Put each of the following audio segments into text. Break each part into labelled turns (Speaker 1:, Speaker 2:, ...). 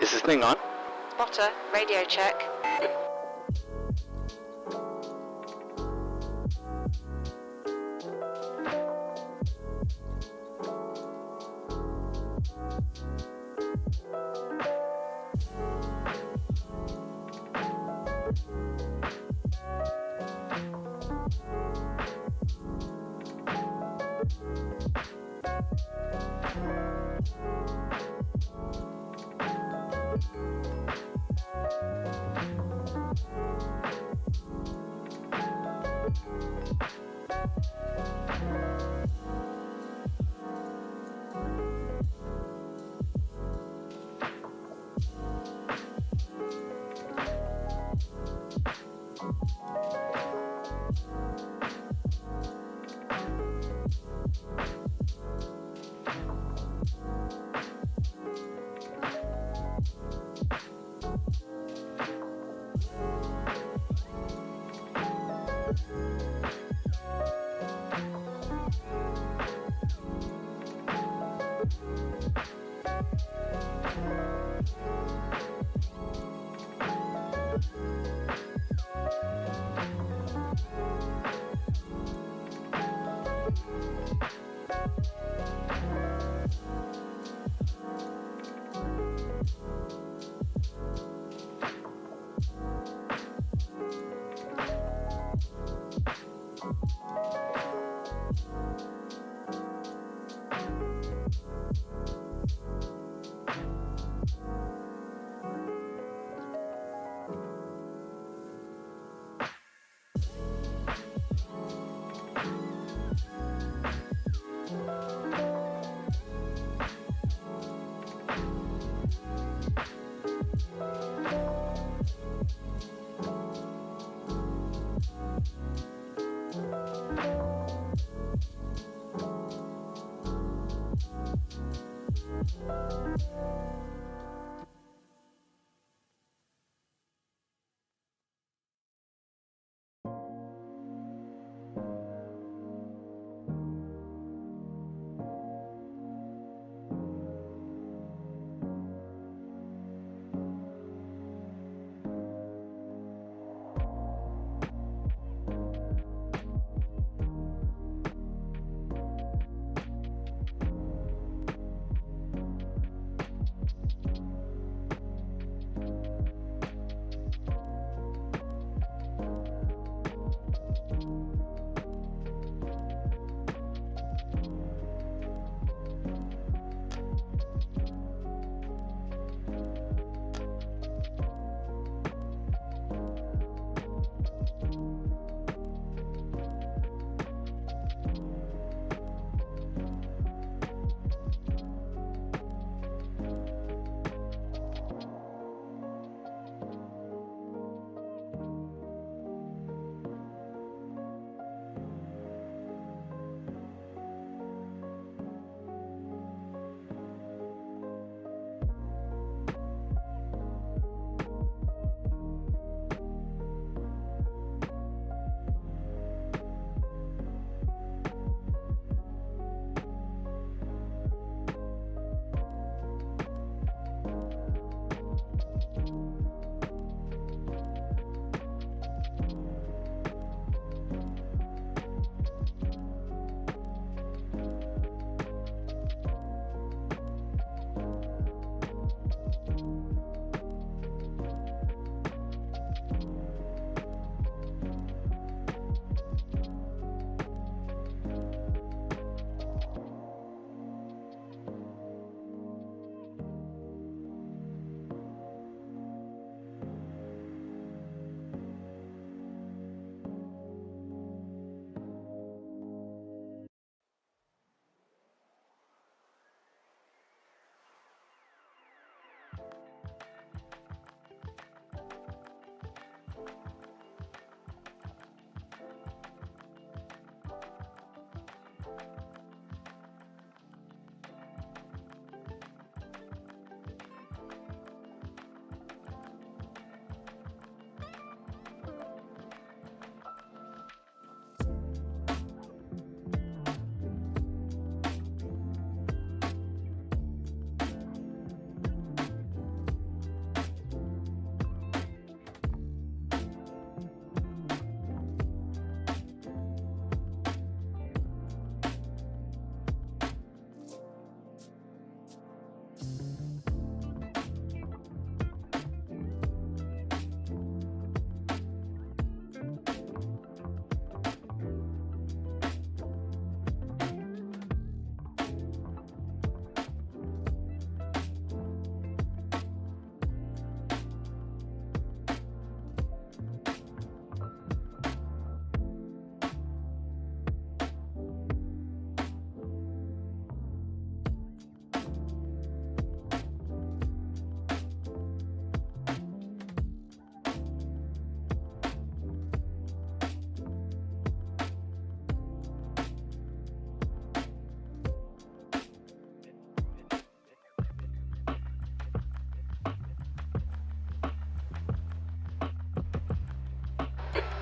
Speaker 1: Is this thing on?
Speaker 2: Spotter, radio check.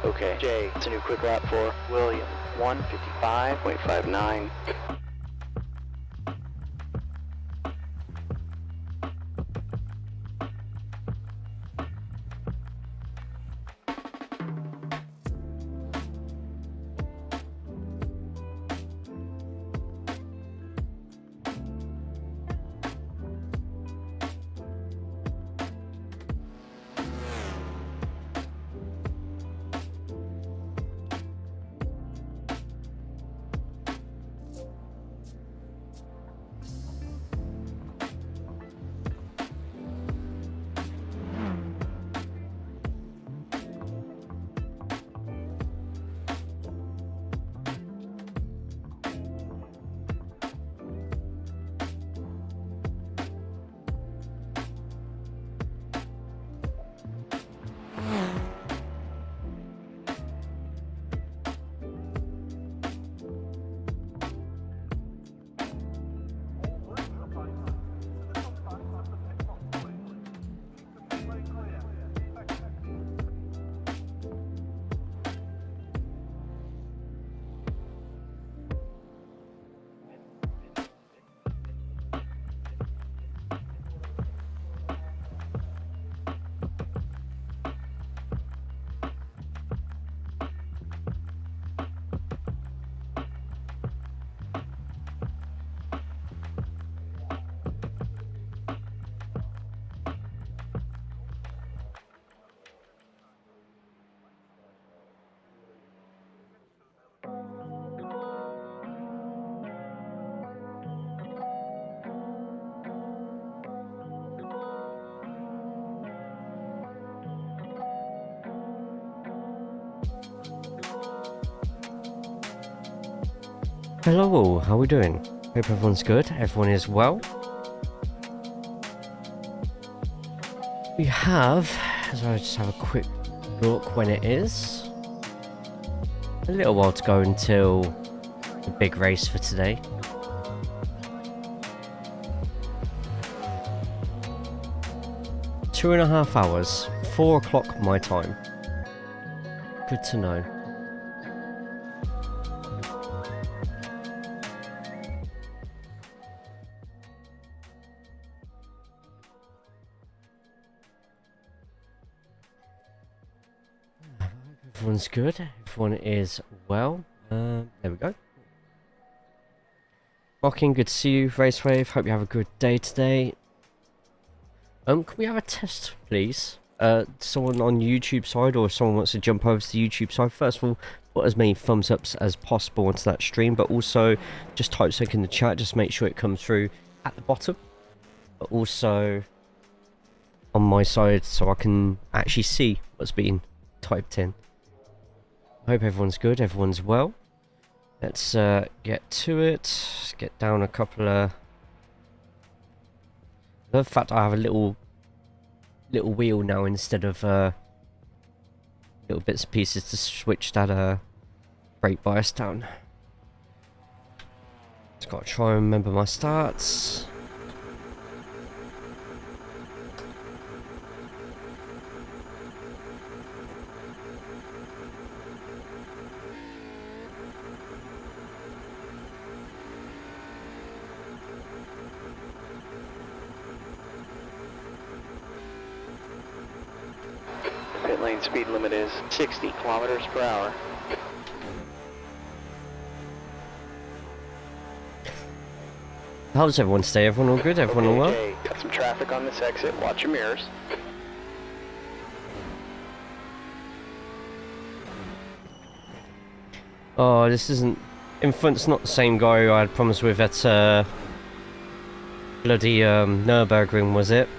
Speaker 1: Okay, Jay, it's a new quick lap for William, 1:55.59.
Speaker 3: Hello all, how are we doing? Hope everyone's good, everyone is well. We have, so I'll just have a quick look when it is. A little while to go until the big race for today. Two and a half hours, 4 o'clock my time. Good to know. Everyone's good, everyone is well. There we go. Rocking, good to see you. Racewave, hope you have a good day today. Can we have a test, please? Someone on YouTube side, or if someone wants to jump over to the YouTube side, first of all, put as many thumbs ups as possible onto that stream, but also just type something in the chat, just make sure it comes through at the bottom, but also on my side so I can actually see what's being typed in. Hope everyone's good, everyone's well. Let's get to it. Let's get down a couple of... I love the fact I have a little wheel now instead of little bits and pieces to switch that brake bias down. Just gotta try and remember my starts.
Speaker 1: Pit lane speed limit is 60 kilometers per hour.
Speaker 3: How's everyone today? Everyone all good? Everyone all well?
Speaker 1: Okay, got some traffic on this exit. Watch your mirrors.
Speaker 3: Oh, this isn't... In front's not the same guy who I had problems with at bloody Nürburgring, was it?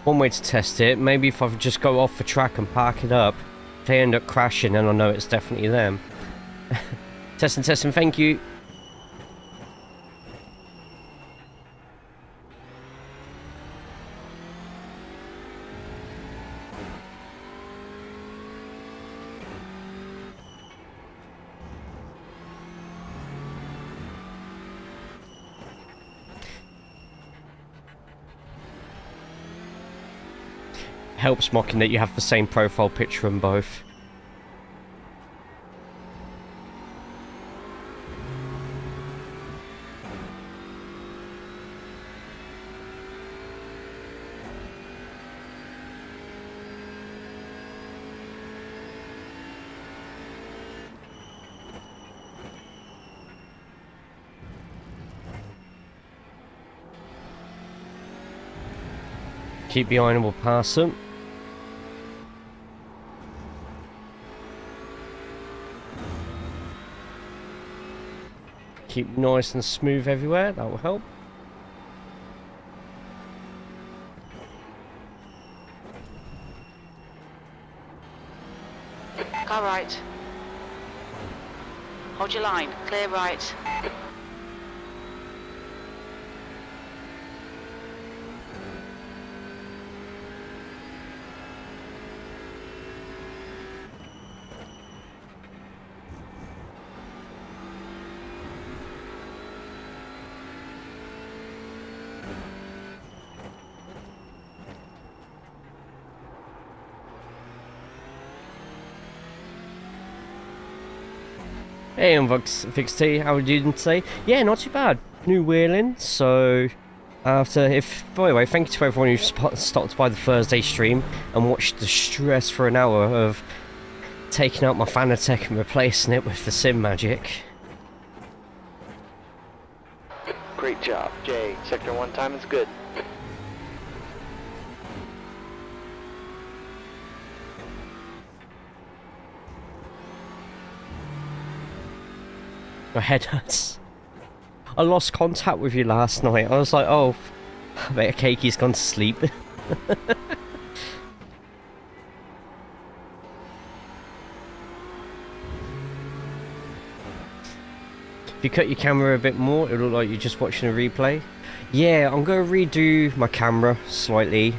Speaker 3: One way to test it, maybe if I just go off the track and park it up, if they end up crashing, then I know it's definitely them. Testing, thank you. helps mocking that you have the same profile picture on both. Keep behind and we'll pass them. Keep nice and smooth everywhere, that will help.
Speaker 2: Car right. Hold your line. Clear right.
Speaker 3: Hey, I'm Vix T. How are you doing today? Yeah, not too bad. New wheeling, so by the way, thank you to everyone who stopped by the Thursday stream and watched the stress for an hour of taking out my Fanatec and replacing it with the Sim Magic.
Speaker 1: Great job, Jay. Sector 1 time is good.
Speaker 3: My head hurts. I lost contact with you last night. I was like, oh, I bet Cakey's gone to sleep. If you cut your camera a bit more, it'll look like you're just watching a replay. Yeah, I'm going to redo my camera slightly.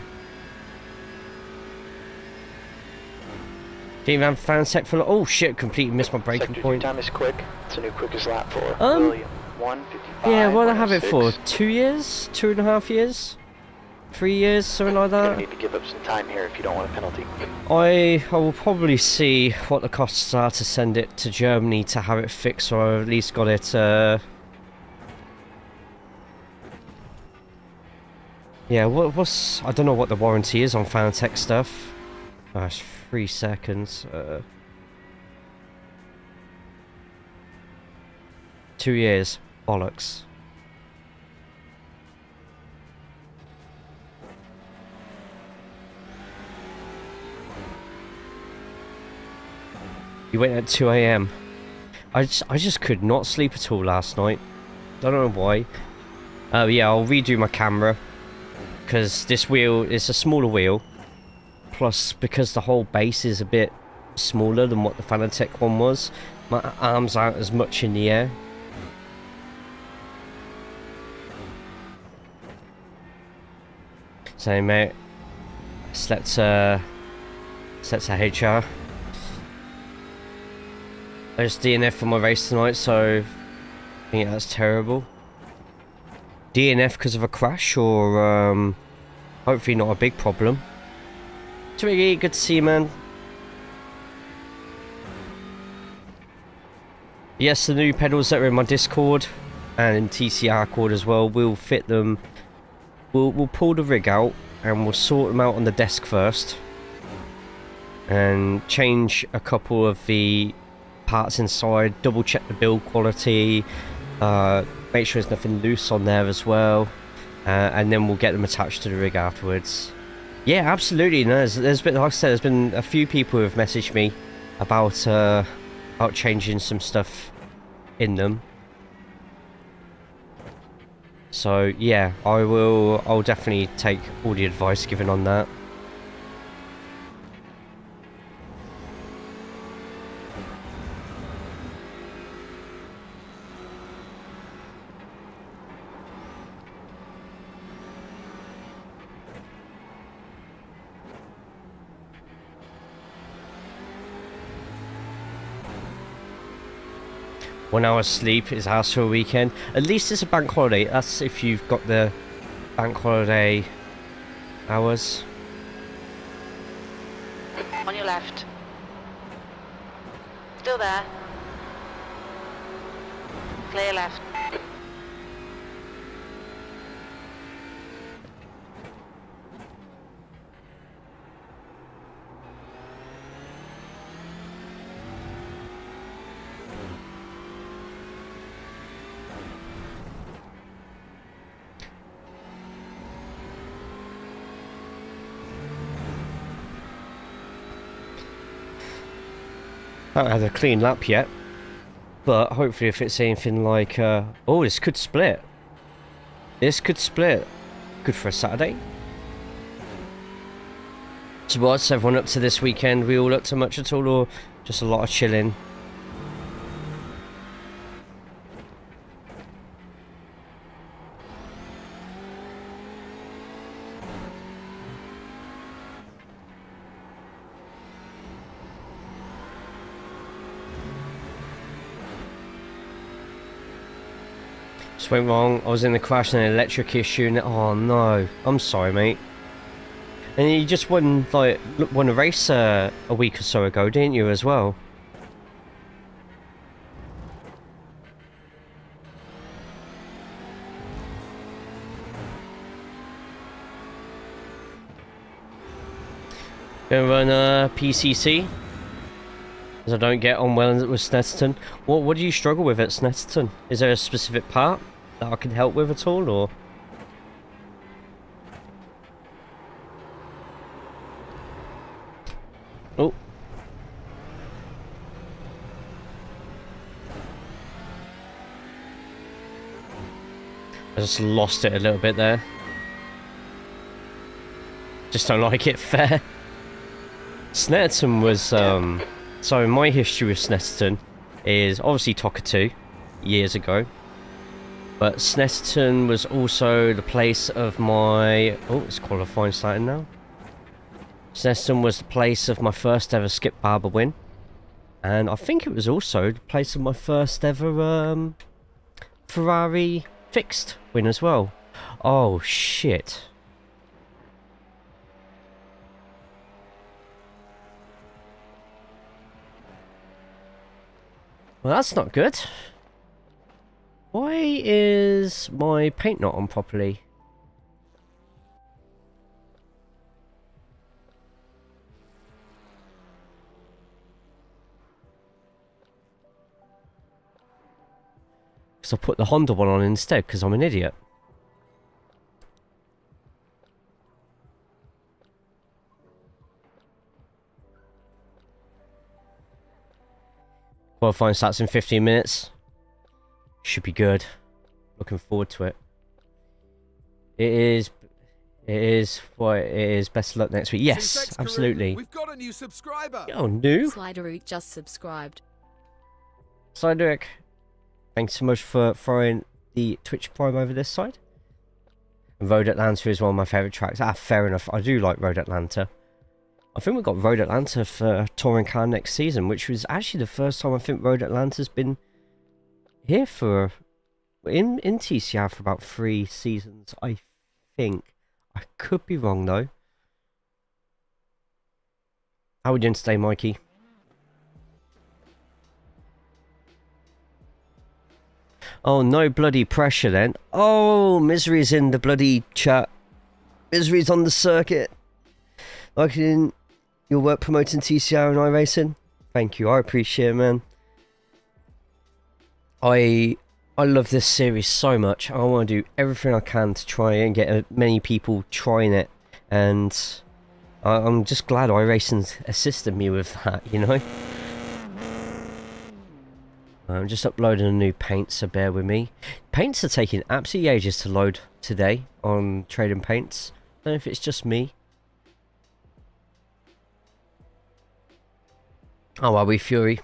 Speaker 3: Didn't even have Fanatec for... Oh shit, completely missed my braking point.
Speaker 1: Sector 2 time is quick. It's a new quickest lap for William. 1:55.
Speaker 3: Yeah, what did I have it for? 2 years? 2.5 years? 3 years? Something like that?
Speaker 1: You need to give up some time here if you don't want a penalty.
Speaker 3: I will probably see what the costs are to send it to Germany to have it fixed, or I've at least got it, yeah, what's... I don't know what the warranty is on Fanatec stuff. It's 3 seconds. 2 years. Bollocks. You went at 2 AM. I just could not sleep at all last night. Don't know why. Yeah, I'll redo my camera, because this wheel is a smaller wheel. Plus, because the whole base is a bit smaller than what the Fanatec one was, my arms aren't as much in the air. So mate, let's HR. I just DNF for my race tonight, so I think that's terrible. DNF because of a crash, or hopefully not a big problem. Twiggy, good to see you, man. Yes, the new pedals that are in my Discord and in TCR cord as well, we'll fit them. We'll pull the rig out and we'll sort them out on the desk first, and change a couple of the parts inside, double check the build quality, make sure there's nothing loose on there as well, and then we'll get them attached to the rig afterwards. Yeah, absolutely. No, there's been, like I said, there's been a few people who have messaged me about changing some stuff in them. So yeah, I'll definitely take all the advice given on that. One hour sleep is ours for a weekend. At least it's a bank holiday. That's if you've got the bank holiday hours.
Speaker 2: left. Still there. Clear left.
Speaker 3: I haven't had a clean lap yet, but hopefully if it's anything like, oh, this could split. This could split. Good for a Saturday. So what's everyone up to this weekend? We all up to much at all, or just a lot of chilling? Just went wrong. I was in the crash and an electric issue. And oh no, I'm sorry, mate. And you just won a race a week or so ago, didn't you, as well? Gonna run a PCC, as I don't get on well with Snetterton. What do you struggle with at Snetterton? Is there a specific part that I can help with at all, or? Oh. I just lost it a little bit there. Just don't like it fair. Snetterton was, so my history with Snetterton is obviously Tokka 2 years ago. But Snetterton was also the place of my... Oh, it's qualifying starting now. Snetterton was the place of my first ever Skip Barber win. And I think it was also the place of my first ever Ferrari fixed win as well. Oh, shit. Well, that's not good. Why is my paint not on properly? Because I put the Honda one on instead, because I'm an idiot. Qualifying starts in 15 minutes. Should be good. Looking forward to it. It is what it is. Best of luck next week. Yes, absolutely.
Speaker 4: We've got a new subscriber.
Speaker 3: Oh, new?
Speaker 5: Slideric just subscribed.
Speaker 3: Slideric, thanks so much for throwing the Twitch Prime over this side. And Road Atlanta is one of my favourite tracks. Ah, fair enough. I do like Road Atlanta. I think we've got Road Atlanta for touring car next season, which was actually the first time I think Road Atlanta's been here for in TCR for about 3 seasons, I think. I could be wrong though. How are we doing today, Mikey? Oh, no bloody pressure then. Oh, Misery's in the bloody chat. Misery's on the circuit. Like in your work promoting TCR and iRacing. Thank you, I appreciate it, man. I love this series so much. I want to do everything I can to try and get as many people trying it, and I'm just glad iRacing's assisted me with that, you know. I'm just uploading a new paint, so bear with me. Paints are taking absolutely ages to load today on Trading Paints. I don't know if it's just me. Oh, are we Fury?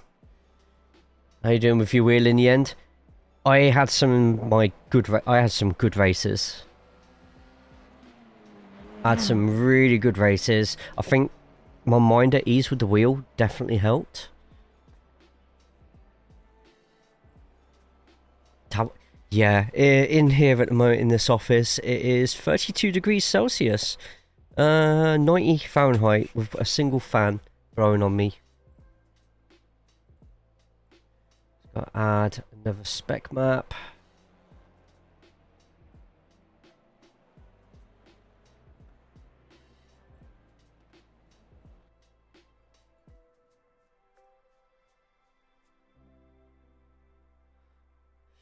Speaker 3: How you doing with your wheel in the end? I had some good races. I had some really good races. I think my mind at ease with the wheel definitely helped. Yeah, in here at the moment in this office, it is 32 degrees Celsius, 90 Fahrenheit with a single fan growing on me. Got to add another spec map.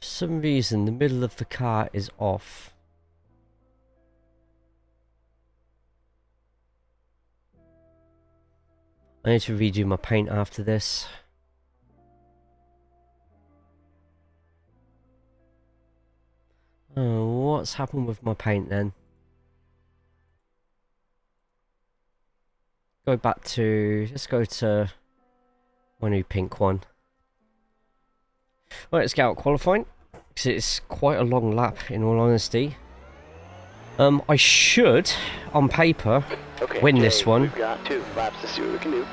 Speaker 3: For some reason, the middle of the car is off. I need to redo my paint after this. Oh, what's happened with my paint then? Let's go to my new pink one. Right, let's get out qualifying, because it's quite a long lap in all honesty. I should, on paper, win this one.
Speaker 1: We've got 2 laps to see what we can do.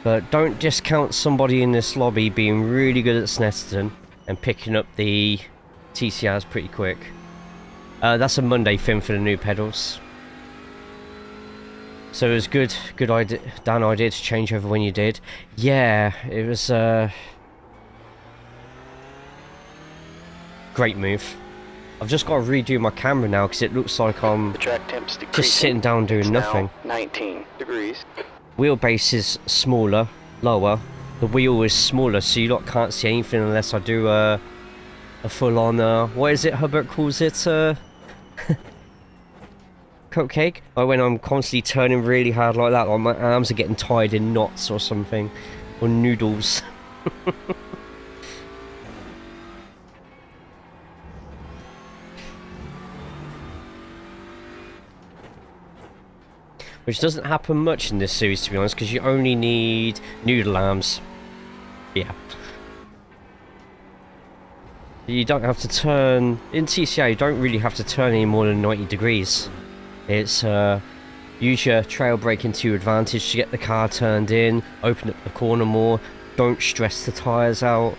Speaker 3: But don't discount somebody in this lobby being really good at Snetterton and picking up the TCRs pretty quick. That's a Monday thing for the new pedals. So it was good idea, Dan idea to change over when you did. Yeah, it was great move. I've just got to redo my camera now because it looks like I'm just sitting down doing nothing.
Speaker 1: 19 degrees.
Speaker 3: Wheelbase is smaller, lower. The wheel is smaller, so you lot can't see anything unless I do a full-on, what is it Hubbard calls it? Cupcake? Like when I'm constantly turning really hard like that, like my arms are getting tied in knots or something. Or noodles. Which doesn't happen much in this series, to be honest, because you only need noodle arms. Yeah. You don't have to turn... In TCR, you don't really have to turn any more than 90 degrees. It's, use your trail braking to your advantage to get the car turned in, open up the corner more, don't stress the tyres out.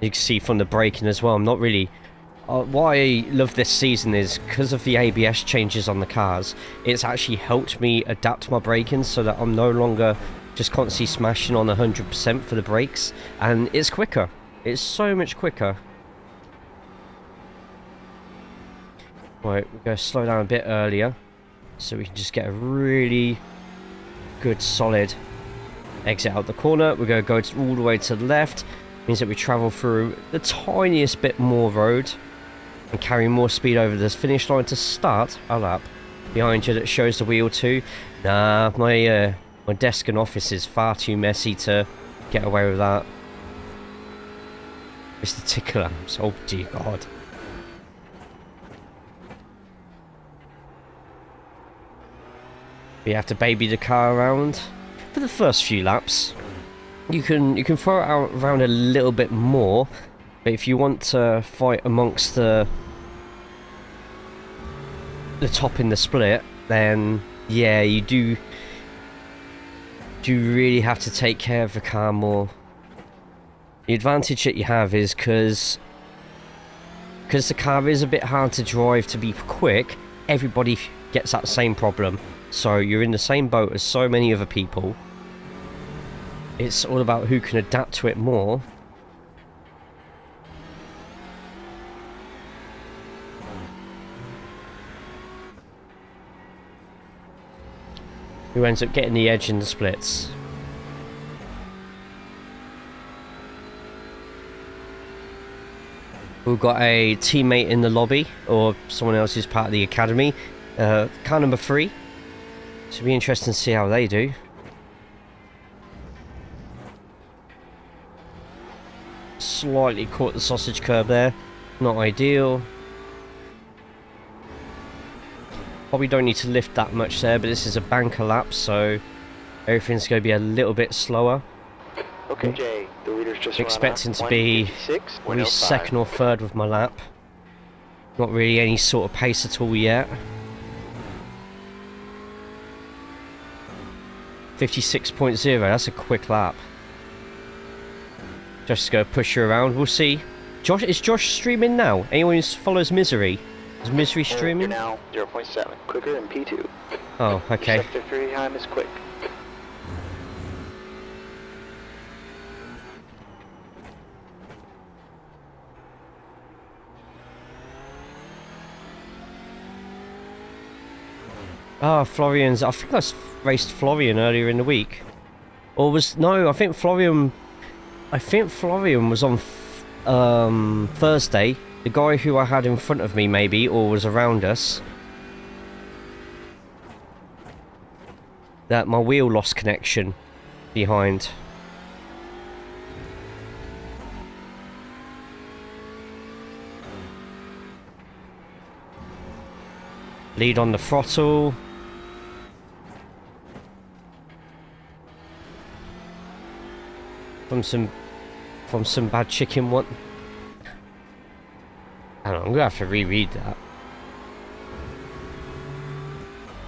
Speaker 3: You can see from the braking as well, I'm not really... why I love this season is because of the ABS changes on the cars. It's actually helped me adapt my braking so that I'm no longer just constantly smashing on 100% for the brakes, and it's quicker. It's so much quicker. Right, we're going to slow down a bit earlier so we can just get a really good solid exit out the corner. We're going to go all the way to the left. Means that we travel through the tiniest bit more road and carry more speed over the finish line to start our lap. Behind you that shows the wheel too. Nah, my desk and office is far too messy to get away with that. Mr. Tickle Lamps, oh dear God. We have to baby the car around for the first few laps. You can throw it out around a little bit more, but if you want to fight amongst the top in the split, then yeah, you do really have to take care of the car more. The advantage that you have is because the car is a bit hard to drive to be quick, everybody gets that same problem. So you're in the same boat as so many other people. It's all about who can adapt to it more. Who ends up getting the edge in the splits. We've got a teammate in the lobby, or someone else who's part of the academy. Car number 3. Should be interesting to see how they do. Slightly caught the sausage curb there. Not ideal. Probably don't need to lift that much there, but this is a banker lap, so everything's going to be a little bit slower.
Speaker 1: Okay, Jay, the leader's just
Speaker 3: expecting to be maybe second or third with my lap. Not really any sort of pace at all yet. 56.0, that's a quick lap. Just go push her around, we'll see. Josh, is Josh streaming now? Anyone who follows Misery? Is Misery
Speaker 1: You're
Speaker 3: streaming?
Speaker 1: now 0.7. Quicker in P2.
Speaker 3: Oh, okay.
Speaker 1: Sector 3 time is quick.
Speaker 3: Ah, Florian's. I think raced Florian earlier in the week. Or was. No, I think Florian. Was on Thursday. The guy who I had in front of me, maybe, or was around us. That my wheel lost connection behind. Lead on the throttle. From some bad chicken one. I don't know, I'm gonna have to reread that.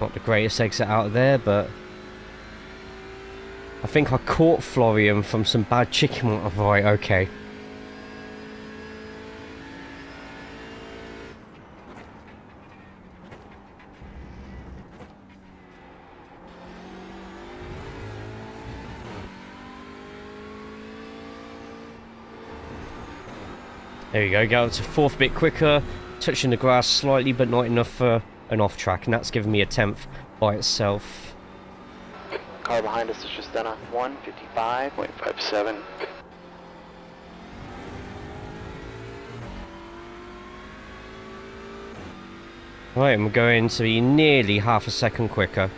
Speaker 3: Not the greatest exit out of there, but I think I caught Florian from some bad chicken one. Oh, right, okay. There you go, go up to fourth bit quicker, touching the grass slightly but not enough for an off track, and that's given me a 10th by itself.
Speaker 1: Car behind us is just done a 1:55.57.
Speaker 3: Right, I'm going to be nearly half a second quicker.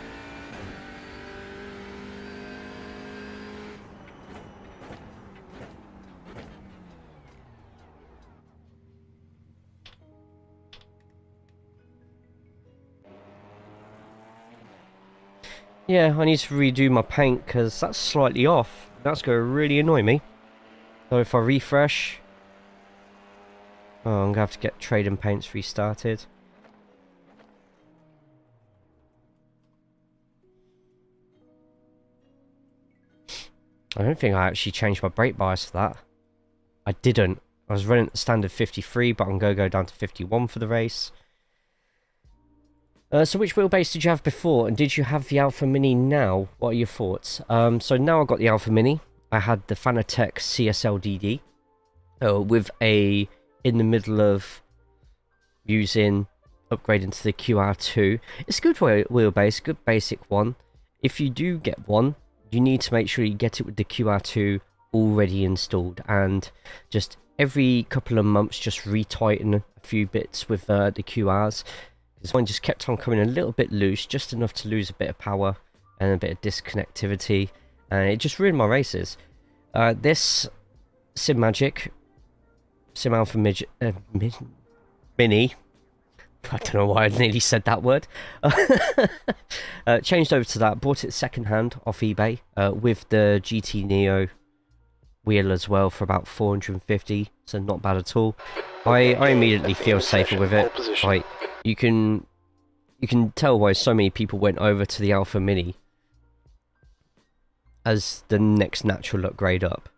Speaker 3: Yeah, I need to redo my paint because that's slightly off. That's going to really annoy me. So if I refresh... Oh, I'm going to have to get trading paints restarted. I don't think I actually changed my brake bias for that. I didn't. I was running at the standard 53, but I'm going to go down to 51 for the race. So which wheelbase did you have before, and did you have the Alpha Mini now? What are your thoughts? So now I've got the Alpha Mini. I had the Fanatec CSL-DD with a, in the middle of using, upgrading to the QR2. It's a good wheelbase, good basic one. If you do get one, you need to make sure you get it with the QR2 already installed, and just every couple of months just retighten a few bits with the QRs. This one just kept on coming a little bit loose, just enough to lose a bit of power and a bit of disconnectivity, and it just ruined my races. This Sim Alpha Mini, I don't know why I nearly said that word, changed over to that, bought it second hand off eBay with the GT Neo wheel as well for about 450, so not bad at all. I immediately feel safer with it. Like, you can tell why so many people went over to the Alpha Mini as the next natural upgrade up.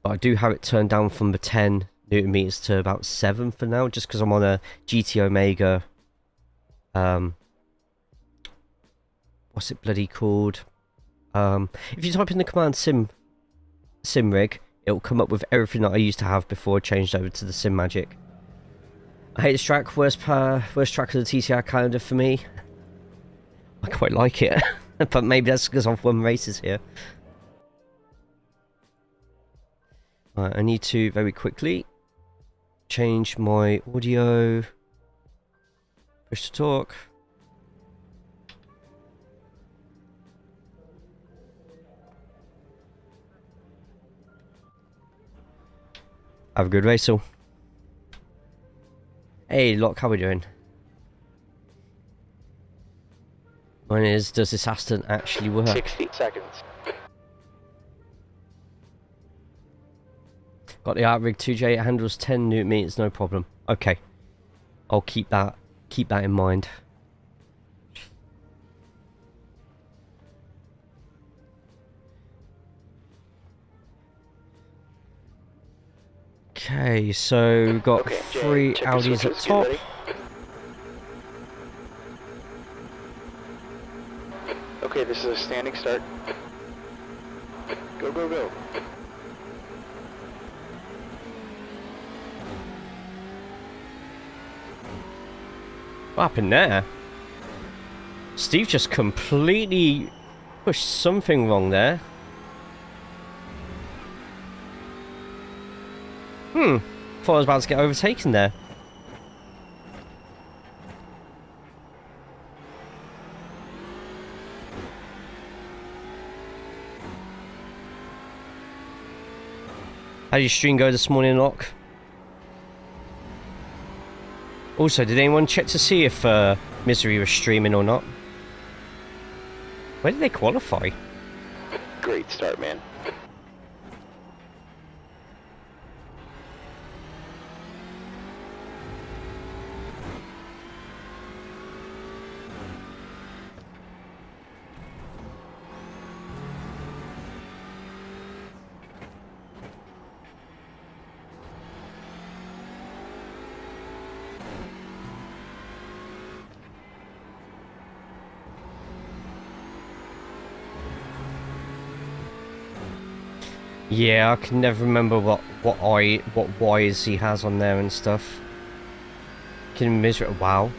Speaker 3: But I do have it turned down from the 10 Newton meters to about 7 for now, just because I'm on a GT Omega. What's it bloody called? If you type in the command Simrig, it'll come up with everything that I used to have before I changed over to the Sim Magic. I hate this track, worst track of the TCR calendar for me. I quite like it, but maybe that's because I've won races here. Right, I need to very quickly change my audio. Push to talk. Have a good race all. Hey Locke, how we doing? Mine is, does this Aston actually work?
Speaker 1: 60 seconds.
Speaker 3: Got the Art Rig 2J, it handles 10 Newton meters, no problem. Okay. I'll keep that in mind. Okay, so we've got
Speaker 1: Okay,
Speaker 3: three
Speaker 1: check your
Speaker 3: Audis at
Speaker 1: switches,
Speaker 3: top.
Speaker 1: get ready. Okay, this is a standing start. Go, go, go.
Speaker 3: What happened there? Steve just completely pushed something wrong there. Thought I was about to get overtaken there. How did your stream go this morning, Locke? Also, did anyone check to see if Misery was streaming or not? Where did they qualify?
Speaker 1: Great start, man.
Speaker 3: Yeah, I can never remember what Ys he has on there and stuff. Can measure it. Wow.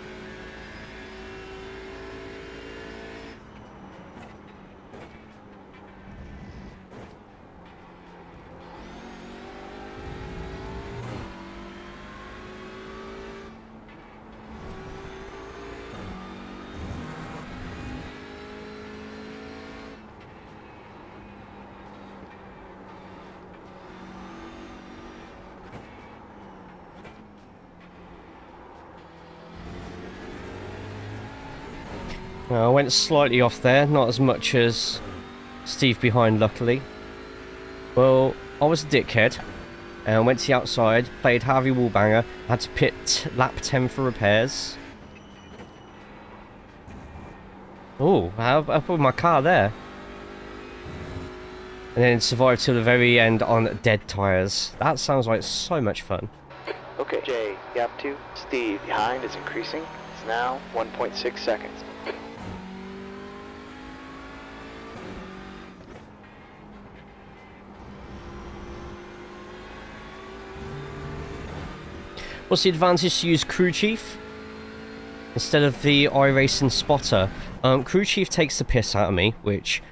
Speaker 3: I went slightly off there, not as much as Steve behind, luckily. Well, I was a dickhead, and went to the outside, played Harvey Wallbanger, had to pit lap 10 for repairs. Oh, I put my car there. And then survived till the very end on dead tyres. That sounds like so much fun.
Speaker 1: Okay, Jay, gap 2. Steve, behind is increasing. It's now 1.6 seconds.
Speaker 3: What's the advantage to use Crew Chief instead of the iRacing spotter? Crew Chief takes the piss out of me, which,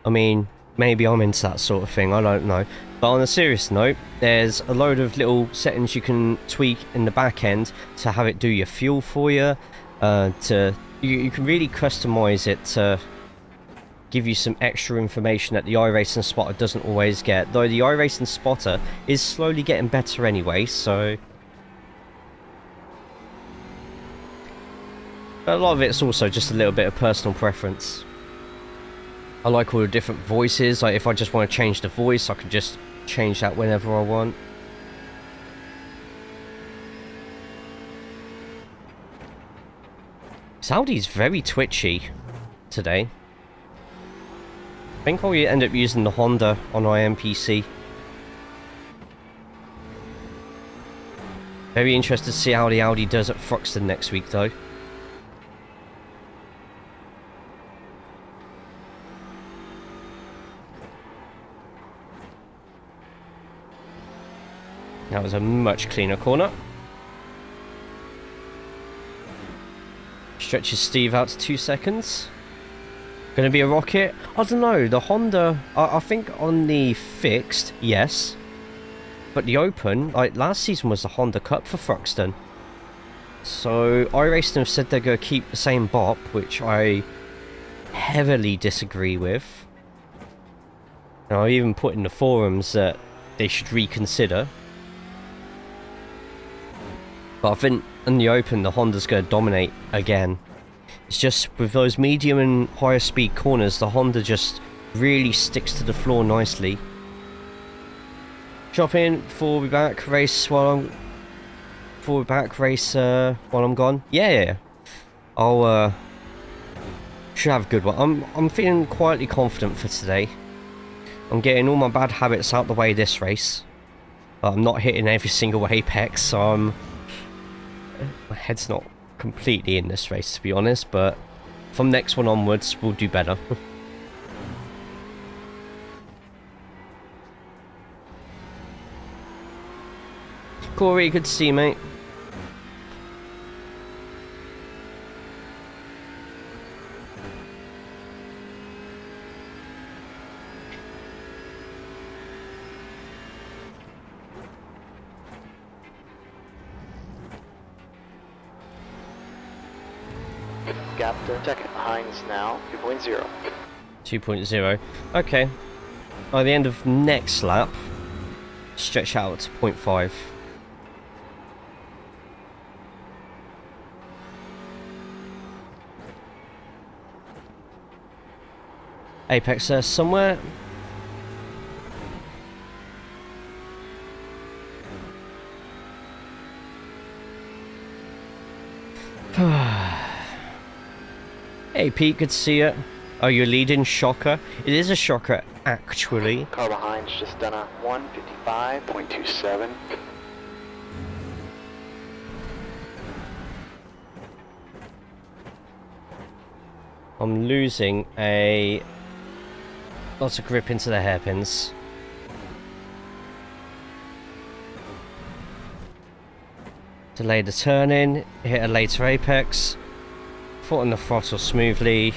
Speaker 3: I mean, maybe I'm into that sort of thing, I don't know. But on a serious note, there's a load of little settings you can tweak in the back end to have it do your fuel for you. You can really customize it to give you some extra information that the iRacing spotter doesn't always get. Though the iRacing spotter is slowly getting better anyway, so... But a lot of it's also just a little bit of personal preference. I like all the different voices. Like if I just want to change the voice, I can just change that whenever I want. Saudi's very twitchy today. I think I'll end up using the Honda on IMPC. Very interested to see how the Audi does at Thruxton next week though. That was a much cleaner corner. Stretches Steve out to 2 seconds. Gonna be a rocket? I don't know. The Honda, I think on the fixed, yes. But the open, like last season was the Honda Cup for Thruxton. So iRacing have said they're gonna keep the same bop, which I heavily disagree with. Now I even put in the forums that they should reconsider. But I think in the open, the Honda's going to dominate again. It's just with those medium and higher speed corners, the Honda just really sticks to the floor nicely. Drop in before we back race while I'm gone. Yeah. I'll should have a good one. I'm feeling quietly confident for today. I'm getting all my bad habits out the way this race. But I'm not hitting every single apex, so my head's not completely in this race, to be honest, but from next one onwards, we'll do better. Corey, good to see you, mate.
Speaker 1: Gap to second behind is now 2.0.
Speaker 3: 2.0. Okay. By the end of next lap, stretch out to 0.5. Apex there somewhere. Hey Pete, good to see you. Oh, you're leading? Shocker. It is a shocker, actually.
Speaker 1: Car behind's just done a 155.27.
Speaker 3: I'm losing lots of grip into the hairpins. Delay the turn in, hit a later apex. Foot on the throttle smoothly.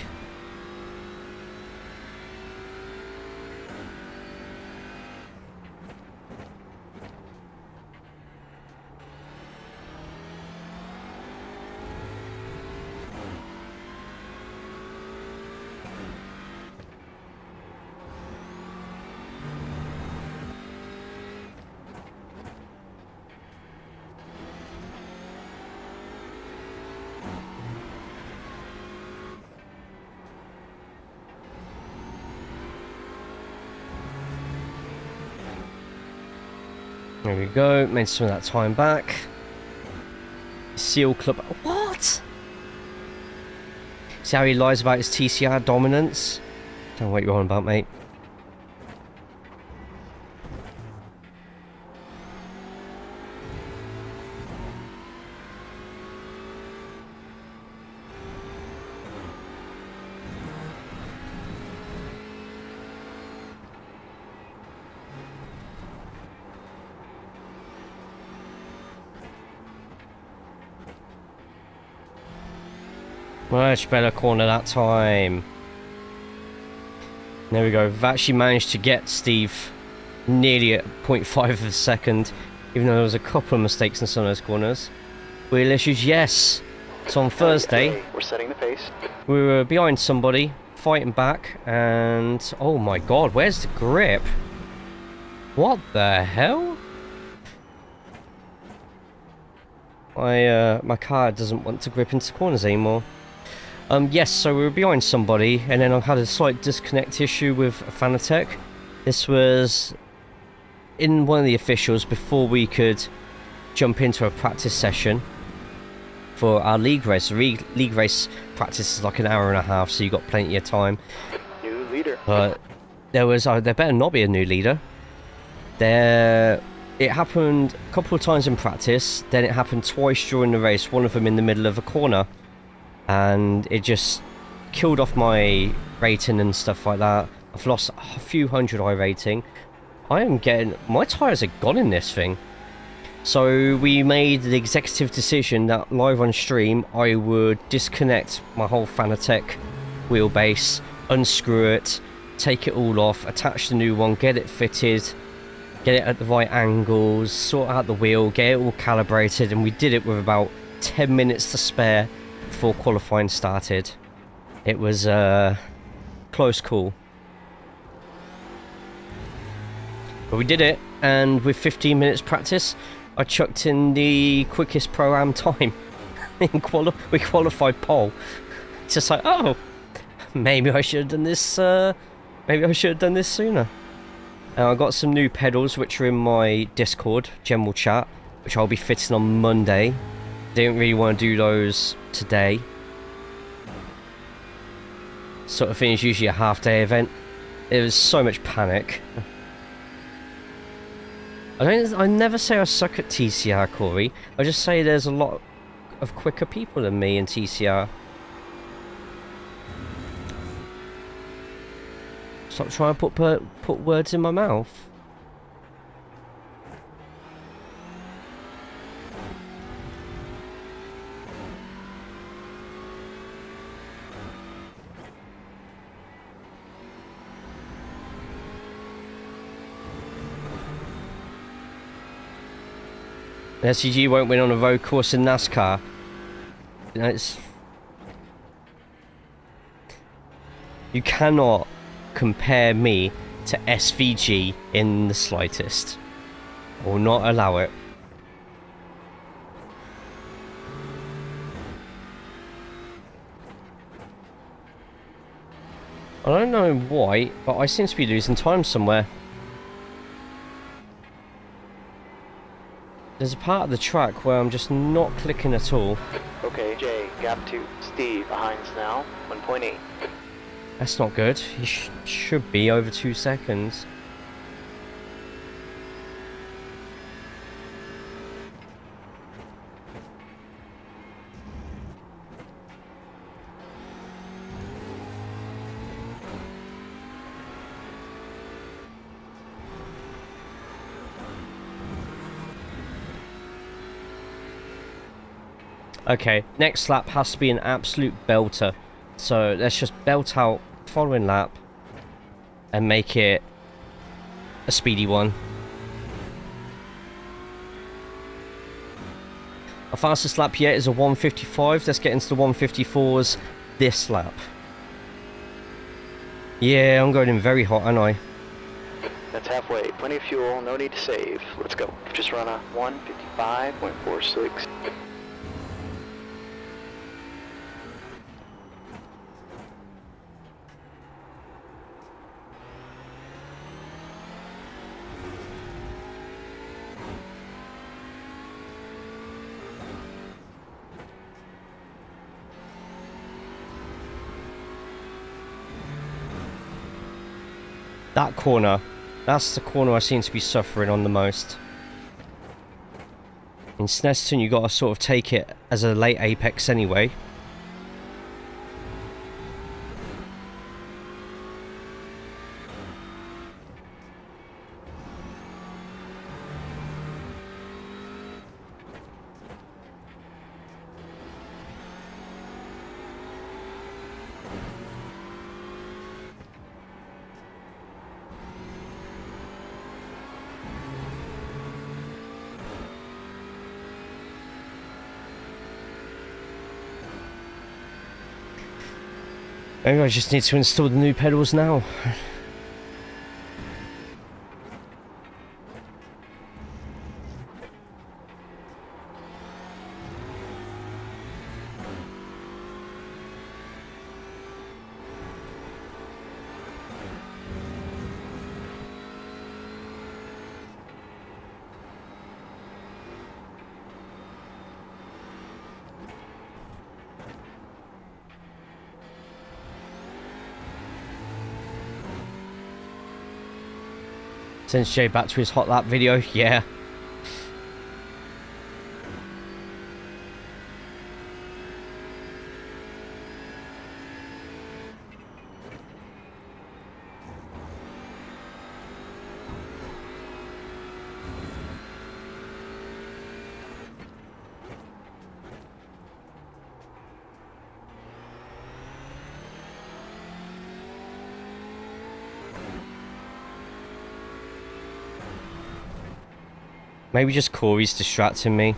Speaker 3: There we go, made some of that time back. Seal Club. What? See how he lies about his TCR dominance? Don't know what you're on about, mate. Much better corner that time. There we go. We've actually managed to get Steve nearly at 0.5 of a second, even though there was a couple of mistakes in some of those corners. Wheel issues, yes. So on Thursday,
Speaker 1: we're setting the pace.
Speaker 3: We were behind somebody, fighting back, and oh my god, where's the grip? What the hell? My car doesn't want to grip into corners anymore. Yes, so we were behind somebody, and then I had a slight disconnect issue with Fanatec. This was in one of the officials before we could jump into a practice session for our league race. The league race practice is like an hour and a half, so you got plenty of time.
Speaker 1: New leader.
Speaker 3: But there better not be a new leader. It happened a couple of times in practice, then it happened twice during the race, one of them in the middle of a corner. And it just killed off my rating and stuff like that. I've lost a few hundred iRating. My tyres are gone in this thing. So we made the executive decision that live on stream I would disconnect my whole Fanatec wheelbase, unscrew it, take it all off, attach the new one, get it fitted, get it at the right angles, sort out the wheel, get it all calibrated, and we did it with about 10 minutes to spare before qualifying started. It was a close call, but we did it, and with 15 minutes practice I chucked in the quickest Pro-Am time. We qualified pole. It's just like, oh, maybe I should have done this sooner. And I got some new pedals which are in my Discord general chat, which I'll be fitting on Monday. Didn't really want to do those today. Sort of thing is usually a half-day event. There was so much panic. I never say I suck at TCR, Corey. I just say there's a lot of quicker people than me in TCR. Stop trying to put words in my mouth. An SCG won't win on a road course in NASCAR. You know, you cannot compare me to SVG in the slightest. I will not allow it. I don't know why, but I seem to be losing time somewhere. There's a part of the track where I'm just not clicking at all.
Speaker 1: Okay, Jay, gap 2. Steve, behind us now, 1.8.
Speaker 3: That's not good. He should be over 2 seconds. Okay, next lap has to be an absolute belter. So let's just belt out following lap and make it a speedy one. Our fastest lap yet is a 1:55. Let's get into the 1:54s this lap. Yeah, I'm going in very hot, aren't I?
Speaker 1: That's halfway. Plenty of fuel, no need to save. Let's go. Just run a 1:55.46.
Speaker 3: That corner, that's the corner I seem to be suffering on the most. In Snetterton, you got to sort of take it as a late apex anyway. Maybe I just need to install the new pedals now. Sends Jay back to his hot lap video, yeah. Maybe just Corey's distracting me.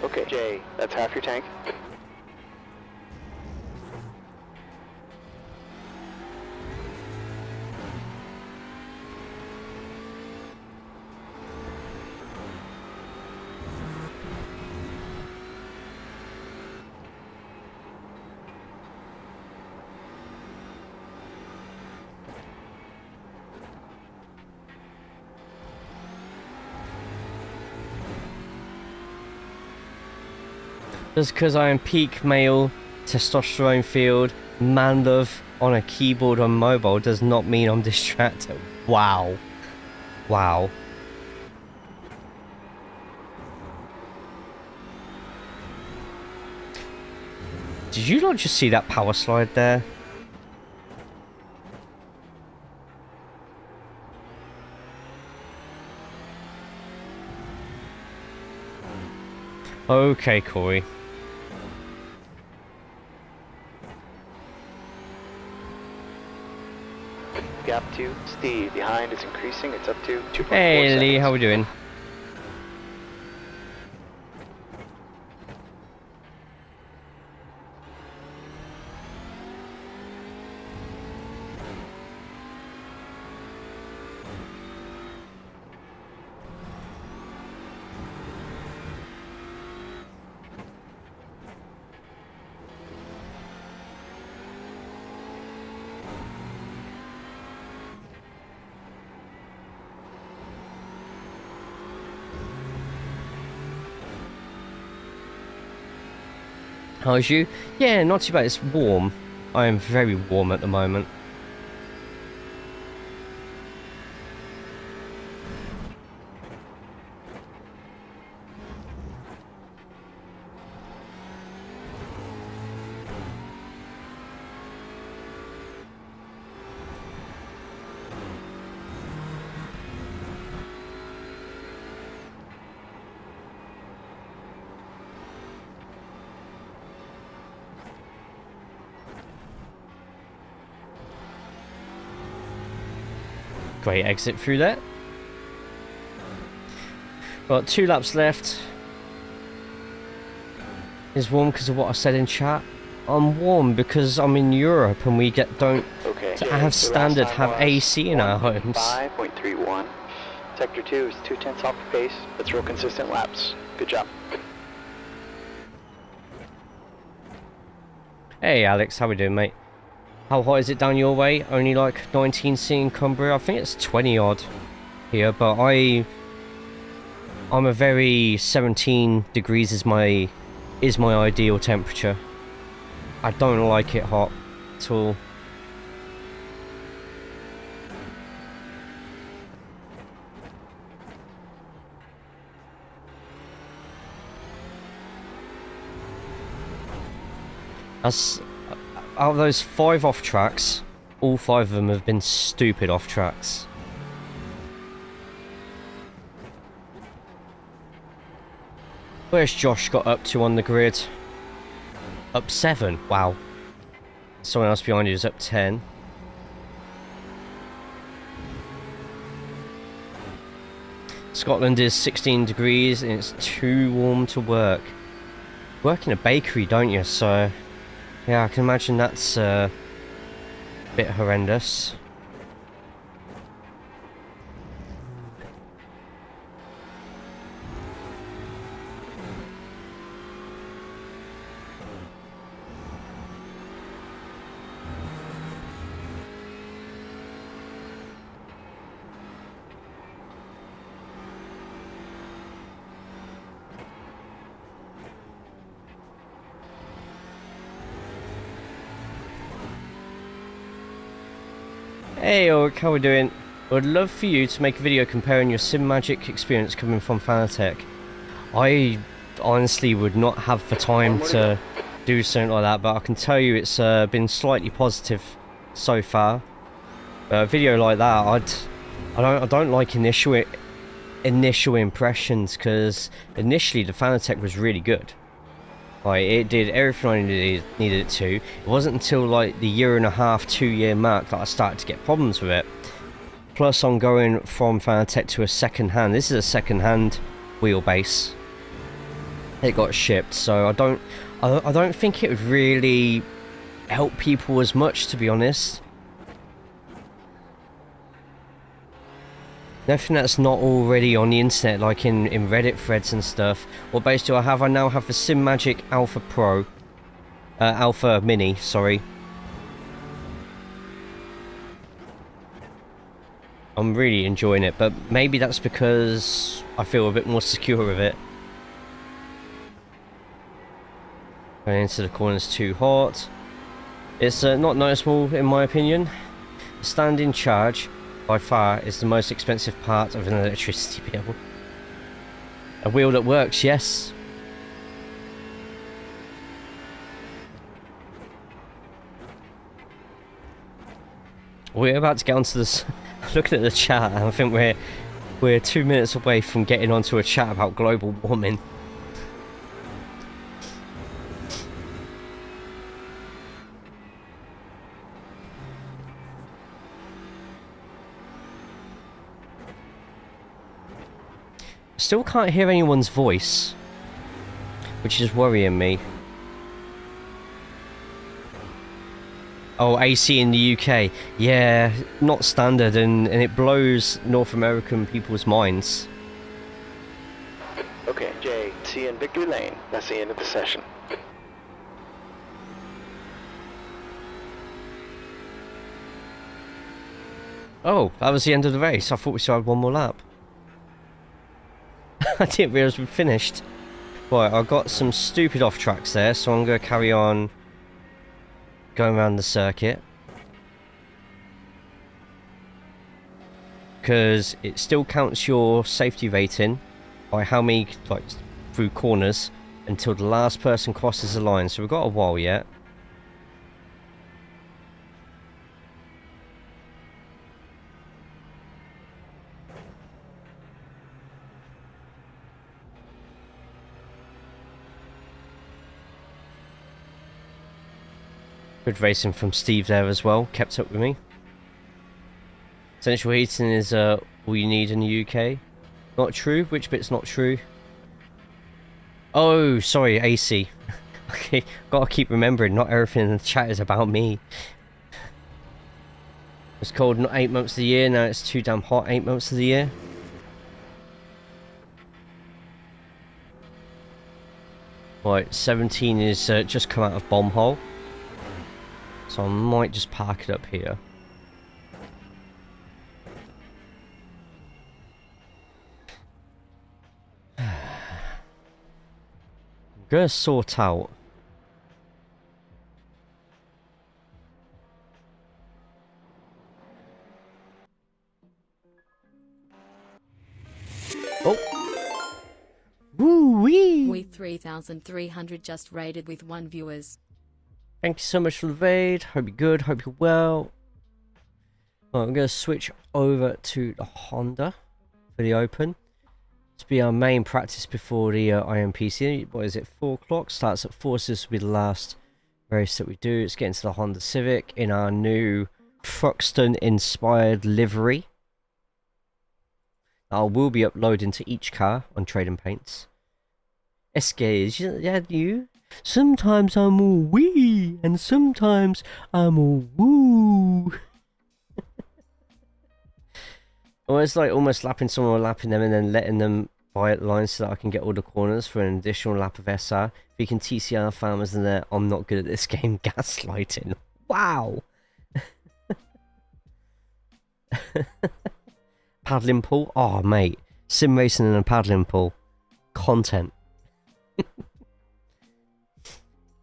Speaker 1: Okay, Jay, that's half your tank.
Speaker 3: Just because I am peak male, testosterone field, man love on a keyboard on mobile does not mean I'm distracted. Wow. Wow. Did you not just see that power slide there? Okay, Corey.
Speaker 1: Gap 2, Steve. Behind is increasing. It's up to 2.4
Speaker 3: Hey,
Speaker 1: seconds.
Speaker 3: Lee, how we doing? How's you? Yeah, not too bad. It's warm. I am very warm at the moment. Great exit through there. Got 2 laps left. Is warm because of what I said in chat. I'm warm because I'm in Europe and we don't
Speaker 1: Okay.
Speaker 3: have standard have AC in our homes.
Speaker 1: 5.31. Sector 2 is 0.2 off the pace. That's real consistent laps. Good job.
Speaker 3: Hey Alex, how we doing, mate? How hot is it down your way? Only like 19 C in Cumbria. I think it's 20 odd here, but I'm a very 17 degrees is my ideal temperature. I don't like it hot at all. Out of those 5 off tracks, all 5 of them have been stupid off tracks. Where's Josh got up to on the grid? Up 7, wow. Someone else behind you is up 10. Scotland is 16 degrees and it's too warm to work. Work in a bakery, don't you? So yeah, I can imagine that's a bit horrendous. Hey Orc, how we doing? I would love for you to make a video comparing your SimMagic experience coming from Fanatec. I honestly would not have the time to do something like that, but I can tell you it's been slightly positive so far. A video like that, I don't like initial impressions, because initially the Fanatec was really good. Like, it did everything I needed it to. It wasn't until like the 1.5 to 2 year mark that I started to get problems with it. Plus I'm going from Fanatec to a second hand. This is a second hand wheelbase. It got shipped, so I don't think it would really help people as much, to be honest. Nothing that's not already on the internet, like in Reddit threads and stuff. What base do I have? I now have the SimMagic Alpha Pro. Alpha Mini, sorry. I'm really enjoying it, but maybe that's because I feel a bit more secure with it. Going into the corners too hot. It's not noticeable in my opinion. Standing charge by far is the most expensive part of an electricity bill. A wheel that works, yes. We're about to get onto this. Looking at the chat, and I think we're 2 minutes away from getting onto a chat about global warming. Still can't hear anyone's voice, which is worrying me. Oh, AC in the UK. Yeah, not standard, and it blows North American people's minds.
Speaker 1: Okay, Jay, see you in Victory Lane. That's the end of the session.
Speaker 3: Oh, that was the end of the race. I thought we still had one more lap. I didn't realise we'd finished. Right, I got some stupid off tracks there, so I'm going to carry on going around the circuit. Because it still counts your safety rating by how many, like, through corners until the last person crosses the line. So we've got a while yet. Good racing from Steve there as well, kept up with me. Central heating is all you need in the UK. Not true? Which bit's not true? Oh, sorry, AC. Okay, gotta keep remembering, not everything in the chat is about me. It's cold not 8 months of the year, now it's too damn hot 8 months of the year. Right, 17 is just come out of bomb hole. So I might just park it up here. I'm gonna sort out. Oh! Woo-wee!
Speaker 5: We 3,300 just rated with 1 viewers.
Speaker 3: Thank you so much for the raid. Hope you're good. Hope you're well. Right, I'm going to switch over to the Honda for the Open. To be our main practice before the IMPC. What is it? 4 o'clock. Starts at 4, so this will be the last race that we do. Let's get into the Honda Civic in our new Thruxton-inspired livery. I will be uploading to each car on Trading Paints. Escapes, yeah, you. Sometimes I'm all wee, and sometimes I'm all woo. Or it's like almost lapping someone or lapping them and then letting them by at the line so that I can get all the corners for an additional lap of SR. If you can TCR farmers in there, I'm not good at this game. Gaslighting. Wow. Paddling pool. Oh, mate. Sim racing in a paddling pool. Content.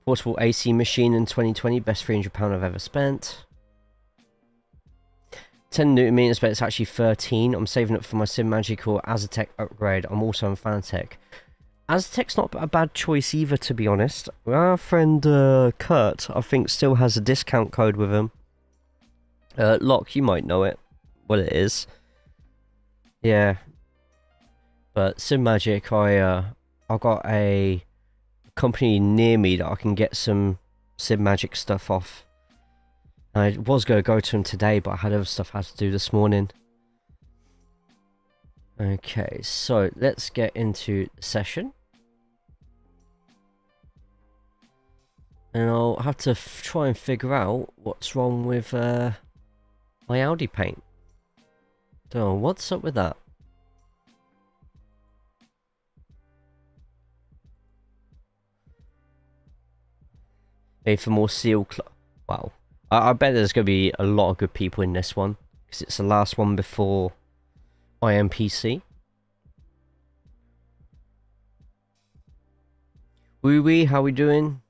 Speaker 3: Portable AC machine in 2020, best £300 I've ever spent. 10 Newton meters, but it's actually 13. I'm saving up for my Sim Magic or Aztec upgrade. I'm also on Fanatec. Aztec's not a bad choice either, to be honest. Our friend Kurt, I think, still has a discount code with him. Locke, you might know it. What it is. Yeah. But Sim Magic, I got a company near me that I can get some Sim Magic stuff off. I was going to go to him today, but I had other stuff I had to do this morning. Okay, so let's get into the session. And I'll have to try and figure out what's wrong with my Audi paint. Don't know, what's up with that? For more seal wow. I bet there's going to be a lot of good people in this one, because it's the last one before IMPC. Woo wee, how we doing?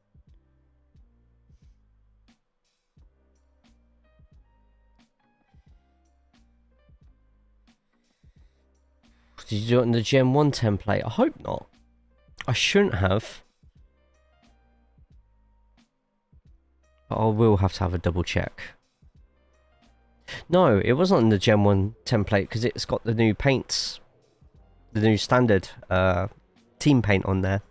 Speaker 3: Did you do it on the Gen 1 template? I hope not. I shouldn't have. But I will have to have a double check. No, it wasn't on the Gen 1 template because it's got the new paints. The new standard team paint on there.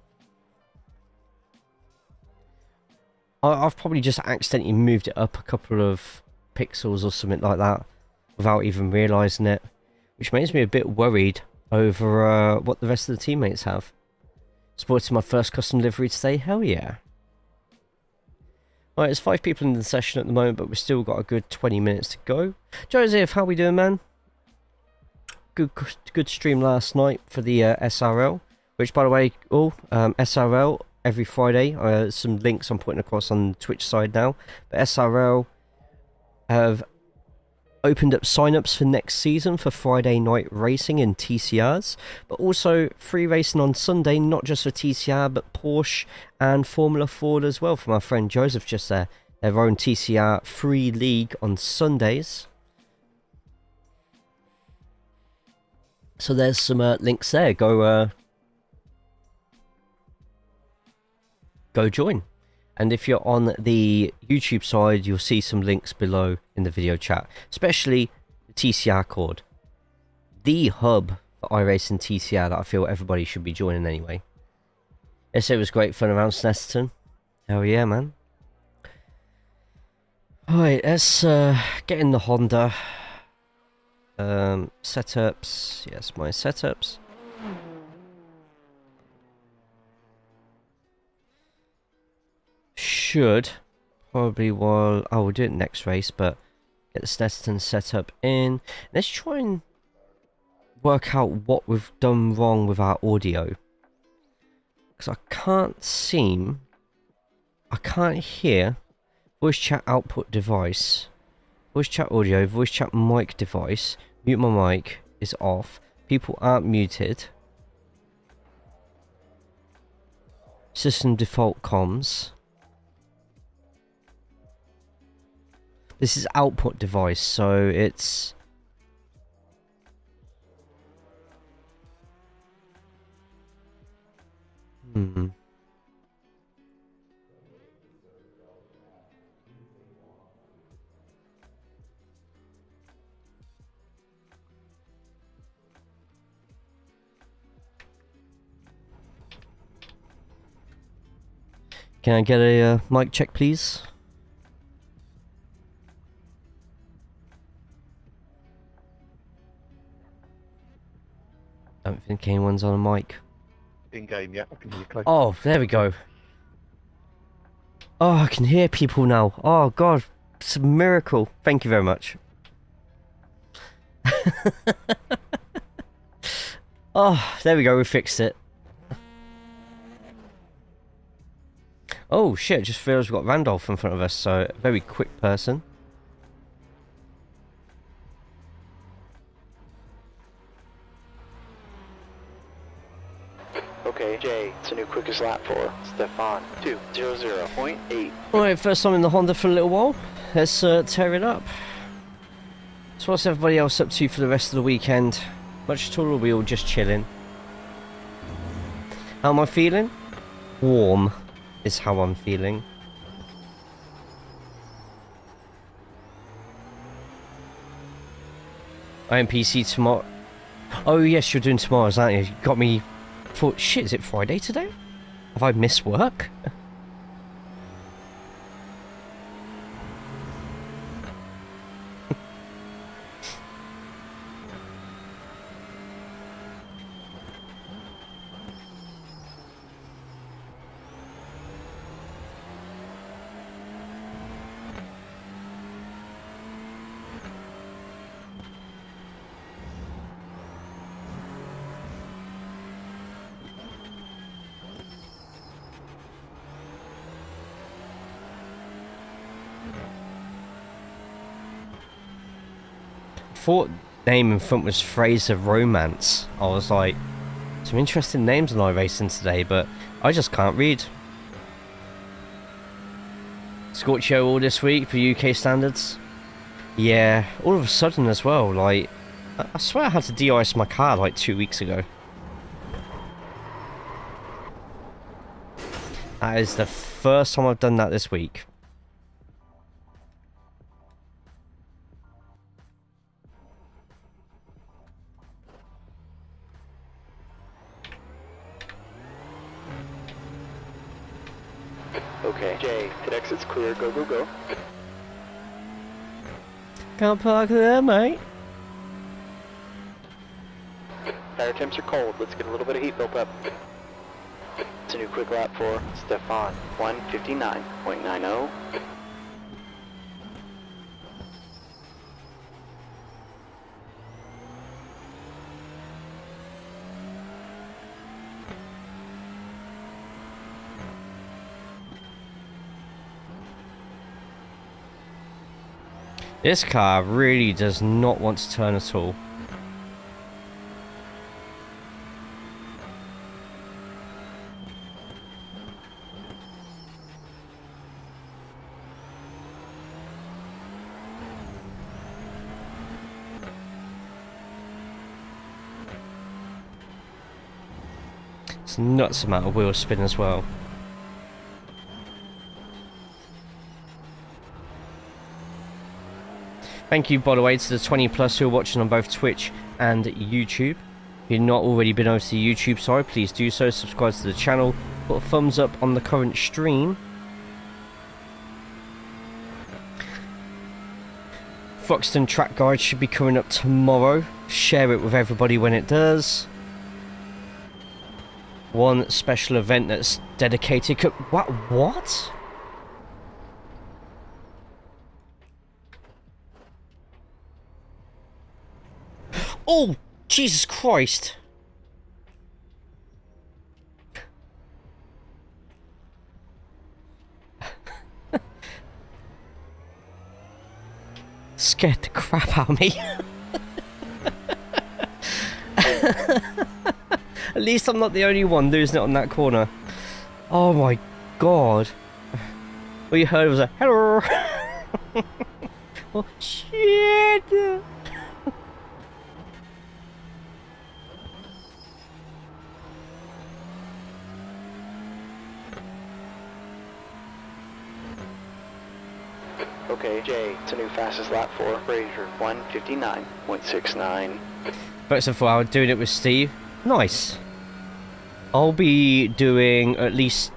Speaker 3: I've probably just accidentally moved it up a couple of pixels or something like that without even realising it, which makes me a bit worried over what the rest of the teammates have. Sporting my first custom livery today, hell yeah. Alright, there's 5 people in the session at the moment, but we've still got a good 20 minutes to go. Joseph, how we doing, man? Good stream last night for the SRL, which, by the way, SRL every Friday. Some links I'm putting across on the Twitch side now. But SRL have opened up sign-ups for next season for Friday night racing in TCRs, but also free racing on Sunday, not just for TCR, but Porsche and Formula Ford as well, for my friend Joseph just there. Their own TCR free league on Sundays. So there's some links there. Go join. And if you're on the YouTube side, you'll see some links below in the video chat, especially the TCR cord, the hub for iRacing TCR that I feel everybody should be joining anyway. Yes, it was great fun around Snetterton. Hell yeah, man. Alright, let's get in the Honda. Setups. Yes, my setups. Should probably we'll do it next race, but get the Snetterton setup in. Let's try and work out what we've done wrong with our audio, because I can't hear voice chat output device, voice chat audio, voice chat mic device. Mute my mic is off. People aren't muted. System default comms. This is output device, so it's... Can I get a mic check, please? I don't think anyone's on a mic.
Speaker 4: In game, yeah. I can hear you close.
Speaker 3: Oh, there we go. Oh, I can hear people now. Oh, God. It's a miracle. Thank you very much. Oh, there we go. We fixed it. Oh, shit. Just realised we've got Randolph in front of us, so a very quick person.
Speaker 1: Okay, Jay, it's a new quickest lap for Stefan, 2:00.8.
Speaker 3: Alright, first time in the Honda for a little while. Let's tear it up. So what's everybody else up to for the rest of the weekend? Much at all, or are we all just chilling? How am I feeling? Warm is how I'm feeling. IMPC tomorrow. Oh yes, you're doing tomorrow's, aren't you? You got me... Shit, is it Friday today? Have I missed work? Thought name in front was Fraser Romance. I was like, some interesting names in iRacing today, but I just can't read. Scorchio all this week for UK standards. Yeah, all of a sudden as well, like, I swear I had to de-ice my car like 2 weeks ago. That is the first time I've done that this week.
Speaker 1: Okay, Jay, hit exit's clear, go, go, go.
Speaker 3: Can't park there, mate.
Speaker 1: Tire temps are cold, let's get a little bit of heat built up. It's a new quick lap for Stefan, 1:59.90.
Speaker 3: This car really does not want to turn at all. It's nuts amount of wheel spin as well. Thank you, by the way, to the 20 plus who are watching on both Twitch and YouTube. If you've not already been over to the YouTube side, please do so. Subscribe to the channel. Put a thumbs up on the current stream. Foxton track guide should be coming up tomorrow. Share it with everybody when it does. One special event that's dedicated. What? Oh, Jesus Christ. Scared the crap out of me. At least I'm not the only one losing it on that corner. Oh my god. All you heard was a hello. Oh shit.
Speaker 1: Okay, Jay, it's a new fastest lap for Fraser, 1:59.69.
Speaker 3: But for I was doing it with Steve. Nice. I'll be doing at least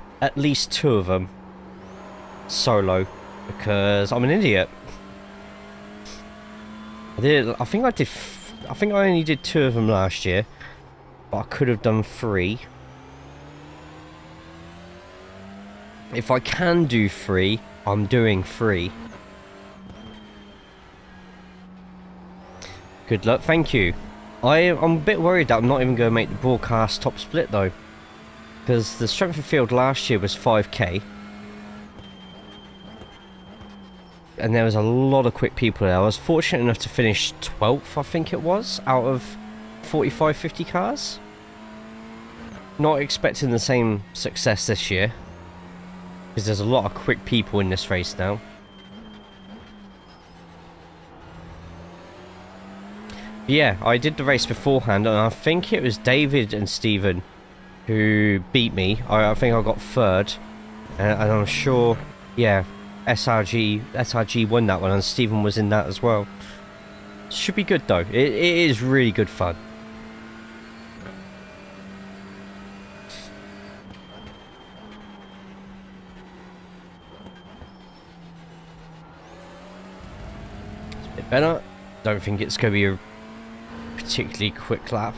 Speaker 3: 2 of them solo because I'm an idiot. I think I only did 2 of them last year, but I could have done 3. If I can do 3, I'm doing 3. Good luck, thank you. I'm a bit worried that I'm not even going to make the broadcast top split though, because the strength of field last year was 5k, and there was a lot of quick people there. I was fortunate enough to finish 12th, I think it was, out of 45-50 cars. Not expecting the same success this year, because there's a lot of quick people in this race now. Yeah, I did the race beforehand, and I think it was David and Stephen who beat me. I think I got 3rd, and I'm sure, yeah, SRG won that one, and Stephen was in that as well. Should be good though. It is really good fun. It's a bit better. Don't think it's going to be a particularly quick lap.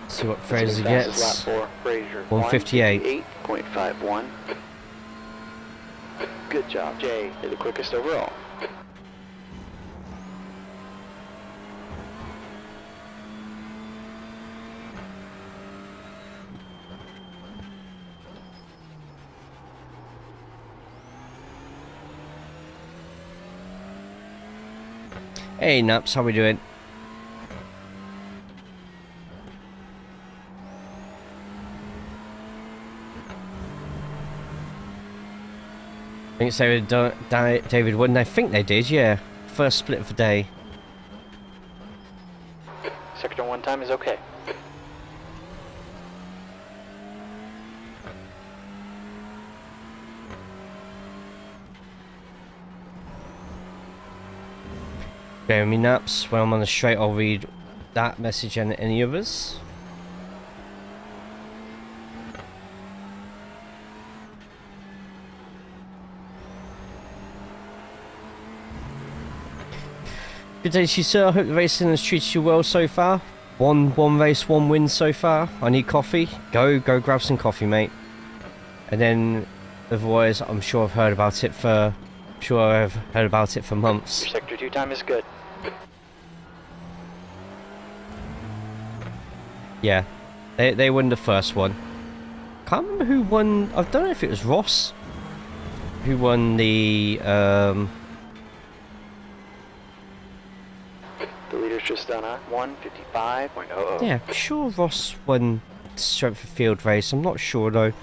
Speaker 3: See what Fraser gets. 158.
Speaker 1: 8.51. Good job, Jay. You're the quickest overall.
Speaker 3: Hey Naps, how we doing? I think David won. I think they did, yeah. First split of the day.
Speaker 1: Sector 1 time is okay.
Speaker 3: Bear with me, Naps. When I'm on the straight, I'll read that message and any others. Good day to you, sir. I hope the racing has treated you well so far. One race, one win so far. I need coffee. Go grab some coffee, mate. And then, otherwise, I'm sure I've heard about it for months.
Speaker 1: Your sector 2 time is good.
Speaker 3: Yeah, they won the first one. Can't remember who won. I don't know if it was Ross who won the.
Speaker 1: The leader's just done a 1:55.00.
Speaker 3: Yeah, I'm sure Ross won the strength of field race. I'm not sure though.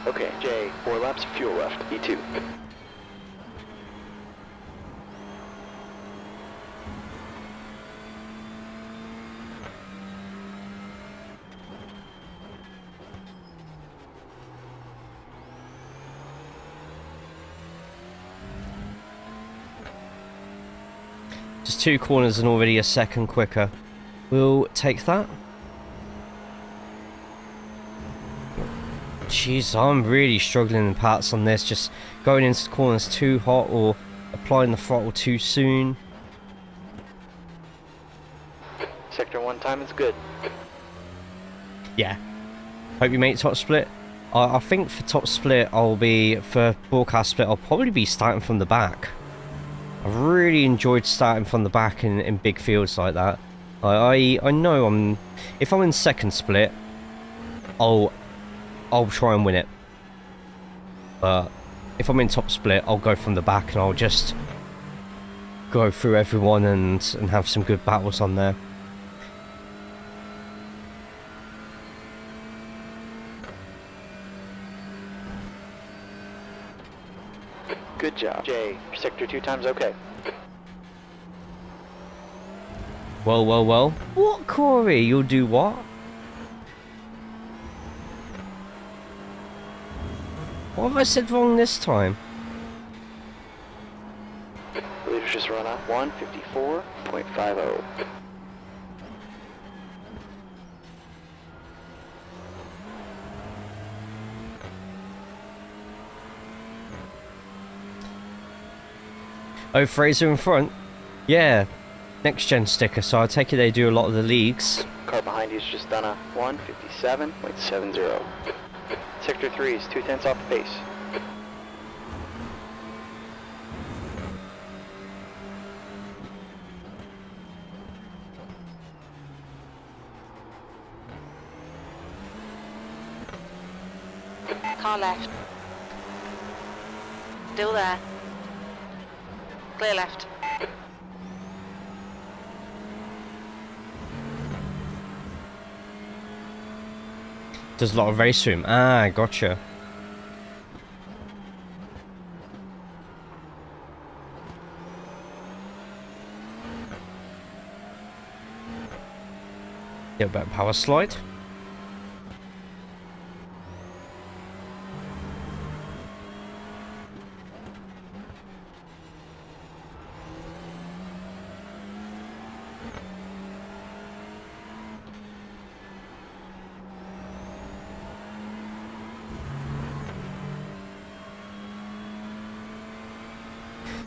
Speaker 1: Okay, Jay, 4 laps of fuel left. E2.
Speaker 3: Just 2 corners and already a second quicker. We'll take that. Jeez, I'm really struggling in parts on this. Just going into the corners too hot or applying the throttle too soon.
Speaker 1: Sector 1 time is good.
Speaker 3: Yeah. Hope you make top split. I think for top split, for broadcast split, I'll probably be starting from the back. I've really enjoyed starting from the back in big fields like that. I know if I'm in second split, I'll try and win it. But if I'm in top split, I'll go from the back and I'll just go through everyone and have some good battles on there.
Speaker 1: Good job, Jay. Your sector 2 time's okay.
Speaker 3: Well. What, Corey? You'll do what? What have I said wrong this time?
Speaker 1: The leader's just run a 1:54.50.
Speaker 3: Oh, Fraser in front? Yeah, next gen sticker, so I take it they do a lot of the leagues.
Speaker 1: Car behind you's just done a 1:57.70. Sector 3 is 2/10 off the pace.
Speaker 2: Car left. Still there. Clear left.
Speaker 3: There's a lot of race room. Ah, gotcha. Get a better power slide.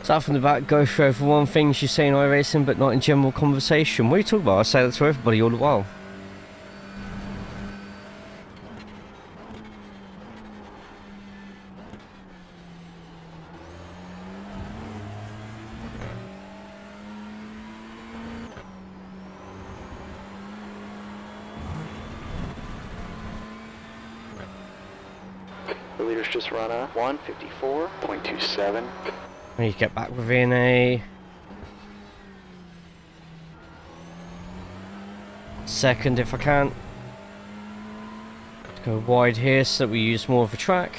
Speaker 3: Start from the back, go through everyone, things you say in iRacing but not in general conversation. What are you talking about? I say that to everybody all the while.
Speaker 1: The leader's just run a 154.27.
Speaker 3: I need to get back within a second if I can. Let's go wide here so that we use more of the track.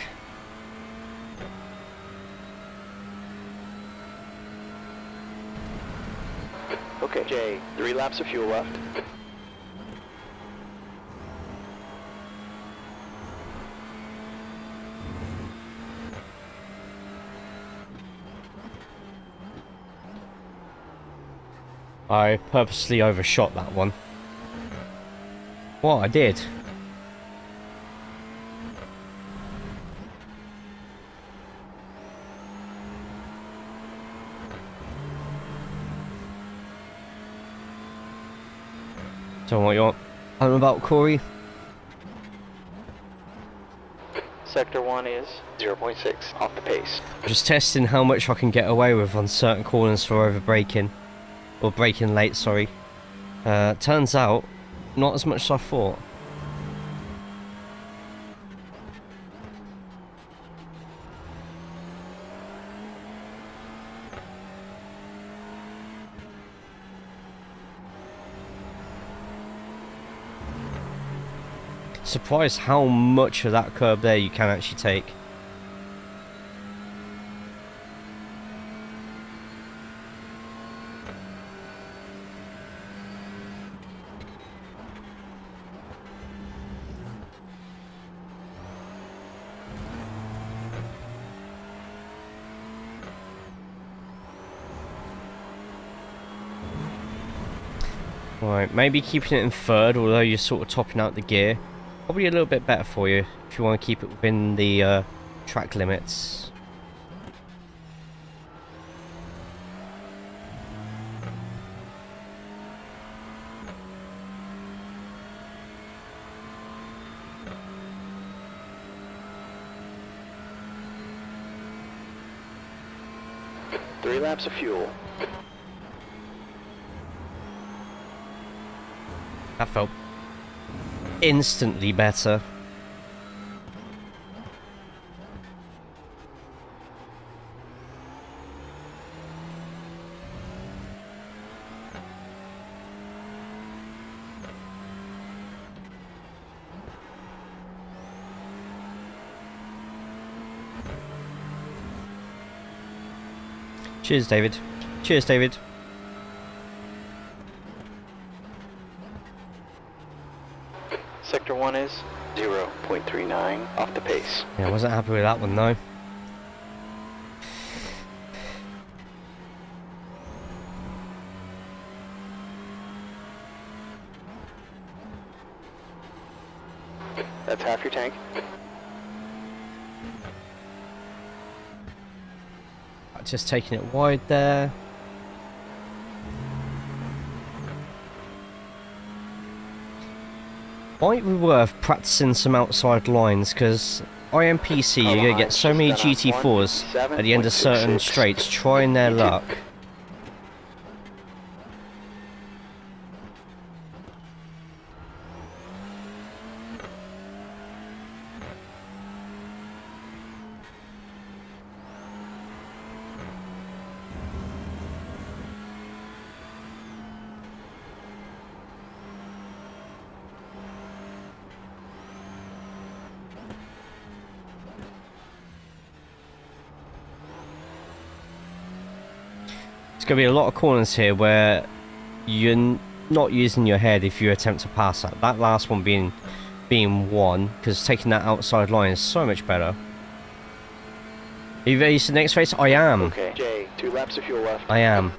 Speaker 1: Okay, Jay, 3 laps of fuel left.
Speaker 3: I purposely overshot that one. What I did. Tell me what you want. Tell me about Corey.
Speaker 1: Sector 1 is 0.6 off the pace.
Speaker 3: Just testing how much I can get away with on certain corners for over braking. Or braking late, sorry. Turns out, not as much as I thought. Surprised how much of that curb there you can actually take. Right, maybe keeping it in third, although you're sort of topping out the gear. Probably a little bit better for you if you want to keep it within the track limits.
Speaker 1: Three laps of fuel.
Speaker 3: That felt instantly better. Cheers, David. Cheers, David.
Speaker 1: Sector 1 is 0.39 off the pace.
Speaker 3: Yeah, I wasn't happy with that one though.
Speaker 1: That's half your tank.
Speaker 3: Just taking it wide there. Might be worth practicing some outside lines, because IMPC, you're going to get so many GT4s at the end of certain straights trying their luck. There's going to be a lot of corners here where you're not using your head if you attempt to pass that. That last one being one, because taking that outside line is so much better. Are you ready for the next race? I am.
Speaker 1: Okay, Jay, 2 laps of fuel left.
Speaker 3: I am.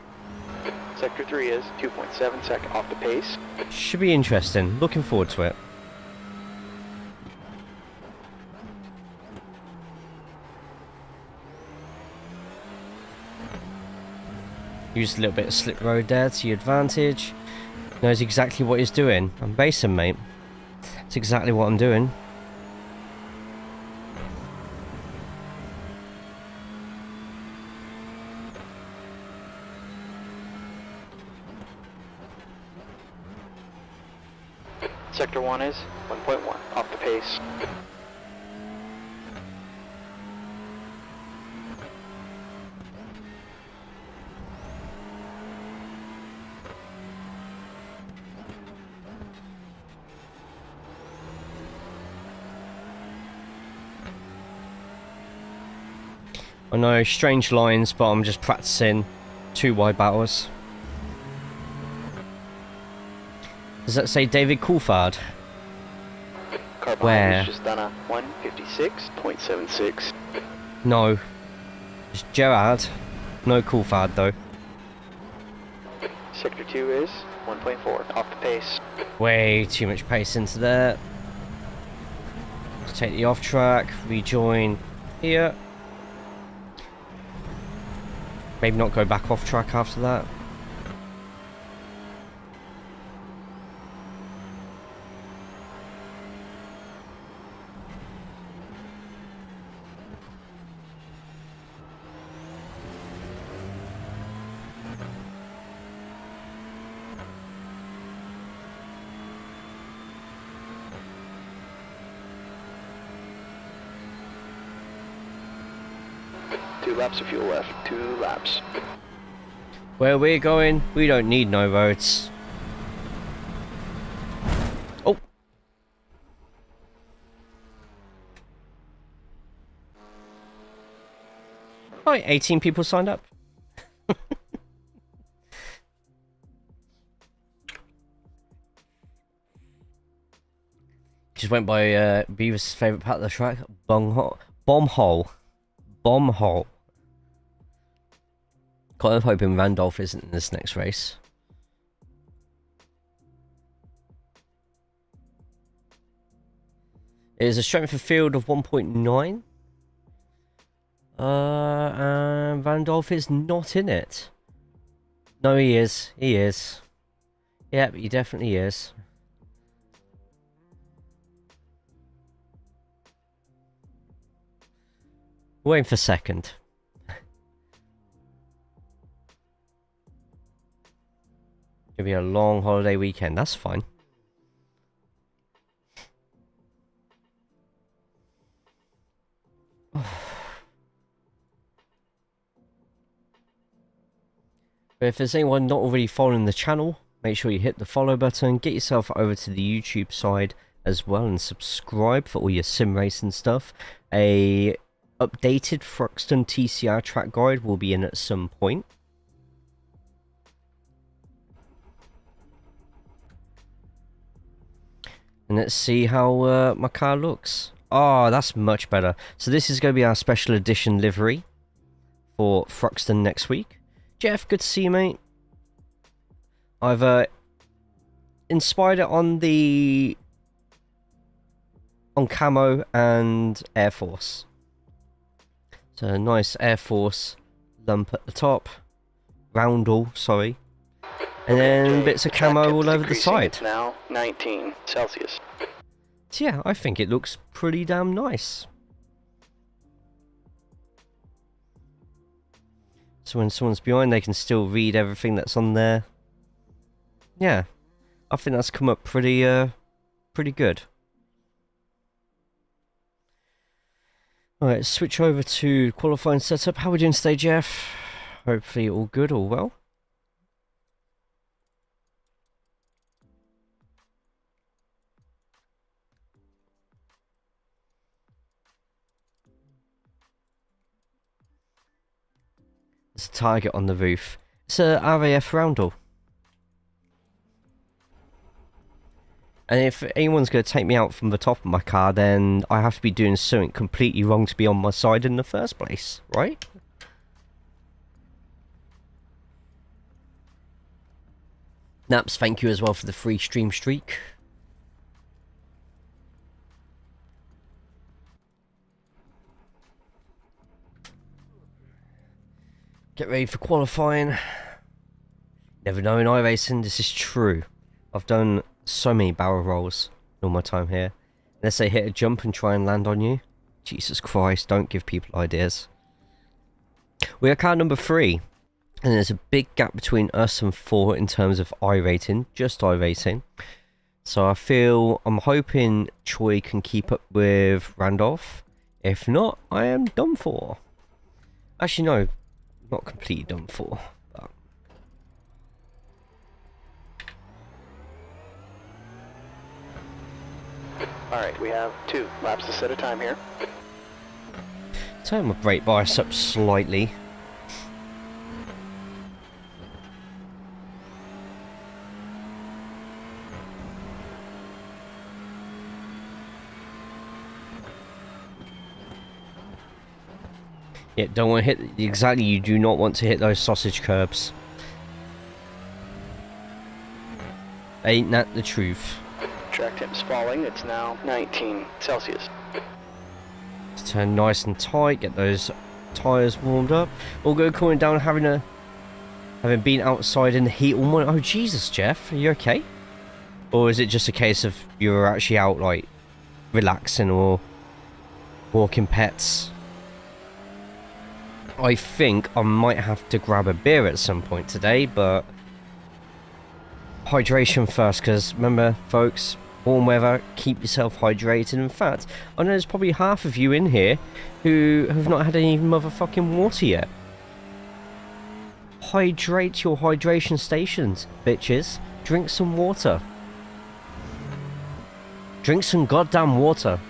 Speaker 1: Sector 3 is 2.7 second off the pace.
Speaker 3: Should be interesting. Looking forward to it. Use a little bit of slip road there to your advantage. Knows exactly what he's doing. I'm basing, mate. That's exactly what I'm doing.
Speaker 1: Sector 1 is 1.1 off the pace.
Speaker 3: I know, strange lines, but I'm just practicing 2 wide battles. Does that say David Coulthard?
Speaker 1: Car behind
Speaker 3: Where?
Speaker 1: is just done a 156.76.
Speaker 3: No. It's Gerard. No Coulthard though.
Speaker 1: Sector 2 is 1.4, off the pace.
Speaker 3: Way too much pace into there. Let's take the off track, rejoin here. Maybe not go back off track after that.
Speaker 1: Two laps of fuel left, 2 laps.
Speaker 3: Where we're going, we don't need no roads. Oh! Right, 18 people signed up. Just went by Beaver's favourite part of the track, Bomb Hole. Kind of hoping Randolph isn't in this next race. It is a strength of field of 1.9. And Randolph is not in it. No, he is. He is. Yep, he definitely is. Waiting for second. It'll be a long holiday weekend, that's fine. But if there's anyone not already following the channel, make sure you hit the follow button, get yourself over to the YouTube side as well and subscribe for all your sim racing stuff. A updated Thruxton TCR track guide will be in at some point. And let's see how my car looks. Oh, that's much better. So this is going to be our special edition livery for Thruxton next week. Jeff, good to see you, mate. I've inspired it on camo and Air Force. So a nice Air Force lump at the top. Roundel, sorry. And then bits of camo all over the side.
Speaker 1: It's now 19 Celsius.
Speaker 3: So yeah, I think it looks pretty damn nice. So when someone's behind, they can still read everything that's on there. Yeah, I think that's come up pretty good. Alright, switch over to qualifying setup. How are we doing today, Jeff? Hopefully all good, all well. There's a target on the roof. It's a RAF roundel. And if anyone's going to take me out from the top of my car, then I have to be doing something completely wrong to be on my side in the first place, right? Naps, thank you as well for the free stream streak. Get ready for qualifying. Never know in iRacing, this is true. I've done so many barrel rolls in all my time here. Unless they hit a jump and try and land on you. Jesus Christ, don't give people ideas. We are car number 3. And there's a big gap between us and 4 in terms of iRating. Just iRating. So I'm hoping Choi can keep up with Randolph. If not, I am done for. Actually no, not completely done for. But
Speaker 1: Alright, we have 2 laps to set a time here.
Speaker 3: Turn my brake bias up slightly. Yeah, don't want to hit, exactly, you do not want to hit those sausage curbs. Ain't that the truth?
Speaker 1: Track temp's falling, it's now 19 Celsius.
Speaker 3: Let's turn nice and tight, get those tyres warmed up. All go cooling down, having been outside in the heat all morning. Oh Jesus, Jeff, are you okay? Or is it just a case of you were actually out like relaxing or walking pets? I think I might have to grab a beer at some point today, but hydration first, because remember folks, warm weather, keep yourself hydrated. In fact, I know there's probably half of you in here who have not had any motherfucking water yet. Hydrate your hydration stations, bitches. Drink some water. Drink some goddamn water.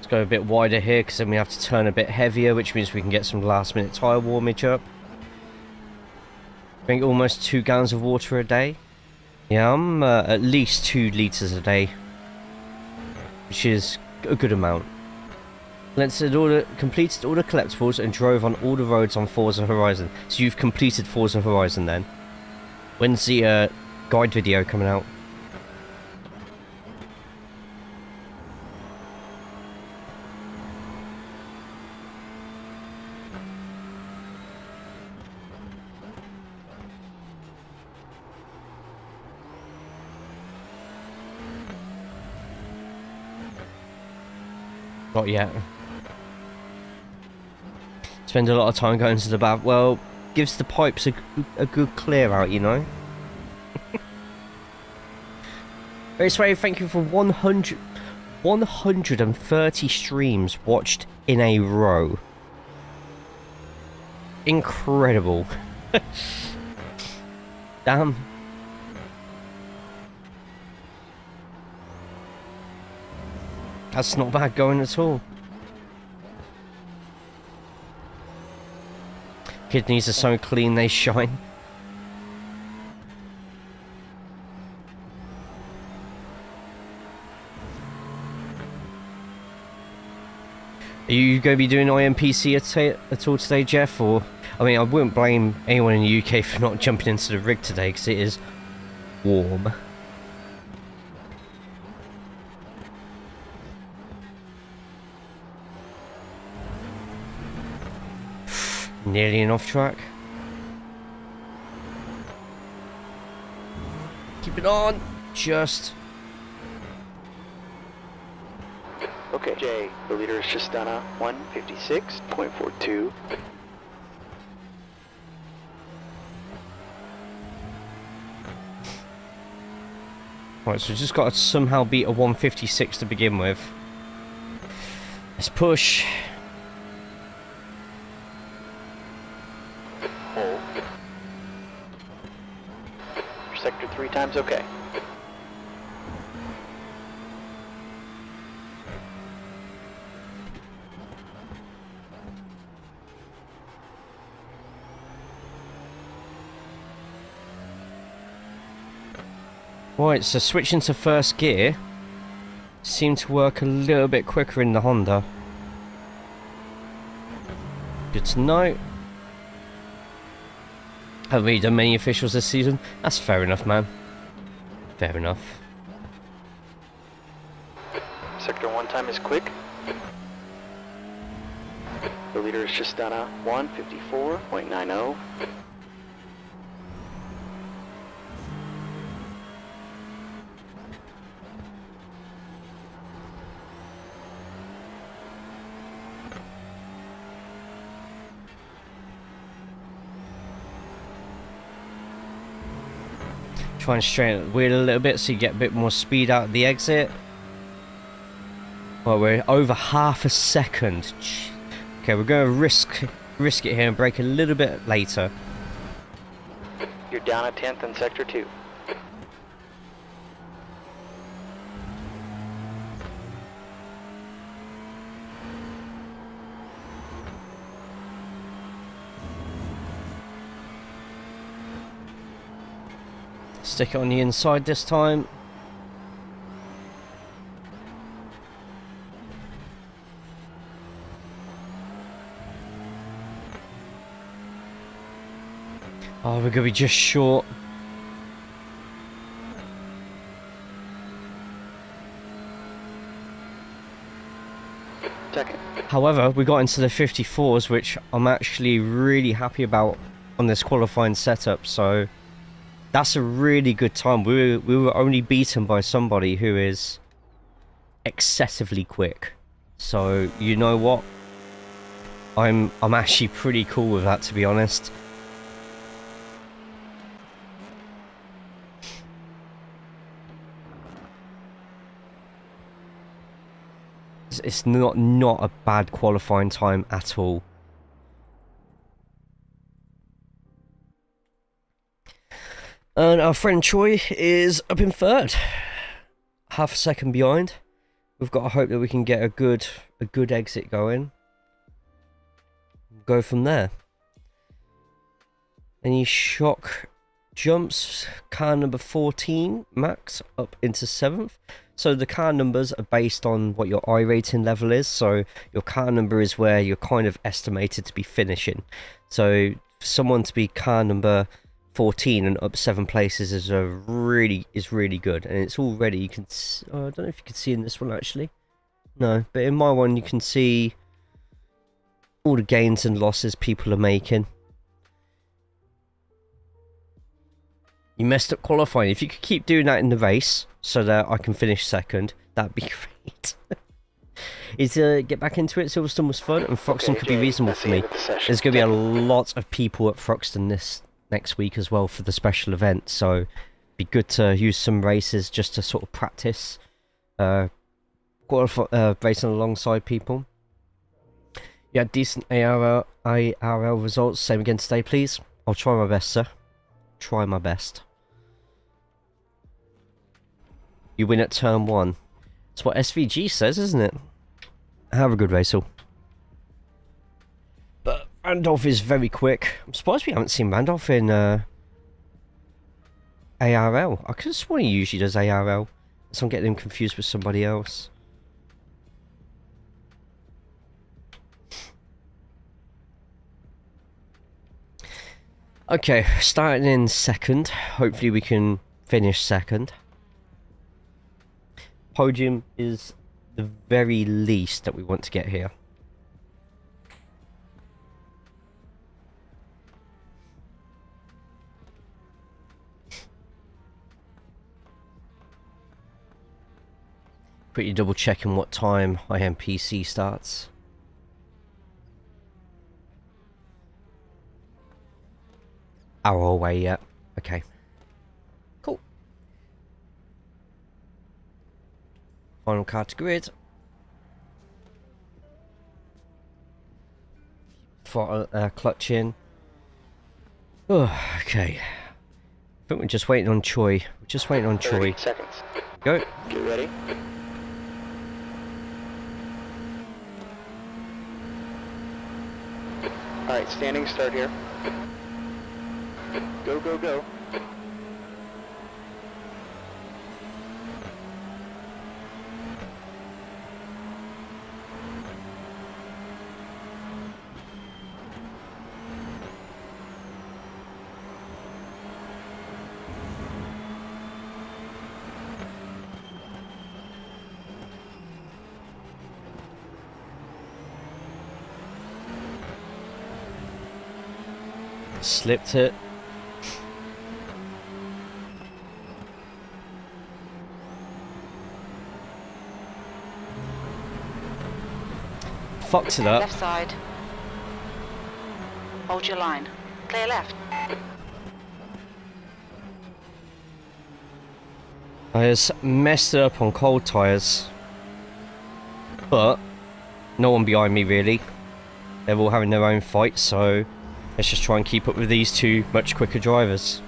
Speaker 3: Go a bit wider here because then we have to turn a bit heavier, which means we can get some last minute tyre warmage up. Drink almost 2 gallons of water a day. Yeah, I'm at least 2 litres a day, which is a good amount. Let's completed all the collectibles and drove on all the roads on Forza Horizon. So you've completed Forza Horizon then. When's the guide video coming out? Not yet. Spend a lot of time going to the bath. Well, gives the pipes a good clear out, you know. Raceway, thank you for 130 streams watched in a row. Incredible. Damn. That's not bad going at all. Kidneys are so clean they shine. Are you going to be doing IMPC at all today, Jeff? Or, I mean, I wouldn't blame anyone in the UK for not jumping into the rig today because it is warm. Nearly an off track. Keep it on. Just.
Speaker 1: Okay, Jay, the leader is just done a 156.42.
Speaker 3: Right, so we just got to somehow beat a 156 to begin with. Let's push.
Speaker 1: Hold. Sector 3 times okay.
Speaker 3: Right, so switching to first gear seemed to work a little bit quicker in the Honda. Good to know. Haven't really done many officials this season. That's fair enough, man. Fair enough.
Speaker 1: Sector 1 time is quick. The leader is just done a 154.90.
Speaker 3: Try and straighten the wheel a little bit so you get a bit more speed out of the exit. Well, we're over half a second. Okay, we're going to risk it here and brake a little bit later.
Speaker 1: You're down a 10th in sector 2.
Speaker 3: Stick it on the inside this time. Oh, we're going to be just short.
Speaker 1: Second.
Speaker 3: However, we got into the 54s, which I'm actually really happy about on this qualifying setup, so that's a really good time. We were only beaten by somebody who is excessively quick. So, you know what? I'm actually pretty cool with that, to be honest. It's not a bad qualifying time at all. And our friend Troy is up in third, half a second behind. We've got to hope that we can get a good exit going. Go from there. Any shock jumps? Car number 14, Max, up into 7th. So the car numbers are based on what your iRating level is. So your car number is where you're kind of estimated to be finishing. So for someone to be car number 14 and up 7 places is really good, and it's already, you can I don't know if you can see in this one actually, no, but in my one you can see all the gains and losses people are making. You messed up qualifying. If you could keep doing that in the race so that I can finish second, that'd be great. Get back into it. Silverstone was fun, and Thruxton could be reasonable for me. There's going to be a lot of people at Thruxton this next week as well for the special event, so it'd be good to use some races just to sort of practice racing alongside people. Yeah, decent ARL results. Same again today, please. I'll try my best, sir. Try my best. You win at turn 1. That's what SVG says, isn't it? Have a good race all. But Randolph is very quick. I'm surprised we haven't seen Randolph in ARL. I could have sworn he usually does ARL. So I'm getting him confused with somebody else. Okay, starting in second. Hopefully we can finish second. Podium is the very least that we want to get here. Quickly double checking what time IMPC starts. Hour away yet. Okay. Cool. Final car to grid. Throttle, clutch in. Oh, okay. I think we're just waiting on Troy. We're just waiting on Troy.
Speaker 1: 30 seconds.
Speaker 3: Go.
Speaker 1: Get ready. Alright, standing start here. Go, go, go.
Speaker 3: Slipped it. Fucked it up.
Speaker 2: Left side. Hold your line. Clear left.
Speaker 3: I just messed it up on cold tyres. But no one behind me really. They're all having their own fight, so let's just try and keep up with these two much quicker drivers.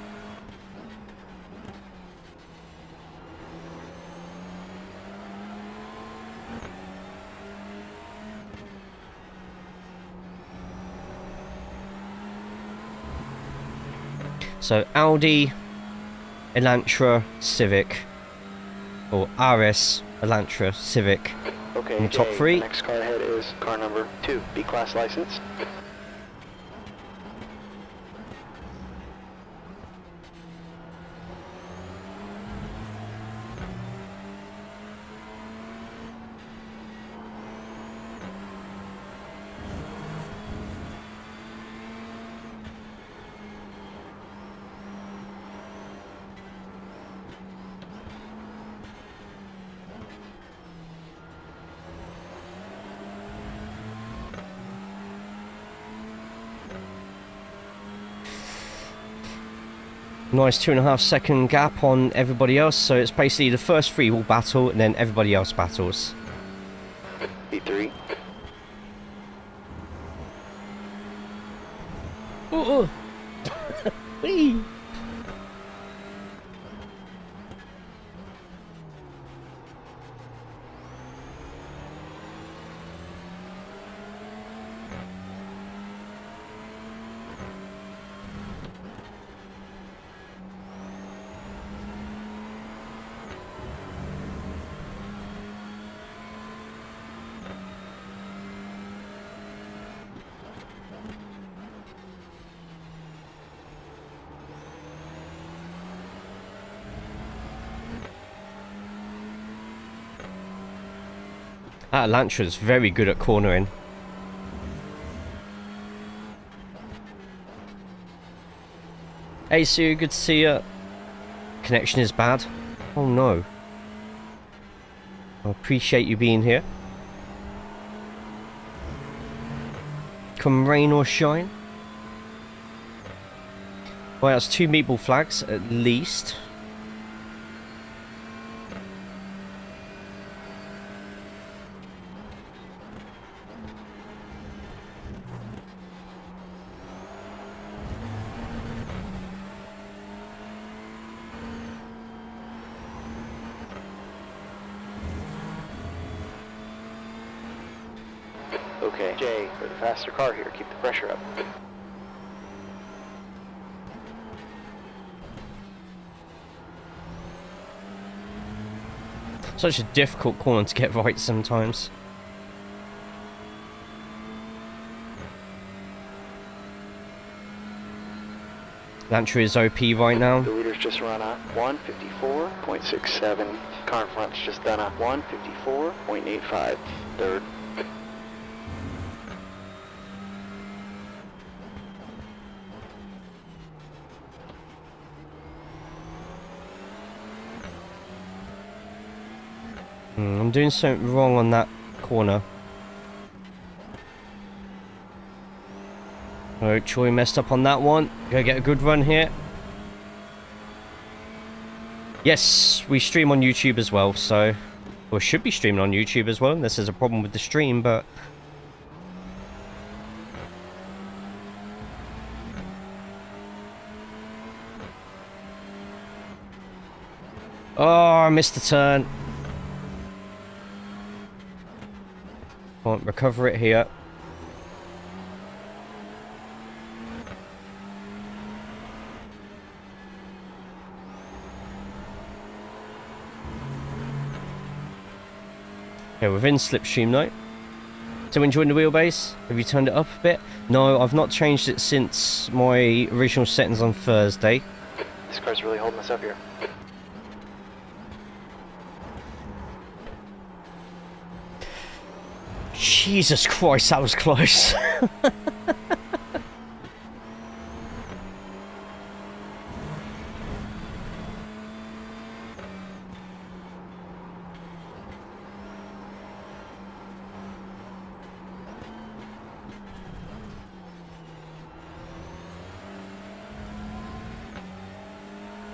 Speaker 3: So Audi, Elantra, Civic, or RS, Elantra, Civic.
Speaker 1: Okay,
Speaker 3: in the top
Speaker 1: Jay,
Speaker 3: three.
Speaker 1: The next car ahead is car number 2, B-Class license.
Speaker 3: Nice 2.5 second gap on everybody else, so it's basically the first three will battle and then everybody else battles.
Speaker 1: B3.
Speaker 3: Ooh. Whee. That Elantra is very good at cornering. Hey Sue, good to see you. Connection is bad. Oh no. I appreciate you being here. Come rain or shine. Well, that's 2 meatball flags at least.
Speaker 1: Okay, Jay, for the faster car here, keep the pressure up.
Speaker 3: Such a difficult corner to get right sometimes. Elantra is OP right now.
Speaker 1: The leader's just run a 154.67. Car in front's just done a 154.85. Third.
Speaker 3: I'm doing something wrong on that corner. Oh, Troy messed up on that one. Go get a good run here. Yes, we stream on YouTube as well, so... Or should be streaming on YouTube as well, unless there's a problem with the stream, but... Oh, I missed the turn. Can't recover it here. Okay, we're in slipstream now. So enjoying the wheelbase? Have you turned it up a bit? No, I've not changed it since my original settings on Thursday.
Speaker 1: This car's really holding us up here.
Speaker 3: Jesus Christ, that was close.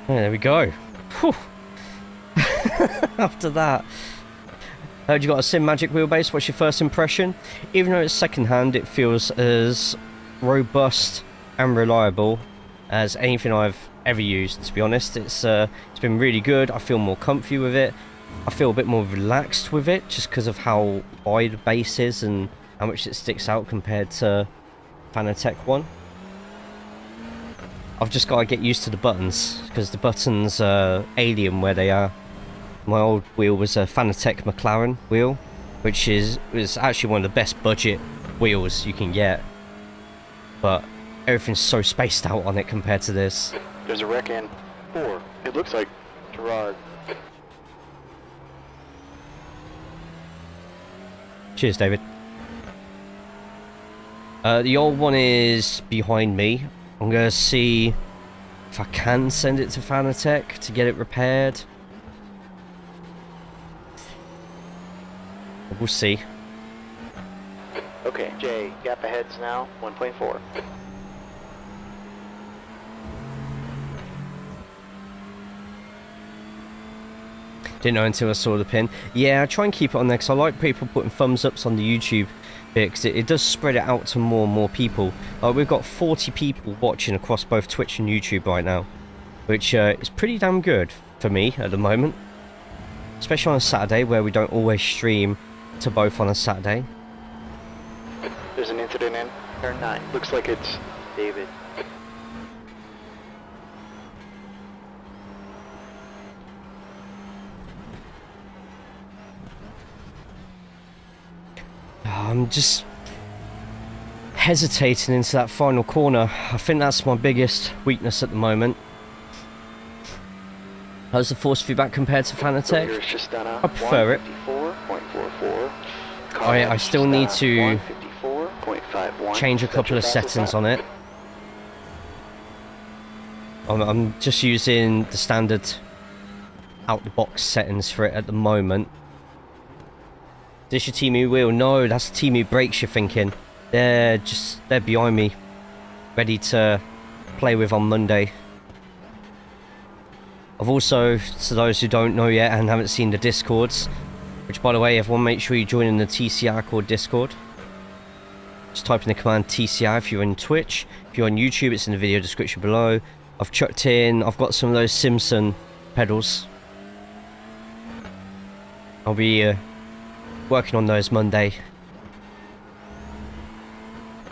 Speaker 3: There we go. Whew. after that. Heard you got a Sim Magic wheelbase. What's your first impression? Even though it's second-hand, it feels as robust and reliable as anything I've ever used, to be honest. It's been really good. I feel more comfy with it. I feel a bit more relaxed with it, just because of how wide the base is and how much it sticks out compared to Fanatec one. I've just got to get used to the buttons, because the buttons are alien where they are. My old wheel was a Fanatec McLaren wheel, which was actually one of the best budget wheels you can get. But everything's so spaced out on it compared to this.
Speaker 1: There's a wreck in 4. It looks like Gerard.
Speaker 3: Cheers, David. The old one is behind me. I'm going to see if I can send it to Fanatec to get it repaired. We'll see.
Speaker 1: Okay, Jay, gap ahead's now 1.4.
Speaker 3: Didn't know until I saw the pin. Yeah, I try and keep it on there because I like people putting thumbs ups on the YouTube bit, because it does spread it out to more and more people. We've got 40 people watching across both Twitch and YouTube right now, which is pretty damn good for me at the moment. Especially on a Saturday where we don't always stream to both on a Saturday.
Speaker 1: There's an incident in turn 9. Looks like it's David.
Speaker 3: I'm just hesitating into that final corner. I think that's my biggest weakness at the moment. How's the force feedback compared to Fanatec? I prefer it. I still need to change a couple of settings on it. I'm just using the standard out-the-box settings for it at the moment. Is this your Temu wheel? No, that's the Temu brakes you're thinking. They're behind me, ready to play with on Monday. I've also, to those who don't know yet and haven't seen the Discords, which by the way, everyone make sure you join in the TCR Core Discord. Just type in the command TCR if you're on Twitch. If you're on YouTube, it's in the video description below. I've got some of those Simpson pedals. I'll be working on those Monday.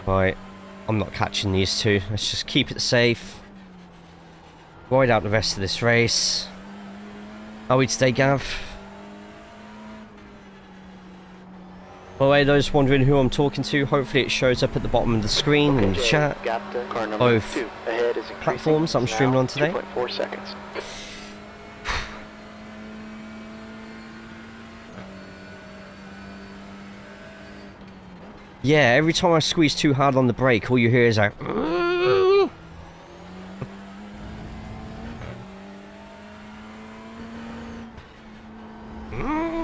Speaker 3: Right, I'm not catching these two. Let's just keep it safe. Ride out the rest of this race. How are we today, Gav? By the way, those wondering who I'm talking to, hopefully it shows up at the bottom of the screen in the chat. Both platforms I'm streaming on today.
Speaker 1: 2.4 seconds.
Speaker 3: Yeah, every time I squeeze too hard on the brake, all you hear is like...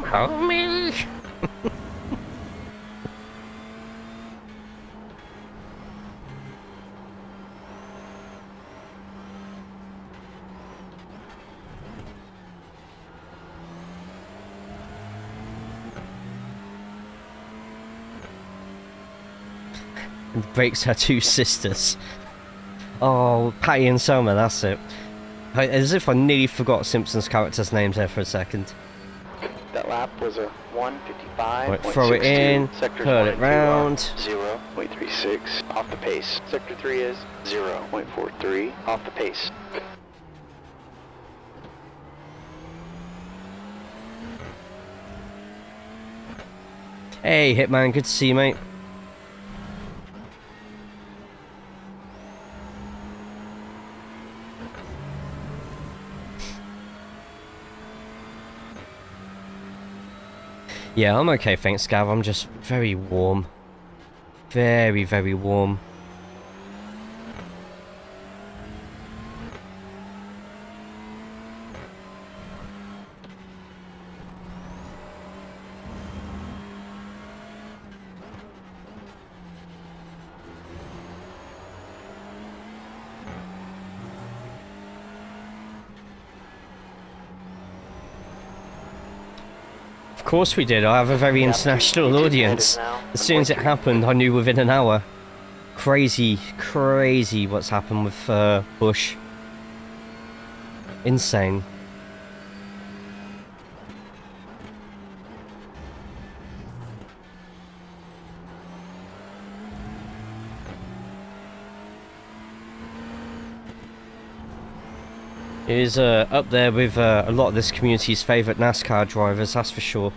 Speaker 3: Help me! And the brakes are two sisters. Oh, Patty and Selma, that's it. As if I nearly forgot Simpsons characters' names there for a second.
Speaker 1: That lap was a 1:55.
Speaker 3: Right, throw it in, curl it round.
Speaker 1: 0.36 off the pace. Sector 3 is 0.43 off the pace.
Speaker 3: Hey, Hitman, good to see you, mate. Yeah, I'm okay, thanks, Gav. I'm just very warm. Very, very warm. Of course we did. I have a very international audience. As soon as it happened, I knew within an hour. Crazy, crazy what's happened with Bush. Insane. He is up there with a lot of this community's favourite NASCAR drivers, that's for sure.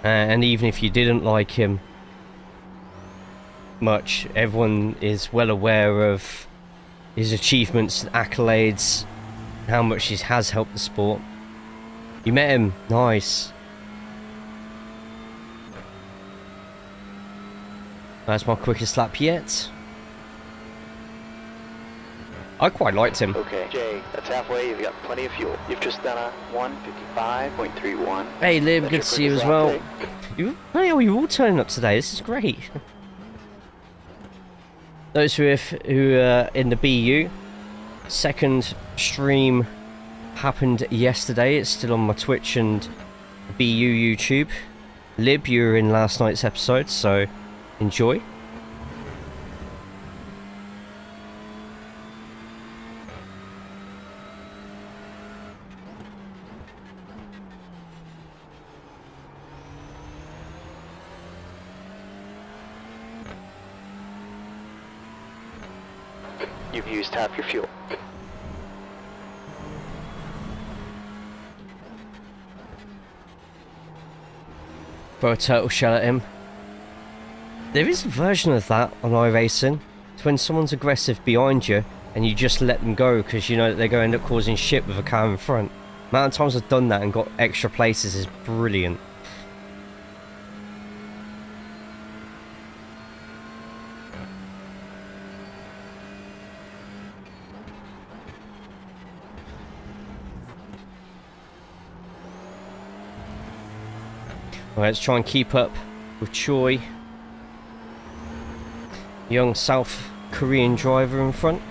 Speaker 3: And even if you didn't like him much, everyone is well aware of his achievements, accolades, how much he has helped the sport. You met him, nice. That's my quickest lap yet. I quite liked him.
Speaker 1: Okay, Jay, that's halfway. You've got plenty of fuel. You've just done a 1:55.31.
Speaker 3: Hey, Lib, good to see you as well. You're all turning up today. This is great. Those who are in the BU, second stream happened yesterday. It's still on my Twitch and BU YouTube. Lib, you were in last night's episode, so enjoy.
Speaker 1: You've used half your fuel.
Speaker 3: Throw a turtle shell at him. There is a version of that on iRacing. It's when someone's aggressive behind you and you just let them go because you know that they're going to end up causing shit with a car in front. The amount of times I've done that and got extra places is brilliant. Alright, let's try and keep up with Choi. Young South Korean driver in front.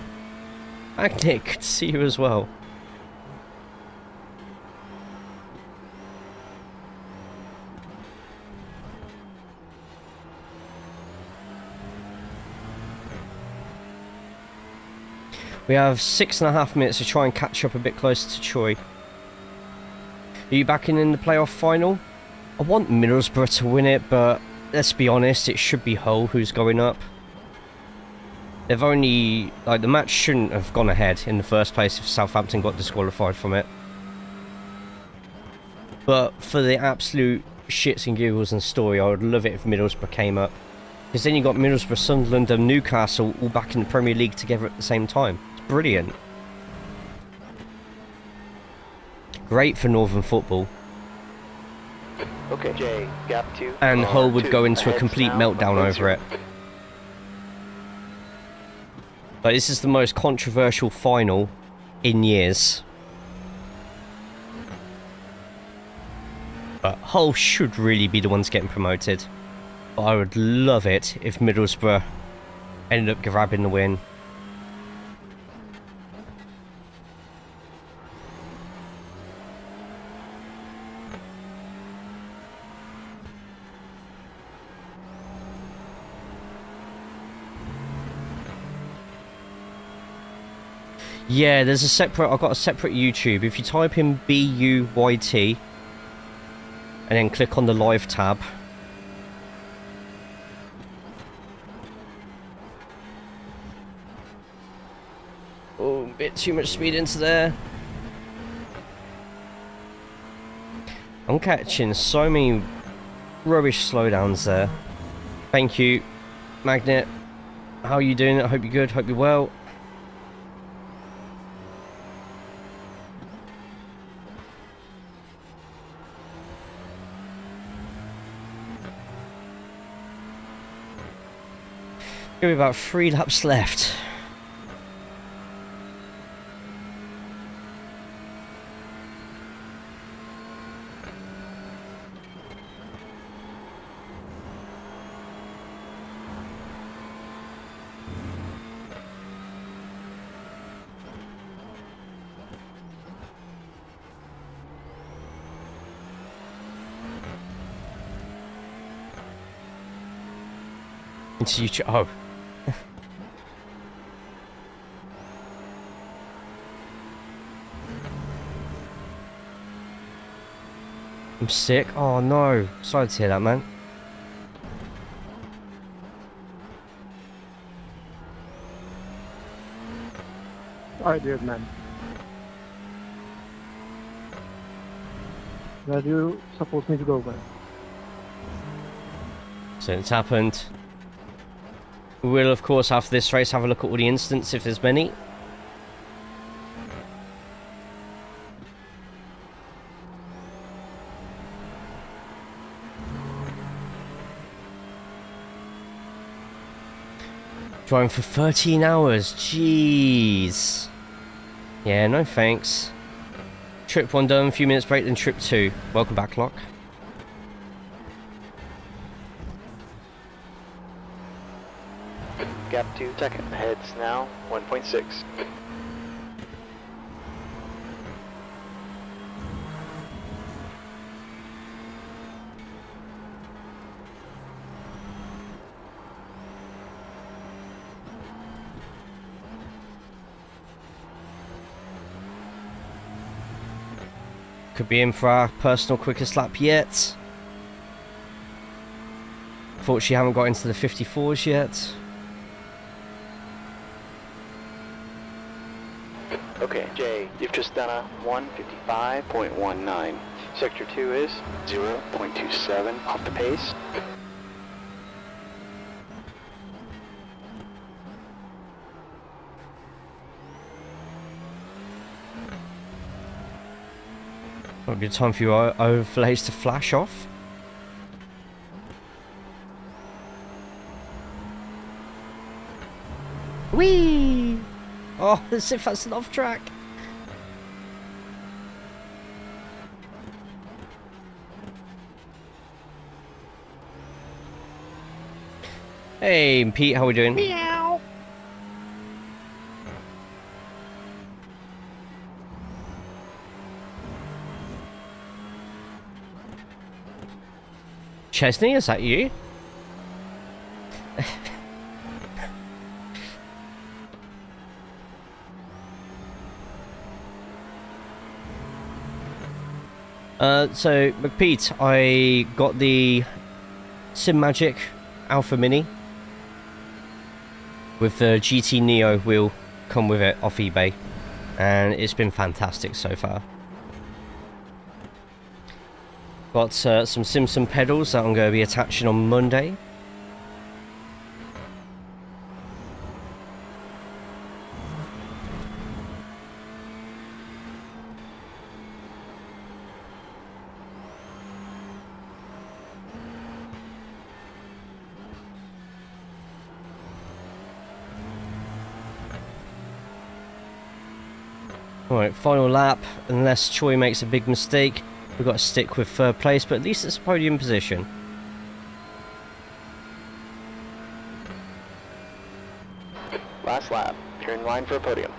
Speaker 3: Nick, good to see you as well. We have 6.5 minutes to try and catch up a bit closer to Choi. Are you back in the playoff final? I want Middlesbrough to win it, but let's be honest, it should be Hull who's going up. They've only... like, the match shouldn't have gone ahead in the first place if Southampton got disqualified from it. But for the absolute shits and giggles and story, I would love it if Middlesbrough came up. Because then you got Middlesbrough, Sunderland and Newcastle all back in the Premier League together at the same time. It's brilliant. Great for Northern football.
Speaker 1: Okay, Jay, gap 2.
Speaker 3: And Hull would go into a complete meltdown over it. But this is the most controversial final in years. But Hull should really be the ones getting promoted. But I would love it if Middlesbrough ended up grabbing the win. Yeah, there's a separate... I've got a separate YouTube. If you type in BUYT and then click on the live tab, oh, a bit too much speed into there. I'm catching so many rubbish slowdowns there. Thank you, Magnet. How are you doing? I hope you're good. Hope you're well. Give me about 3 laps left. Into YouTube. Oh. I'm sick. Oh no. Sorry to hear that, man.
Speaker 6: I did, man. Where do you suppose me to go, man?
Speaker 3: So it's happened. We will, of course, after this race, have a look at all the incidents if there's many. Driving for 13 hours, jeez. Yeah, no thanks. Trip 1 done, a few minutes break, then trip 2. Welcome back, Locke.
Speaker 1: Gap 2 second. Heads now 1.6.
Speaker 3: Could be in for our personal quickest lap yet. Fortunately, haven't got into the 54s yet.
Speaker 1: Okay, Jay, you've just done a 1:55.19. Sector 2 is 0.27 off the pace.
Speaker 3: Might be time for your overlays to flash off. Whee! Oh, as if that's an off track. Hey, Pete, how we doing? Meow. Chesney, is that you? So, McPete, I got the Sim Magic Alpha Mini with the GT Neo wheel come with it off eBay, and it's been fantastic so far. Got some Simpson pedals that I'm going to be attaching on Monday. Alright, final lap. Unless Choi makes a big mistake, we've got to stick with third place, but at least it's a podium position.
Speaker 1: Last lap. You're in line for a podium.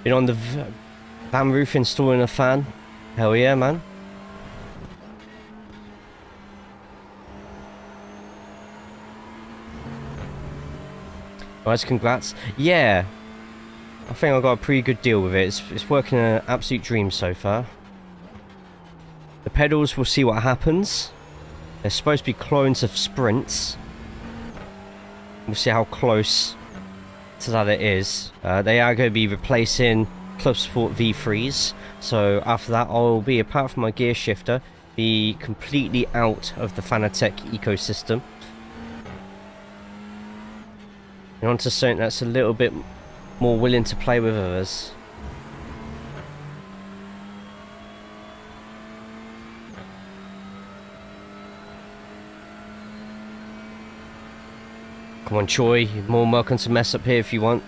Speaker 3: Been on the van roof installing a fan. Hell yeah, man. Nice, congrats. Yeah, I think I got a pretty good deal with it. It's working an absolute dream so far. The pedals, we'll see what happens. They're supposed to be clones of Sprints. We'll see how close to that it is. They are going to be replacing Clubsport V3s. So after that, I'll be, apart from my gear shifter, be completely out of the Fanatec ecosystem. And onto something that's a little bit more willing to play with others. Come on, Choi, you're more than welcome to mess up here if you want.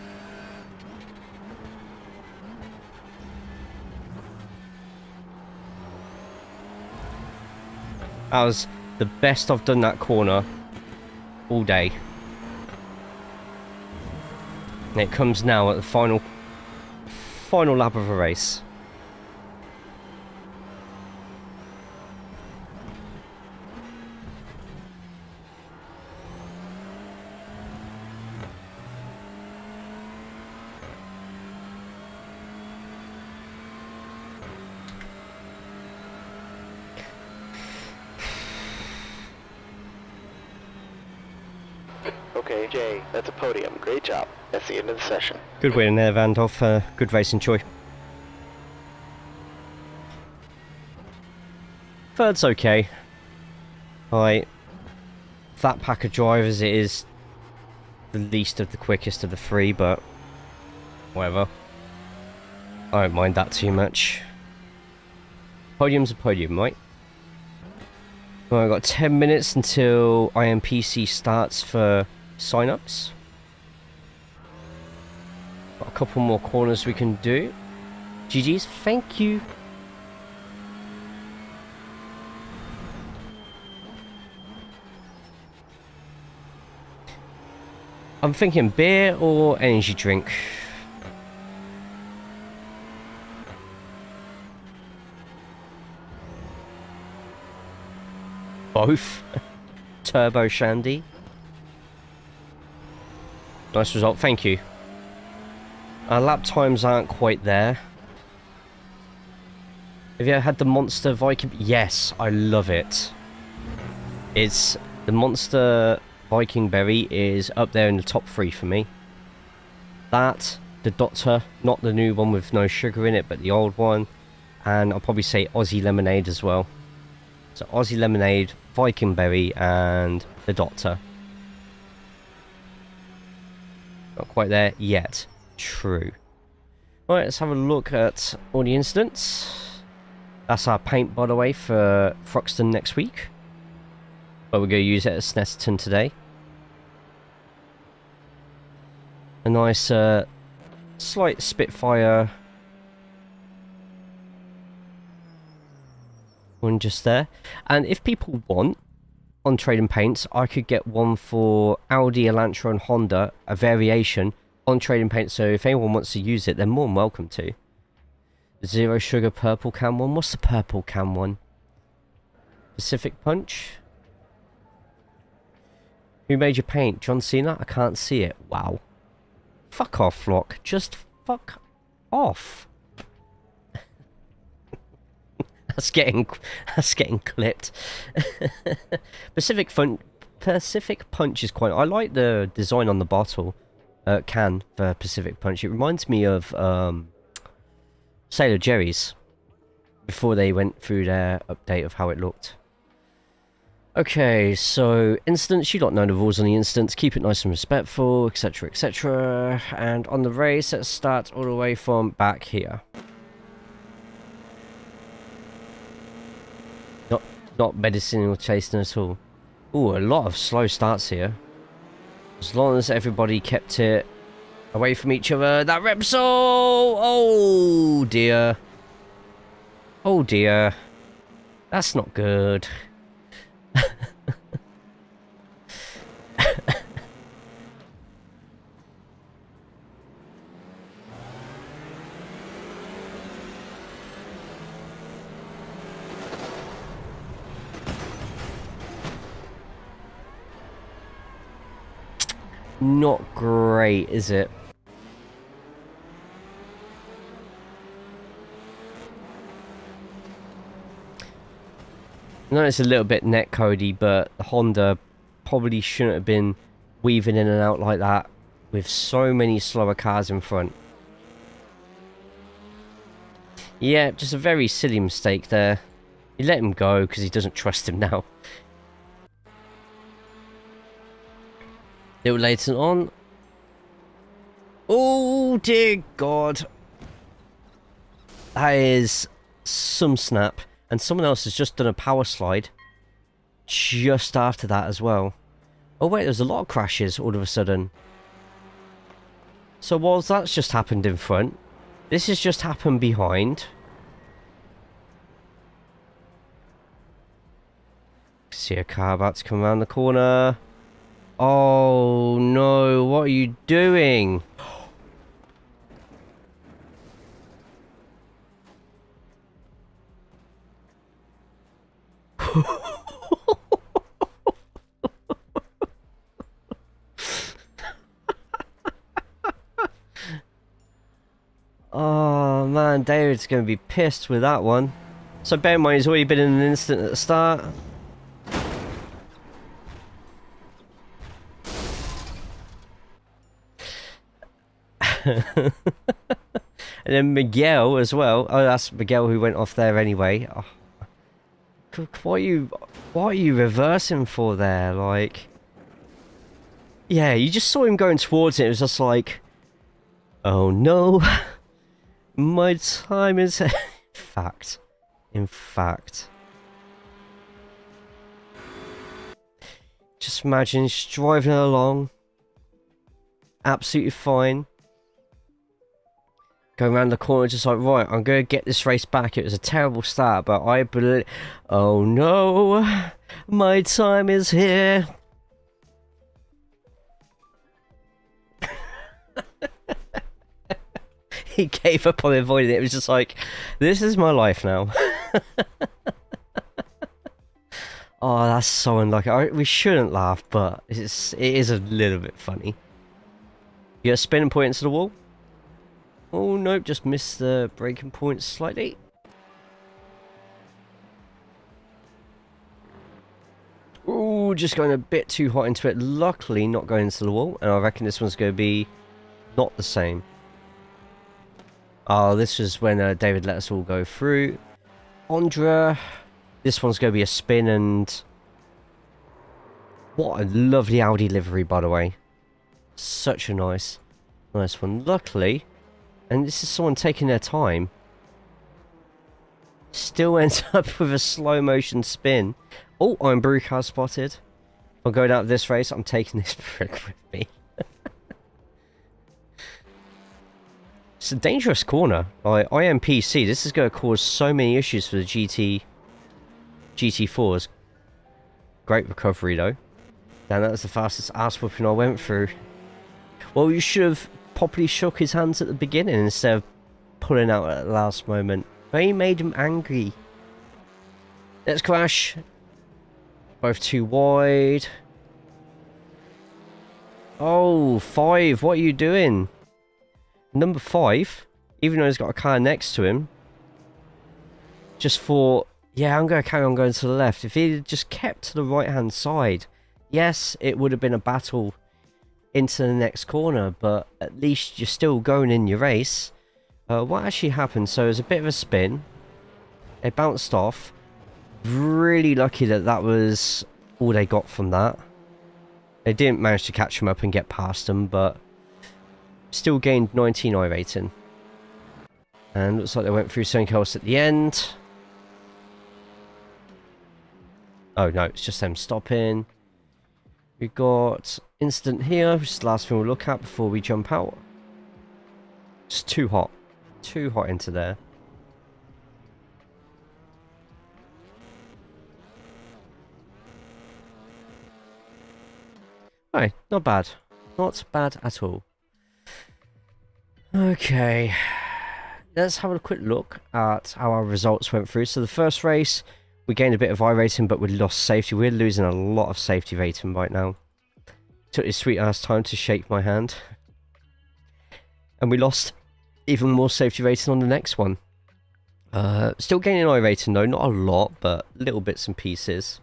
Speaker 3: That was the best I've done that corner all day. And it comes now at the final lap of a race.
Speaker 1: Okay, Jay, that's a podium. Great job. That's the end of the session.
Speaker 3: Good win there, Vandolph. Good racing, Troy. Third's okay. Right. That pack of drivers, it is the least of the quickest of the three, but whatever. I don't mind that too much. Podium's a podium, right? Well, I've got 10 minutes until IMPC starts for sign-ups. Got a couple more corners we can do. GG's, thank you. I'm thinking beer or energy drink. Both. Turbo Shandy. Nice result, thank you. Our lap times aren't quite there. Have you ever had the Monster Viking? Yes, I love it. It's the Monster Viking Berry is up there in the top 3 for me. That, the Doctor, not the new one with no sugar in it, but the old one. And I'll probably say Aussie Lemonade as well. So Aussie Lemonade, Viking Berry, and the Doctor. Not quite there yet. True. Right, let's have a look at all the incidents. That's our paint, by the way, for Thruxton next week. But we're going to use it at Snetterton today. A nice slight Spitfire one just there. And if people want, on Trading Paints, I could get one for Audi, Elantra and Honda, a variation on Trading Paints, so if anyone wants to use it, they're more than welcome to. Zero Sugar purple can one. What's the purple can one? Pacific Punch? Who made your paint? John Cena? I can't see it. Wow. Fuck off, Flock. Just fuck off. That's getting clipped. Pacific Punch is quite... I like the design on the bottle can for Pacific Punch. It reminds me of Sailor Jerry's before they went through their update of how it looked. Okay, so instance, you don't know the rules on the instance. Keep it nice and respectful, etc, etc. And on the race, let's start all the way from back here. Not medicine or chasing at all. Ooh, a lot of slow starts here. As long as everybody kept it away from each other. That Repsol! Oh dear. Oh dear. That's not good. Not great, is it? I know it's a little bit netcodey, but the Honda probably shouldn't have been weaving in and out like that with so many slower cars in front. Yeah, just a very silly mistake there. He let him go because he doesn't trust him now. Little later on. Oh dear God. That is some snap. And someone else has just done a power slide just after that as well. Oh wait, there's a lot of crashes all of a sudden. So whilst that's just happened in front, this has just happened behind. See a car about to come around the corner. Oh no, what are you doing? Oh man, David's going to be pissed with that one. So bear in mind, he's already been in an incident at the start. And then Miguel as well. Oh, that's Miguel who went off there anyway. Oh. What are you reversing for there? Like, yeah, you just saw him going towards it. It was just like, oh no, my time is. In fact, just imagine just driving along, absolutely fine. Going around the corner, just like, right, I'm going to get this race back. It was a terrible start, but I believe... Oh no, my time is here. He gave up on avoiding it. It was just like, this is my life now. Oh, that's so unlucky. We shouldn't laugh, but it is a little bit funny. You got a spin and point into the wall? Oh, nope, just missed the braking point slightly. Oh, just going a bit too hot into it. Luckily, not going into the wall. And I reckon this one's going to be not the same. Oh, this was when David let us all go through. Andra, this one's going to be a spin, and... What a lovely Audi livery, by the way. Such a nice one. Luckily... And this is someone taking their time. Still ends up with a slow motion spin. Oh, I'm Brucar spotted. If I'm going out of this race, I'm taking this prick with me. It's a dangerous corner. Like, IMPC, this is going to cause so many issues for the GT4s. Great recovery, though. And that was the fastest ass whooping I went through. Well, you should have properly shook his hands at the beginning instead of pulling out at the last moment. They made him angry. Let's crash. Both too wide. Oh, 5. What are you doing? Number 5, even though he's got a car next to him, just thought, yeah, I'm going to carry on going to the left. If he had just kept to the right-hand side, yes, it would have been a battle into the next corner, but at least you're still going in your race. What actually happened? So it was a bit of a spin. It bounced off. Really lucky that that was all they got from that. They didn't manage to catch him up and get past him, but still gained 19 I rating. And looks like they went through something else at the end. Oh no, it's just them stopping. We got incident here, which is the last thing we'll look at before we jump out. It's too hot. Too hot into there. Alright, not bad. Not bad at all. Okay. Let's have a quick look at how our results went through. So the first race, we gained a bit of I rating, but we lost safety. We're losing a lot of safety rating right now. Took this sweet ass time to shake my hand. And we lost even more safety rating on the next one. Still gaining I rating though, not a lot, but little bits and pieces.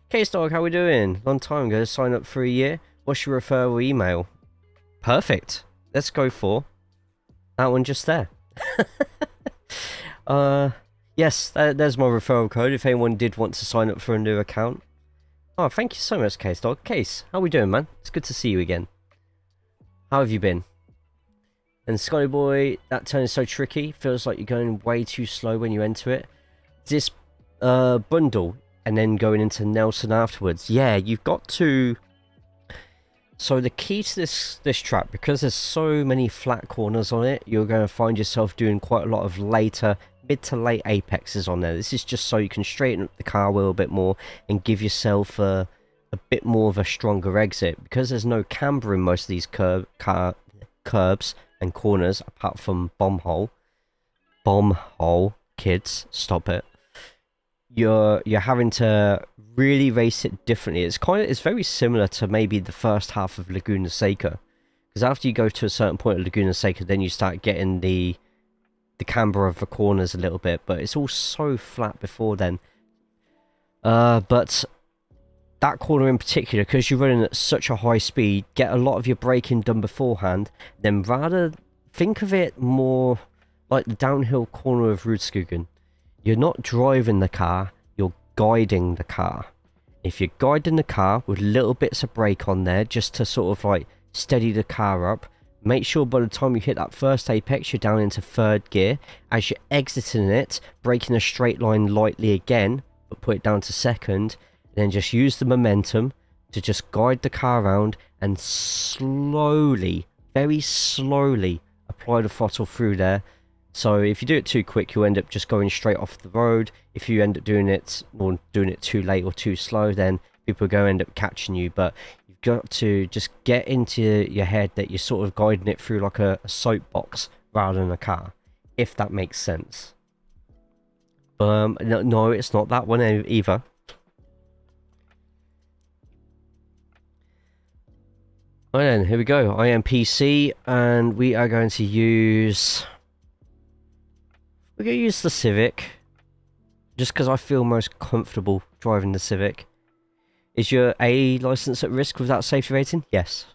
Speaker 3: Case Dog, how we doing? Long time ago, sign up for a year. What's your referral email? Perfect. Let's go for that one just there. Yes, there's my referral code if anyone did want to sign up for a new account. Oh, thank you so much, Case Dog. Case, how we doing, man? It's good to see you again. How have you been? And Scotty Boy, that turn is so tricky. Feels like you're going way too slow when you enter it. This bundle and then going into Nelson afterwards. Yeah, you've got to... So the key to this track, because there's so many flat corners on it, you're going to find yourself doing quite a lot of mid to late apexes on there. This is just so you can straighten up the car wheel a bit more and give yourself a bit more of a stronger exit. Because there's no camber in most of these curbs and corners, apart from bomb hole, kids, stop it. You're having to really race it differently. It's very similar to maybe the first half of Laguna Seca, because after you go to a certain point of Laguna Seca, then you start getting the the camber of the corners a little bit, but it's all so flat before then. But that corner in particular, because you're running at such a high speed, get a lot of your braking done beforehand, then rather think of it more like the downhill corner of Rudskogen. You're not driving the car, you're guiding the car. If you're guiding the car with little bits of brake on there just to sort of like steady the car up, make sure by the time you hit that first apex you're down into third gear. As you're exiting it, braking a straight line lightly again, but put it down to second. Then just use the momentum to just guide the car around and slowly, very slowly apply the throttle through there. So if you do it too quick, you'll end up just going straight off the road. If you end up doing it or doing it too late or too slow, then people are going to end up catching you. But you've got to just get into your head that you're sort of guiding it through like a soapbox rather than a car, if that makes sense. No, it's not that one either. Right then, here we go. IMPC, and we are going to use... We're going to use the Civic, just because I feel most comfortable driving the Civic. Is your A license at risk with that safety rating? Yes.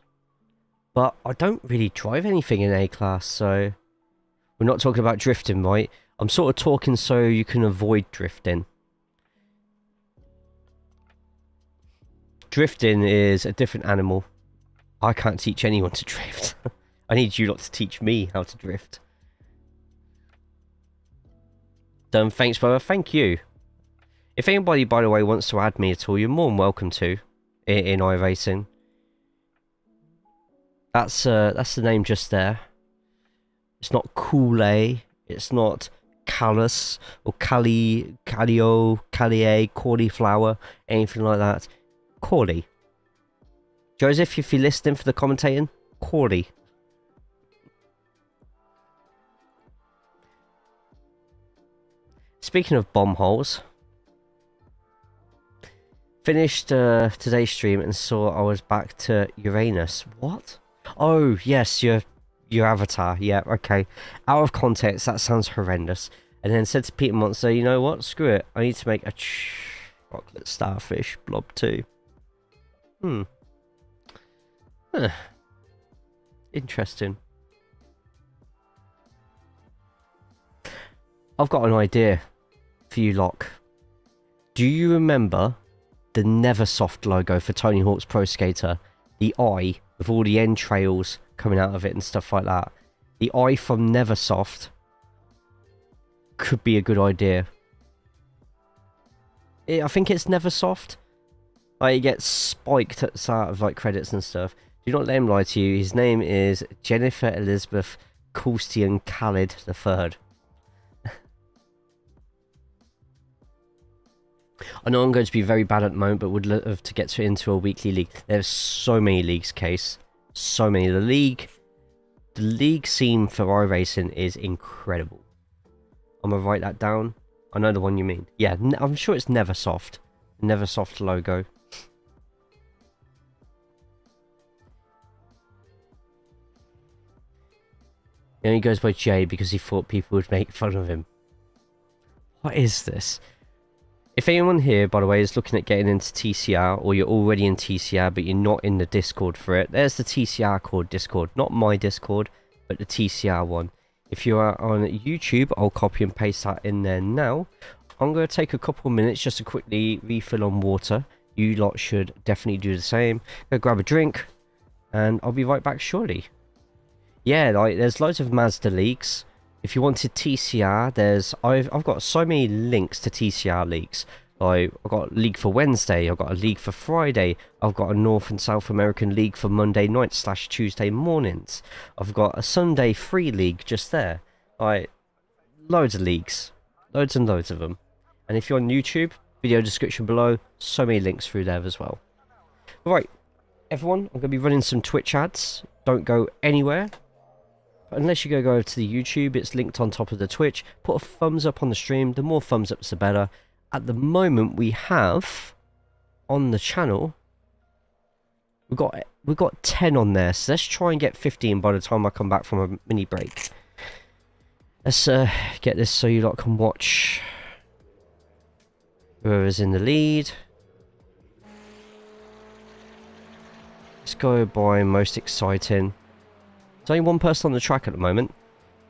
Speaker 3: But I don't really drive anything in A class, so... We're not talking about drifting, right? I'm sort of talking so you can avoid drifting. Drifting is a different animal. I can't teach anyone to drift. I need you lot to teach me how to drift. Thanks, brother. Thank you. If anybody, by the way, wants to add me at all, you're more than welcome to in iRacing. That's the name just there. It's not Kool-Aid. It's not Callus or Callio, cauliflower, anything like that. Corley. Joseph, if you're listening for the commentating, Corley. Speaking of bomb holes, finished today's stream and saw I was back to Uranus. What? Oh, yes, your avatar. Yeah, okay. Out of context, that sounds horrendous. And then said to Peter Monster, you know what? Screw it. I need to make a chocolate starfish blob too. Huh. Interesting. I've got an idea for you lot. Do you remember the Neversoft logo for Tony Hawk's Pro Skater? The eye with all the entrails coming out of it and stuff like that. The eye from Neversoft could be a good idea. I think it's Neversoft. Like, it gets spiked at the start of like credits and stuff. Do not let him lie to you. His name is Jennifer Elizabeth Coulston Khalid III. I know I'm going to be very bad at the moment, but would love to get into a weekly league. There's so many leagues, Case. So many. The league scene for iRacing is incredible. I'm going to write that down. I know the one you mean. Yeah, I'm sure it's Neversoft. Neversoft logo. He only goes by Jay because he thought people would make fun of him. What is this? If anyone here, by the way, is looking at getting into TCR, or you're already in TCR but you're not in the Discord for it, there's the TCR cord Discord. Not my Discord, but the TCR one. If you are on YouTube, I'll copy and paste that in there now. I'm going to take a couple of minutes just to quickly refill on water. You lot should definitely do the same. Go grab a drink, and I'll be right back shortly. Yeah, like, there's loads of Mazda leagues. If you wanted TCR, I've got so many links to TCR leagues. Like, I've got a league for Wednesday, I've got a league for Friday, I've got a North and South American league for Monday night / Tuesday mornings. I've got a Sunday free league just there. Like, loads of leagues. Loads and loads of them. And if you're on YouTube, video description below, so many links through there as well. Right, everyone, I'm going to be running some Twitch ads. Don't go anywhere. Unless you go over to the YouTube, it's linked on top of the Twitch. Put a thumbs up on the stream. The more thumbs ups, the better. At the moment, we have on the channel, we've got 10 on there. So let's try and get 15 by the time I come back from a mini break. Let's get this so you lot can watch whoever's in the lead. Let's go by most exciting. There's only one person on the track at the moment.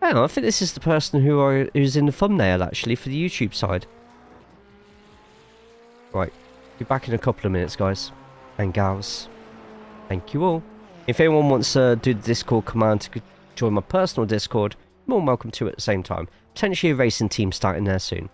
Speaker 3: Hang on, I think this is the person who's in the thumbnail actually for the YouTube side. Right, be back in a couple of minutes, guys and gals. Thank you all. If anyone wants to do the Discord command to join my personal Discord, you're more than welcome to at the same time. Potentially a racing team starting there soon.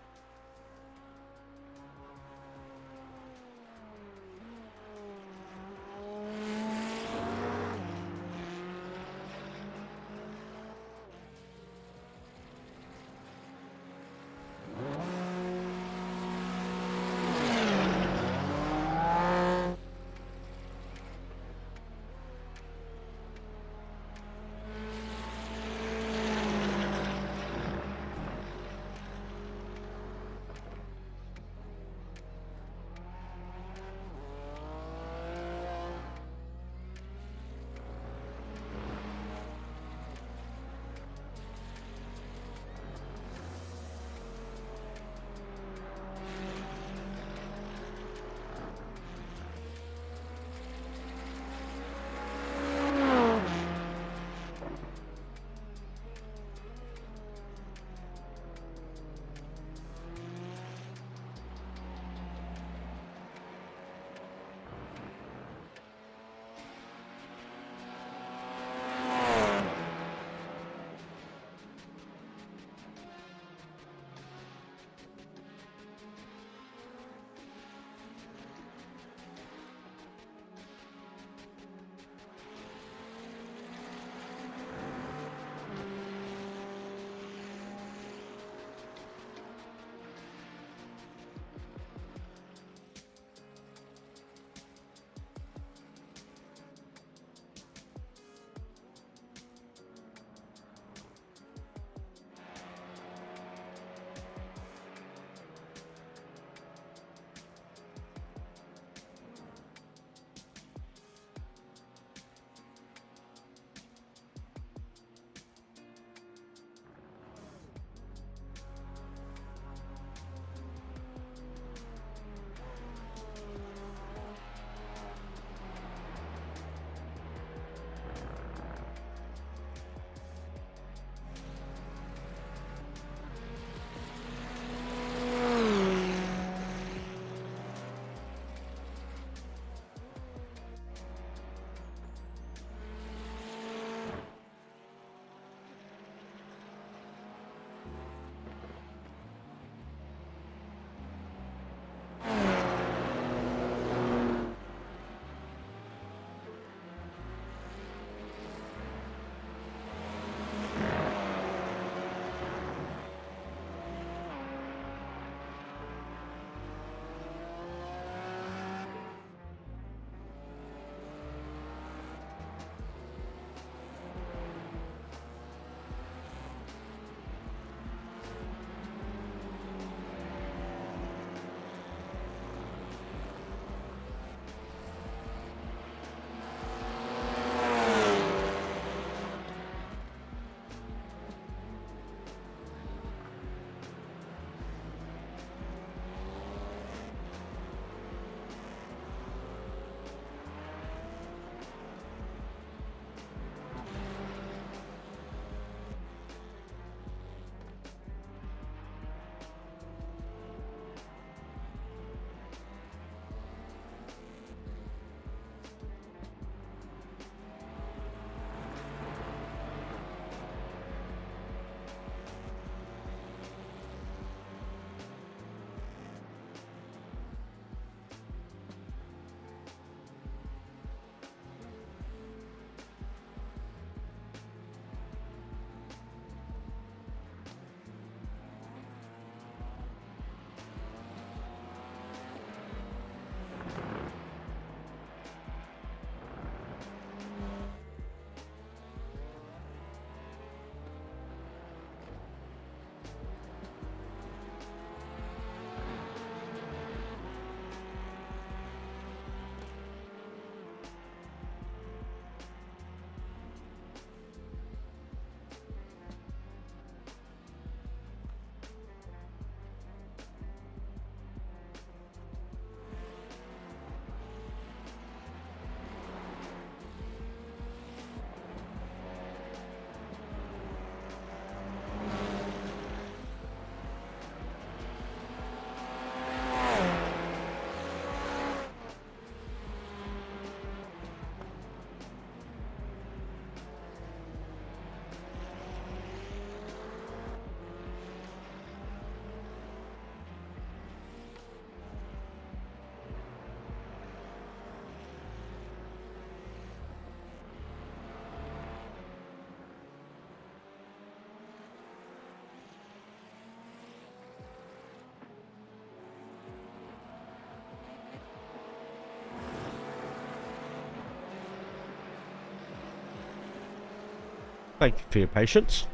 Speaker 3: Thank you for your patience.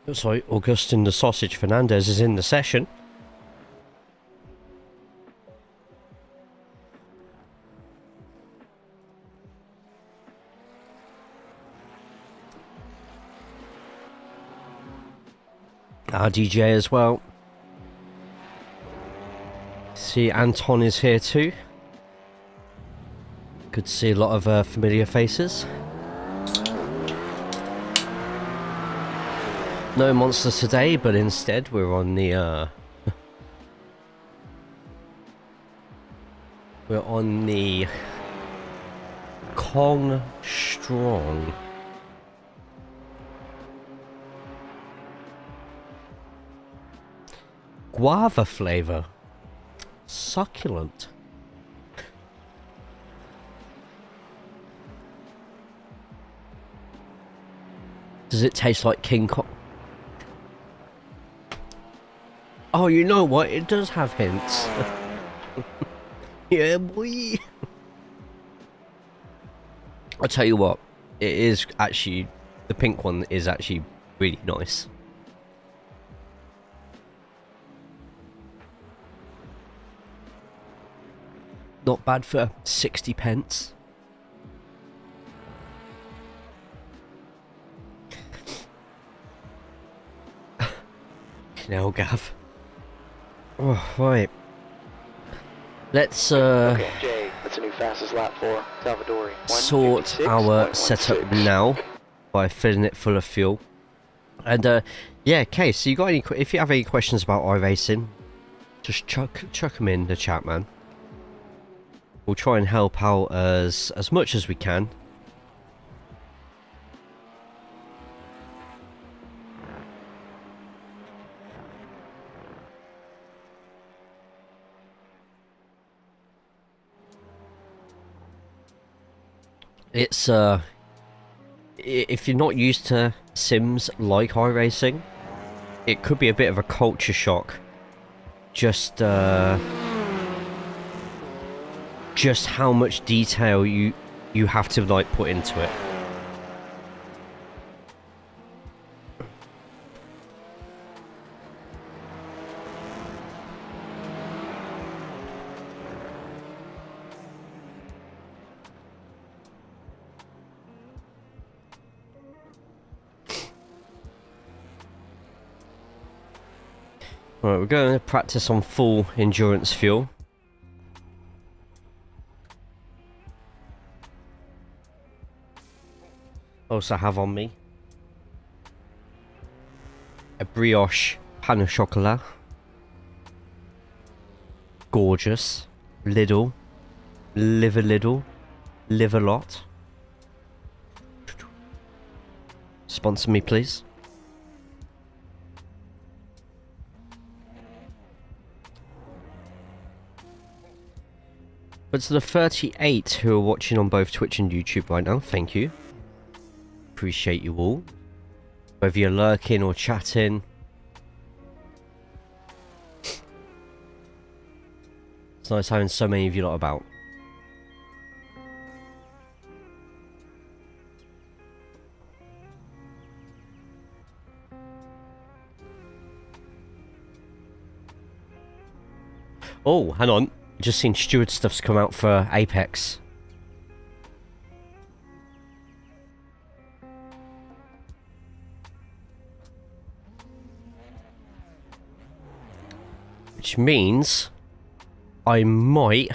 Speaker 3: Looks like Augustin the Sausage Fernandez is in the session. Our DJ as well. See, Anton is here too. Good to see a lot of familiar faces. No monsters today, but instead we're on the we're on the Kong Strong. Guava flavor. Succulent. Does it taste like King Kong? Oh, you know what? It does have hints. Yeah, boy. I'll tell you what. It is actually... The pink one is actually really nice. Not bad for 60 pence. Now, Gav. Oh, right. Let's
Speaker 1: Okay, Jay, that's a new fastest lap for Salvadori.
Speaker 3: sort our setup now by filling it full of fuel. And yeah, Kay, so you got any? If you have any questions about iRacing, just chuck them in the chat, man. We'll try and help out as much as we can. It's if you're not used to sims like iRacing, it could be a bit of a culture shock. Just how much detail you have to like put into it. Right, we're going to practice on full endurance fuel. Also have on me a brioche pain au chocolat. Gorgeous. Lidl. Live a little. Live a lot. Sponsor me, please. But to the 38 who are watching on both Twitch and YouTube right now, thank you. Appreciate you all. Whether you're lurking or chatting. It's nice having so many of you lot about. Oh, hang on. Just seen Steward stuff's come out for Apex. Which means I might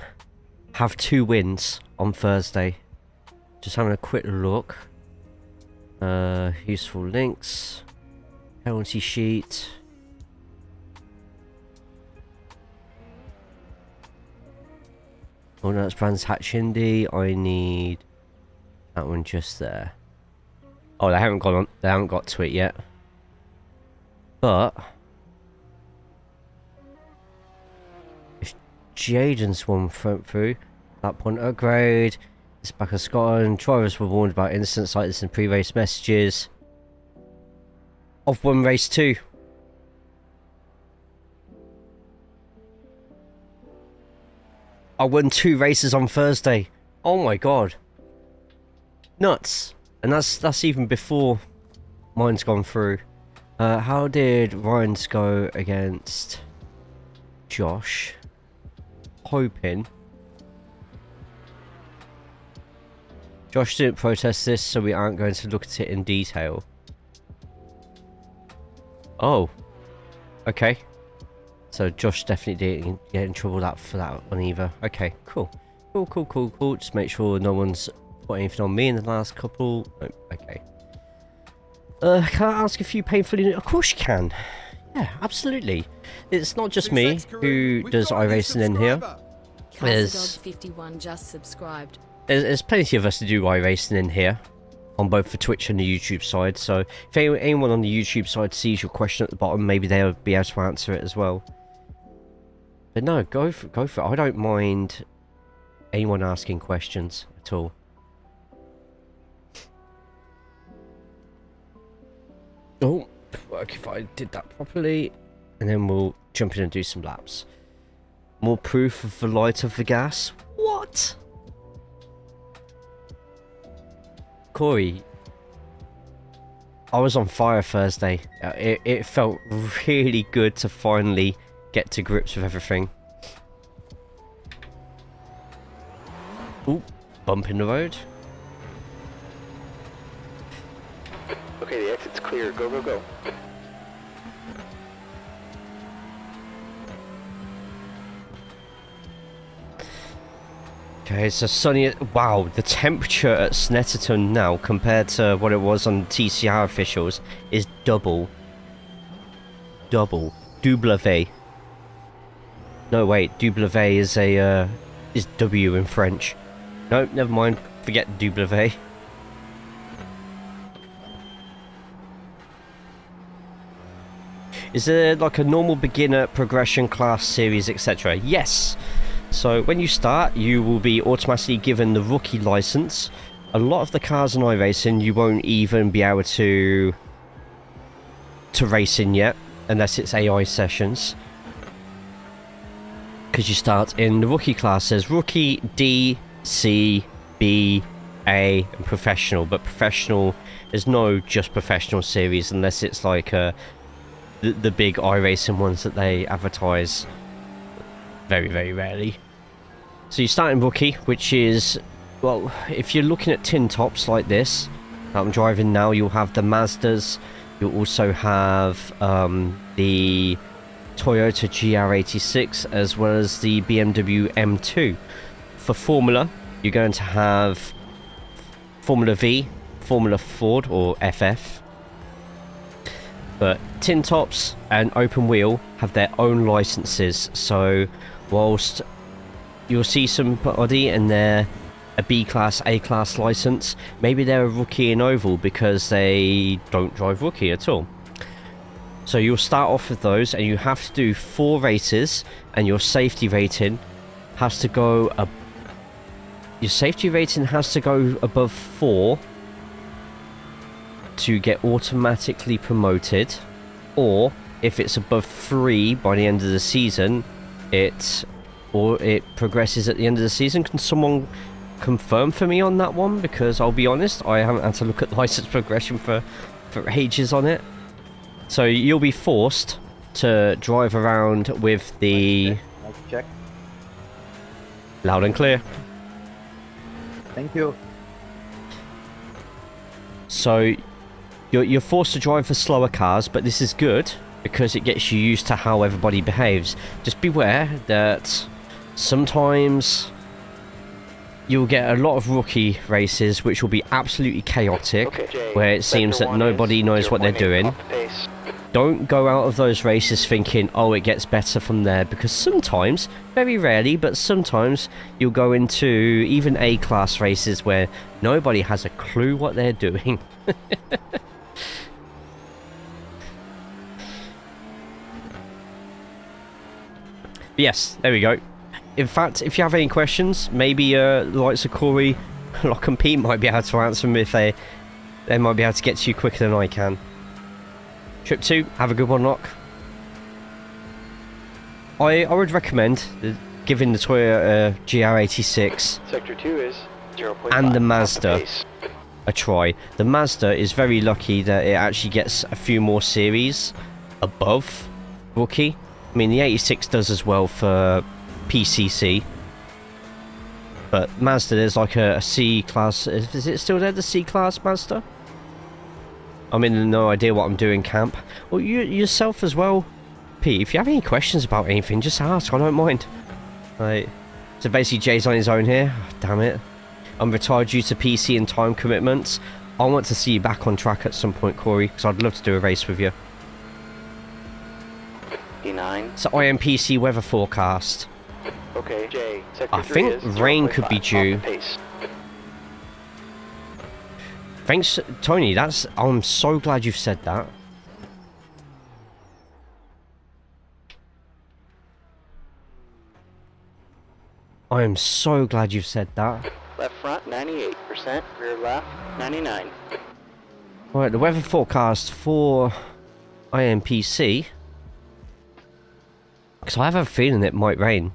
Speaker 3: have 2 wins on Thursday. Just having a quick look. Useful links. Penalty sheet. Oh no, it's Brands Hatch Indy. I need that one just there. Oh, they haven't gone on. They haven't got to it yet. But if Jaden's one went through, that point upgrade. It's back in Scotland. Drivers were warned about incidents like this in pre-race messages. I've won race 2. I won 2 races on Thursday. Oh my god. Nuts. And that's even before mine's gone through. How did Ryan's go against Josh? Hoping. Josh didn't protest this, so we aren't going to look at it in detail. Oh. Okay. So Josh definitely didn't get in trouble for that one either. Okay, cool. Cool. Just make sure no one's put anything on me in the last couple. Oh, okay. Can I ask a few painfully... Of course you can. Yeah, absolutely. It's not just me who does iRacing in here. There's
Speaker 5: 51 just subscribed.
Speaker 3: There's plenty of us to do iRacing in here, on both the Twitch and the YouTube side. So if anyone on the YouTube side sees your question at the bottom, maybe they'll be able to answer it as well. But no, go for it. I don't mind anyone asking questions at all. Oh, work if I did that properly, and then we'll jump in and do some laps. More proof of the light of the gas. What? Corey, I was on fire Thursday. It felt really good to finally get to grips with everything. Ooh, bump in the road.
Speaker 1: Okay, the exit's clear. Go.
Speaker 3: Okay, so sunny. Wow, the temperature at Snetterton now compared to what it was on TCR officials is double. Double. W. No, wait. W is a is W in French. No, never mind. Forget W. Is there like a normal beginner, progression, class, series, etc.? Yes. So when you start, you will be automatically given the rookie license. A lot of the cars in iRacing, you won't even be able to race in yet, unless it's AI sessions. Because you start in the rookie class. There's rookie, D, C, B, A, and professional. But professional, there's no just professional series unless it's like the big iRacing ones that they advertise very, very rarely. So you start in rookie, which is, well, if you're looking at tin tops like this that I'm driving now, you'll have the Mazdas, you'll also have the Toyota GR86 as well as the BMW M2. For Formula, you're going to have Formula V, Formula Ford or FF. But tin tops and open wheel have their own licenses, so whilst you'll see some Audi and they're a B class, A class license, maybe they're a rookie in oval because they don't drive rookie at all. So you'll start off with those and you have to do 4 races, and your safety rating has to go above 4 to get automatically promoted, or if it's above 3 by the end of the season, it progresses at the end of the season. Can someone confirm for me on that one? Because I'll be honest, I haven't had to look at license progression for ages on it. So you'll be forced to drive around with the...
Speaker 4: Check.
Speaker 3: Loud and clear.
Speaker 4: Thank you.
Speaker 3: So you're forced to drive the slower cars, but this is good because it gets you used to how everybody behaves. Just beware that sometimes you'll get a lot of rookie races which will be absolutely chaotic, where it seems that nobody knows what they're doing. Don't go out of those races thinking, oh, it gets better from there, because sometimes, very rarely, but sometimes you'll go into even A-class races where nobody has a clue what they're doing. Yes, there we go. In fact, if you have any questions, maybe the likes of Corey, Lock and Pete might be able to answer them if they might be able to get to you quicker than I can. Trip 2, have a good one, Lock. I would recommend giving the Toyota GR86
Speaker 1: Sector 2 is 0.5
Speaker 3: and the Mazda a try. The Mazda is very lucky that it actually gets a few more series above Rookie. I mean, the 86 does as well for PCC. But Mazda, there's like a C class. Is it still there, the C class Mazda? I'm in no idea what I'm doing, camp. Well, you yourself as well, Pete. If you have any questions about anything, just ask. I don't mind. Right. So basically, Jay's on his own here. Oh, damn it. I'm retired due to PC and time commitments. I want to see you back on track at some point, Corey, because I'd love to do a race with you.
Speaker 1: E9.
Speaker 3: So IMPC weather forecast.
Speaker 1: Okay, Jay.
Speaker 3: I think rain could be due. Thanks, Tony. I'm so glad you've said that. I am so glad you've said that.
Speaker 1: Left front 98%, rear left 99.
Speaker 3: Right, the weather forecast for IMPC. Because I have a feeling it might rain.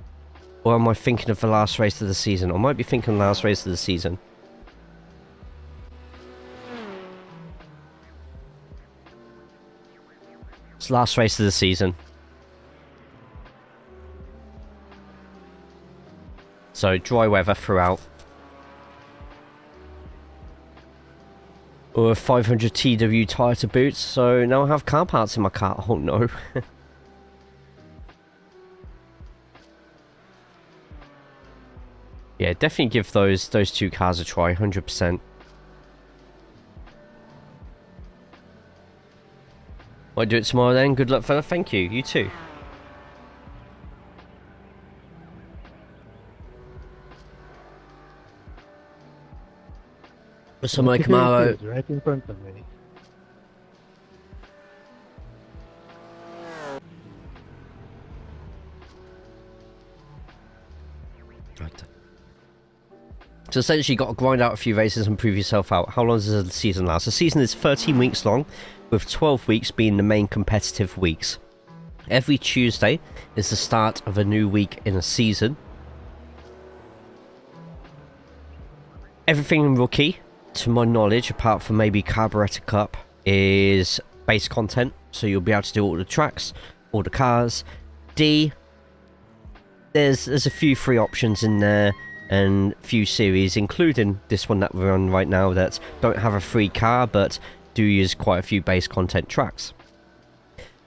Speaker 3: Or am I thinking of the last race of the season? I might be thinking last race of the season. It's last race of the season. So dry weather throughout. Or a 500 TW tyre to boot. So now I have car parts in my car. Oh no. Yeah, definitely give those two cars a try, 100%. Might do it tomorrow then. Good luck, fella. Thank you. You too. So my Camaro.
Speaker 6: Right in front of me.
Speaker 3: Right. So essentially, you got to grind out a few races and prove yourself out. How long does the season last? The season is 13 weeks long, with 12 weeks being the main competitive weeks. Every Tuesday is the start of a new week in a season. Everything in Rookie, to my knowledge, apart from maybe Carburetor Cup, is base content. So you'll be able to do all the tracks, all the cars. D, there's a few free options in there. And few series, including this one that we're on right now, that don't have a free car but do use quite a few base content tracks.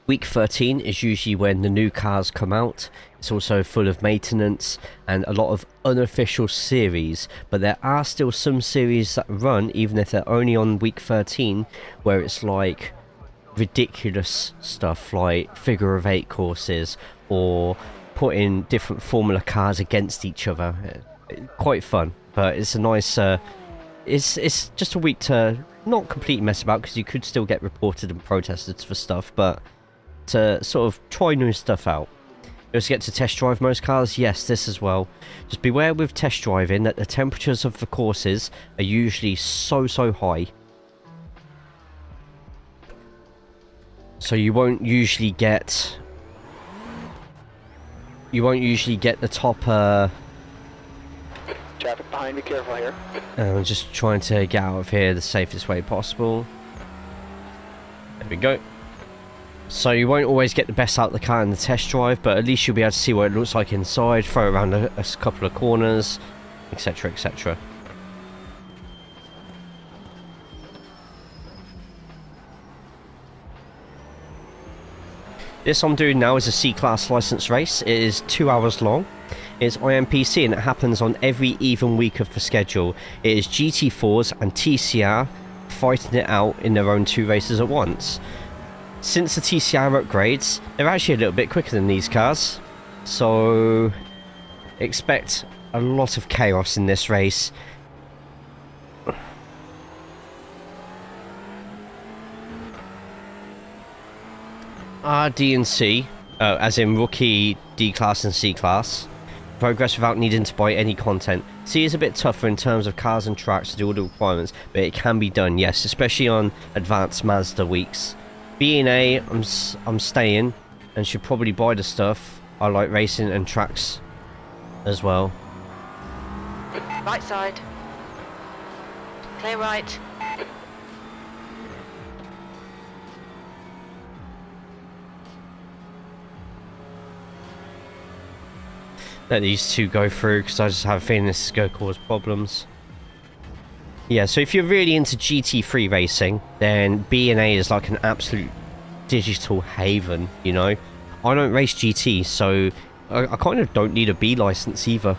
Speaker 3: Week 13 is usually when the new cars come out. It's also full of maintenance and a lot of unofficial series, but there are still some series that run even if they're only on week 13, where it's like ridiculous stuff like figure of 8 courses or putting different Formula cars against each other. Quite fun, but it's a nice it's just a week to not completely mess about, because you could still get reported and protested for stuff, but to sort of try new stuff out. You also get to test drive most cars. Yes, this as well. Just beware with test driving that the temperatures of the courses are usually so high, so you won't usually get the top
Speaker 1: Traffic behind me, careful here.
Speaker 3: I'm just trying to get out of here the safest way possible. There we go. So you won't always get the best out of the car in the test drive, but at least you'll be able to see what it looks like inside, throw it around a couple of corners, etc, etc. This I'm doing now is a C-Class license race. It is 2 hours long. It's IMPC and it happens on every even week of the schedule. It is GT4s and TCR fighting it out in their own 2 races at once. Since the TCR upgrades, they're actually a little bit quicker than these cars, so expect a lot of chaos in this race. R, D and C, as in Rookie, D-Class and C-Class, progress without needing to buy any content. C is a bit tougher in terms of cars and tracks to do all the requirements, but it can be done, yes, especially on advanced Mazda weeks. B and A, I'm staying and should probably buy the stuff. I like racing and tracks as well.
Speaker 2: Right side. Clear right.
Speaker 3: let these two go through, because I just have a feeling this is going to cause problems. Yeah, so if you're really into GT3 racing, then B&A is like an absolute digital haven, you know? I don't race GT, so I kind of don't need a B license either.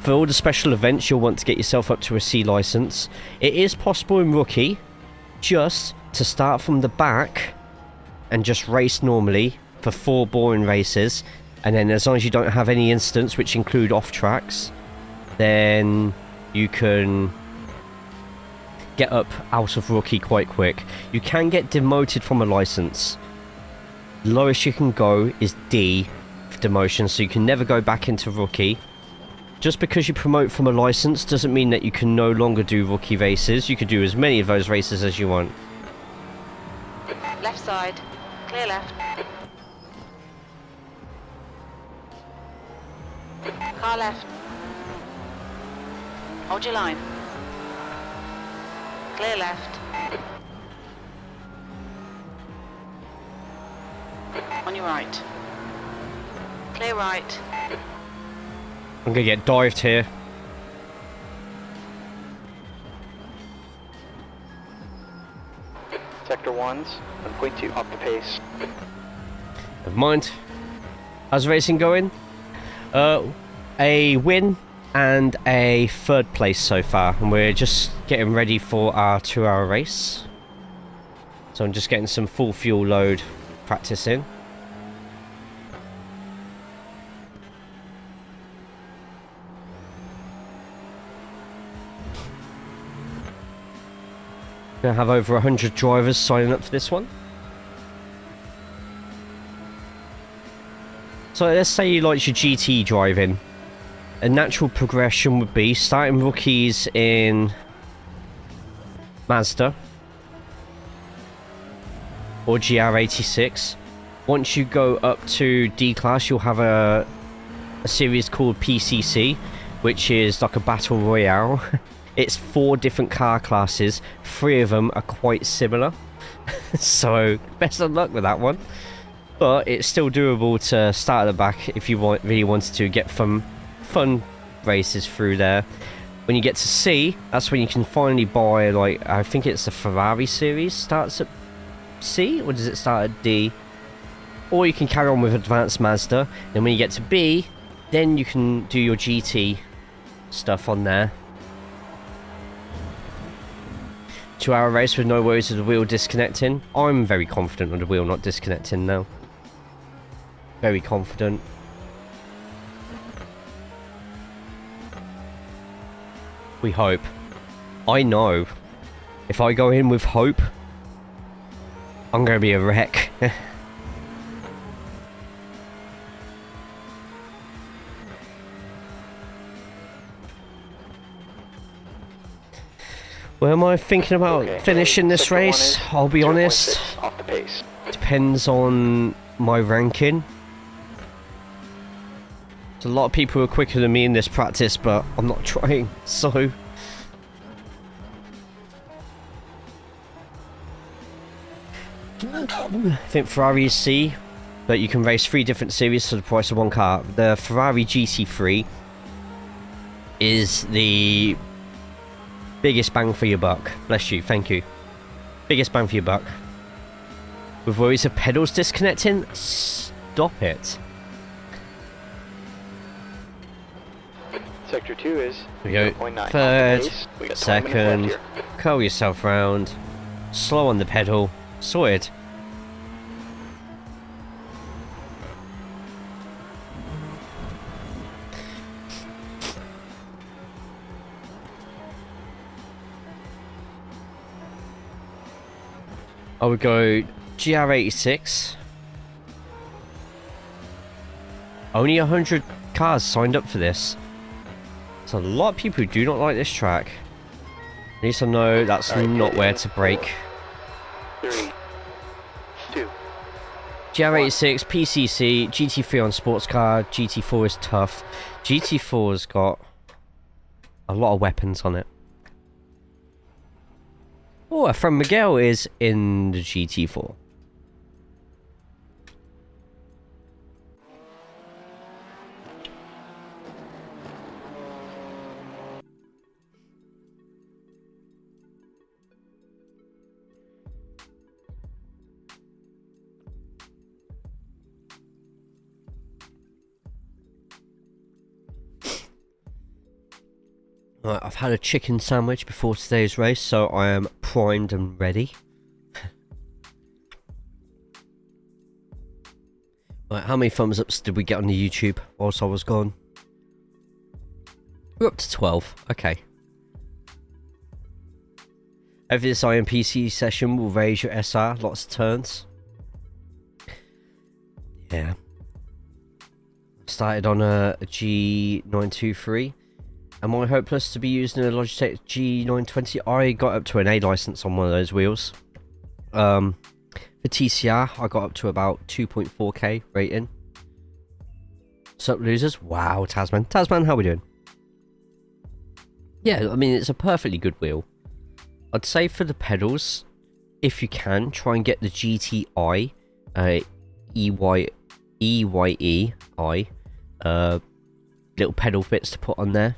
Speaker 3: For all the special events, you'll want to get yourself up to a C license. It is possible in Rookie just to start from the back and just race normally for 4 boring races, and then as long as you don't have any incidents which include off tracks, then you can get up out of Rookie quite quick. You can get demoted from a license. The lowest you can go is D for demotion, so you can never go back into Rookie. Just because you promote from a license doesn't mean that you can no longer do Rookie races. You can do as many of those races as you want.
Speaker 2: Left side. Clear left. Car left. Hold your line. Clear left. On your right. Clear right.
Speaker 3: I'm gonna get dived here.
Speaker 1: Sector 1's 1.2 off the pace.
Speaker 3: Never mind. How's racing going? A win and a 3rd place so far, and we're just getting ready for our 2-hour race. So I'm just getting some full fuel load practice in. Gonna have over 100 drivers signing up for this one. So let's say you like your GT driving. A natural progression would be starting rookies in Mazda or GR86. Once you go up to D class, you'll have a series called PCC, which is like a battle royale. It's 4 different car classes. 3 of them are quite similar. So best of luck with that one. But it's still doable to start at the back if you really wanted to get some fun races through there. When you get to C, that's when you can finally buy, like, I think it's the Ferrari series starts at C, or does it start at D? Or you can carry on with Advanced Mazda. Then when you get to B, then you can do your GT stuff on there. 2-hour race with no worries of the wheel disconnecting. I'm very confident of the wheel not disconnecting now. Very confident. We hope. I know. If I go in with hope, I'm going to be a wreck. Where am I thinking about finishing this race? I'll be honest.
Speaker 1: Off the pace.
Speaker 3: Depends on my ranking. There's a lot of people who are quicker than me in this practice, but I'm not trying, so... I think Ferrari is C, but you can race 3 different series for the price of 1 car. The Ferrari GT3 is the biggest bang for your buck. Bless you, thank you. Biggest bang for your buck. With worries of pedals disconnecting? Stop it.
Speaker 1: Sector 2 is
Speaker 3: We go
Speaker 1: 0.9.
Speaker 3: 3rd, 2nd, curl yourself round, slow on the pedal, sorted. I would go GR86. Only 100 cars signed up for this. There's a lot of people who do not like this track. At least I know that's not where to brake.
Speaker 1: 3, 2.
Speaker 3: GR86, PCC, GT3 on sports car, GT4 is tough. GT4's got a lot of weapons on it. Oh, our friend Miguel is in the GT4. Right, I've had a chicken sandwich before today's race, so I am primed and ready. Right, how many thumbs ups did we get on the YouTube whilst I was gone? We're up to 12. Okay. Over this IMPC session, we'll raise your SR, lots of turns. Yeah. Started on a G923. Am I hopeless to be using a Logitech G920? I got up to an A license on one of those wheels. For TCR, I got up to about 2.4k rating. Sup, losers? Wow, Tasman. Tasman, how we doing? Yeah, I mean, it's a perfectly good wheel. I'd say for the pedals, if you can, try and get the GTI, EYEI, little pedal bits to put on there.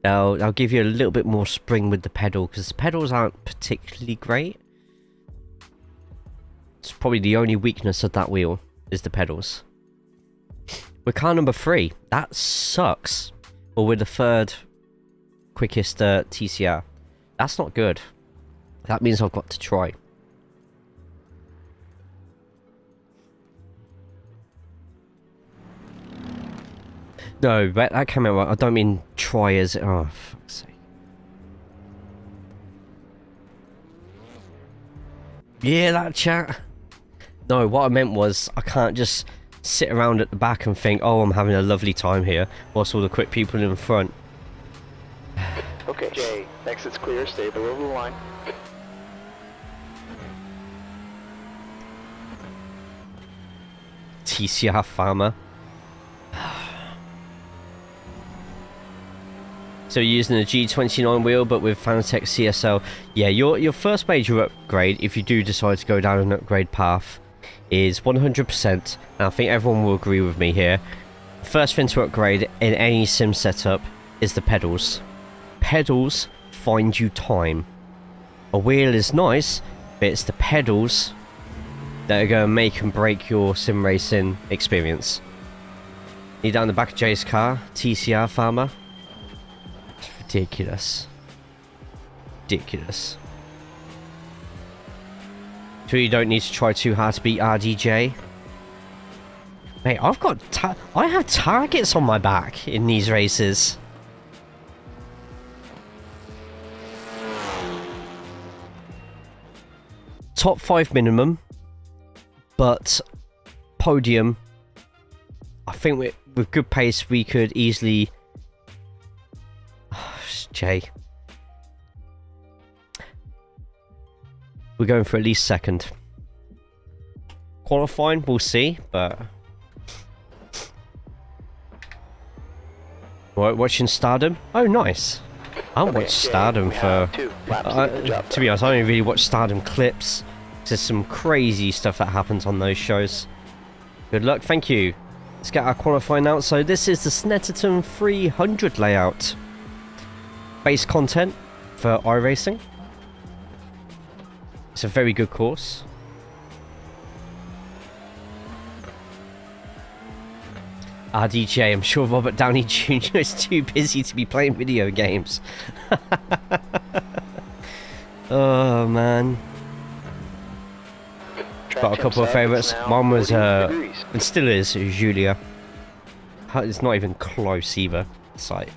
Speaker 3: I'll give you a little bit more spring with the pedal, because the pedals aren't particularly great. It's probably the only weakness of that wheel, is the pedals. We're car number 3. That sucks. Well, we're the 3rd quickest TCR. That's not good. That means I've got to try. No, that came out right. I don't mean try as... Oh, fuck's sake. Yeah, that chat. No, what I meant was I can't just sit around at the back and think, oh, I'm having a lovely time here, whilst all the quick people in front.
Speaker 1: Okay, Jay, exit's clear, stay below the line.
Speaker 3: TCR farmer. So you're using a G29 wheel, but with Fanatec CSL. Yeah, your first major upgrade, if you do decide to go down an upgrade path, is 100%. And I think everyone will agree with me here. First thing to upgrade in any sim setup is the pedals. Pedals find you time. A wheel is nice, but it's the pedals that are going to make and break your sim racing experience. You're down the back of Jay's car, TCR farmer. Ridiculous. Ridiculous. So you don't need to try too hard to beat RDJ. Mate, I have targets on my back in these races. Top 5 minimum, but podium. I think with good pace we could easily... Jay. We're going for at least second. Qualifying, we'll see, but... Right, watching Stardom? Oh, nice. I haven't watched Stardom for... to be honest, I don't really watch Stardom clips. There's some crazy stuff that happens on those shows. Good luck, thank you. Let's get our qualifying out. So this is the Snetterton 300 layout. Base content for iRacing. It's a very good course. RDJ, I'm sure Robert Downey Jr. is too busy to be playing video games. Oh man. Got a couple of favourites. One was, and still is, Julia. It's not even close either. It's like...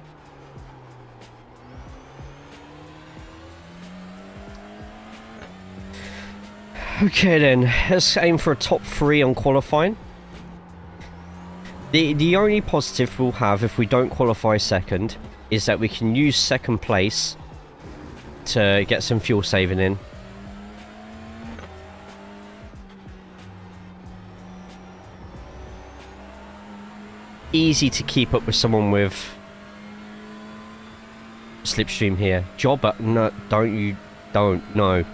Speaker 3: Okay then, let's aim for a top 3 on qualifying. The only positive we'll have if we don't qualify second is that we can use second place to get some fuel saving in. Easy to keep up with someone with slipstream here. Jobber, no, don't, no.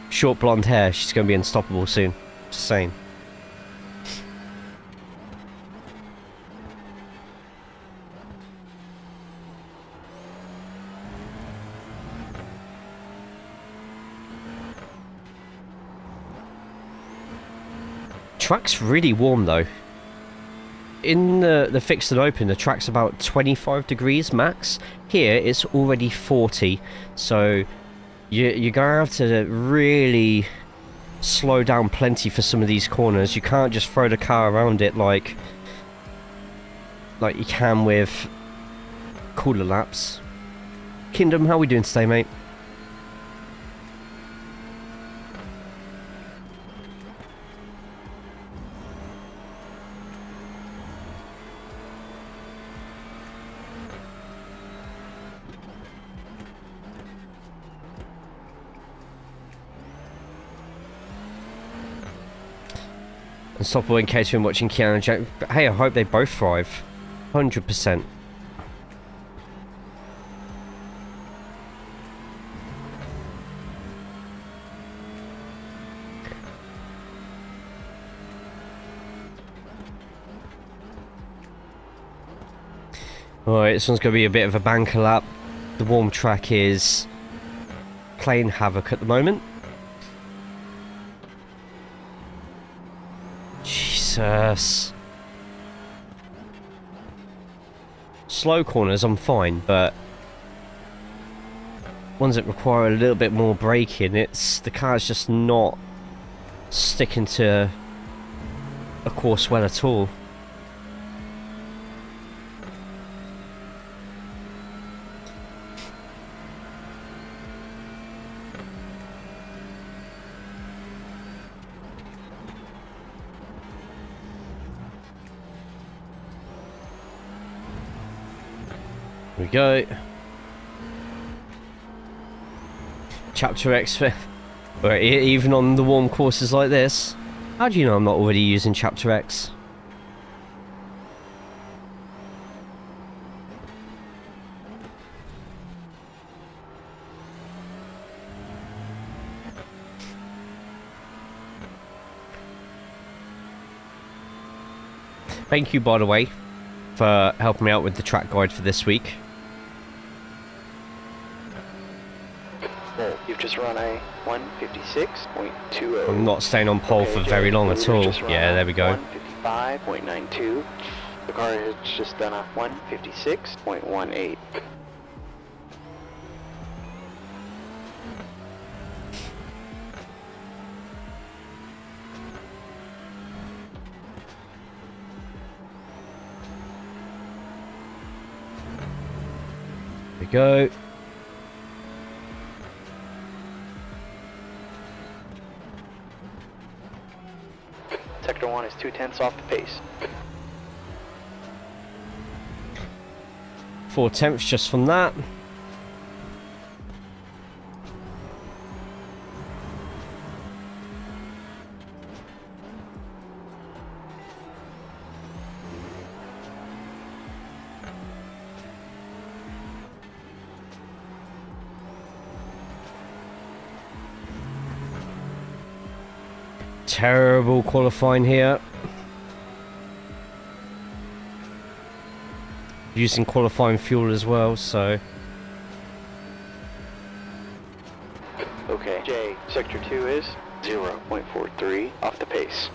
Speaker 3: Short blonde hair, she's going to be unstoppable soon. Just saying. Track's really warm though. in the fixed and open, the track's about 25 degrees max. Here it's already 40, so you're gonna have to really slow down plenty for some of these corners. You can't just throw the car around it like you can with cooler laps. Kingdom, how are we doing today, mate? Unstoppable in case you've been watching Keanu and Jack. Hey, I hope they both thrive. 100%. Alright, this one's going to be a bit of a banker lap. The warm track is playing havoc at the moment. Jesus. Slow corners I'm fine, but ones that require a little bit more braking, the car's just not sticking to a course well at all. Here we go. Chapter X, even on the warm courses like this. How do you know I'm not already using Chapter X? Thank you, by the way, for helping me out with the track guide for this week.
Speaker 1: You've just run a 156.20.
Speaker 3: I'm not staying on pole for very long at all. Yeah, there we go.
Speaker 1: 155.92. The car has just done a 156.18.
Speaker 3: There we go.
Speaker 1: Sector 1 is 2/10 off the pace.
Speaker 3: 4/10 just from that. Terrible qualifying here. Using qualifying fuel as well, so.
Speaker 1: Okay, Jay, sector 2 is 0.43 off the pace.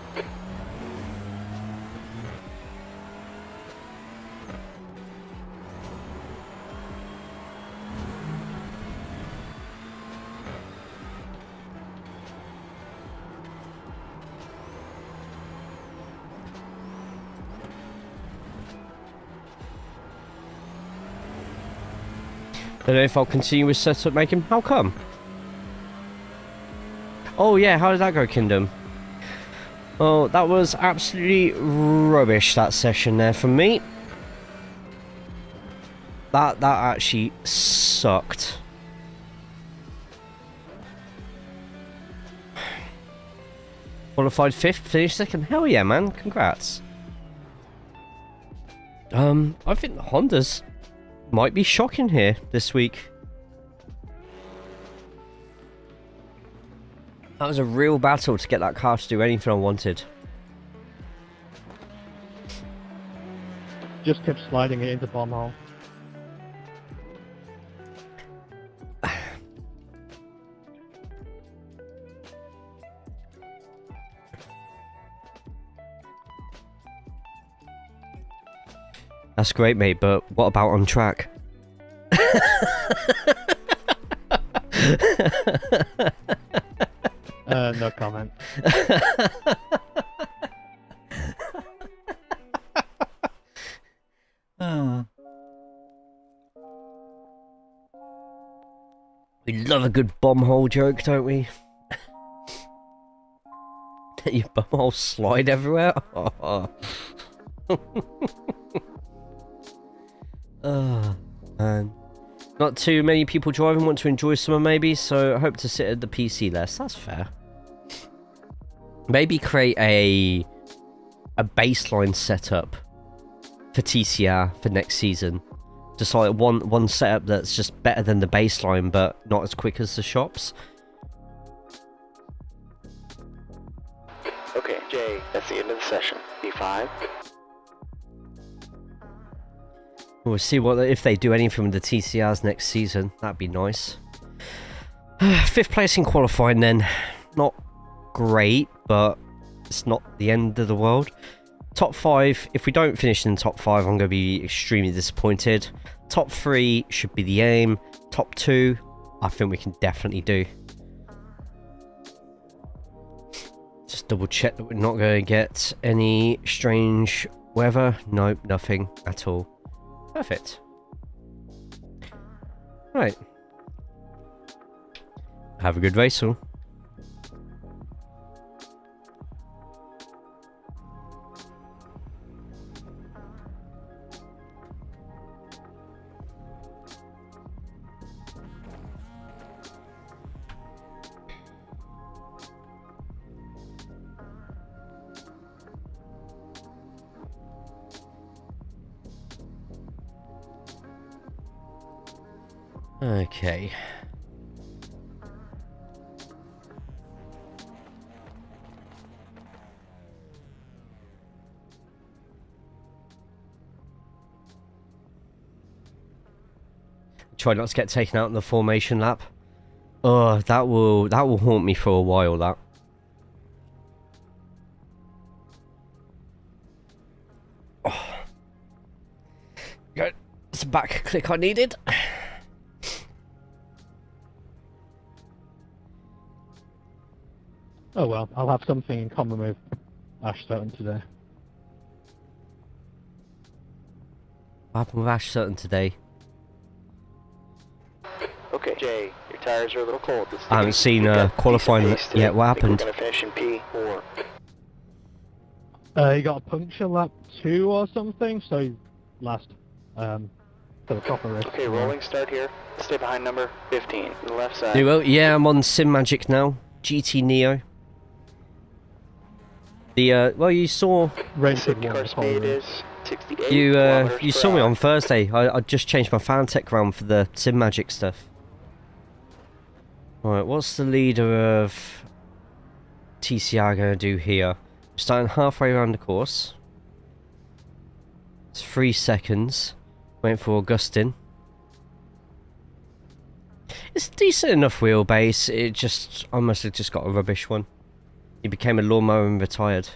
Speaker 3: I don't know if I'll continue with setup making. How come? Oh yeah, how did that go, Kingdom? Oh, that was absolutely rubbish, that session there for me. That actually sucked. Qualified 5th, finished 2nd. Hell yeah, man. Congrats. I think the Hondas might be shocking here this week. That was a real battle to get that car to do anything I wanted.
Speaker 6: Just kept sliding it into bomb hole.
Speaker 3: That's great, mate, but what about on track?
Speaker 6: No comment.
Speaker 3: We love a good bomb hole joke, don't we? Let your bum hole slide everywhere? Oh, man. Not too many people driving, want to enjoy summer maybe, so I hope to sit at the PC less. That's fair. Maybe create a baseline setup for TCR for next season. Just like one setup that's just better than the baseline, but not as quick as the shops.
Speaker 1: Okay, Jay, that's the end of the session. B5.
Speaker 3: We'll see what if they do anything with the TCRs next season. That'd be nice. 5th place in qualifying then. Not great, but it's not the end of the world. Top 5, if we don't finish in the top 5, I'm going to be extremely disappointed. Top 3 should be the aim. Top 2, I think we can definitely do. Just double check that we're not going to get any strange weather. Nope, nothing at all. Perfect. Right. Have a good race all. Okay. Try not to get taken out in the formation lap. Oh, that will haunt me for a while, that. Oh. Good. It's a back click I needed.
Speaker 6: Oh well, I'll have something in common with Snetterton today.
Speaker 3: What happened with Snetterton today?
Speaker 1: Okay, Jay, your tires are a little cold.
Speaker 3: I haven't seen qualifying yet. What happened?
Speaker 1: We're gonna finish in P4.
Speaker 6: He got a puncture lap 2 or something, so he's last for the proper race.
Speaker 1: Okay, rolling start here. Stay behind number 15 on the left side.
Speaker 3: You will? Yeah, I'm on Sim Magic now. GT Neo. The well, you saw
Speaker 6: Rated
Speaker 1: car speed is 68
Speaker 3: you saw me on Thursday. I just changed my Fanatec RAM for the Sim Magic stuff. Alright, what's the leader of TCR going to do here? Starting halfway around the course. It's 3 seconds. Waiting for Augustine. It's a decent enough wheelbase. It just, I must have just got a rubbish one. He became a lawnmower and retired.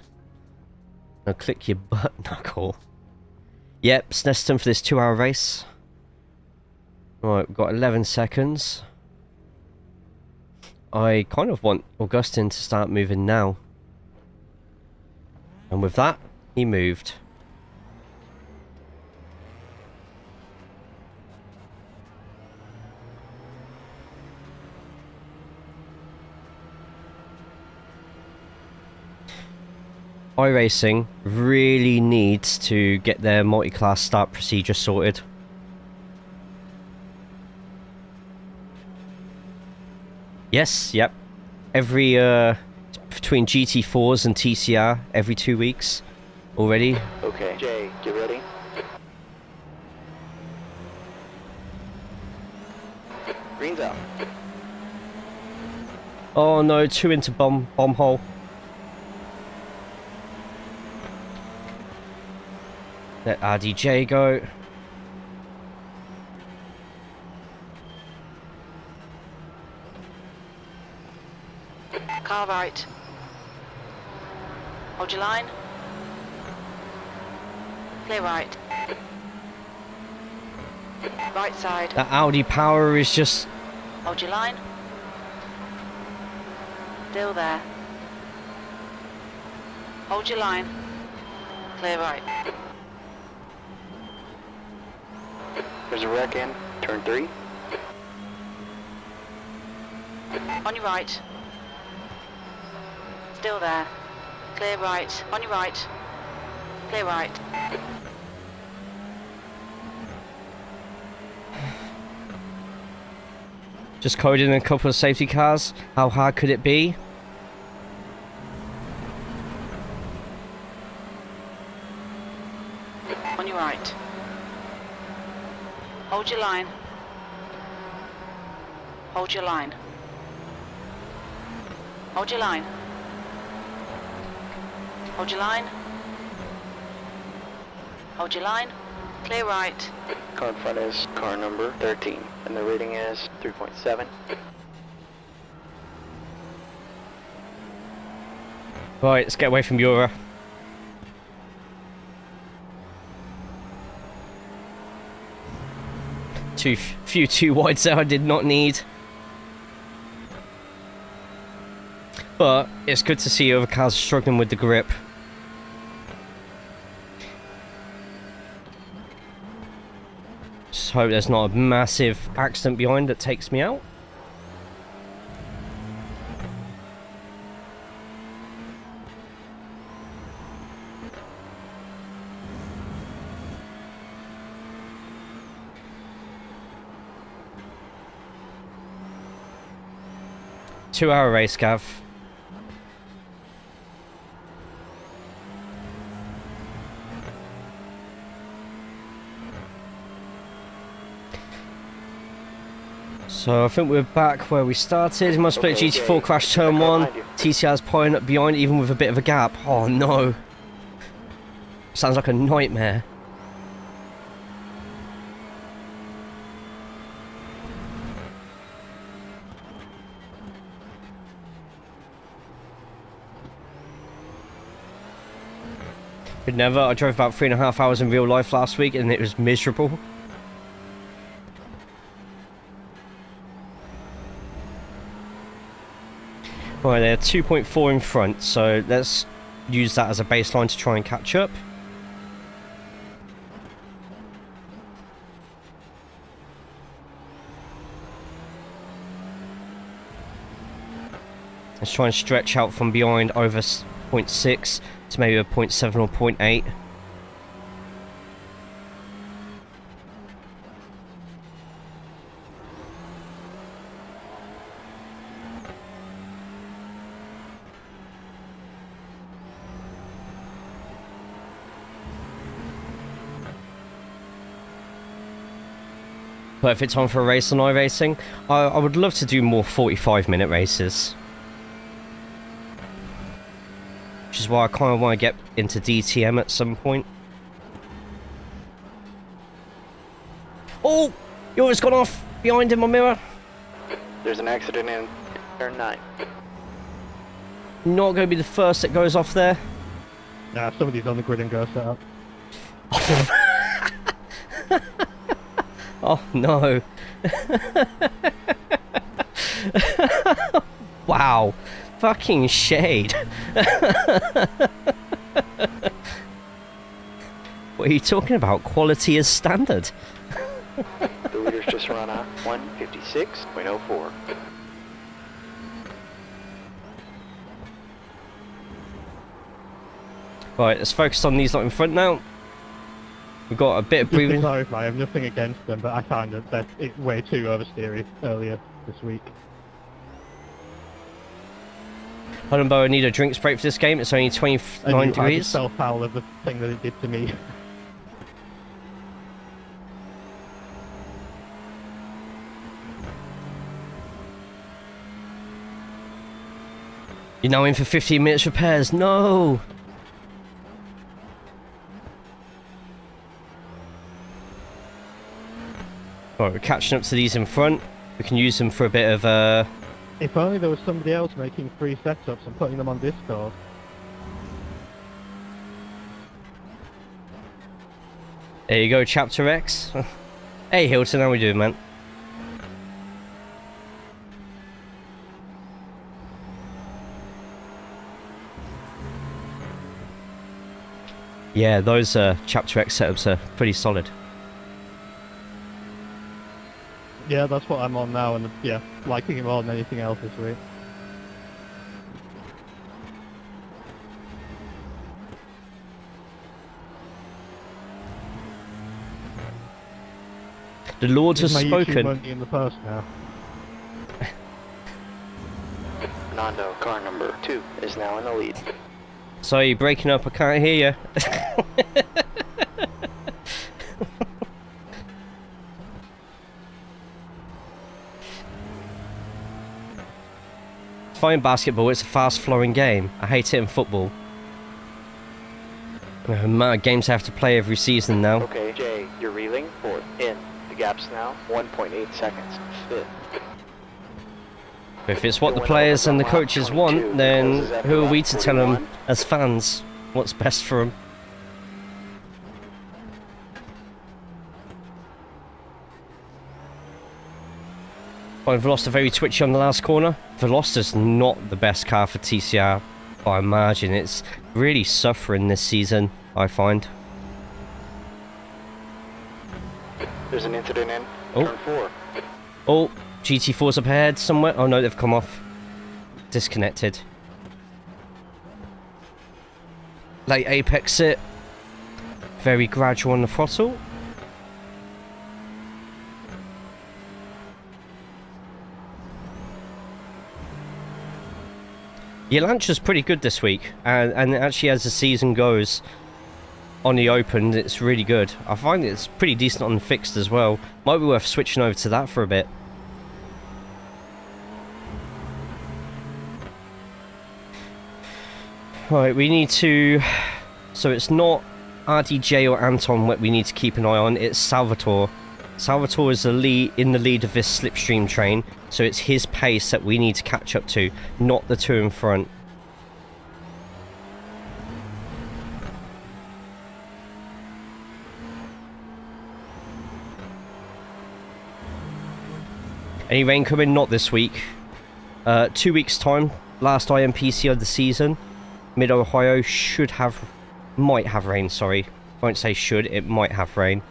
Speaker 3: Now click your butt knuckle. Yep, Snetterton for this 2-hour race. Right, we've got 11 seconds. I kind of want Augustine to start moving now. And with that, he moved. iRacing really needs to get their multi-class start procedure sorted. Yes, yep. Every between GT4s and TCR every 2 weeks already.
Speaker 1: Okay, Jay, get ready. Green's out.
Speaker 3: Oh no, 2 into bomb hole. Let RDJ go.
Speaker 2: Car right. Hold your line. Clear right. Right side.
Speaker 3: That Audi power is just...
Speaker 2: Hold your line. Still there. Hold your line. Clear right.
Speaker 1: There's a wreck in turn 3.
Speaker 2: On your right. Still there. Clear right. On your right. Clear right.
Speaker 3: Just coding a couple of safety cars. How hard could it be?
Speaker 2: On your right. Hold your line. Hold your line. Hold your line. Hold your line. Hold your line. Clear right.
Speaker 1: Car in front is car number 13, and the rating is 3.7.
Speaker 3: Right, let's get away from Eura. Few too wides there I did not need. But it's good to see other cars struggling with the grip. Just hope there's not a massive accident behind that takes me out. Two-hour race, Gav. So I think we're back where we started. Must split
Speaker 1: Okay,
Speaker 3: GT4
Speaker 1: Jay,
Speaker 3: crash turn
Speaker 1: car
Speaker 3: 1.
Speaker 1: behind you.
Speaker 3: TCR's pulling up behind even with a bit of a gap. Oh no. Sounds like a nightmare. Could never. I drove about 3.5 hours in real life last week and it was miserable. Right, they're 2.4 in front, so let's use that as a baseline to try and catch up. Let's try and stretch out from behind over 0.6 to maybe a 0.7 or 0.8. But if it's on for a race on iRacing, I would love to do more 45-minute races. Which is why I kind of want to get into DTM at some point. Oh! Yours gone off behind in my mirror.
Speaker 1: There's an accident in turn 9.
Speaker 3: Not going to be the first that goes off there.
Speaker 6: Nah, somebody's on the grid and go set up.
Speaker 3: Oh no. Wow. Fucking shade. What are you talking about? Quality is standard.
Speaker 1: The leaders just run a 156.04.
Speaker 3: Right, let's focus on these lot in front now. We've got a bit of
Speaker 6: Just to
Speaker 3: breathing.
Speaker 6: clarify, I have nothing against them, but I found that it's way too oversteery earlier this week.
Speaker 3: Hullenbo, I need a drinks break for this game. It's only 29
Speaker 6: I
Speaker 3: degrees.
Speaker 6: just fell foul of the thing that it did to me.
Speaker 3: You're now in for 15 minutes repairs. No! Right, we're catching up to these in front. We can use them for a bit of
Speaker 6: If only there was somebody else making free setups and putting them on Discord.
Speaker 3: There you go, Chapter X. Hey Hilton, how we doing, man? Yeah, those Chapter X setups are pretty solid.
Speaker 6: Yeah, that's what I'm on now, and yeah, liking it more than anything else this week.
Speaker 3: The Lord has
Speaker 6: My YouTube
Speaker 3: spoken.
Speaker 6: money in the purse now.
Speaker 1: Nando, car number 2, is now in the lead.
Speaker 3: Sorry, you're breaking up. I can't hear you. It's fine in basketball. It's a fast-flowing game. I hate it in football. The amount of games I have to play every season now.
Speaker 1: Okay, Jay, you're reeling. 4th, in. The gap's now 1.8 seconds. 5th.
Speaker 3: If it's what the players and the coaches want, then who are we to tell them as fans what's best for them? Well, Veloster very twitchy on the last corner. Veloster's not the best car for TCR, I imagine. It's really suffering this season, I find.
Speaker 1: There's an incident in
Speaker 3: Oh.
Speaker 1: turn 4.
Speaker 3: Oh, GT4's up ahead somewhere. Oh no, they've come off. Disconnected. Late apex it. Very gradual on the throttle. Yeah, Lancia's pretty good this week, and actually as the season goes on the open, it's really good. I find it's pretty decent on the fixed as well. Might be worth switching over to that for a bit. Right, we need to... So it's not RDJ or Anton what we need to keep an eye on, it's Salvatore. Salvatore is in the lead of this slipstream train, so it's his pace that we need to catch up to, not the two in front. Any rain coming? Not this week. 2 weeks time, last IMPC of the season. Mid-Ohio might have rain, sorry. I won't say should, it might have rain.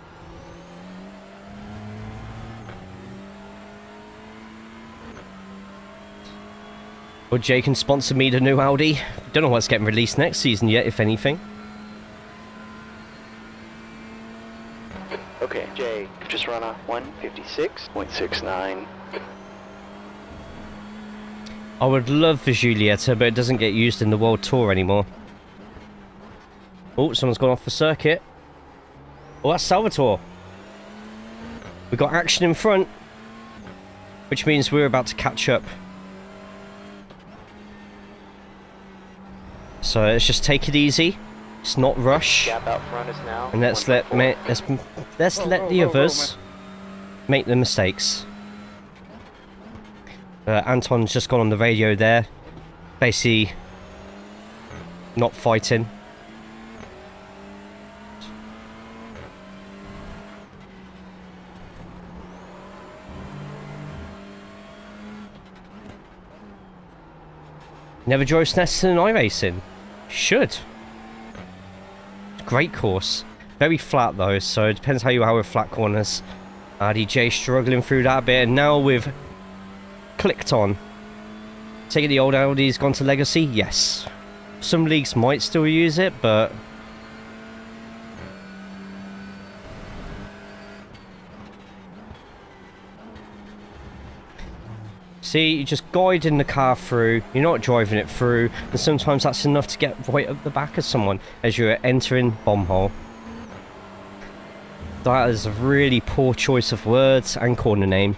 Speaker 3: Or Jay can sponsor me the new Audi. Don't know what's getting released next season yet, if anything.
Speaker 1: Okay, Jay, you've just run a 156.69.
Speaker 3: I would love the Giulietta, but it doesn't get used in the World Tour anymore. Oh, someone's gone off the circuit. Oh, that's Salvatore. We got action in front, which means we're about to catch up. So let's just take it easy. Let's not rush,
Speaker 1: Gap out front is now
Speaker 3: and let's let the others make the mistakes. Anton's just gone on the radio there, basically not fighting. Never drove Snetterton in iRacing? Should. Great course. Very flat though, so it depends how you are with flat corners. RDJ struggling through that bit, and now we've clicked on. Take it the old Audi's gone to Legacy? Yes. Some leagues might still use it, but... See, you're just guiding the car through, you're not driving it through, and sometimes that's enough to get right up the back of someone as you're entering bomb hole. That is a really poor choice of words and corner name.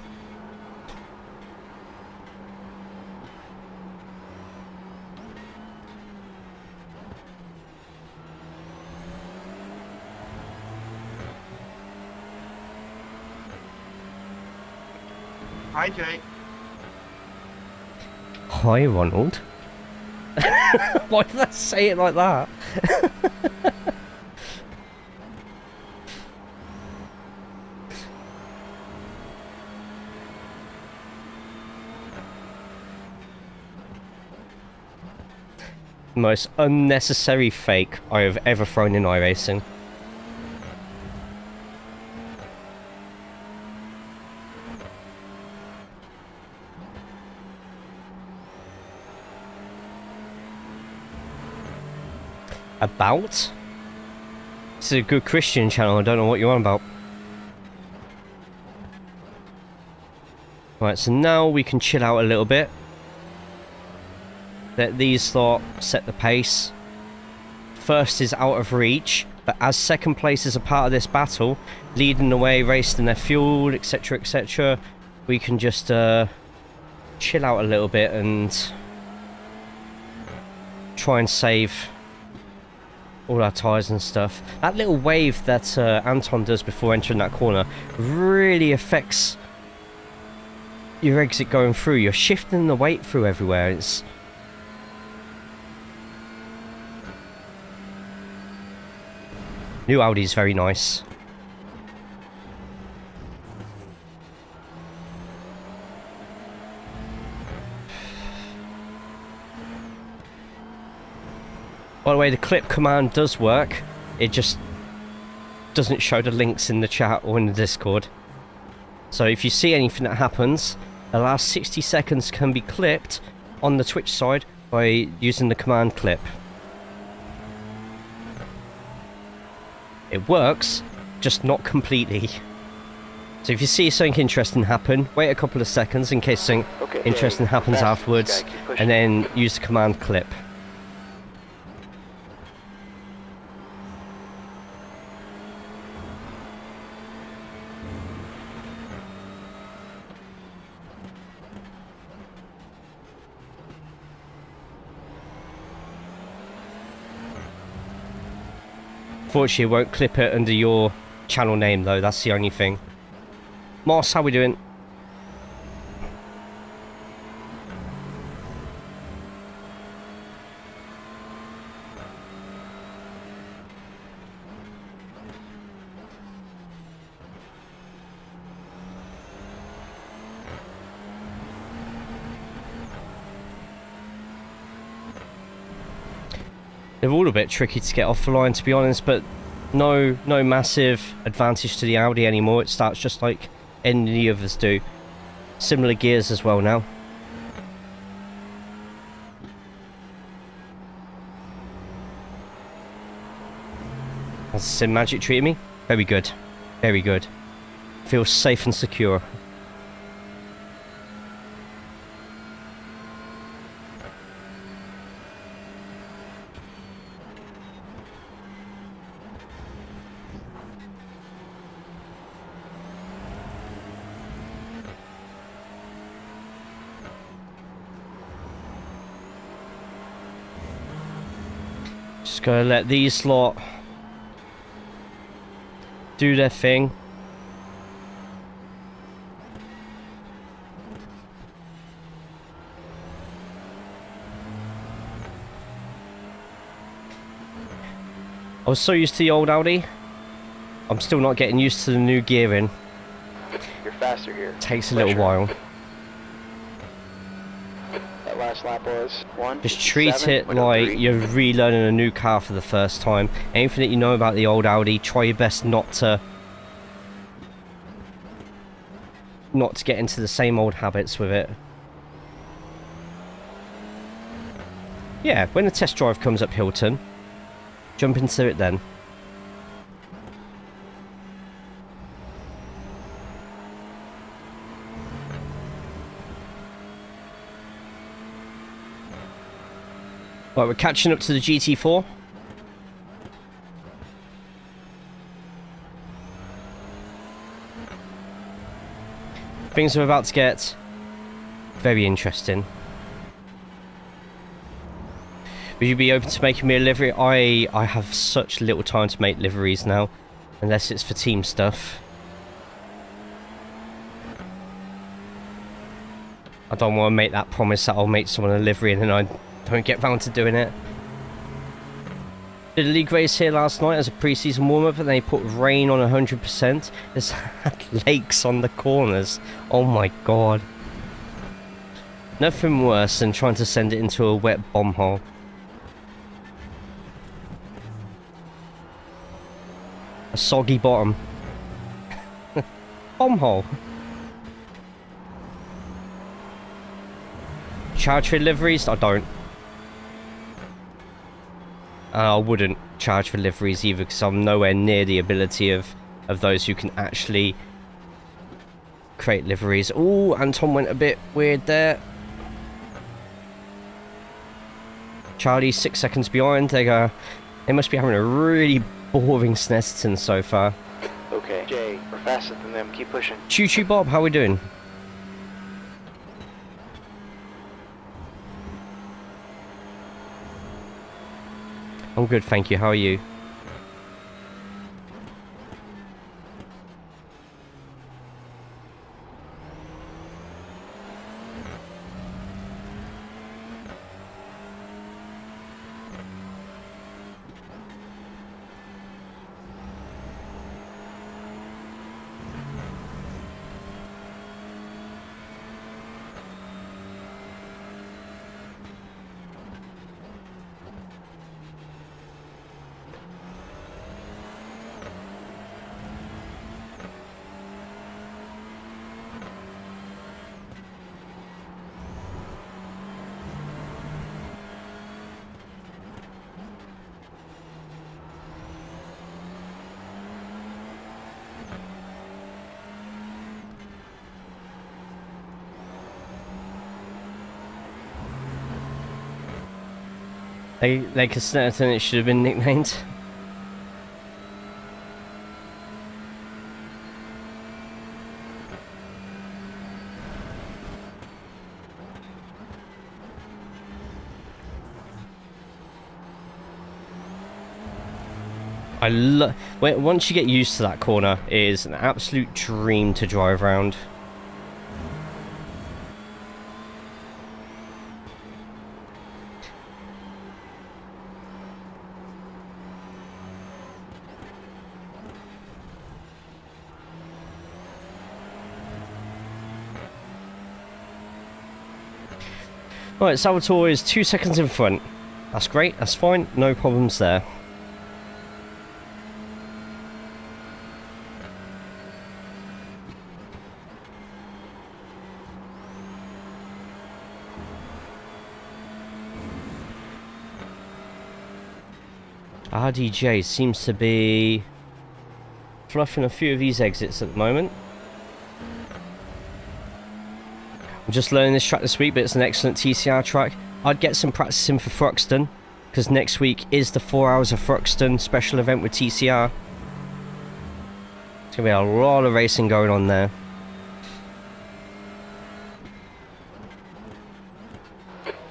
Speaker 4: Hi, Jay.
Speaker 3: Hi, Ronald. Why did I say it like that? The most unnecessary fake I have ever thrown in iRacing. About? This is a good Christian channel, I don't know what you're on about. Right, so now we can chill out a little bit. Let these lot set the pace. First is out of reach, but as second place is a part of this battle, leading the way, racing their fuel, etc, etc, we can just chill out a little bit and try and save all our tyres and stuff. That little wave that Anton does before entering that corner really affects your exit going through. You're shifting the weight through everywhere. It's new Audi's very nice. By the way, the clip command does work. It just doesn't show the links in the chat or in the Discord. So if you see anything that happens, the last 60 seconds can be clipped on the Twitch side by using the command clip. It works, just not completely. So if you see something interesting happen, wait a couple of seconds in case something interesting happens afterwards, and then use the command clip. Unfortunately, it won't clip it under your channel name though, that's the only thing. Moss, how we doing? They're all a bit tricky to get off the line, to be honest, but no massive advantage to the Audi anymore. It starts just like any of us do. Similar gears as well now. How's the Sim Magic treating me? Very good. Very good. Feels safe and secure. Just gonna let these lot do their thing. I was so used to the old Audi. I'm still not getting used to the new gearing.
Speaker 1: You're faster here.
Speaker 3: Takes a little while.
Speaker 1: That last lap was 1.
Speaker 3: Just treat it like you're relearning a new car for the first time. Anything that you know about the old Audi, try your best not to get into the same old habits with it. Yeah, when the test drive comes up Hilton, jump into it then. Right, we're catching up to the GT4. Things are about to get very interesting. Would you be open to making me a livery? I have such little time to make liveries now, unless it's for team stuff. I don't want to make that promise that I'll make someone a livery and then I don't get round to doing it. Did a league race here last night as a pre-season warm-up and they put rain on 100%. There's lakes on the corners. Oh my god. Nothing worse than trying to send it into a wet bomb hole. A soggy bottom. Bomb hole. Charge for liveries? I don't. I wouldn't charge for liveries either because I'm nowhere near the ability of those who can actually create liveries. Oh, Anton went a bit weird there. Charlie's 6 seconds behind. They must be having a really boring Snetterton so far.
Speaker 1: Okay, Jay, we're faster than them. Keep pushing.
Speaker 3: Choo Choo Bob, how we doing? I'm good, thank you. How are you? Like a Snetterton, it should have been nicknamed. Once you get used to that corner, it is an absolute dream to drive around. Right, Salvatore is 2 seconds in front. That's great, that's fine, no problems there. RDJ seems to be fluffing a few of these exits at the moment. I'm just learning this track this week, but it's an excellent TCR track. I'd get some practice in for Thruxton, because next week is the 4 hours of Thruxton special event with TCR. There's going to be a lot of racing going on there.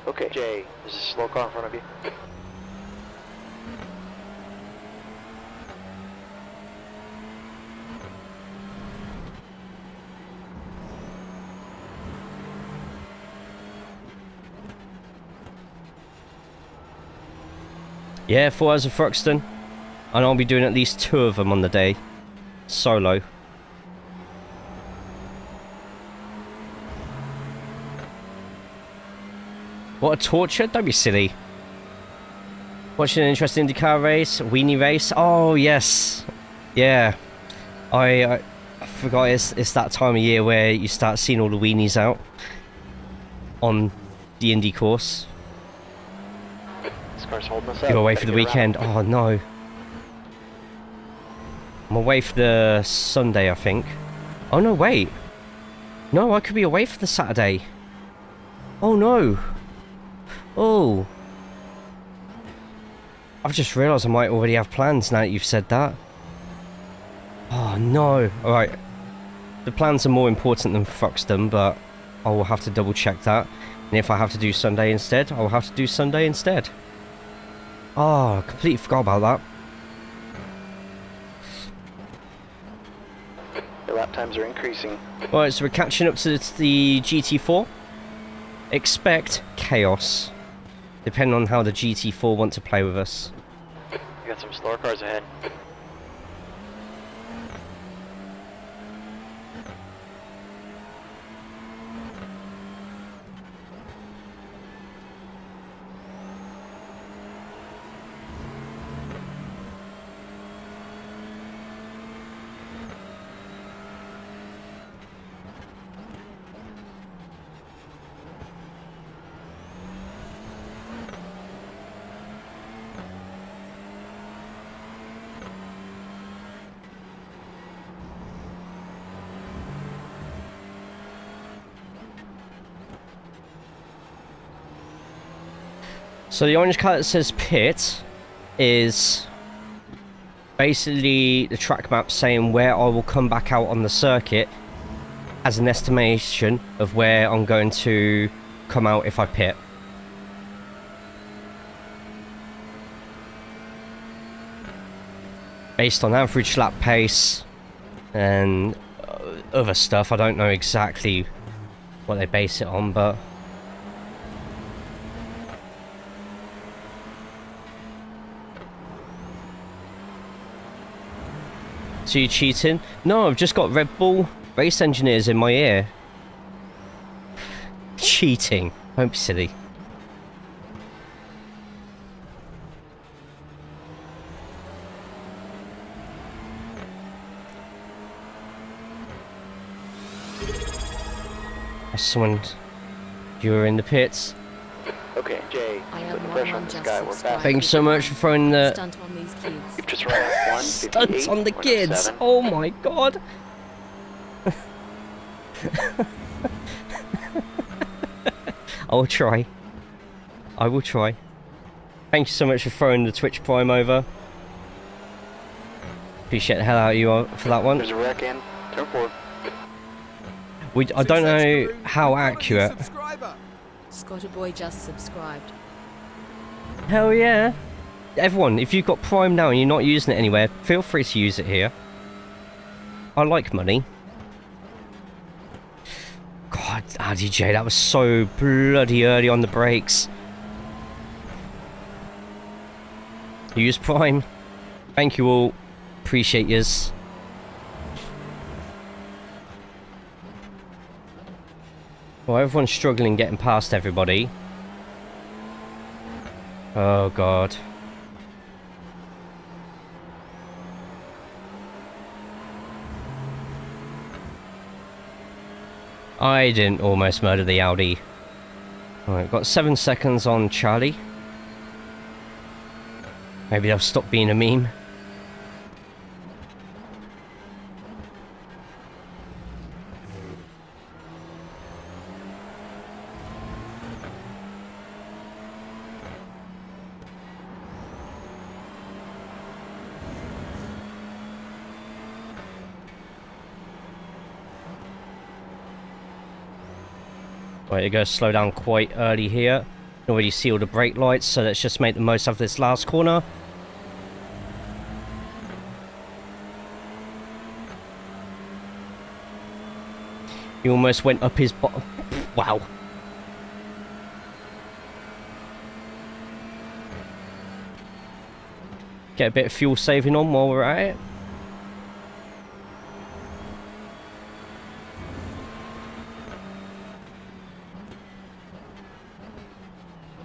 Speaker 1: Okay, Jay, there's a slow car in front of you.
Speaker 3: Yeah, 4 hours of Thruxton. And I'll be doing at least 2 of them on the day. Solo. What a torture. Don't be silly. Watching an interesting IndyCar race. Weenie race. Oh, yes. Yeah. I forgot it's that time of year where you start seeing all the weenies out. On the Indy course.
Speaker 1: Car's holding us up.
Speaker 3: You're away for the weekend. Oh no. I'm away for the Sunday, I think. Oh no, wait. No, I could be away for the Saturday. Oh no. Oh. I've just realised I might already have plans now that you've said that. Oh no. Alright. The plans are more important than Thruxton, but I will have to double check that. And if I have to do Sunday instead, I will have to do Sunday instead. Oh, I completely forgot about that.
Speaker 1: The lap times are increasing.
Speaker 3: Right, so we're catching up to the GT4. Expect chaos, depending on how the GT4 want to play with us.
Speaker 1: We got some slower cars ahead.
Speaker 3: So the orange colour that says pit is basically the track map saying where I will come back out on the circuit as an estimation of where I'm going to come out if I pit. Based on average lap pace and other stuff. I don't know exactly what they base it on, but so you cheating? No, I've just got Red Bull race engineers in my ear. Cheating. Don't be silly. Someone, you were in the pits.
Speaker 1: Okay, Jay,
Speaker 5: I
Speaker 1: put
Speaker 5: am
Speaker 1: the pressure on
Speaker 5: one
Speaker 1: this
Speaker 5: just
Speaker 1: guy. We're
Speaker 5: subscribed.
Speaker 1: fast.
Speaker 3: Thank you so much for throwing the
Speaker 5: Stunt on these kids.
Speaker 1: You've just run up 158.
Speaker 3: stunts on the kids. Oh my god. I will try. I will try. Thank you so much for throwing the Twitch Prime over. Appreciate the hell out of you for that one.
Speaker 1: There's a wreck in. Turn 4.
Speaker 3: I don't know how accurate.
Speaker 5: Scotty Boy just subscribed.
Speaker 3: Hell yeah. Everyone, if you've got Prime now and you're not using it anywhere, feel free to use it here. I like money. God, RDJ, that was so bloody early on the brakes. Use Prime. Thank you all. Appreciate yous. Well, everyone's struggling getting past everybody. Oh god. I didn't almost murder the Audi. Alright, got 7 seconds on Charlie. Maybe they'll stop being a meme. Right, they're going to slow down quite early here. You can already see all the brake lights, so let's just make the most of this last corner. He almost went up his bottom. Wow. Get a bit of fuel saving on while we're at it.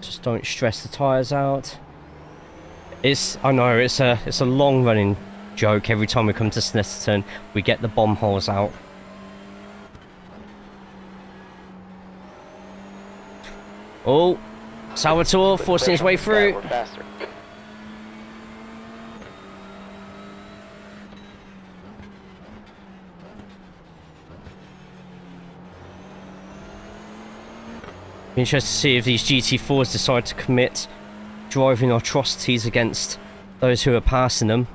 Speaker 3: Just don't stress the tyres out. I know it's a long running joke. Every time we come to Snetterton, we get the bomb holes out. Oh, Salvatore forcing his way through.
Speaker 1: We're faster.
Speaker 3: Be interested to see if these GT4s decide to commit driving atrocities against those who are passing them.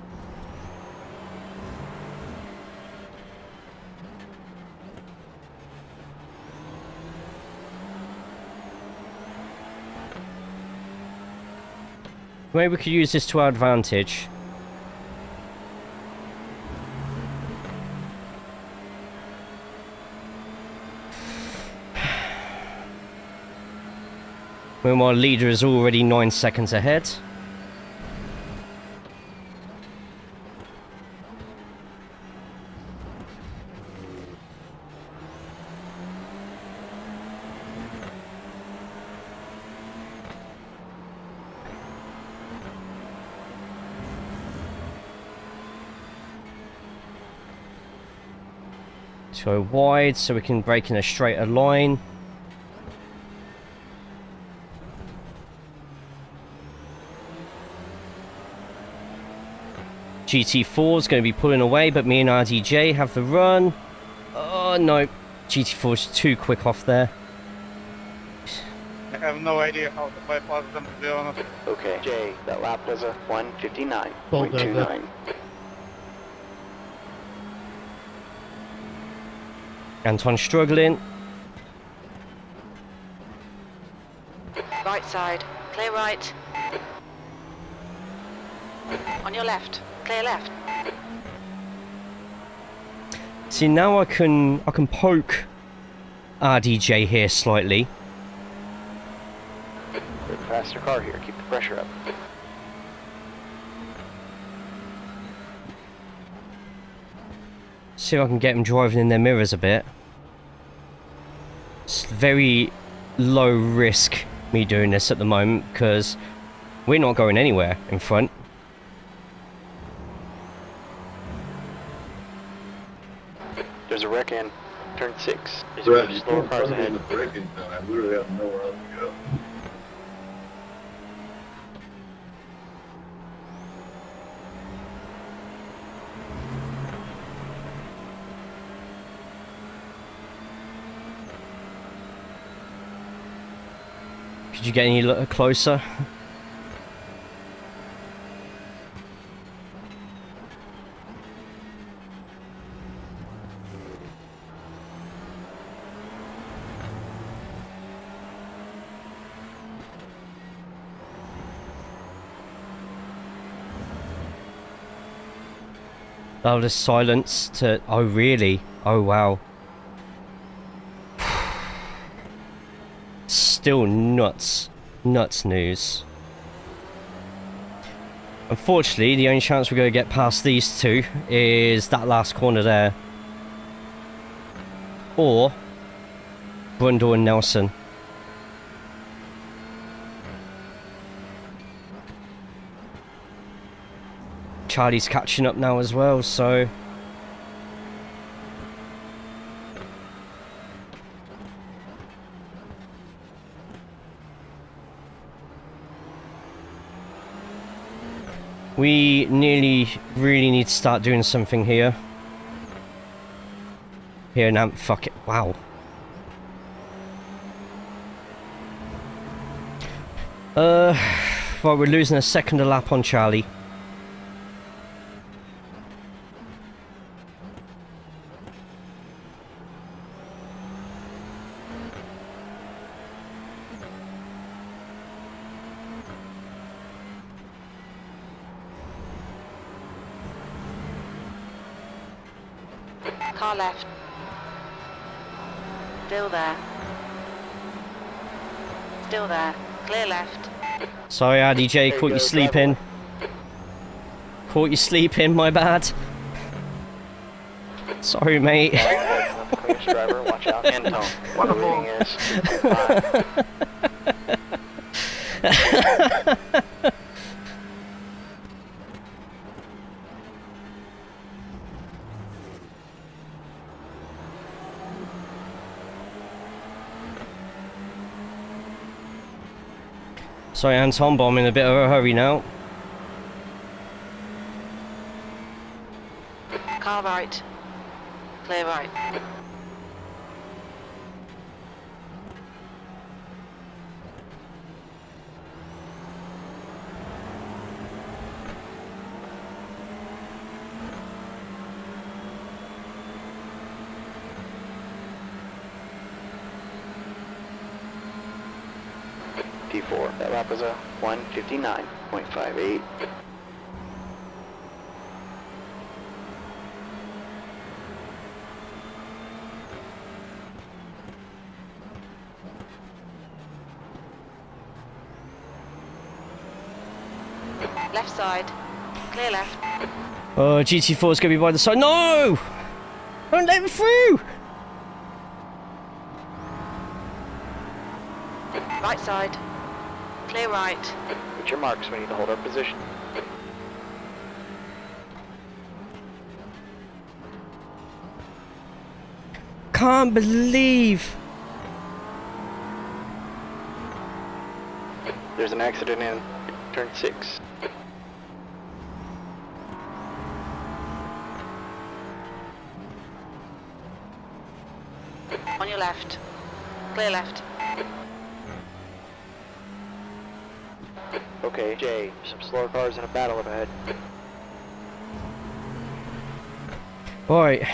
Speaker 3: Maybe we could use this to our advantage. Meanwhile, leader is already 9 seconds ahead. To go wide so we can break in a straighter line. GT4 is going to be pulling away, but me and RDJ have the run. Oh no, GT4 is too quick off there.
Speaker 4: have no idea how to bypass them, to be honest.
Speaker 1: Okay, Jay, that lap was a
Speaker 6: Bulldozer.
Speaker 1: 1:59.29.
Speaker 3: Anton struggling.
Speaker 2: Right side. Clear right. On your left. Clear left.
Speaker 3: See, now I can poke RDJ here slightly.
Speaker 1: Faster car here, keep the pressure up.
Speaker 3: See if I can get them driving in their mirrors a bit. It's very low risk me doing this at the moment because we're not going anywhere in front.
Speaker 1: There's a wreck in turn 6. There's a bunch of slower cars ahead.
Speaker 7: I literally have nowhere else to go.
Speaker 3: Could you get any closer? Oh, the silence to... Oh, really? Oh, wow. Still nuts. Nuts news. Unfortunately, the only chance we're going to get past these two is that last corner there. Or Brundle and Nelson. Charlie's catching up now as well, so... We really need to start doing something here. Here now, fuck it, wow. Well, we're losing a second a lap on Charlie.
Speaker 2: Car left. Still there. Still there. Clear left.
Speaker 3: Sorry, RDJ, caught you sleeping. Caught you sleeping, my bad. Sorry, mate.
Speaker 1: Not the cleanest driver, watch out. Anton, what the reading is 2.5.
Speaker 3: Sorry, Anton, but I'm in a bit of a hurry now.
Speaker 2: Car right. Clear right.
Speaker 1: T4, that lap was a 1:59.58.
Speaker 2: Left side. Clear left.
Speaker 3: Oh, GT4 is going to be by the side. No! Don't let him through!
Speaker 2: Right side. Clear right.
Speaker 1: Put your marks, we need to hold our position.
Speaker 3: Can't believe...
Speaker 1: There's an accident in turn 6.
Speaker 2: On your left. Clear left.
Speaker 1: Okay, Jay, some slower cars in a battle up ahead.
Speaker 3: Alright.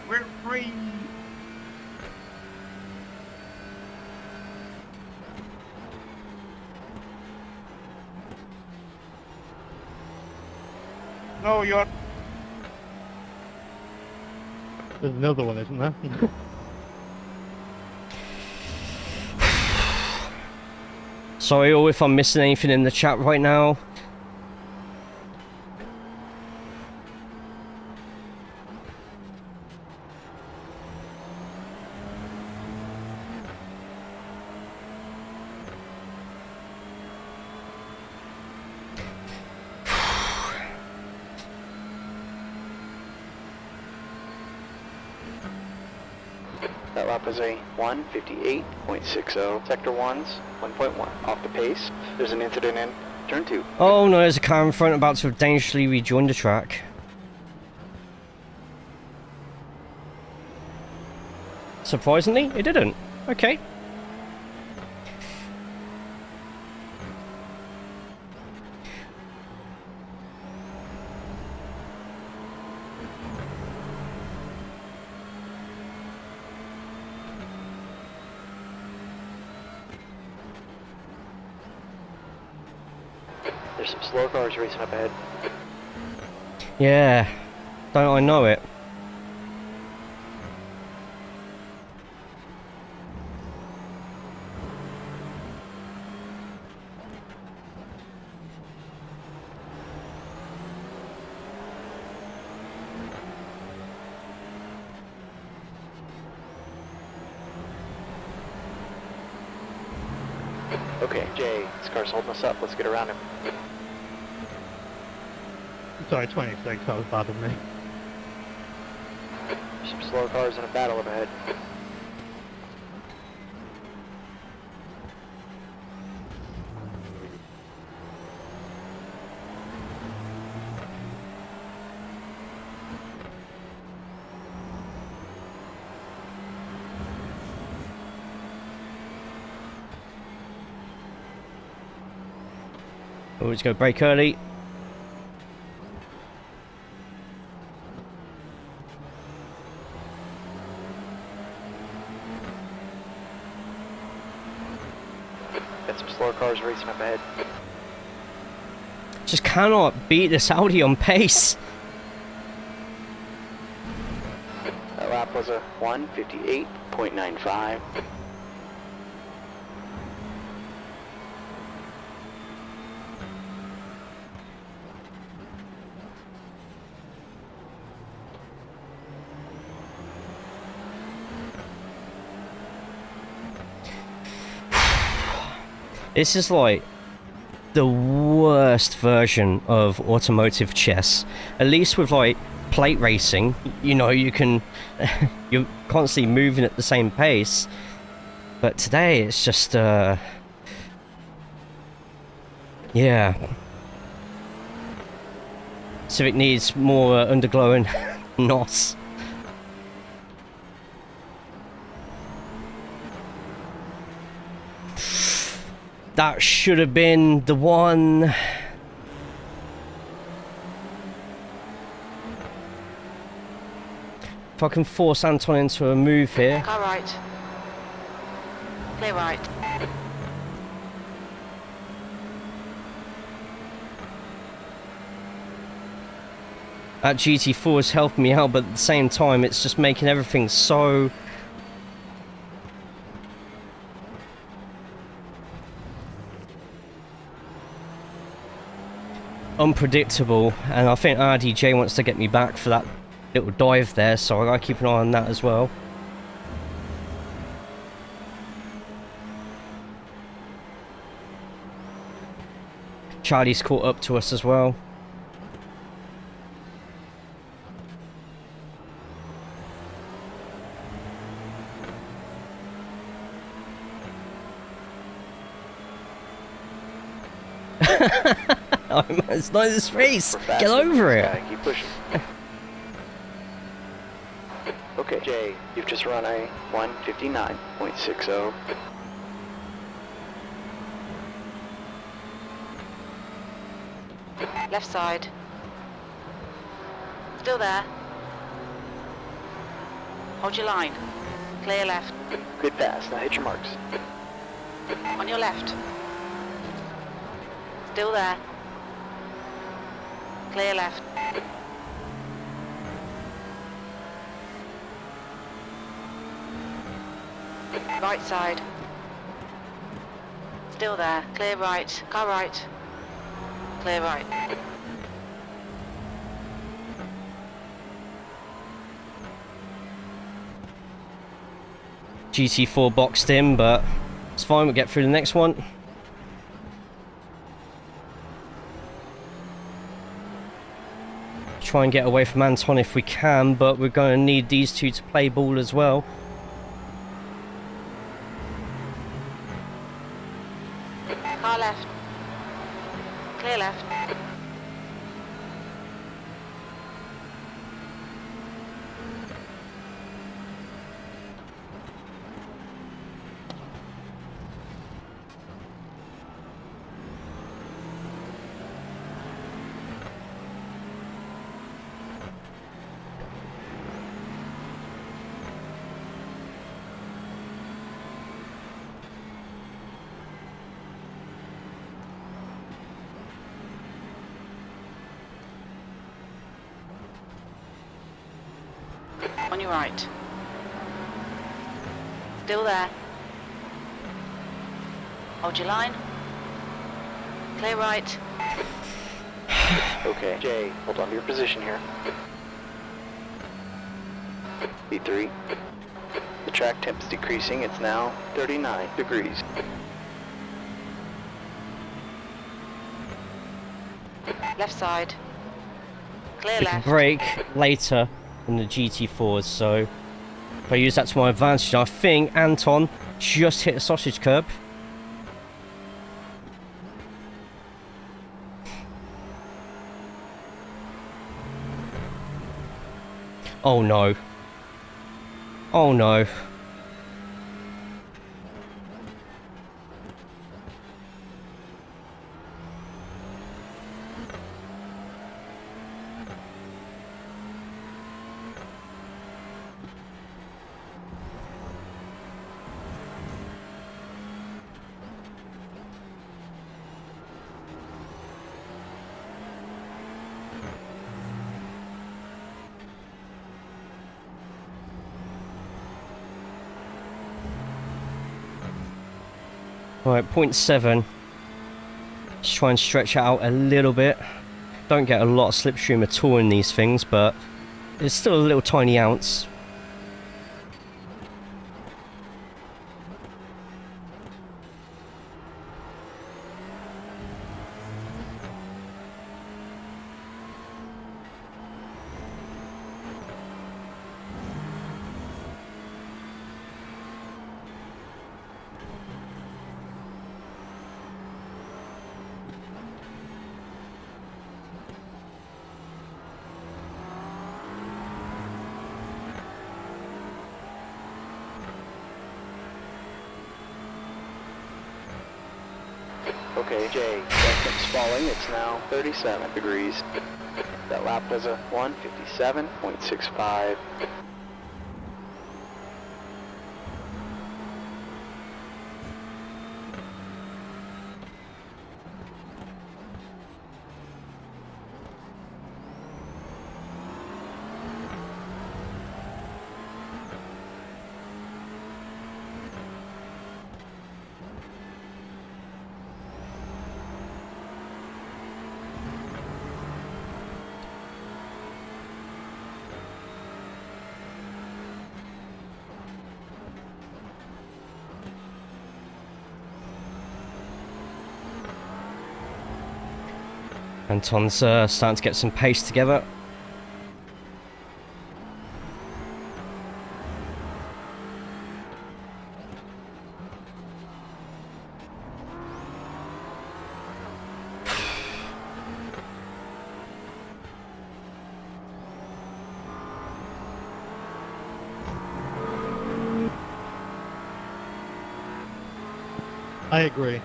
Speaker 4: We're free. No, you're.
Speaker 6: There's another one, isn't there?
Speaker 3: Sorry all if I'm missing anything in the chat right now.
Speaker 1: That lap was a 1:58.60. Sector 1's 1.1. Off the pace. There's an incident in turn 2.
Speaker 3: Oh no, there's a car in front about to have dangerously rejoined the track. Surprisingly, it didn't. Okay.
Speaker 1: There's some slow cars racing up ahead.
Speaker 3: Yeah. Don't I know it?
Speaker 1: Okay, Jay, this car's holding us up. Let's get around him.
Speaker 6: Sorry, 26, that was bad of me.
Speaker 1: There's some slow cars in a battle up ahead.
Speaker 3: Oh, let's go brake early.
Speaker 1: Got some slower cars racing up ahead.
Speaker 3: Just cannot beat this Audi on pace.
Speaker 1: That lap was a 1:58.95.
Speaker 3: This is like the worst version of automotive chess. At least with like plate racing, you know, you can you're constantly moving at the same pace. But today it's just yeah. Civic needs more underglowing NOS. That should have been the one. If I can force Anton into a move here.
Speaker 2: Car right. Clear right.
Speaker 3: That GT4 has helped me out, but at the same time it's just making everything so unpredictable, and I think RDJ wants to get me back for that little dive there, so I gotta keep an eye on that as well. Charlie's caught up to us as well. Oh, man, it's not this race. Get over it.
Speaker 1: Keep pushing. Okay, Jay, you've just run a 1:59.60.
Speaker 2: Left side. Still there. Hold your line. Clear left.
Speaker 1: Good pass, now hit your marks.
Speaker 2: On your left. Still there. Clear left. Right side. Still there. Clear right. Car right. Clear right.
Speaker 3: GT4 boxed in, but it's fine, we'll get through the next one. Try and get away from Anton if we can, but we're going to need these two to play ball as well.
Speaker 2: Car left. Clear left. On your right. Still there. Hold your line. Clear right.
Speaker 1: Okay, Jay, hold on to your position here. B3. The track temp's decreasing, it's now 39 degrees.
Speaker 2: Left side. Clear
Speaker 3: We can
Speaker 2: left.
Speaker 3: brake later than the GT4s, so if I use that to my advantage, I think Anton just hit a sausage curb. Oh no. Oh no. Right, 0.7. Just try and stretch it out a little bit. Don't get a lot of slipstream at all in these things, but it's still a little tiny ounce.
Speaker 1: Okay, Jay, that temp's falling, it's now 37 degrees. That lap was a 1:57.65.
Speaker 3: Anton's starting to get some pace together.
Speaker 6: I agree.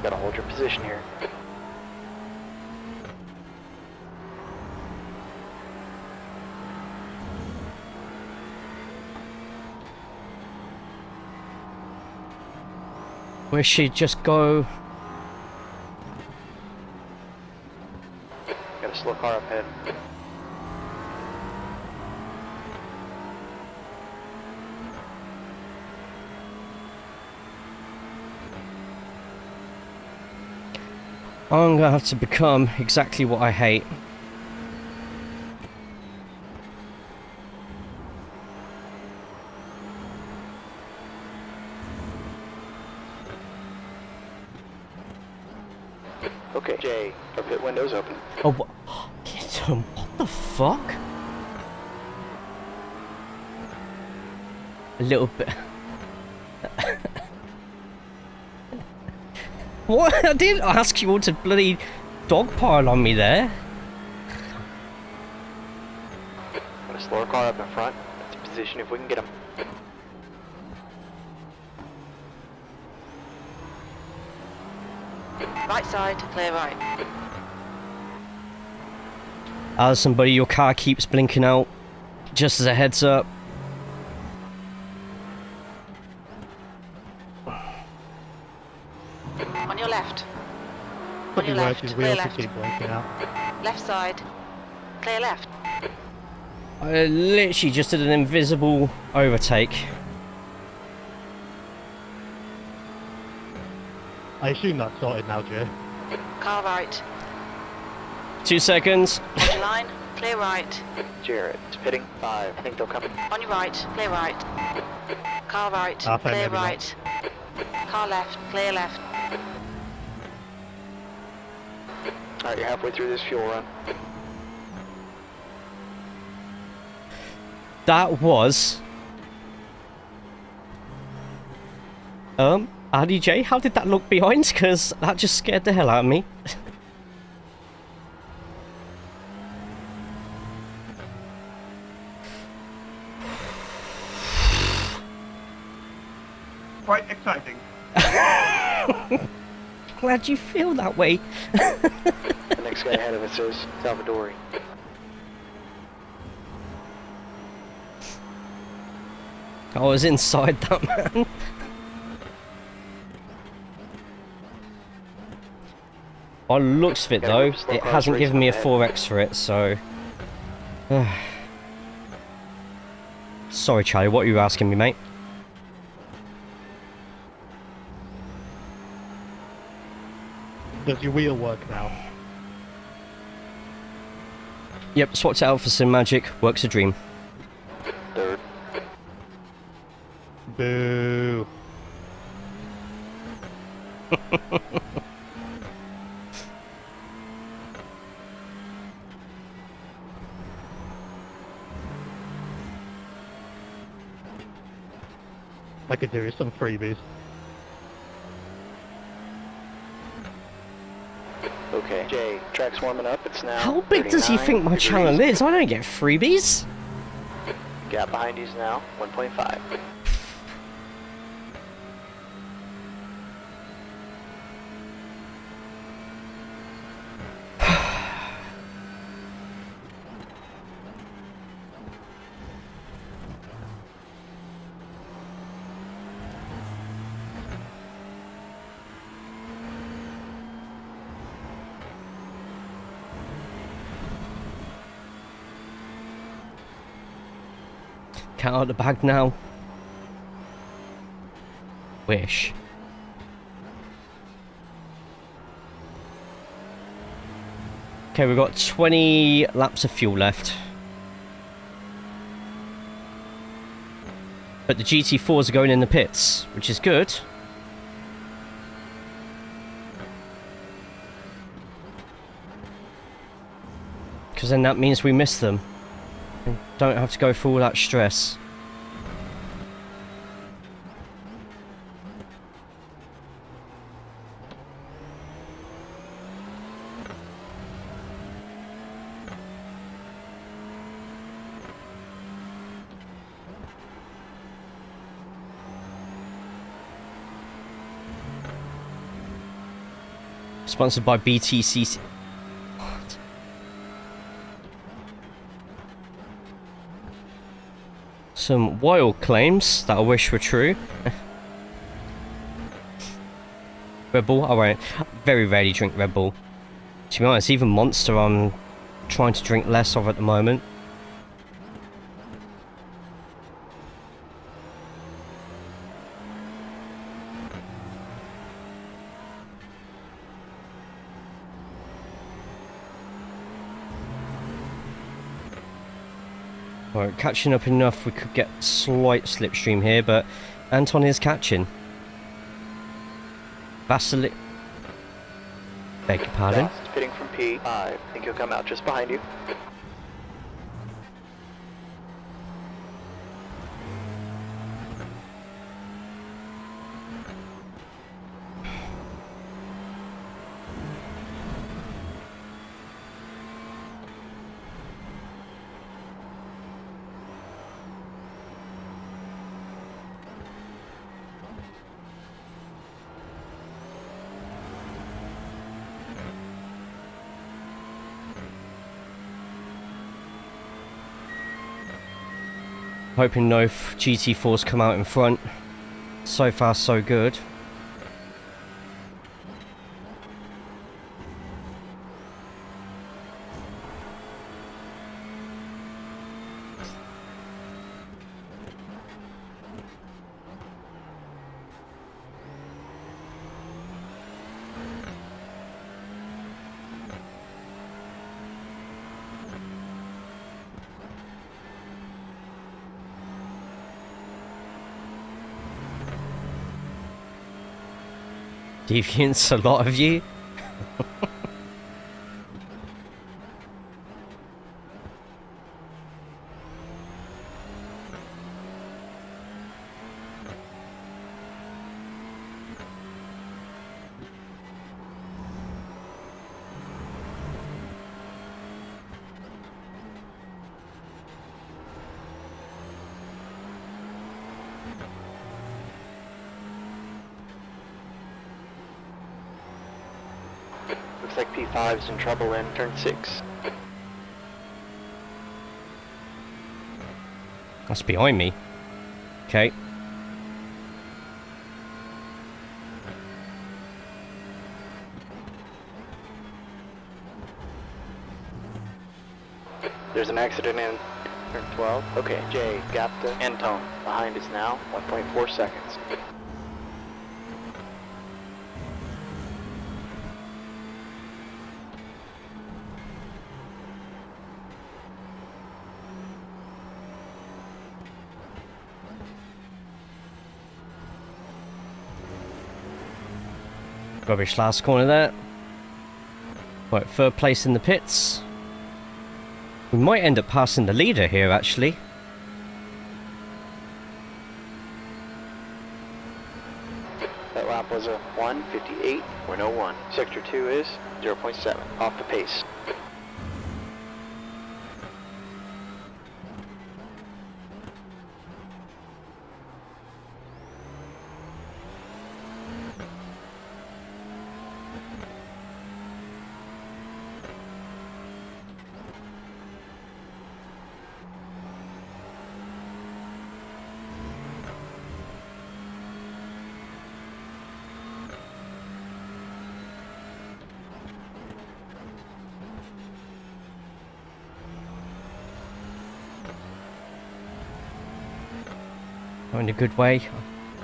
Speaker 1: Gotta hold your position here.
Speaker 3: Where she just go?
Speaker 1: Got a slow car up ahead.
Speaker 3: I'm gonna have to become exactly what I hate.
Speaker 1: Okay, Jay, our pit window's open.
Speaker 3: Oh, what? What the fuck? A little bit. What? I didn't ask you all to bloody dogpile on me there.
Speaker 1: Got a slower car up in front. That's a position if we can get him.
Speaker 2: Right side, clear right.
Speaker 3: Alison, buddy, your car keeps blinking out. Just as a heads up.
Speaker 2: On your left.
Speaker 6: Could
Speaker 2: On
Speaker 6: be
Speaker 2: your
Speaker 6: worse,
Speaker 2: left,
Speaker 6: his
Speaker 2: clear
Speaker 6: wheels
Speaker 2: left.
Speaker 6: keep breaking out.
Speaker 2: Left side, clear left.
Speaker 3: I literally just did an invisible overtake.
Speaker 6: I assume that's sorted now, Jay.
Speaker 2: Car right.
Speaker 3: 2 seconds.
Speaker 2: On your line, clear right.
Speaker 1: Jared, it's pitting 5. I think they'll come.
Speaker 2: On your right, clear right. Car right,
Speaker 6: Half end,
Speaker 2: clear
Speaker 6: maybe not.
Speaker 2: right. Car left, clear left.
Speaker 1: Alright, you're halfway through this fuel run.
Speaker 3: That was... Addy J, how did that look behind? Because that just scared the hell out of me.
Speaker 4: Quite exciting.
Speaker 3: Glad you feel that way.
Speaker 1: The next guy ahead of us is Salvadori.
Speaker 3: I was inside that man. By the looks of it though, it hasn't given me a 4x for it, so... Sorry Charlie, what are you asking me, mate?
Speaker 6: Does your wheel work now?
Speaker 3: Yep, swapped it out for some magic, works a dream.
Speaker 1: Third.
Speaker 6: Boo. I could do with some freebies.
Speaker 1: Okay, Jay, track's warming up. It's now.
Speaker 3: How big does he
Speaker 1: 39
Speaker 3: think my
Speaker 1: degrees.
Speaker 3: channel is? I don't get freebies.
Speaker 1: Gap behind you is now 1.5.
Speaker 3: Cat out the bag now. Wish. Okay, we've got 20 laps of fuel left. But the GT4s are going in the pits, which is good. Because then that means we miss them. And don't have to go through all that stress. Sponsored by BTCC. What? Some wild claims that I wish were true. Red Bull? Alright. Very rarely drink Red Bull. To be honest, even Monster I'm trying to drink less of at the moment. Alright, catching up enough we could get slight slipstream here, but Anton is catching. Vasily... Beg your pardon?
Speaker 1: Fast, fitting from P5. I think he'll come out just behind you.
Speaker 3: Hoping no GT4s come out in front. So far, so good. Deviants, a lot of you.
Speaker 1: Looks like P5's in trouble in turn 6.
Speaker 3: That's behind me. Okay.
Speaker 1: There's an accident in turn 12. Okay, Jay, gapped Anton. Behind is now 1.4 seconds.
Speaker 3: Rubbish last corner there. Right, third place in the pits. We might end up passing the leader here, actually.
Speaker 1: That lap was a 1:58.01. Sector 2 is 0.7, off the pace.
Speaker 3: In a good way.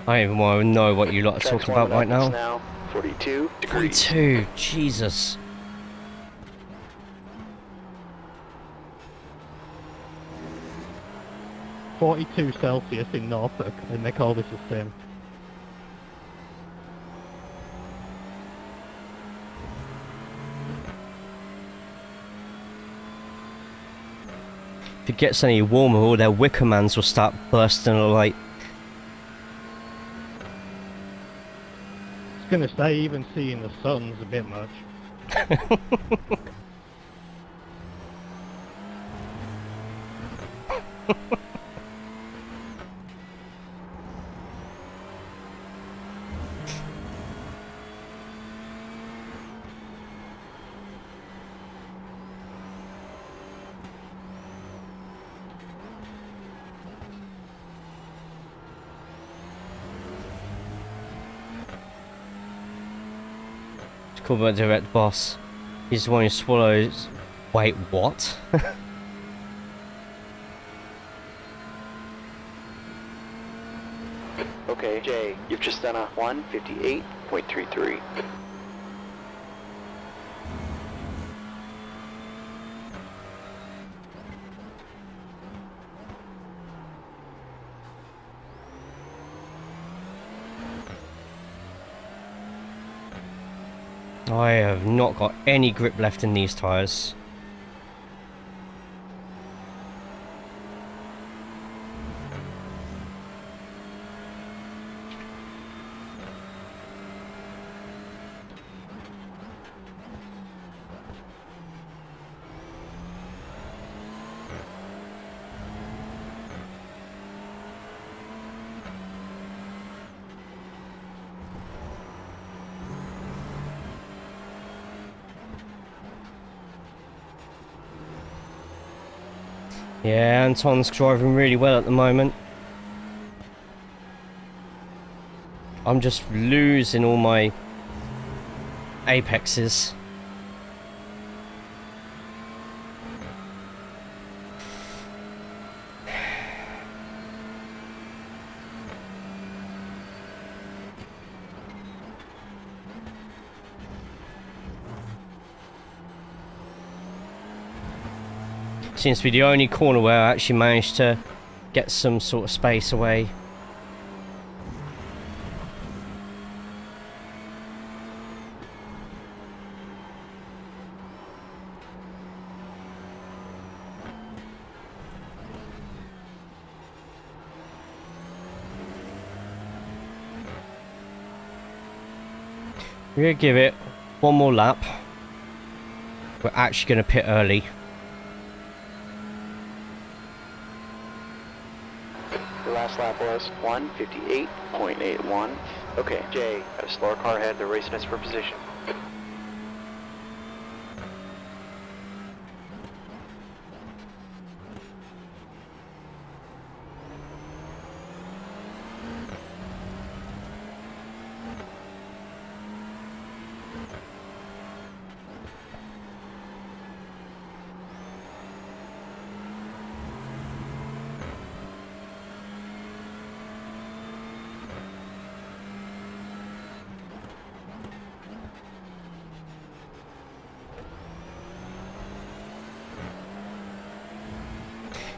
Speaker 3: I don't even want to know what you lot are talking about right now.
Speaker 1: 42 degrees.
Speaker 3: 42, Jesus.
Speaker 6: -42 in Norfolk, and they call this the same.
Speaker 3: If it gets any warmer, all their Wickermans will start bursting a light.
Speaker 6: I was gonna say, even seeing the sun's a bit much.
Speaker 3: Called by direct boss. He's the one who swallows. Wait, what?
Speaker 1: Okay, Jay, you've just done a 158.33.
Speaker 3: I have not got any grip left in these tyres. Yeah, Anton's driving really well at the moment. I'm just losing all my apexes. Seems to be the only corner where I actually managed to get some sort of space away. We're going to give it one more lap. We're actually going to pit early.
Speaker 1: Last lap was 158.81. Okay, Jay, got a slower car ahead. They're racing us for position.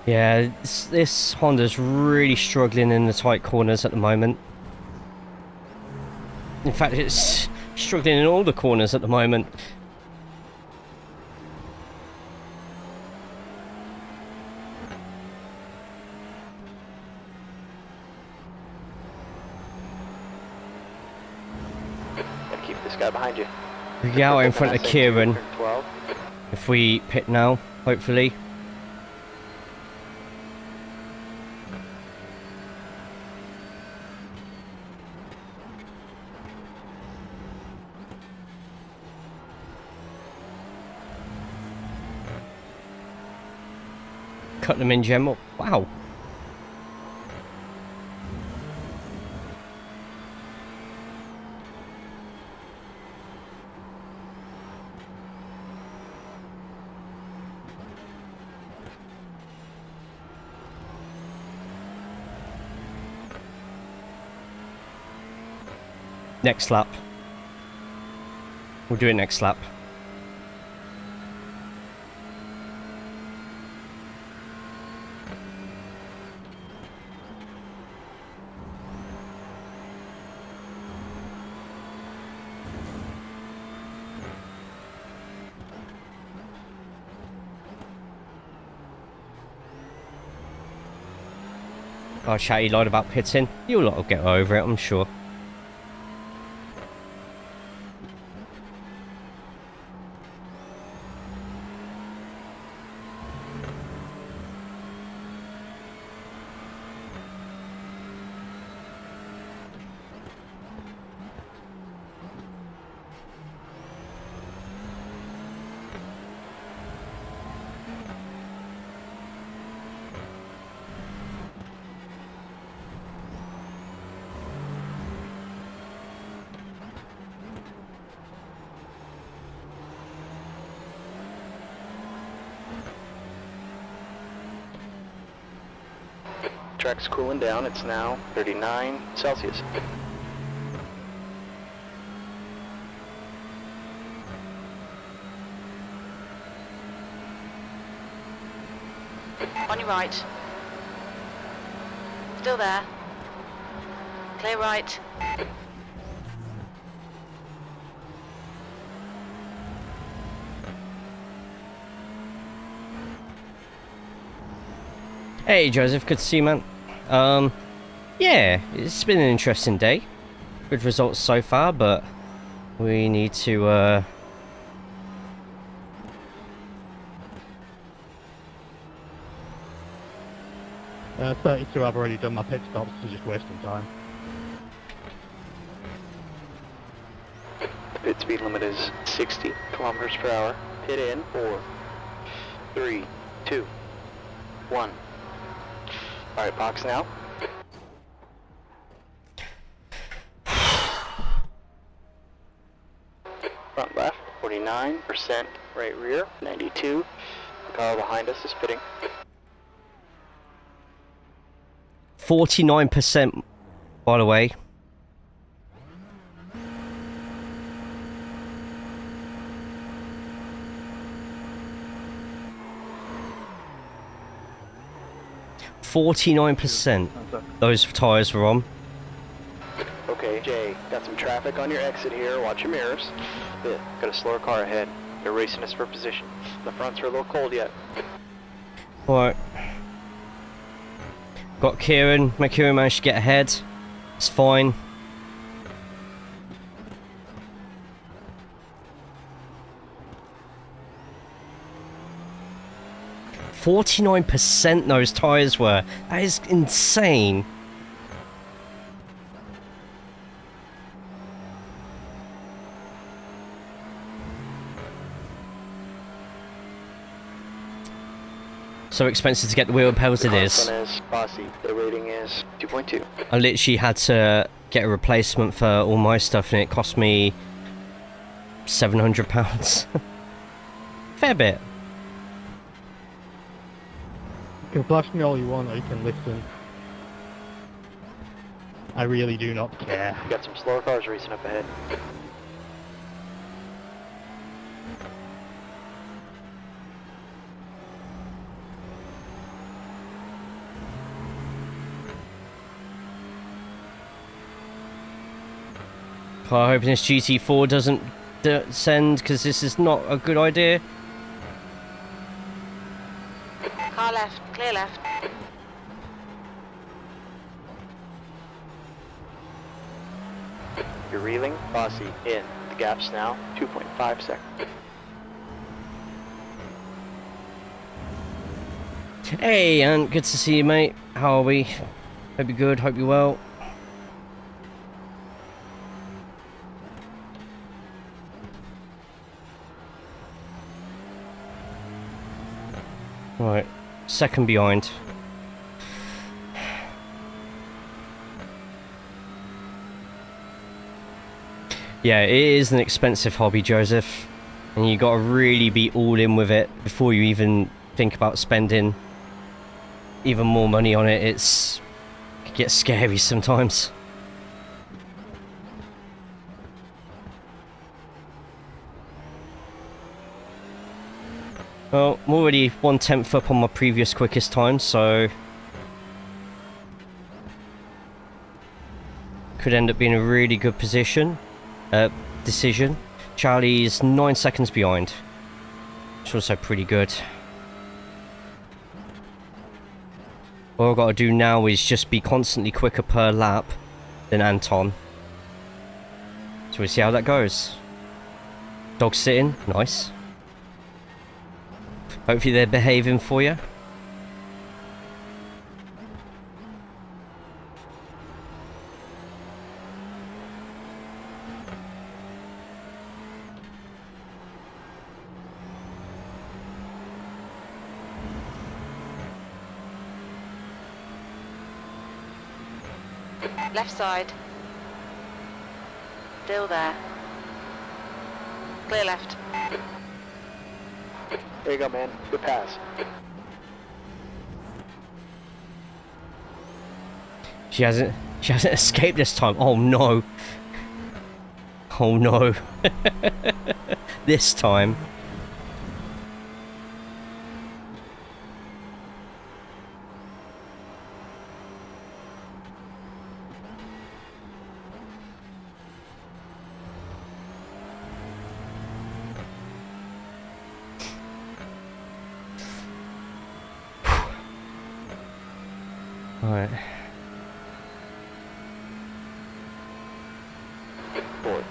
Speaker 3: Yeah, this Honda's really struggling in the tight corners at the moment. In fact, it's struggling in all the corners at the moment.
Speaker 1: Gotta keep this guy behind you.
Speaker 3: We get out in front of Kieran
Speaker 1: 12.
Speaker 3: if we pit now, hopefully. Cut them in general. Wow. Next lap. We'll do it next lap. Oh, Chatty lied about pitting. You lot will get over it, I'm sure.
Speaker 1: Track's cooling down. It's now 39 Celsius.
Speaker 2: On your right. Still there. Clear right.
Speaker 3: Hey Joseph, good to see you, man. Yeah, it's been an interesting day. Good results so far, but we need to
Speaker 6: 32, I've already done my pit stops, so just wasting time.
Speaker 1: The pit speed limit is 60 kilometers per hour. Pit in 4, 3, 2, 1. Alright, box now. Front left, 49%. Right rear, 92. The car behind us is pitting.
Speaker 3: 49%, by the way. %. Those tyres were on.
Speaker 1: Okay, Jay, got some traffic on your exit here. Watch your mirrors. Yeah, got a slower car ahead. They're racing us for position. The fronts are a little cold yet.
Speaker 3: Alright. Got Kieran. Kieran managed to get ahead. It's fine. %, those tyres were. That is insane. So expensive to get the wheel pedals it is.
Speaker 1: The rating is 2.2.
Speaker 3: I literally had to get a replacement for all my stuff and it cost me £700. Fair bit.
Speaker 6: You can flash me all you want, or you can listen. I really do not care.
Speaker 1: Got some slower cars racing up ahead.
Speaker 3: I'm hoping this GT4 doesn't send, because this is not a good idea.
Speaker 2: Car left. Clear left.
Speaker 1: You're reeling. Bossy in. The gap's now 2.5 seconds.
Speaker 3: Hey, Ant, good to see you, mate. How are we? Hope you're good, hope you're well. Right, second behind. Yeah, it is an expensive hobby, Joseph, and you gotta really be all in with it before you even think about spending even more money on it. It gets scary sometimes. Well, I'm already 1/10 up on my previous quickest time, so could end up being a really good decision. Charlie's 9 seconds behind, which is also pretty good. All I've got to do now is just be constantly quicker per lap than Anton. So we'll see how that goes. Dog sitting, nice. Hopefully they're behaving for you.
Speaker 2: Left side. Still there. Clear left.
Speaker 1: There you go, man. Good pass.
Speaker 3: She hasn't escaped this time. Oh no. Oh no. This time. Alright.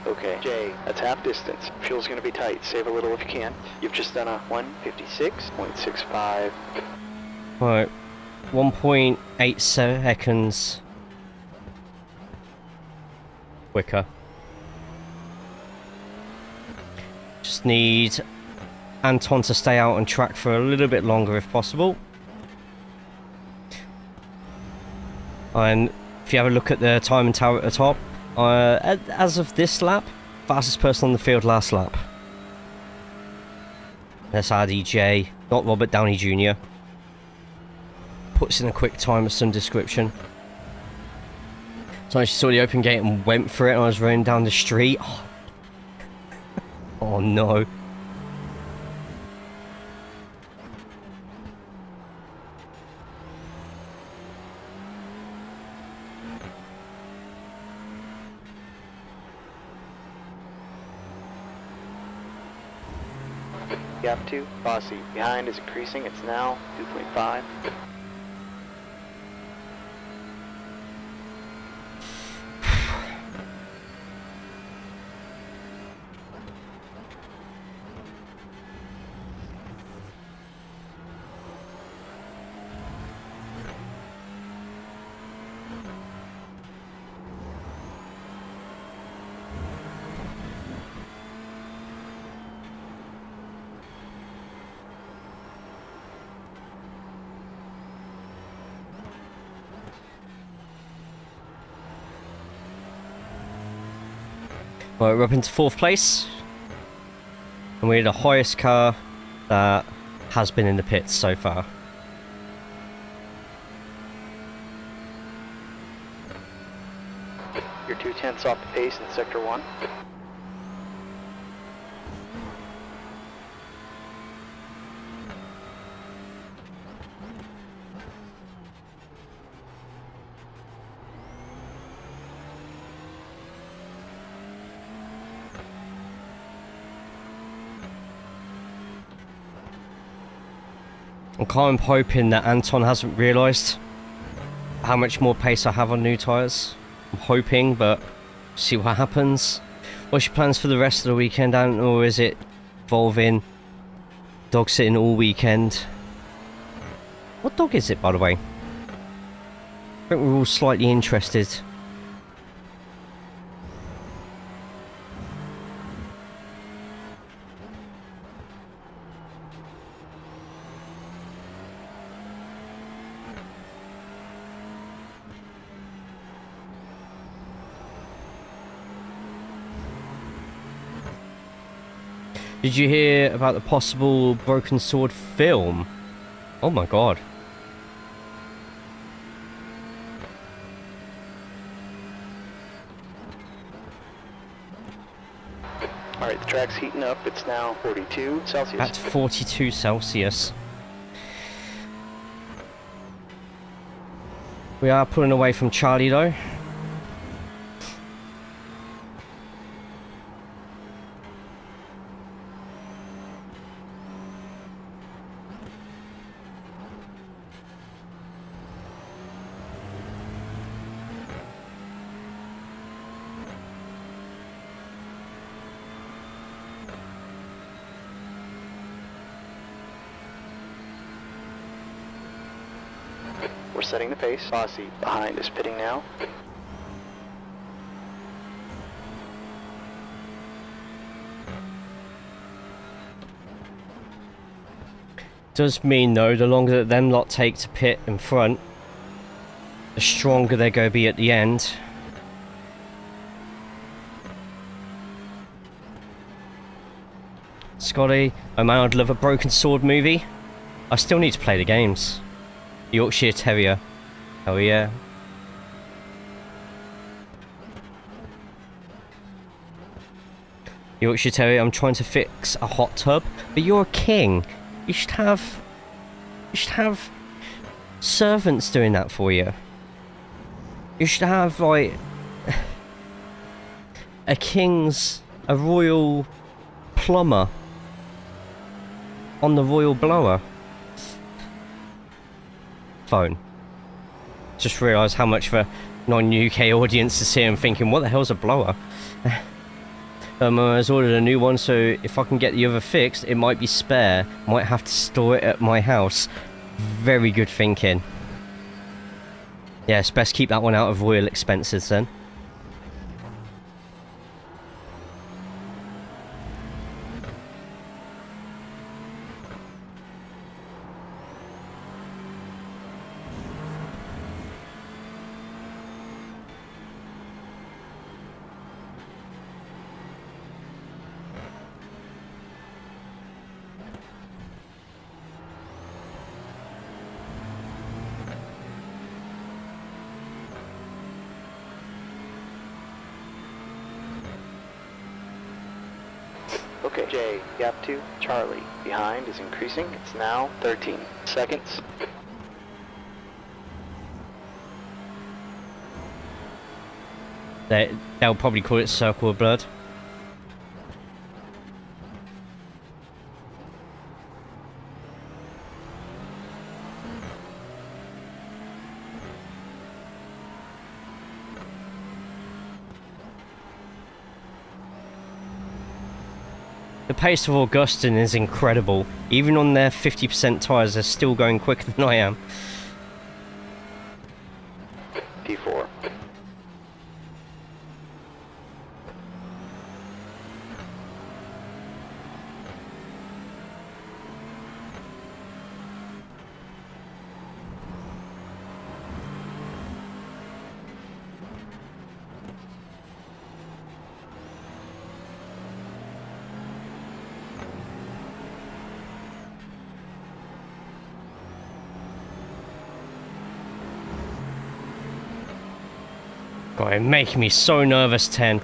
Speaker 1: Okay, Jay, that's half distance. Fuel's gonna be tight. Save a little if you can. You've just done a 1:56.65.
Speaker 3: Right. 1.8 seconds quicker. Just need Anton to stay out on track for a little bit longer if possible. And if you have a look at the timing tower at the top, as of this lap, fastest person on the field last lap. That's RDJ, not Robert Downey Jr. Puts in a quick time of some description. So I actually saw the open gate and went for it and I was running down the street. Oh no.
Speaker 1: Gap 2, Bossy. Behind is increasing. It's now 2.5.
Speaker 3: Right, we're up into 4th place. And we're the highest car that has been in the pits so far.
Speaker 1: You're 2/10 off the pace in Sector 1.
Speaker 3: I'm kind of hoping that Anton hasn't realised how much more pace I have on new tyres. I'm hoping, but see what happens. What's your plans for the rest of the weekend, Anton, or is it involving dog sitting all weekend? What dog is it, by the way? I think we're all slightly interested. Did you hear about the possible Broken Sword film? Oh my god.
Speaker 1: Alright, the track's heating up. It's now 42 Celsius.
Speaker 3: At 42 Celsius. We are pulling away from Charlie though.
Speaker 1: We're setting the pace. Bossy behind is pitting now.
Speaker 3: Does mean though, the longer that them lot take to pit in front, the stronger they're going to be at the end. Scotty, oh man, I'd love a Broken Sword movie. I still need to play the games. Yorkshire Terrier. Oh yeah. Yorkshire Terrier, I'm trying to fix a hot tub, but you're a king. You should have servants doing that for you. You should have like a royal plumber on the royal blower. Phone. Just realised how much of a non-UK audience is here and thinking, what the hell's a blower? I was ordered a new one, so if I can get the other fixed, it might be spare. Might have to store it at my house. Very good thinking. Yeah, it's best keep that one out of royal expenses then.
Speaker 1: Okay, Jay, gap 2, Charlie. Behind is increasing. It's now 13 seconds.
Speaker 3: They'll probably call it Circle of Blood. The pace of Augustin is incredible. Even on their 50% tyres, they're still going quicker than I am.
Speaker 1: P4.
Speaker 3: God, it makes me so nervous, 10.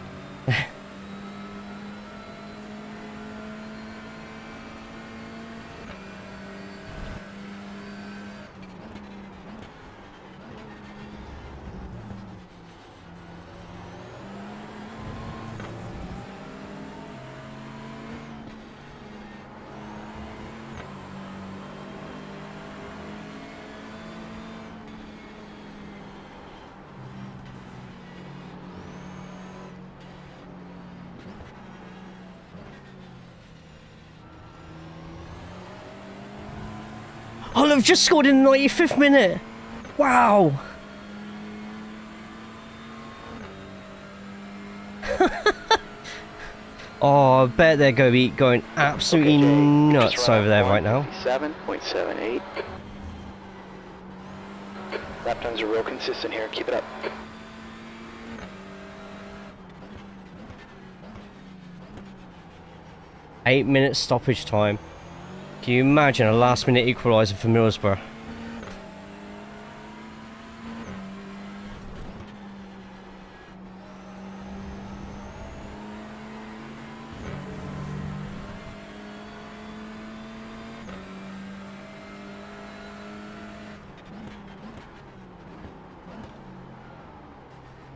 Speaker 3: Oh, I've just scored in the 95th minute. Wow. Oh, I bet they're going to be going absolutely nuts over there right now.
Speaker 1: 7.78. Lap times are real consistent here. Keep it up.
Speaker 3: Eight-minute stoppage time. Can you imagine a last-minute equaliser for Middlesbrough?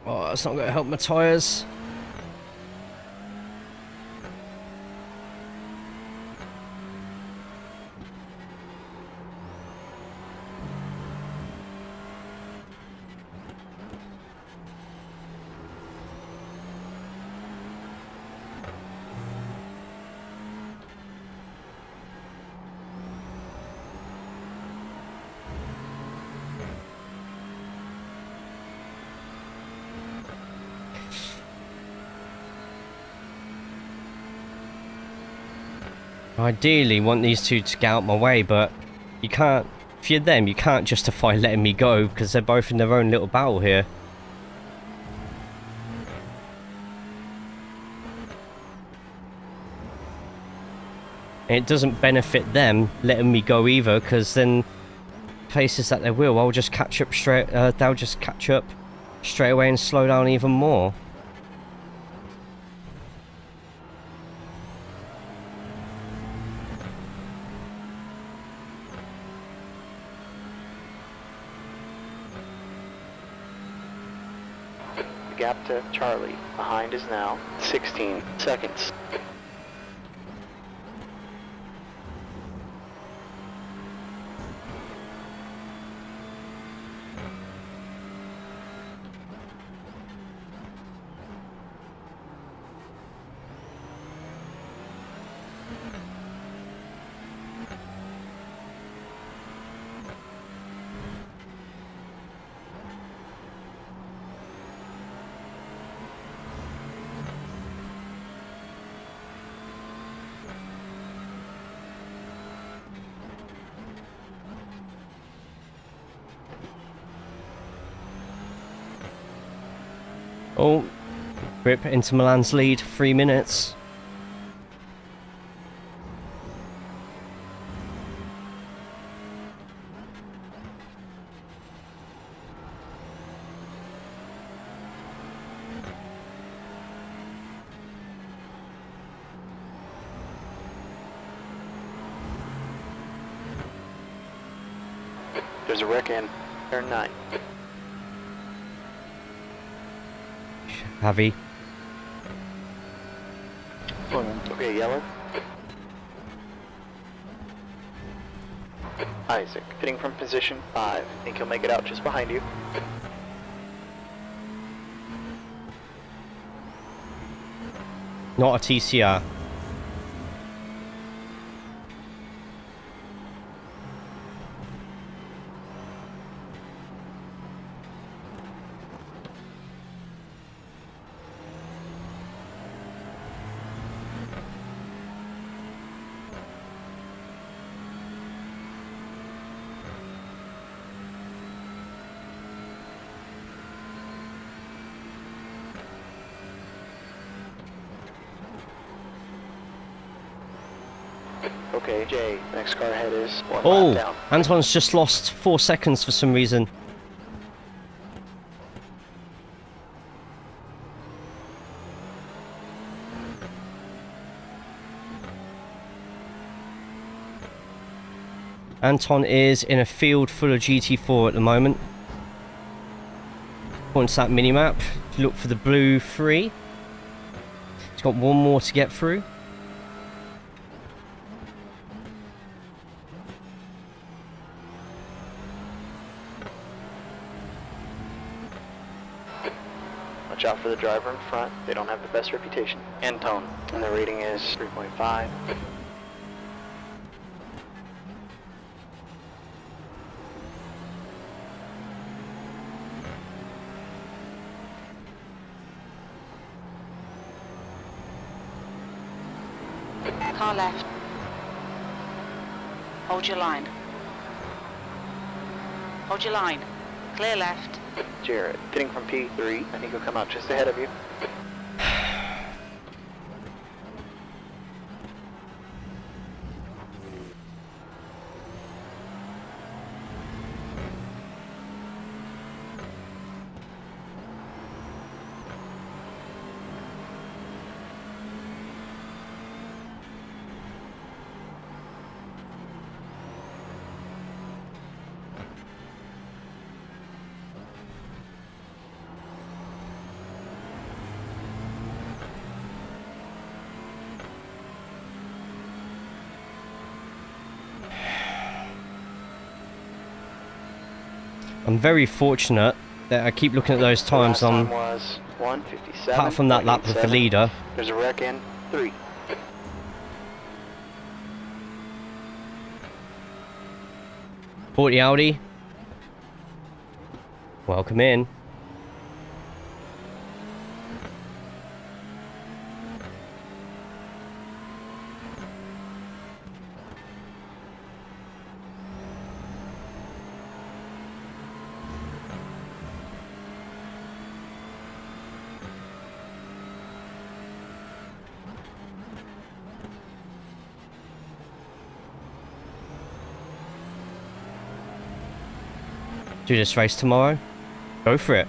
Speaker 3: Oh, that's not going to help my tyres. Ideally want these two to get out my way, but you can't. If you're them, you can't justify letting me go because they're both in their own little battle here. And it doesn't benefit them letting me go either, because then places that they will, I'll just catch up straight. They'll just catch up straight away and slow down even more.
Speaker 1: The gap to Charlie behind is now 16 seconds.
Speaker 3: Oh, grip into Milan's lead, 3 minutes.
Speaker 1: There's a wreck in turn 9.
Speaker 3: Heavy.
Speaker 1: Okay, yellow. Isaac, hitting from position 5. Think he'll make it out just behind you.
Speaker 3: Not a TCR.
Speaker 1: Okay, Jay, next car ahead is 1 lap
Speaker 3: Oh,
Speaker 1: down.
Speaker 3: Anton's just lost 4 seconds for some reason. Anton is in a field full of GT4 at the moment. According to that minimap, look for the blue 3. He's got one more to get through.
Speaker 1: Watch out for the driver in front. They don't have the best reputation. Anton, and the rating is 3.5.
Speaker 2: Car left. Hold your line. Hold your line. Clear left.
Speaker 1: Jared, hitting from P3. I think he'll come out just ahead of you.
Speaker 3: I'm very fortunate that I keep looking at those times
Speaker 1: Last
Speaker 3: on,
Speaker 1: time was 1:57.
Speaker 3: apart from that lap with the leader.
Speaker 1: There's a wreck in 3.
Speaker 3: Bought the Audi. Welcome in. Do this race tomorrow? Go for it.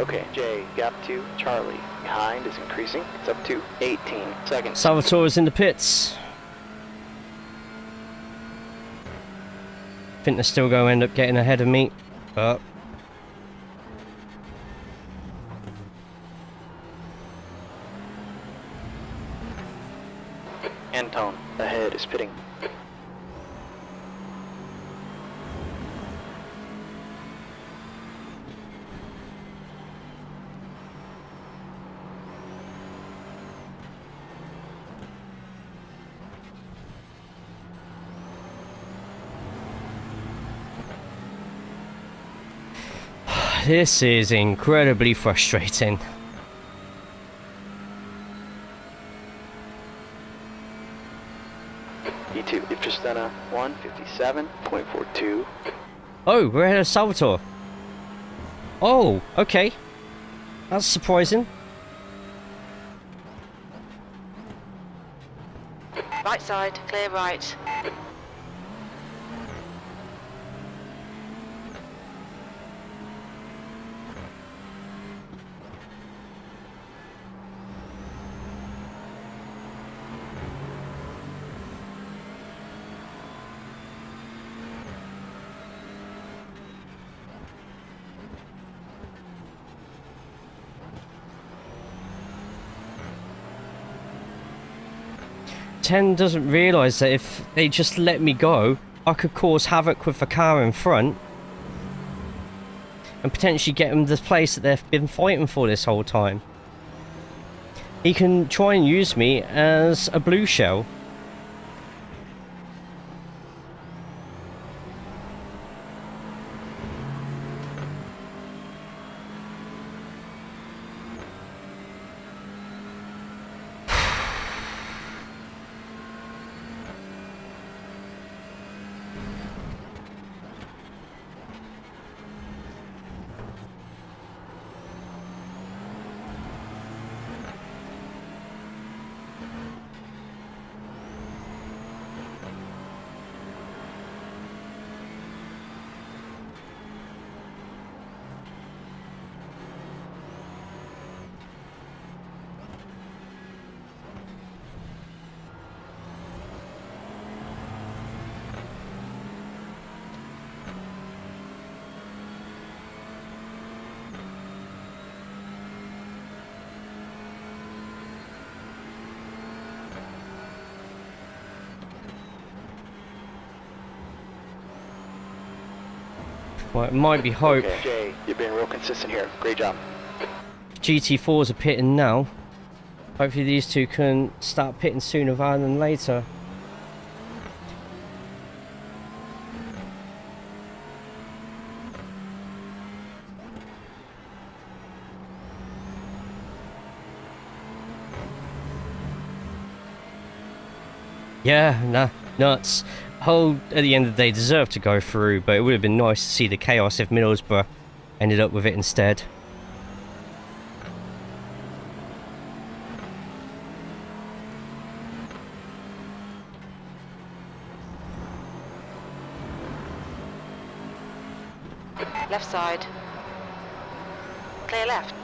Speaker 1: Okay, Jay, gap 2, Charlie. Behind is increasing. It's up to 18 seconds.
Speaker 3: Salvatore is in the pits. I think they're still going to end up getting ahead of me, but
Speaker 1: Anton, ahead is pitting.
Speaker 3: this is incredibly frustrating.
Speaker 1: E2, you've just done a 157.42.
Speaker 3: Oh, we're ahead of Salvatore. Oh, okay. That's surprising.
Speaker 2: Right side, clear right.
Speaker 3: Ten doesn't realise that if they just let me go, I could cause havoc with the car in front and potentially get them the place that they've been fighting for this whole time. He can try and use me as a blue shell. Well, it might be hope.
Speaker 1: Okay, Jay, you've been real consistent here. Great job.
Speaker 3: GT4s are pitting now. Hopefully these two can start pitting sooner rather than later. Yeah, nah, nuts. Hull, at the end of the day, deserved to go through, but it would have been nice to see the chaos if Middlesbrough ended up with it instead.
Speaker 2: Left side. Clear left.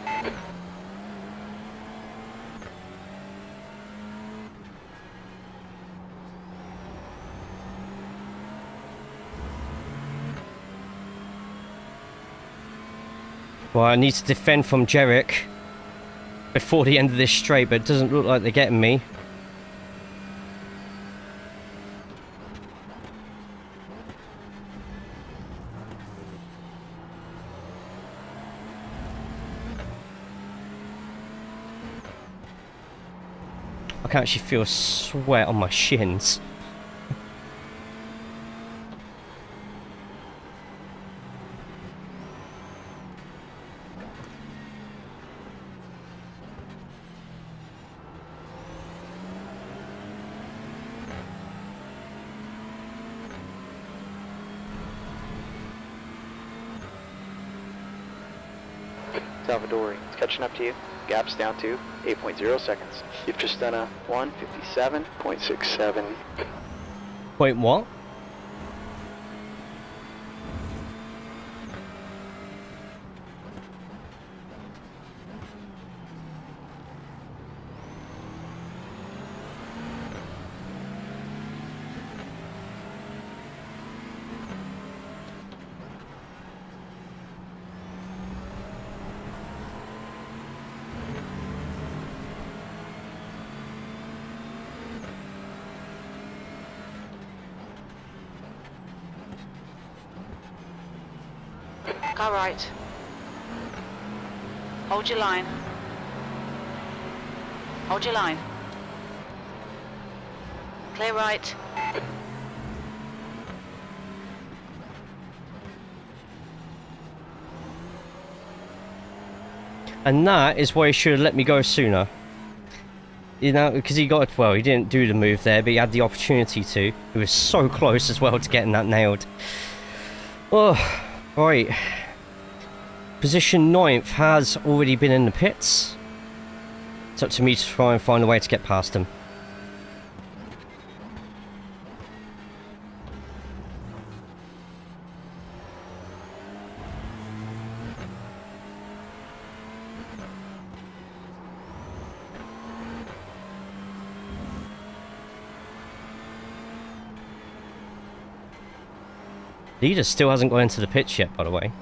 Speaker 3: Well, I need to defend from Jarek before the end of this straight, but it doesn't look like they're getting me. I can actually feel sweat on my shins.
Speaker 1: Salvadori, it's catching up to you. Gap's down to 8.0 seconds. You've just done a 157.67.
Speaker 3: Wait, what?
Speaker 2: Car right. Hold your line. Hold your line. Clear right.
Speaker 3: And that is why he should have let me go sooner. You know, because he got, well, he didn't do the move there, but he had the opportunity to. He was so close as well to getting that nailed. Oh, right. Position 9th has already been in the pits. It's up to me to try and find a way to get past him. Leader still hasn't got into the pits yet, by the way.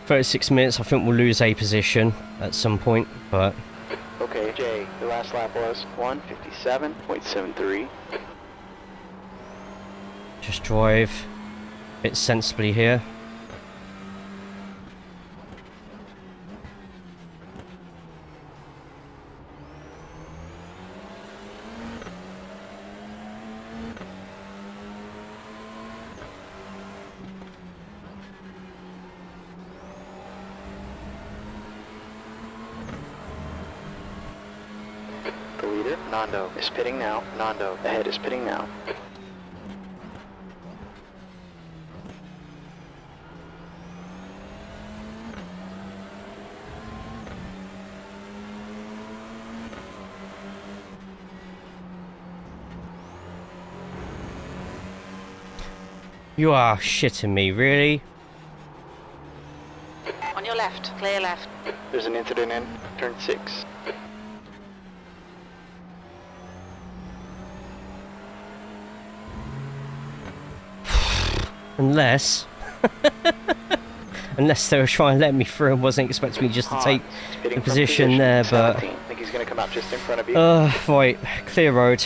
Speaker 3: .36 I think we'll lose a position at some point, but...
Speaker 1: Okay, Jay, the last lap was 1:57.73.
Speaker 3: Just drive a bit sensibly here.
Speaker 1: Nando is pitting now. Nando ahead is pitting now.
Speaker 3: You are shitting me, really?
Speaker 2: On your left, clear left.
Speaker 1: There's an incident in turn 6.
Speaker 3: Unless they were trying to let me through and wasn't expecting me just to take the position there, but...
Speaker 1: I think he's going to come out just in front of you.
Speaker 3: Right, clear road.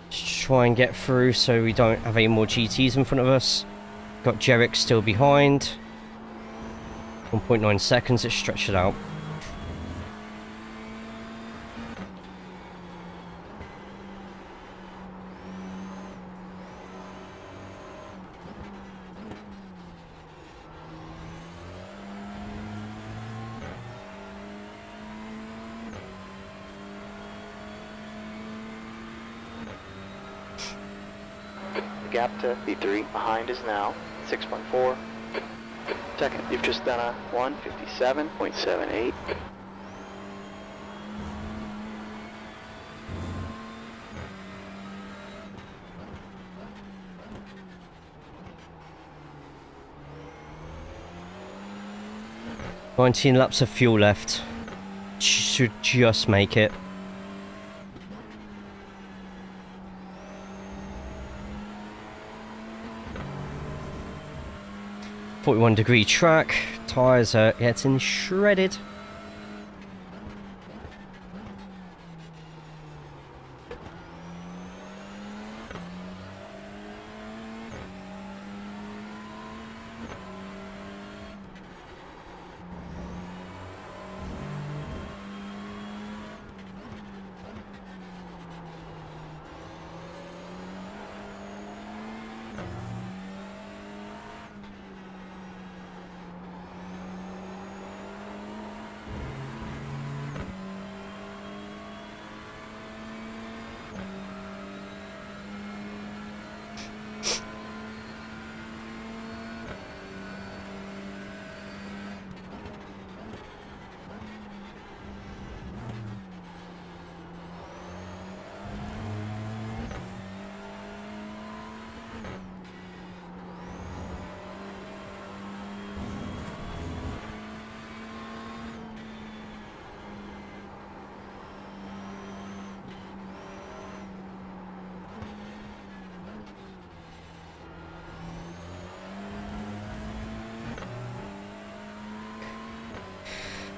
Speaker 3: Just try and get through so we don't have any more GTs in front of us. Got Jerick still behind. 1.9 seconds, let's stretch it out.
Speaker 1: Gap to B3 behind is now 6.4. Second, you've just done a 1:57.78.
Speaker 3: $19 laps of fuel left. Should just make it. 41-degree track, tyres are getting shredded.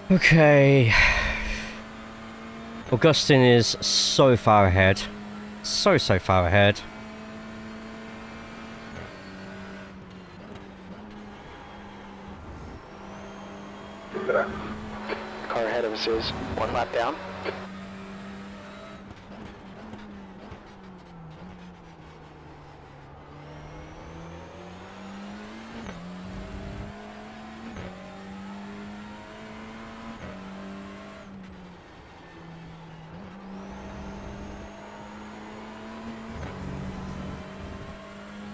Speaker 3: Okay. Augustine is so far ahead. So far ahead.
Speaker 1: Car ahead of us is 1 lap down.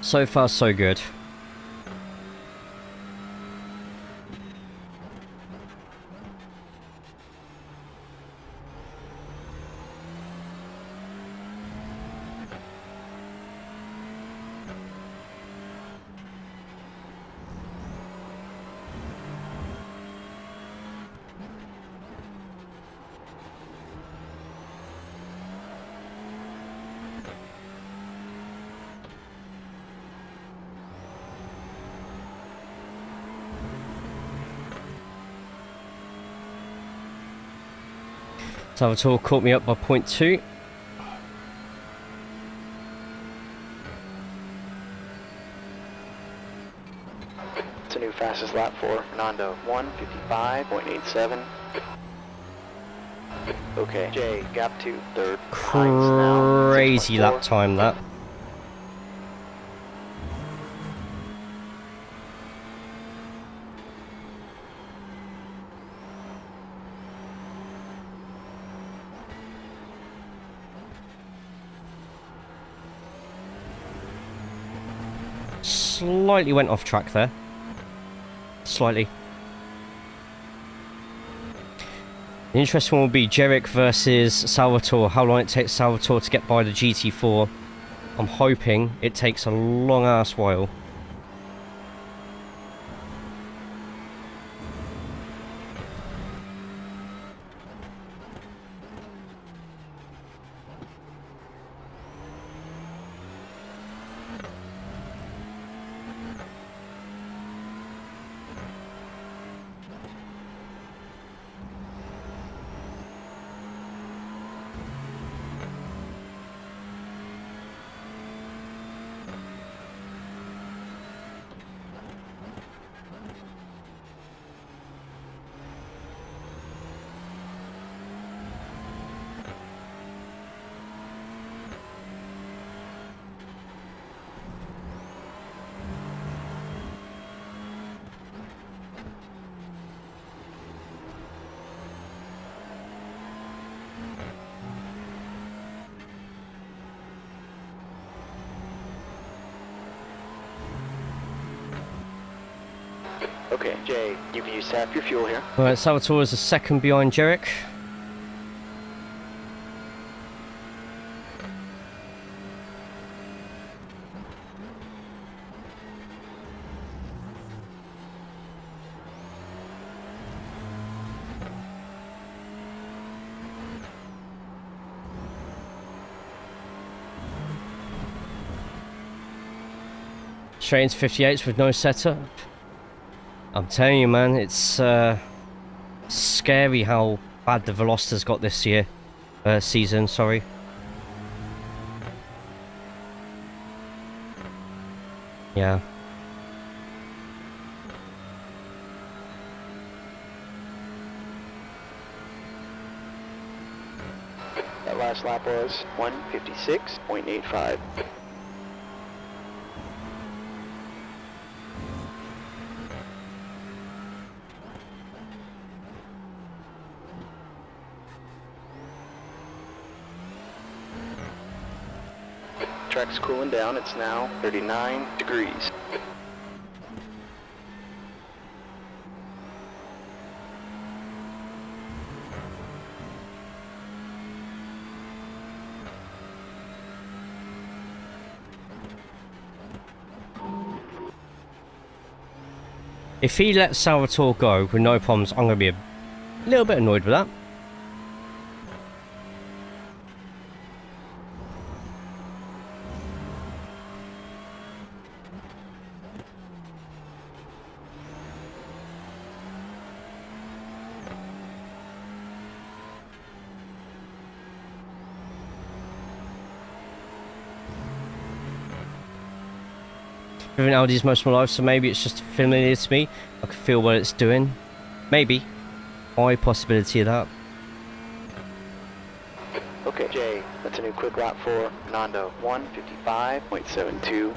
Speaker 3: So far, so good. Salvatore caught me up by 0.2.
Speaker 1: It's a new fastest lap for Fernando. 1:55.87. Okay, Jay, gap 2, third. Hines now,
Speaker 3: Crazy
Speaker 1: 6.4.
Speaker 3: lap time that. Slightly went off track there. Slightly. The interesting one will be Jerick versus Salvatore. How long it takes Salvatore to get by the GT4. I'm hoping it takes a long ass while.
Speaker 1: Okay, Jay, you've used half your fuel here.
Speaker 3: Alright, Salvatore is a second behind Jerick. Straight into 58s with no setup. I'm telling you, man, it's scary how bad the Velocitor's got this year. Season, sorry. Yeah.
Speaker 1: That last lap was 1:56.85. Track's cooling down, it's now 39 degrees.
Speaker 3: If he lets Salvatore go with no problems, I'm going to be a little bit annoyed with that. driven Audis most of my life, so maybe it's just familiar to me. I can feel what it's doing. Maybe. High possibility of that.
Speaker 1: Okay, Jay, that's a new quick lap for Nando, 1:55.72.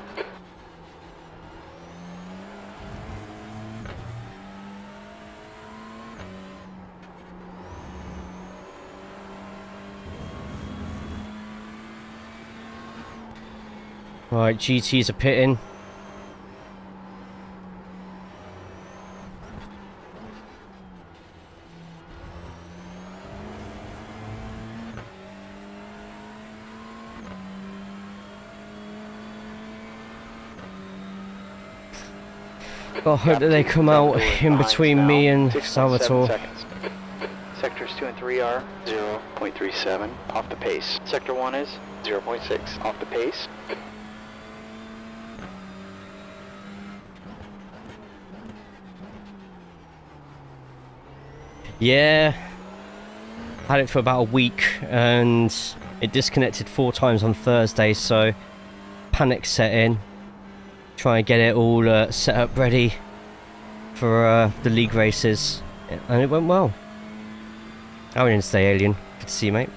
Speaker 3: Right, GTs are pitting. I hope that they come out in between me and Salvatore.
Speaker 1: Sectors 2 and 3 are 0.37 off the pace. Sector 1 is 0.6 off the pace.
Speaker 3: Yeah, had it for about a week and it disconnected 4 times on Thursday, so panic set in. Try and get it all set up ready for the league races, and it went well. How are you today, Alien? Good to see you, mate.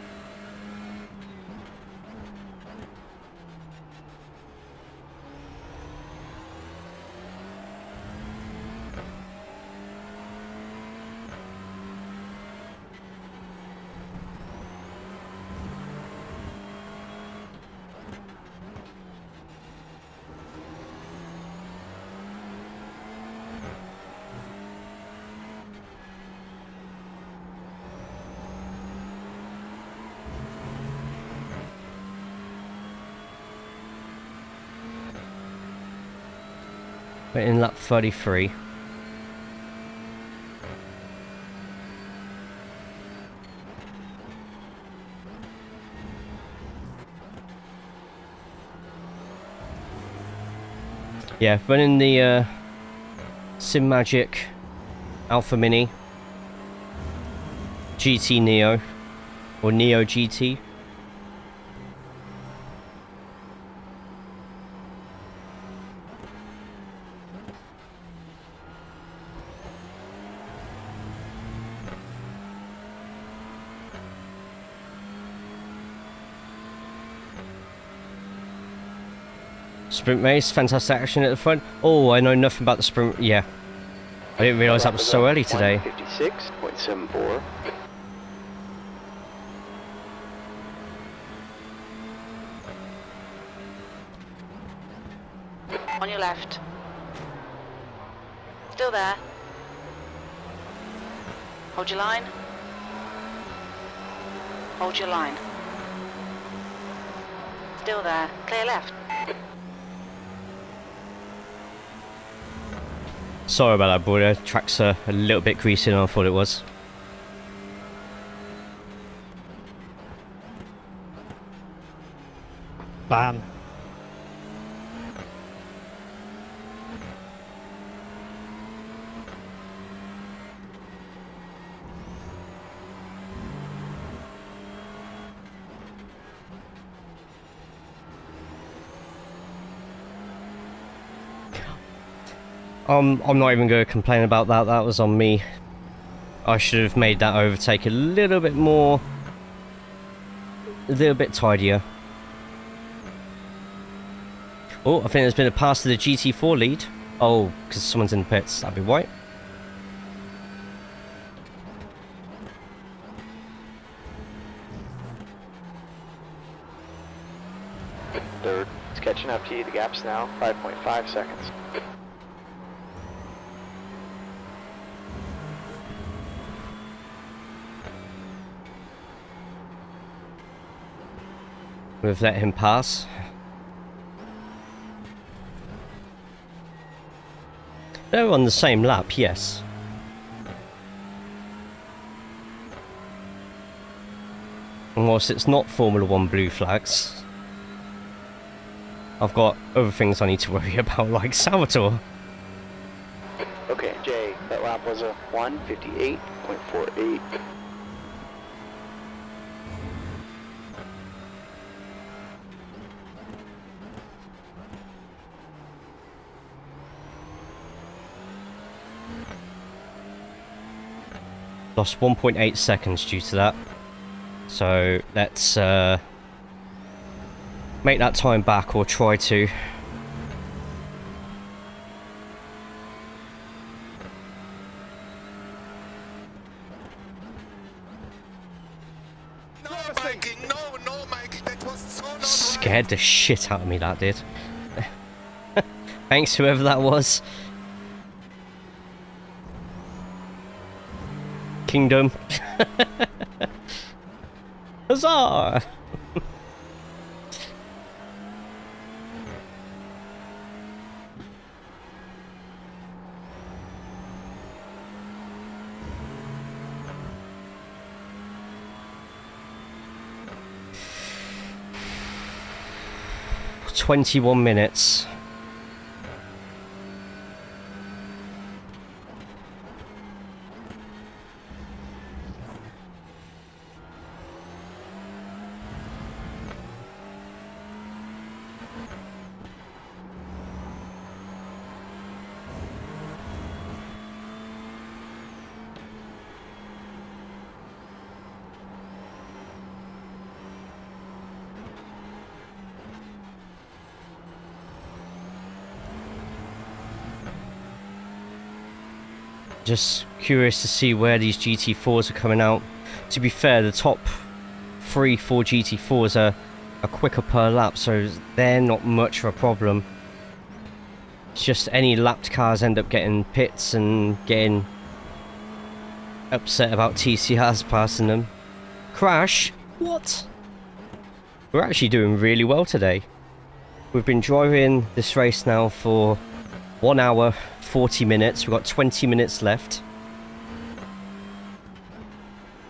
Speaker 3: We're in lap 33. Yeah, running the Sim Magic Alpha Mini GT Neo, or Neo GT. Sprint race, fantastic action at the front. Oh, I know nothing about the sprint. Yeah, I didn't realise that was so early today.
Speaker 1: 1:56.74.
Speaker 2: On your left. Still there. Hold your line. Hold your line. Still there. Clear left.
Speaker 3: Sorry about that, boy. The track's a little bit greasy than I thought it was.
Speaker 6: Ban.
Speaker 3: I'm not even going to complain about that. That was on me. I should have made that overtake a little bit more, a little bit tidier. Oh, I think there's been a pass to the GT4 lead. Oh, because someone's in the pits. That'd be white.
Speaker 1: Third. It's catching up to you. The gap's now 5.5 seconds.
Speaker 3: We've let him pass. They're on the same lap, yes. And whilst it's not Formula 1 blue flags, I've got other things I need to worry about, like Salvatore.
Speaker 1: Okay, Jay, that lap was a 1:58.48.
Speaker 3: Lost 1.8 seconds due to that. So let's make that time back, or try to.
Speaker 8: No, Mikey, no, Mikey, that was so not
Speaker 3: Scared the shit out of me, that did. Thanks, whoever that was. Kingdom. Huzzah! Right. 21 minutes. Just curious to see where these GT4s are coming out. To be fair, the top 3-4 GT4s are quicker per lap, so they're not much of a problem. It's just any lapped cars end up getting pits and getting upset about TCRs passing them. Crash? What? We're actually doing really well today. We've been driving this race now for 1 hour 40 minutes. We've got 20 minutes left.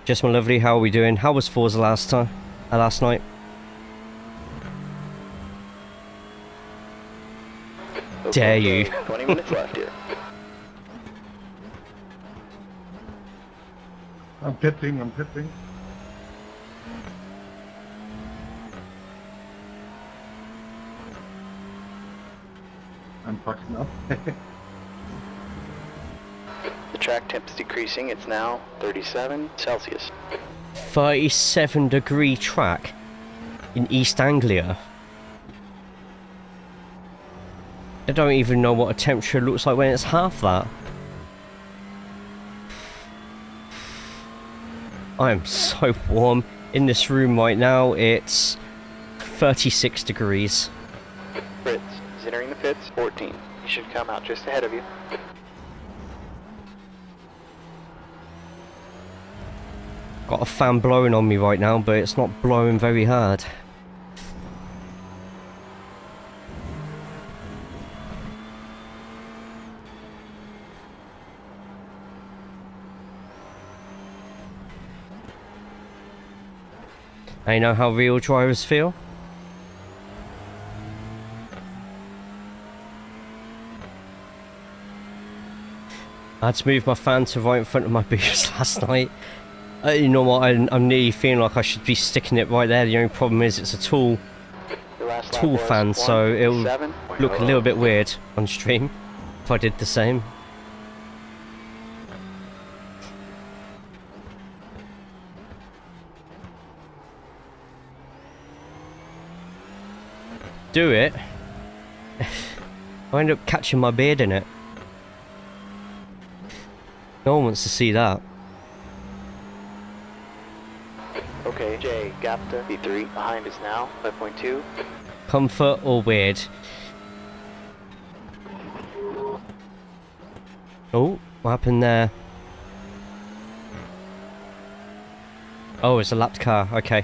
Speaker 3: Just my lovely, how are we doing? How was Forza last night?
Speaker 1: Okay,
Speaker 3: Dare you.
Speaker 1: 20 minutes left here.
Speaker 7: I'm pitting. I'm fucking up.
Speaker 1: The track temp is decreasing. It's now 37 Celsius.
Speaker 3: 37-degree track in East Anglia. I don't even know what a temperature looks like when it's half that. I am so warm in this room right now. It's 36 degrees.
Speaker 1: Fritz is entering the pits. 14. He should come out just ahead of you.
Speaker 3: Got a fan blowing on me right now, but it's not blowing very hard. I know how real drivers feel. I had to move my fan to right in front of my boost last night. You know what, I'm nearly feeling like I should be sticking it right there. The only problem is it's a tall fan, so it'll look a little bit weird on stream if I did the same. Do it. I end up catching my beard in it. No one wants to see that.
Speaker 1: Okay, Jay, Gapta, V3, behind us now, 5.2.
Speaker 3: Comfort or weird? Oh, what happened there? Oh, it's a lapped car, okay.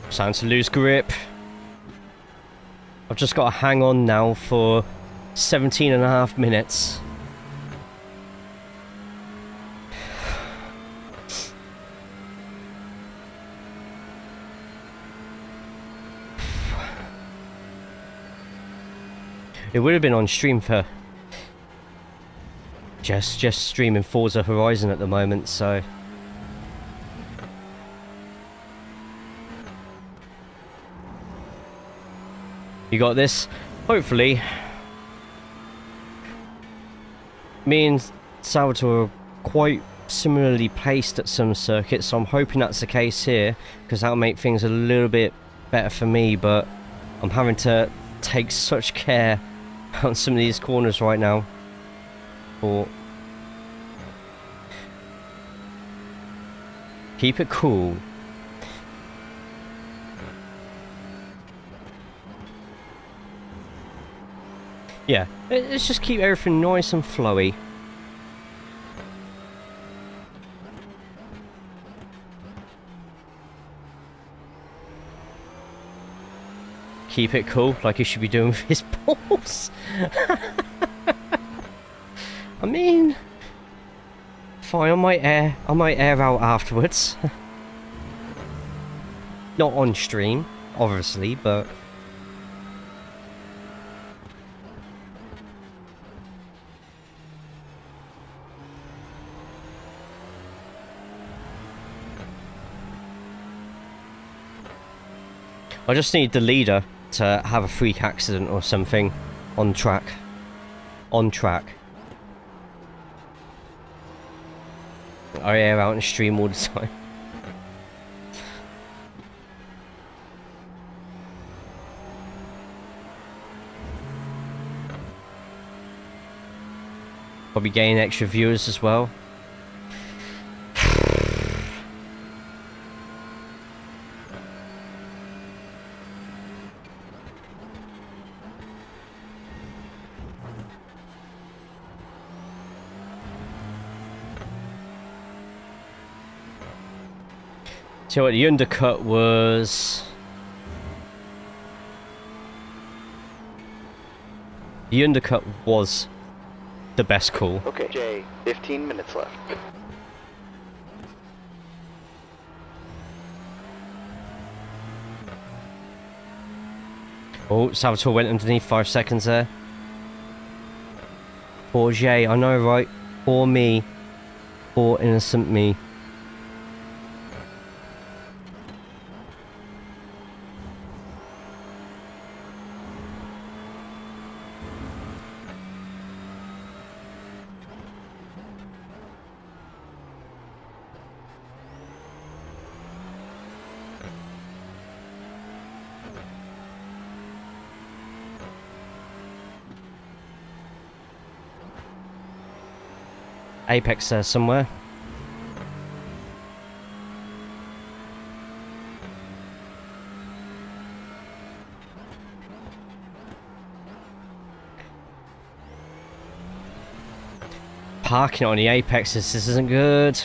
Speaker 3: Starting to lose grip. I've just got to hang on now for 17.5 minutes. It would have been on stream for just streaming Forza Horizon at the moment, so You got this. Hopefully. Me and Salvatore are quite similarly placed at some circuits, so I'm hoping that's the case here, because that'll make things a little bit better for me, but I'm having to take such care on some of these corners right now. Or keep it cool. Yeah, let's just keep everything nice and flowy. Keep it cool, like he should be doing with his balls. I mean, fine, I might air out afterwards. Not on stream, obviously, but I just need the leader to have a freak accident or something on track. On track. I air out and stream all the time. Probably gain extra viewers as well. So what the undercut was... The undercut was the best call.
Speaker 1: Okay, Jay, 15 minutes left.
Speaker 3: Oh, Salvatore went underneath 5 seconds there. Poor Jay, I know, right? Poor me. Poor innocent me. Apex there somewhere. Parking on the Apexes, this isn't good.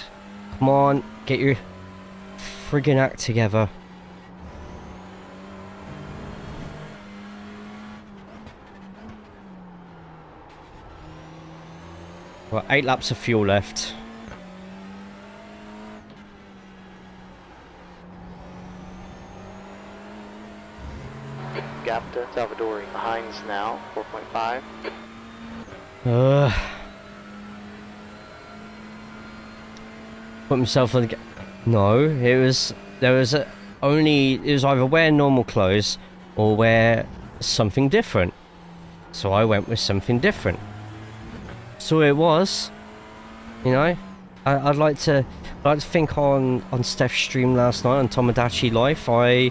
Speaker 3: Come on, get your friggin' act together. Well, 8 laps of fuel left.
Speaker 1: Gap to Salvadori. Hines now, 4.5.
Speaker 3: Put myself on the... No, it was... There was only... It was either wear normal clothes or wear something different. So I went with something different. So it was, you know, I'd like to think on Steph's stream last night on Tomodachi Life. I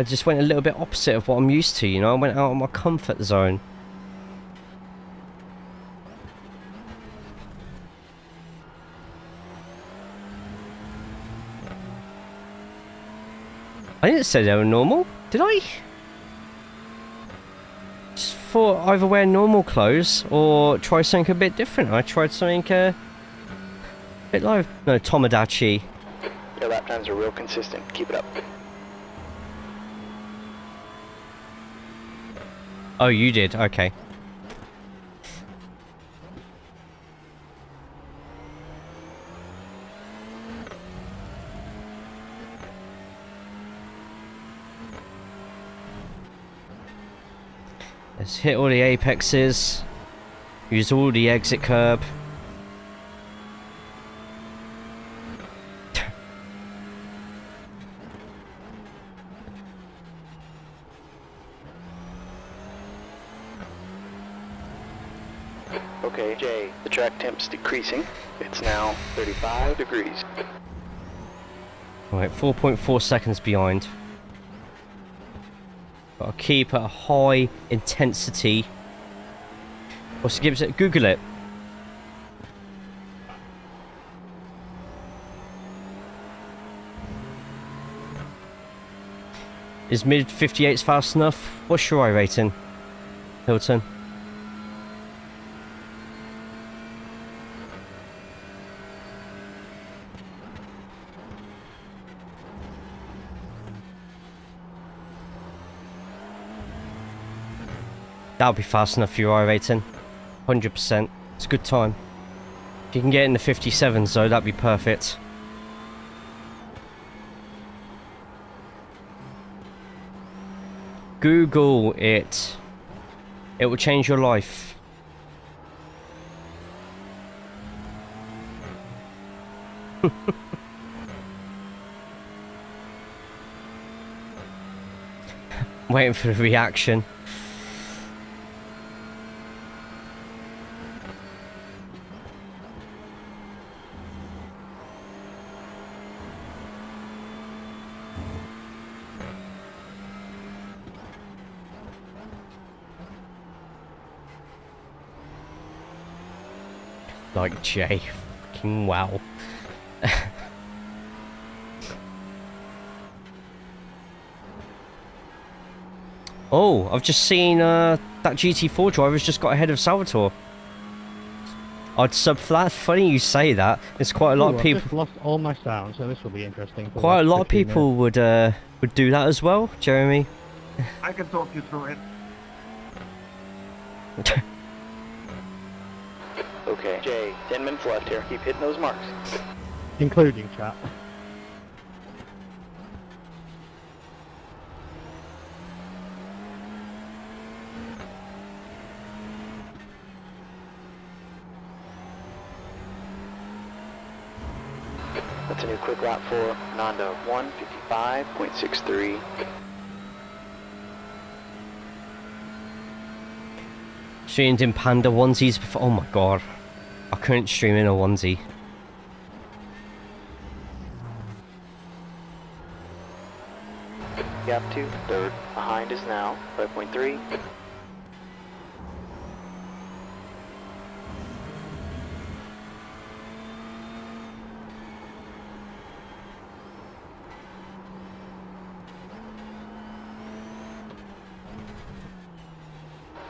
Speaker 3: just went a little bit opposite of what I'm used to. You know, I went out of my comfort zone. I didn't say they were normal, did I? For either wear normal clothes or try something a bit different. I tried something a bit low. No, Tomodachi.
Speaker 1: Your lap times are real consistent. Keep it up.
Speaker 3: Oh, you did? Okay. Let's hit all the apexes. Use all the exit curb.
Speaker 1: Okay, Jay, the track temp's decreasing. It's now 35 degrees.
Speaker 3: Right, 4.4 seconds behind. Gotta keep at a high intensity. What's it gives it? Google it. Is mid 58s fast enough? What's your iRating, Hilton? That'll be fast enough for your iRating. 100%. It's a good time. If you can get in the 57s though, that'd be perfect. Google it. It will change your life. Waiting for the reaction. Like Jay, fucking wow. Oh, I've just seen that GT4 driver's just got ahead of Salvatore. I'd sub for that. Funny you say that. It's quite a lot of people.
Speaker 6: I've just lost all my sound, so this will be interesting.
Speaker 3: Quite a lot of people would do that as well, Jeremy.
Speaker 7: I can talk you through it.
Speaker 1: Okay, Jay, 10 minutes left here. Keep hitting those marks.
Speaker 6: Including chat.
Speaker 1: That's a new quick lap for Nando, 1:55.63.
Speaker 3: Streamed in Panda onesies before. Oh my god. I couldn't stream in a onesie.
Speaker 1: Gap 2, third. Behind is now 5.3.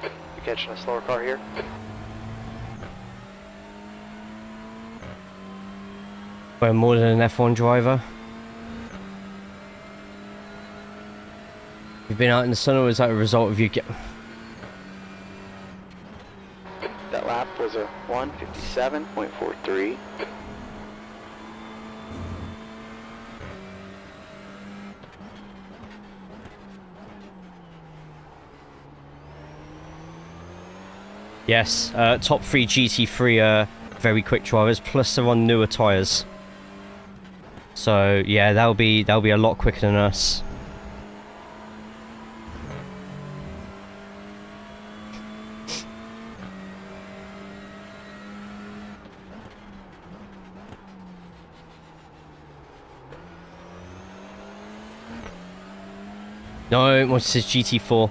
Speaker 1: You're catching a slower car here.
Speaker 3: We're more than an F1 driver. You've been out in the sun, or is that a result of you get?
Speaker 1: That lap was a 1:57.43.
Speaker 3: Yes, top 3 GT3 are very quick drivers, plus they're on newer tyres. So yeah, they'll be a lot quicker than us. No, what's this GT4?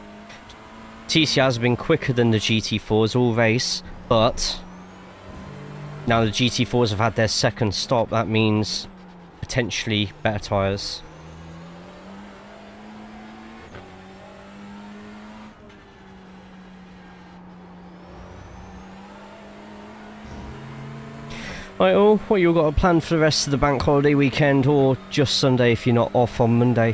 Speaker 3: TCR has been quicker than the GT4s all race, but now the GT4s have had their second stop. That means potentially better tyres. Right, all, what you got planned for the rest of the bank holiday weekend, or just Sunday if you're not off on Monday?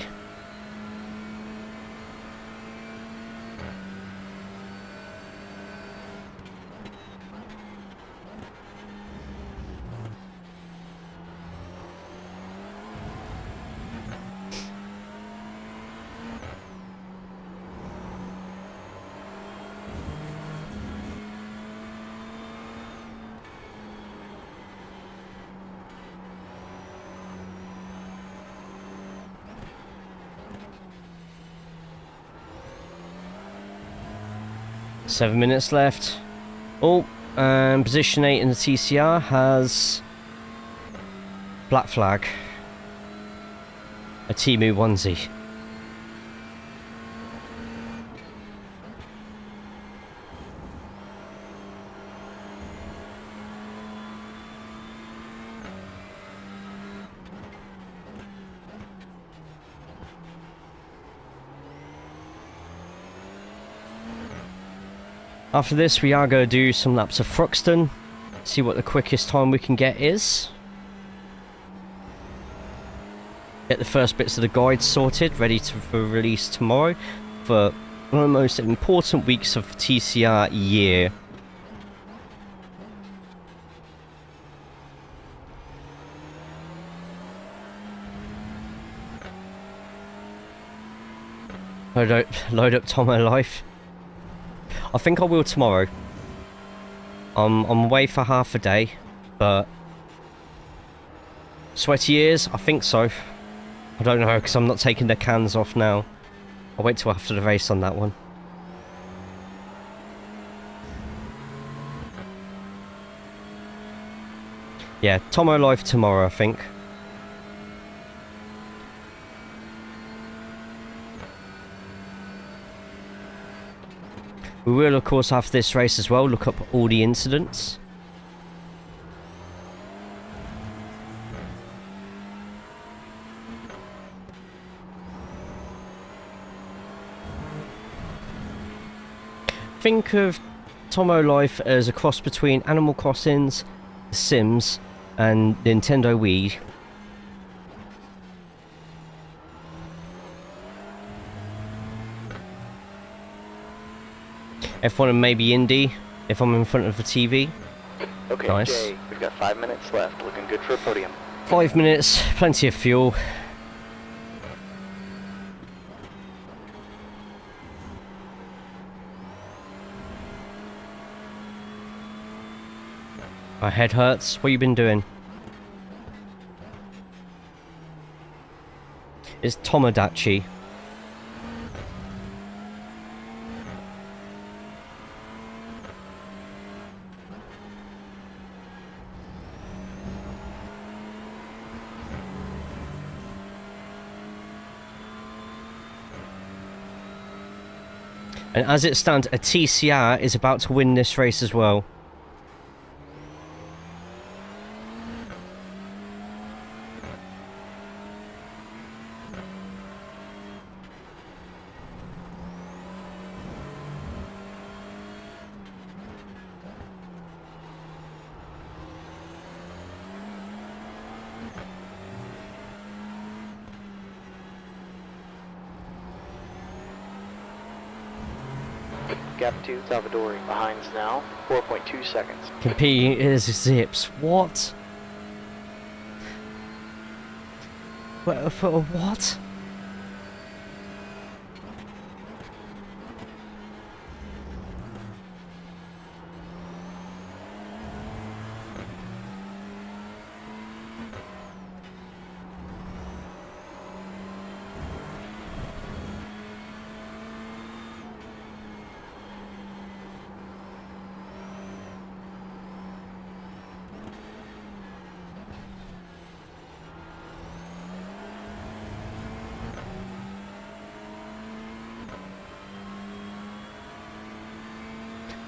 Speaker 3: .7 minutes left. Oh, And position 8 in the TCR has black flag. A Timu onesie. After this, we are going to do some laps of Thruxton, see what the quickest time we can get is. Get the first bits of the guide sorted, ready for release tomorrow for one of the most important weeks of TCR year. Load up Tomo Life. I think I will tomorrow. I'm away for half a day, but sweaty ears, I think so. I don't know, because I'm not taking the cans off now. I'll wait till after the race on that one. Yeah, Tomo Live tomorrow, I think. We will, of course, after this race as well, look up all the incidents. Think of Tomo Life as a cross between Animal Crossings, The Sims, and Nintendo Wii. F1 and maybe Indy, if I'm in front of the TV.
Speaker 1: Okay,
Speaker 3: nice.
Speaker 1: Jay, we've got 5 minutes left. Looking good for a podium.
Speaker 3: 5 minutes, plenty of fuel. My head hurts. What you been doing? It's Tomodachi. And as it stands, a TCR is about to win this race as well.
Speaker 1: Gap 2, Salvadori. Behind's now, 4.2 seconds.
Speaker 3: Competing is zips. What? What?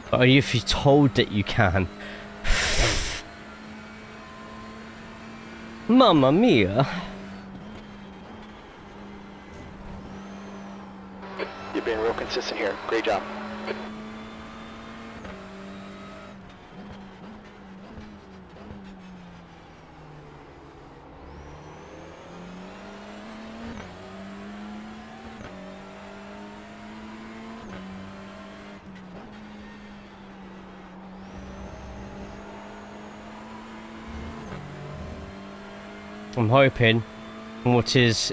Speaker 3: But if you're told that you can. Mamma mia.
Speaker 1: You've been real consistent here. Great job.
Speaker 3: I'm hoping what is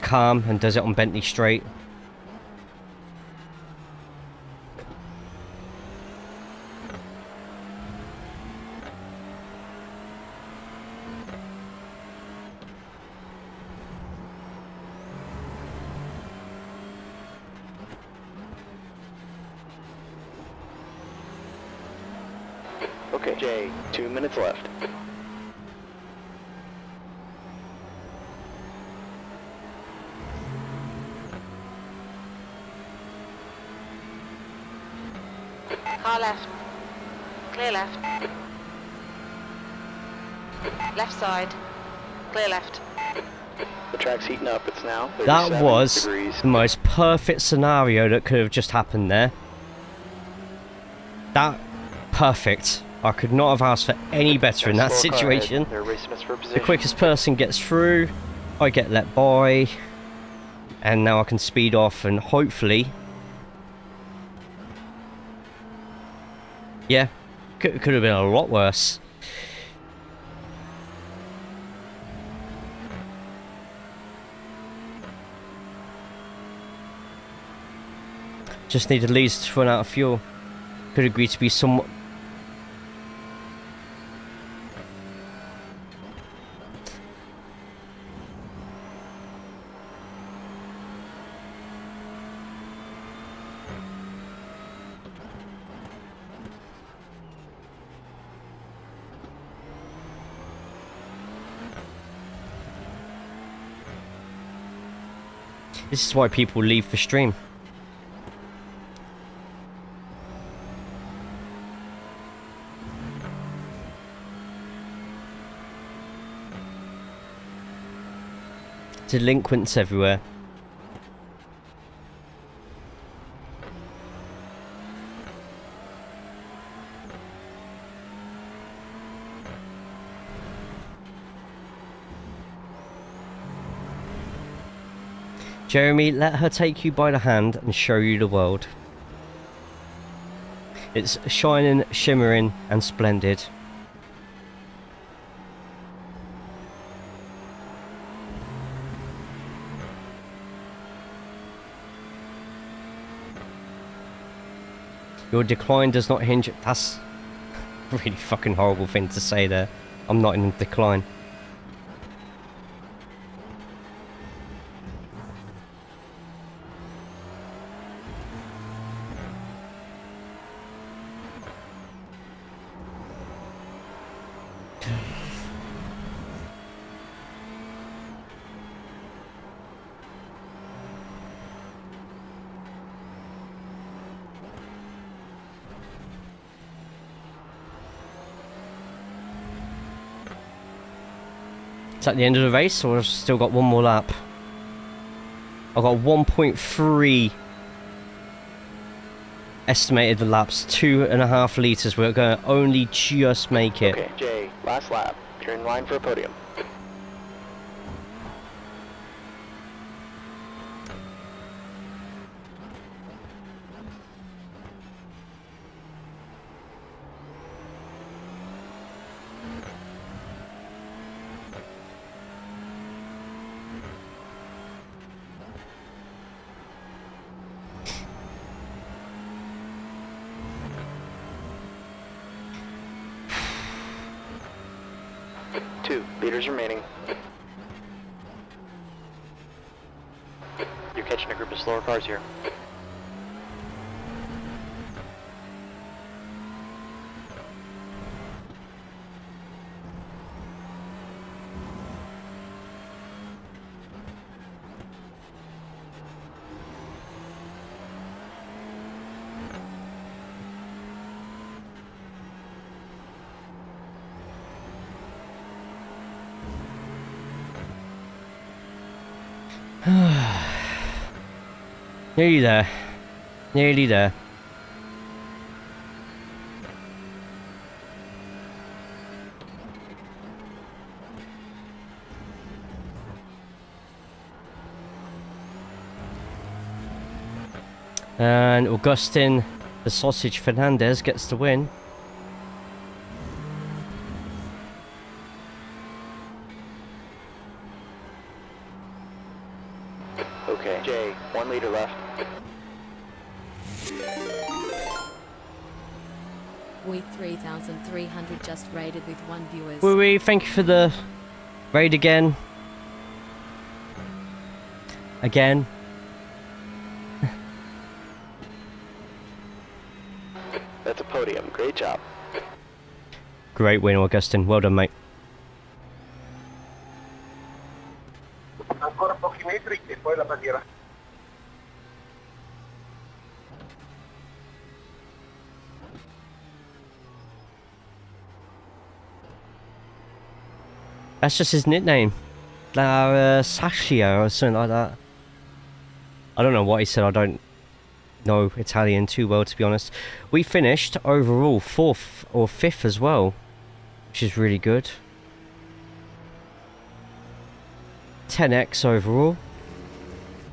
Speaker 3: calm and does it on Bentley Straight.
Speaker 1: Okay, Jay, 2 minutes left.
Speaker 2: Car left. Clear left. Left side. Clear left.
Speaker 1: The track's heating up. It's now 37
Speaker 3: That was
Speaker 1: degrees.
Speaker 3: the most perfect scenario that could have just happened there. That perfect. I could not have asked for any better in that
Speaker 1: Slow car
Speaker 3: situation.
Speaker 1: ahead. They're racing us for
Speaker 3: The
Speaker 1: position.
Speaker 3: quickest person gets through, I get let by, and now I can speed off and hopefully... Yeah, could have been a lot worse. Just needed Leeds to run out of fuel. Could agree to be somewhat... This is why people leave the stream. Delinquents everywhere. Jeremy, let her take you by the hand and show you the world. It's shining, shimmering, and splendid. Your decline does not hinge... That's a really fucking horrible thing to say there. I'm not in decline. Is that the end of the race, or I've still got one more lap? I've got 1.3 estimated the laps, 2.5 litres. We're going to only just make it.
Speaker 1: Okay, Jay, last lap. You're in line for a podium. Leaders remaining. You're catching a group of slower cars here.
Speaker 3: Nearly there. Nearly there. And Augustin, the sausage Fernandez, gets the win.
Speaker 1: Okay, Jay, 1 liter left.
Speaker 5: We 3,300 just rated with 1 viewers.
Speaker 3: Wee, thank you for the raid again. Again.
Speaker 1: That's a podium. Great job.
Speaker 3: Great win, Augustin. Well done, mate.
Speaker 7: Ancora pochi metri e poi la bandiera.
Speaker 3: That's just his nickname. Sashio or something like that. I don't know what he said. I don't know Italian too well, to be honest. We finished overall 4th or 5th as well, which is really good. 10x overall.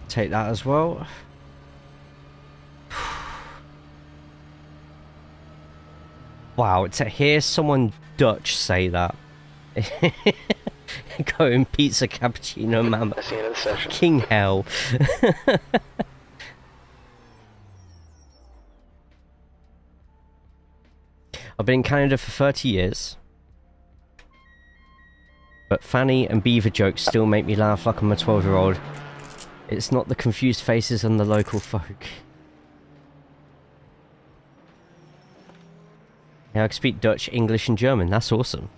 Speaker 3: Take that as well. Wow, to hear someone Dutch say that. Going pizza cappuccino mama.
Speaker 1: That's the end of the session.
Speaker 3: King hell. I've been in Canada for 30 years. But Fanny and Beaver jokes still make me laugh like I'm a 12-year-old. It's not the confused faces and the local folk. Yeah, I can speak Dutch, English and German. That's awesome.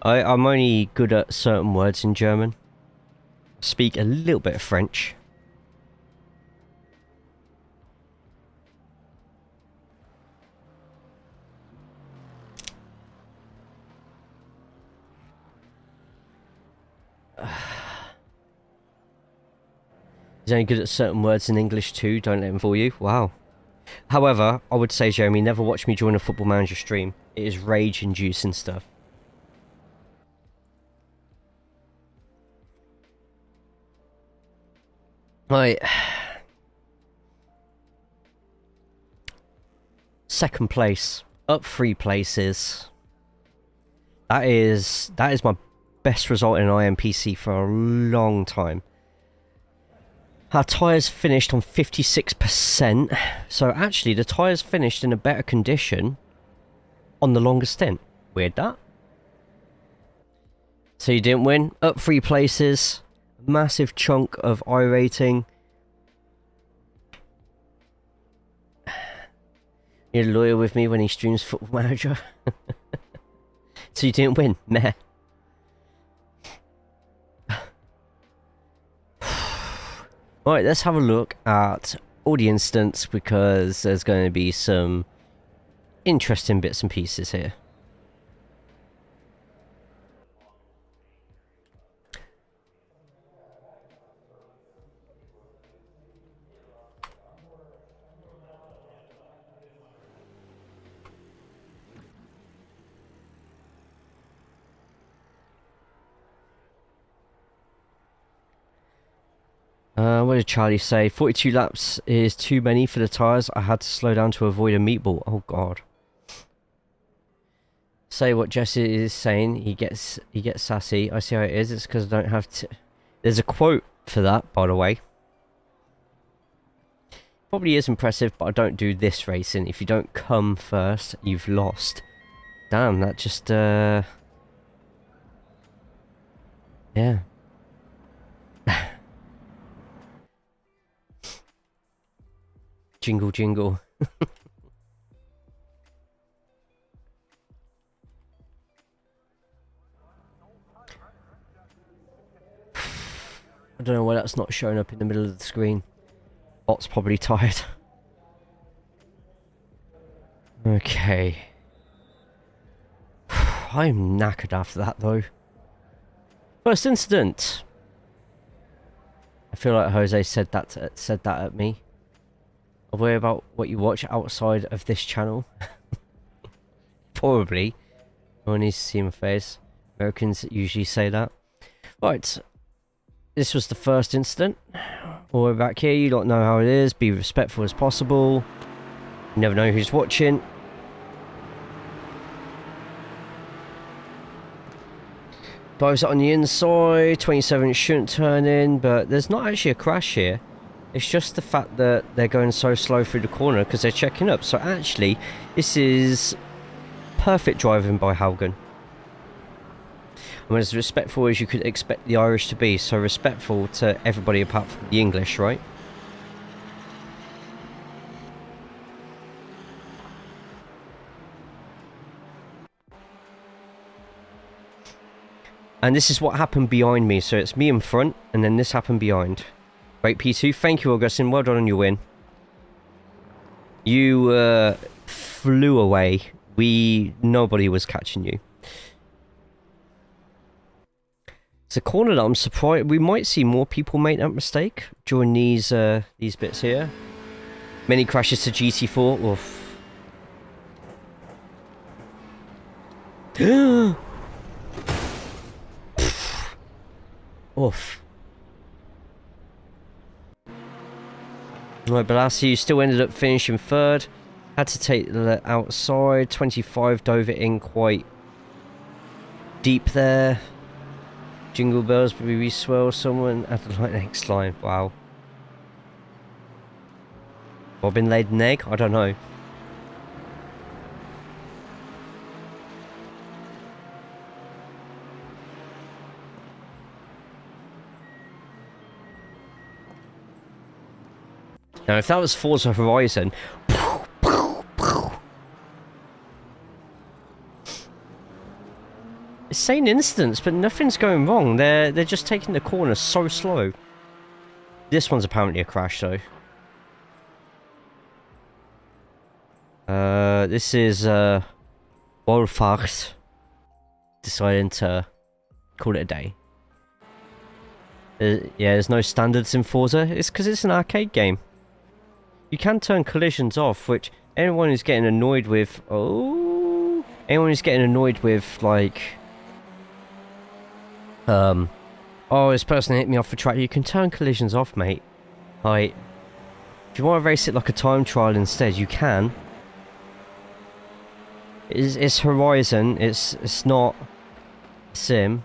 Speaker 3: I'm only good at certain words in German. Speak a little bit of French. He's only good at certain words in English too, don't let him fool you. Wow. However, I would say, Jeremy, never watch me join a Football Manager stream. It is rage-inducing stuff. Right. Second place. Up 3 places. That is my best result in IMPC for a long time. Our tyres finished on 56%. So actually the tyres finished in a better condition on the longer stint. Weird that. So you didn't win. Up 3 places. Massive chunk of iRating. You're loyal with me when he streams Football Manager. So you didn't win. Meh. Right, let's have a look at all the instants because there's going to be some interesting bits and pieces here. What did Charlie say? 42 laps is too many for the tyres. I had to slow down to avoid a meatball. Oh god. Say what Jesse is saying. He gets sassy. I see how it is. It's because I don't have to. There's a quote for that, by the way. Probably is impressive, but I don't do this racing. If you don't come first, you've lost. Damn, that just yeah. Jingle jingle. I don't know why that's not showing up in the middle of the screen. Bot's probably tired. Okay. I'm knackered after that though. First incident. I feel like Jose said that at me. I worry about what you watch outside of this channel. Probably. No one needs to see my face. Americans usually say that. Right. This was the first incident. All the way back here. You don't know how it is. Be respectful as possible. You never know who's watching. Dives on the inside. 27 shouldn't turn in. But there's not actually a crash here. It's just the fact that they're going so slow through the corner because they're checking up. So actually, this is perfect driving by Haugen. I'm as respectful as you could expect the Irish to be. So respectful to everybody apart from the English, right? And this is what happened behind me. So it's me in front, and then this happened behind. Great P2. Thank you, Augustine. Well done on your win. You flew away. Nobody was catching you. It's a corner that I'm surprised. We might see more people make that mistake during these bits here. Many crashes to GT4. Oof. Oof. Right, Balassi, you still ended up finishing third. Had to take the outside. 25 dove it in quite deep there. Jingle bells, but we swell someone at the next line. Wow. Robin laid an egg? I don't know. Now, if that was Forza Horizon, insane instance, but nothing's going wrong. They're just taking the corner so slow. This one's apparently a crash, though. This is Wolfhard deciding to call it a day. Yeah, there's no standards in Forza. It's because it's an arcade game. You can turn collisions off, which anyone who's getting annoyed with... Oh... Anyone who's getting annoyed with, like... Oh, this person hit me off the track. You can turn collisions off, mate. Like... If you want to race it like a time trial instead, you can. It's Horizon. It's not... Sim.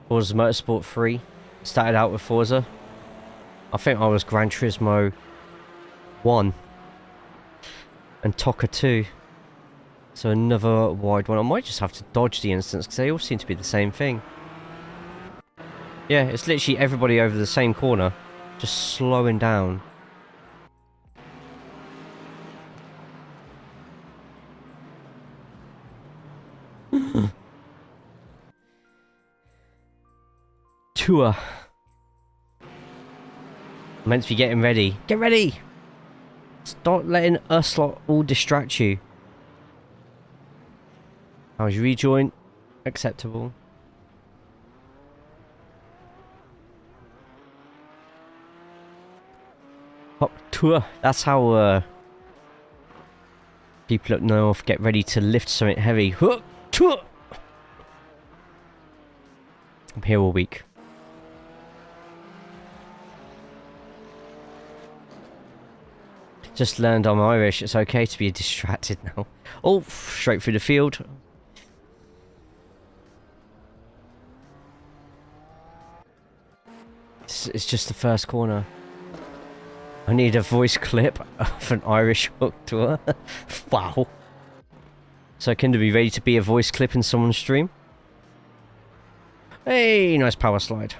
Speaker 3: Forza Motorsport 3. Started out with Forza. I think I was Gran Turismo 1 and Toca 2. So another wide one. I might just have to dodge the instance because they all seem to be the same thing. Yeah, it's literally everybody over the same corner, just slowing down. Tour. Meant to be getting ready. Get ready! Stop letting us lot all distract you. How's your rejoin? Acceptable. Hop tour. That's how people up north get ready to lift something heavy. Tour. I'm here all week. Just learned I'm Irish. It's okay to be distracted now. Oh, straight through the field. It's just the first corner. I need a voice clip of an Irish hook tour. Wow. So can be ready to be a voice clip in someone's stream? Hey, nice power slide.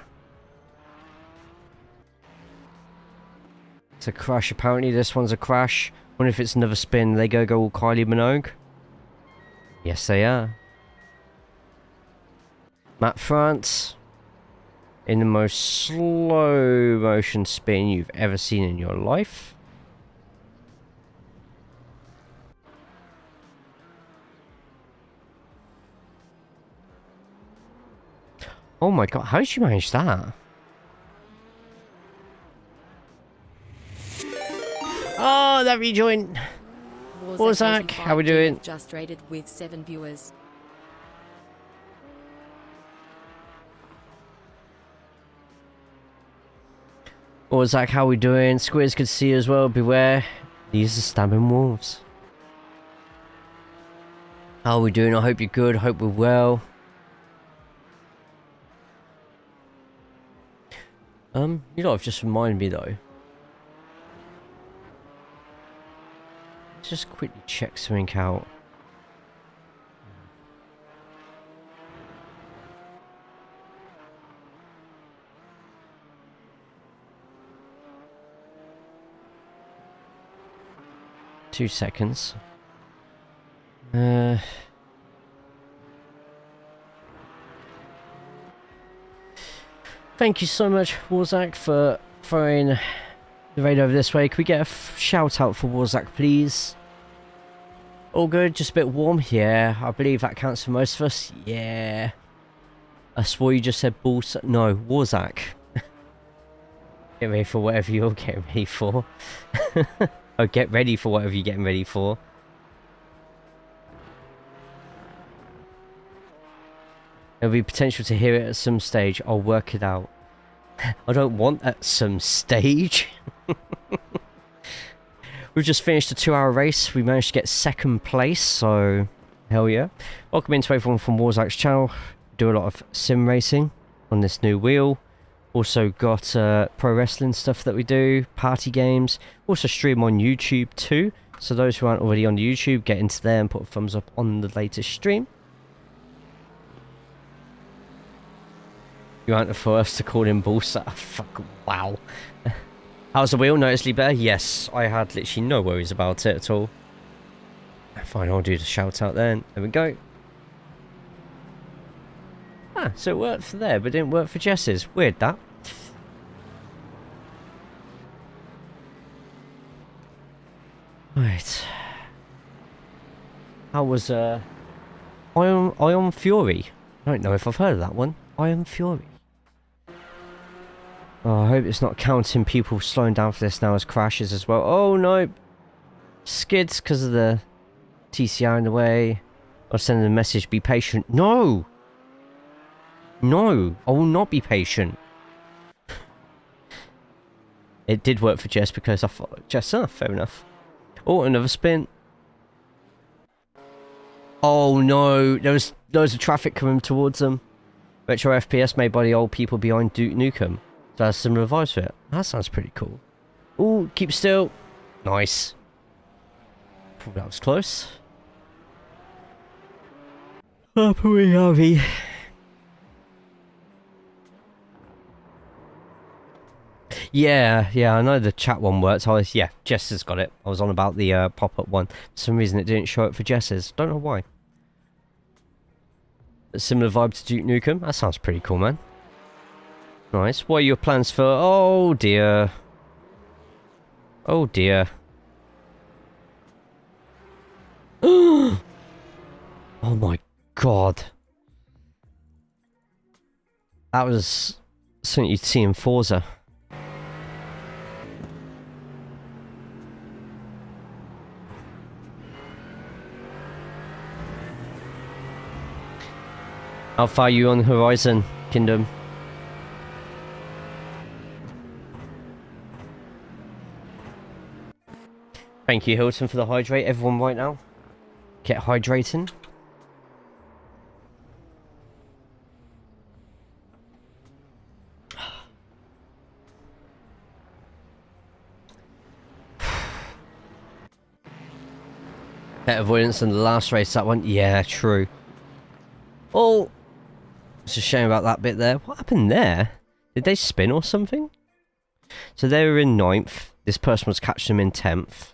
Speaker 3: It's a crash. Apparently this one's a crash. Wonder if it's another spin. They go all Kylie Minogue. Yes, they are. Matt France. In the most slow motion spin you've ever seen in your life. Oh my god, how did you manage that? Oh, that rejoin. Warzak, how we doing?
Speaker 5: Just rated with 7 viewers.
Speaker 3: Warzak, how we doing? Squids could see as well. Beware, these are stabbing wolves. How are we doing? I hope you're good. Hope we're well. You know, I've just reminded me though. Just quickly check something out. Two seconds. Thank you so much, Warzak, for throwing the raid over this way. Can we get a shout out for Warzak, please? All good, just a bit warm. Yeah, I believe that counts for most of us. Yeah. I swore you just said balls. No, Warzak. Get ready for whatever you're getting ready for. Oh, get ready for whatever you're getting ready for. There'll be potential to hear it at some stage. I'll work it out. I don't want at some stage. We've just finished a 2-hour race. We managed to get 2nd place, so hell yeah. Welcome into everyone from Warzak's channel. Do a lot of sim racing on this new wheel. Also got pro wrestling stuff that we do, party games. Also stream on YouTube too. So those who aren't already on YouTube, get into there and put a thumbs up on the latest stream. You aren't the first to call him Bullseye. Oh, fuck, wow. How's the wheel? Noticeably better? Yes, I had literally no worries about it at all. Fine, I'll do the shout out then. There we go. Ah, so it worked for there, but didn't work for Jess's. Weird, that. Right. How was, Ion Fury? I don't know if I've heard of that one. Ion Fury. Oh, I hope it's not counting people slowing down for this now as crashes as well. Oh, no. Skids because of the TCR in the way. I'll send a message, be patient. No! No, I will not be patient. It did work for Jess because I thought, Jess, fair enough. Oh, another spin. Oh no, there was loads of traffic coming towards them. Retro FPS made by the old people behind Duke Nukem. So that's similar vibes to it. That sounds pretty cool. Oh, keep still. Nice. Oh, that was close. Oh, pretty heavy. Yeah, I know the chat one works. Yeah, Jess has got it. I was on about the pop-up one. For some reason it didn't show up for Jess's. Don't know why. A similar vibe to Duke Nukem. That sounds pretty cool, man. Nice. What are your plans for... Oh, dear. Oh, dear. Oh, my God. That was something you'd see in Forza. How far are you on the horizon, Kingdom? Thank you, Hilton, for the hydrate. Everyone right now, get hydrating. Better avoidance than the last race, that one. Yeah, true. Oh, it's a shame about that bit there. What happened there? Did they spin or something? So they were in 9th. This person was catching them in 10th.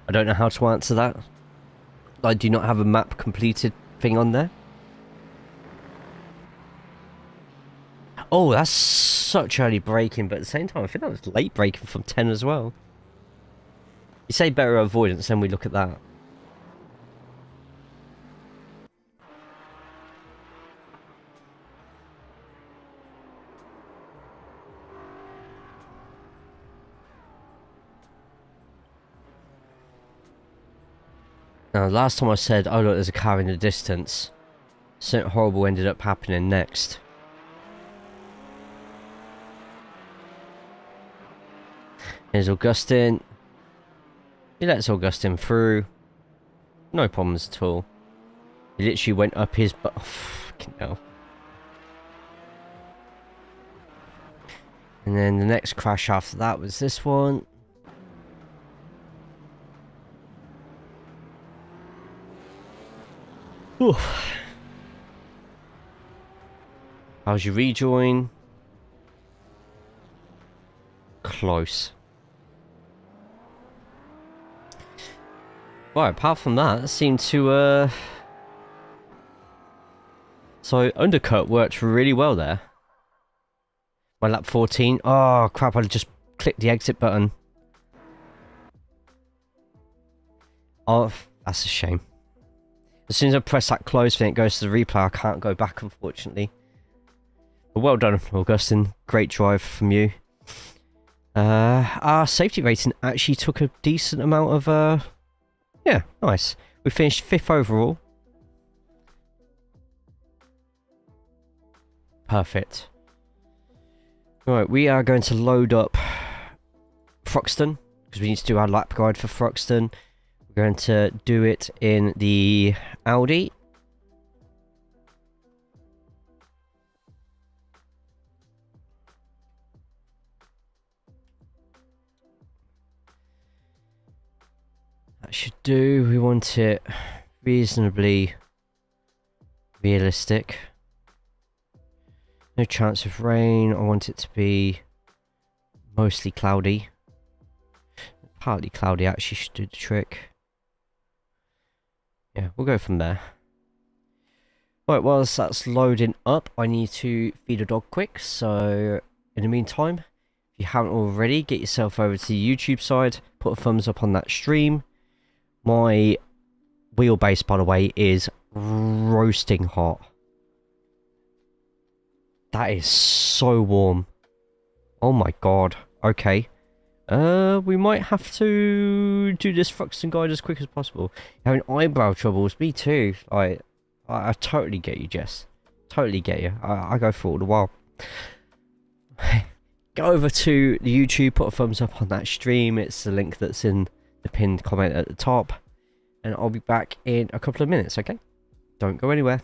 Speaker 3: I don't know how to answer that. I do not have a map completed thing on there. Oh, that's such early braking, but at the same time, I think that was late braking from 10 as well. You say better avoidance, then we look at that. Now, last time I said, oh look, there's a car in the distance. Something horrible ended up happening next. Here's Augustine. He lets Augustine through. No problems at all. He literally went up his butt. Oh, fucking hell. And then the next crash after that was this one. Oof. How's your rejoin? Close. Right, apart from that, it seemed to, So, undercut worked really well there. My lap 14. Oh crap, I just clicked the exit button. Oh, that's a shame. As soon as I press that close thing, it goes to the replay. I can't go back, unfortunately. But well done, Augustin. Great drive from you. Our safety rating actually took a decent amount of... Yeah, nice. We finished 5th overall. Perfect. Right, we are going to load up Thruxton, because we need to do our lap guide for Thruxton. We're going to do it in the Audi. That should do. We want it reasonably realistic. No chance of rain. I want it to be mostly cloudy. Partly cloudy actually should do the trick. Yeah, we'll go from there. Right, whilst that's loading up, I need to feed a dog quick. So, in the meantime, if you haven't already, get yourself over to the YouTube side. Put a thumbs up on that stream. My wheelbase, by the way, is roasting hot. That is so warm. Oh my god. Okay. We might have to do this Thruxton guide as quick as possible. Having eyebrow troubles, me too. I totally get you, Jess. Totally get you. I go through it all the while. Go over to the YouTube, put a thumbs up on that stream. It's the link that's in the pinned comment at the top. And I'll be back in a couple of minutes, okay? Don't go anywhere.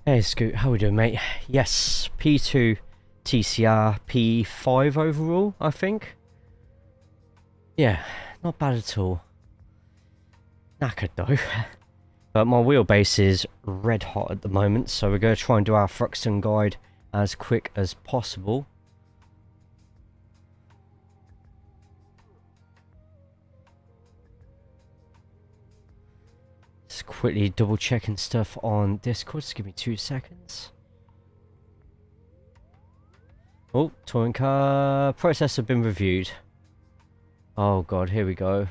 Speaker 3: Hey Scoot, how we doing, mate? Yes, P2 TCR, P5 overall, I think. Yeah, not bad at all. Knackered though. But my wheelbase is red hot at the moment, so we're going to try and do our Thruxton guide as quick as possible. Just quickly double checking stuff on Discord, just give me 2 seconds. Oh, touring car process have been reviewed. Oh god, here we go.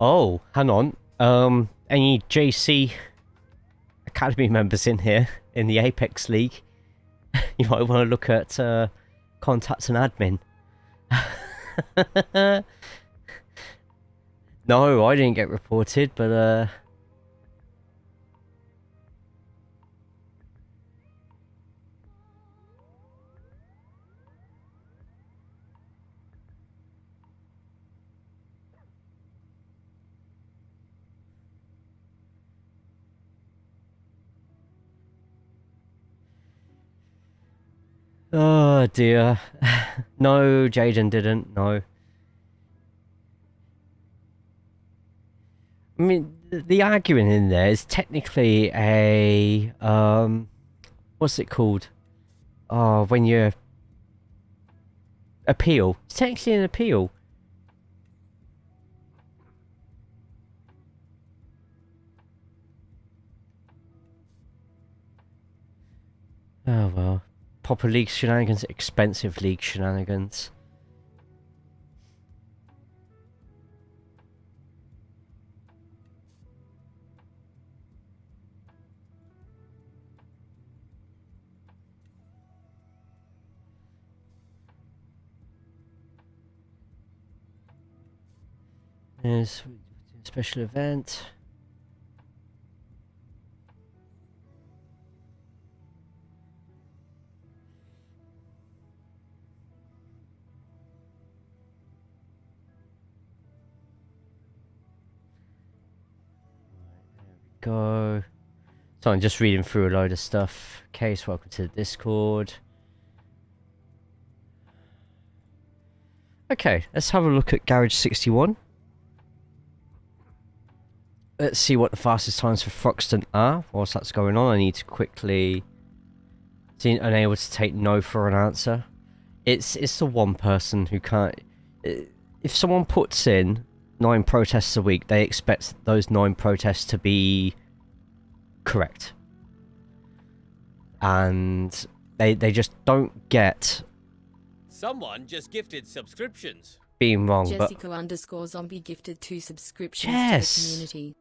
Speaker 3: Oh, hang on. Any JC Academy members in here in the Apex League? You might want to look at contact an admin. No, I didn't get reported, but oh dear. No, Jaden didn't, no. I mean, the arguing in there is technically a, what's it called? Oh, when you appeal. It's technically an appeal. Oh well. Proper league shenanigans, expensive league shenanigans. There's a special event. Go. So I'm just reading through a load of stuff. Case, welcome to the Discord. Okay, let's have a look at Garage 61. Let's see what the fastest times for Thruxton are. Whilst that's going on, I need to quickly... unable to take no for an answer. It's the one person who can't... If someone puts in 9 protests a week, they expect those 9 protests to be correct. And they just don't get...
Speaker 9: Someone just gifted subscriptions.
Speaker 3: Being wrong,
Speaker 5: Jessica _zombie gifted 2 subscriptions
Speaker 3: Jess,
Speaker 5: to the community.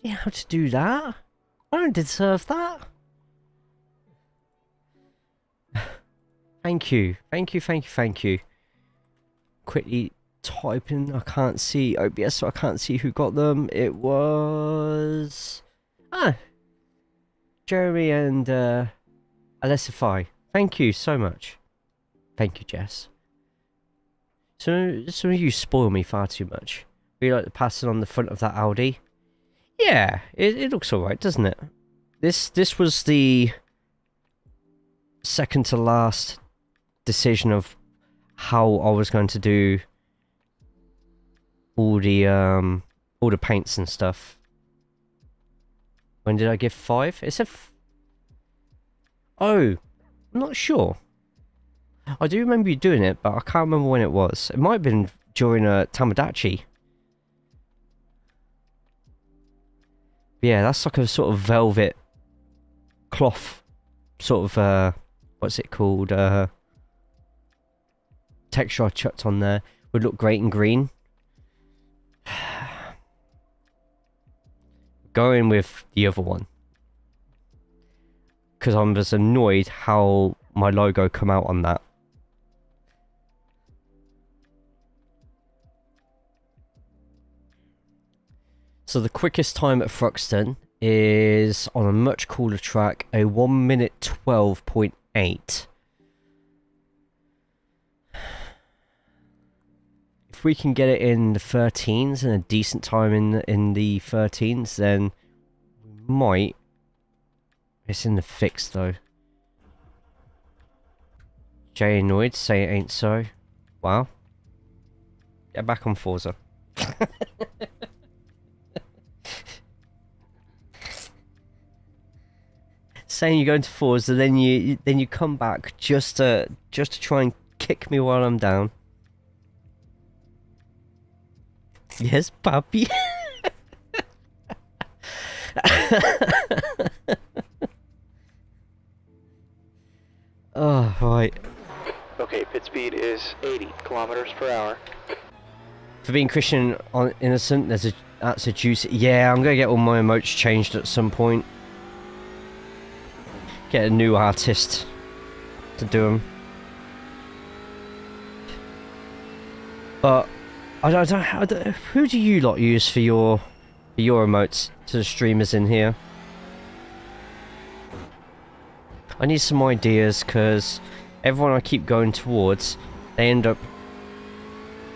Speaker 3: You know how to do that? I don't deserve that. Thank you. Thank you, thank you, thank you. Quickly typing, I can't see OBS, so I can't see who got them. It was... Jeremy and Alessify. Thank you so much. Thank you, Jess. So some of you spoil me far too much. We like to pass it on the front of that Audi. Yeah, it looks alright, doesn't it? This was the second to last decision of how I was going to do all the paints and stuff. When did I give 5? It said oh, I'm not sure. I do remember you doing it, but I can't remember when it was. It might have been during a Tamagotchi. Yeah, that's like a sort of velvet cloth, sort of, what's it called? Texture I chucked on there. Would look great in green. Going with the other one. Because I'm just annoyed how my logo come out on that. So the quickest time at Thruxton is on a much cooler track, a 1 minute 12.8. If we can get it in the 13s and a decent time in the 13s, then we might. It's in the fix though. Jay annoyed, say it ain't so. Wow. Get back on Forza. Saying you're going to Forza, then you come back just to try and kick me while I'm down. Yes, puppy. Oh, right.
Speaker 1: Okay, pit speed is 80 kilometers per hour.
Speaker 3: For being Christian on innocent, that's a juicy. Yeah, I'm gonna get all my emotes changed at some point. Get a new artist to do them. But I don't. Who do you lot use for your emotes to the streamers in here? I need some ideas, because everyone I keep going towards, they end up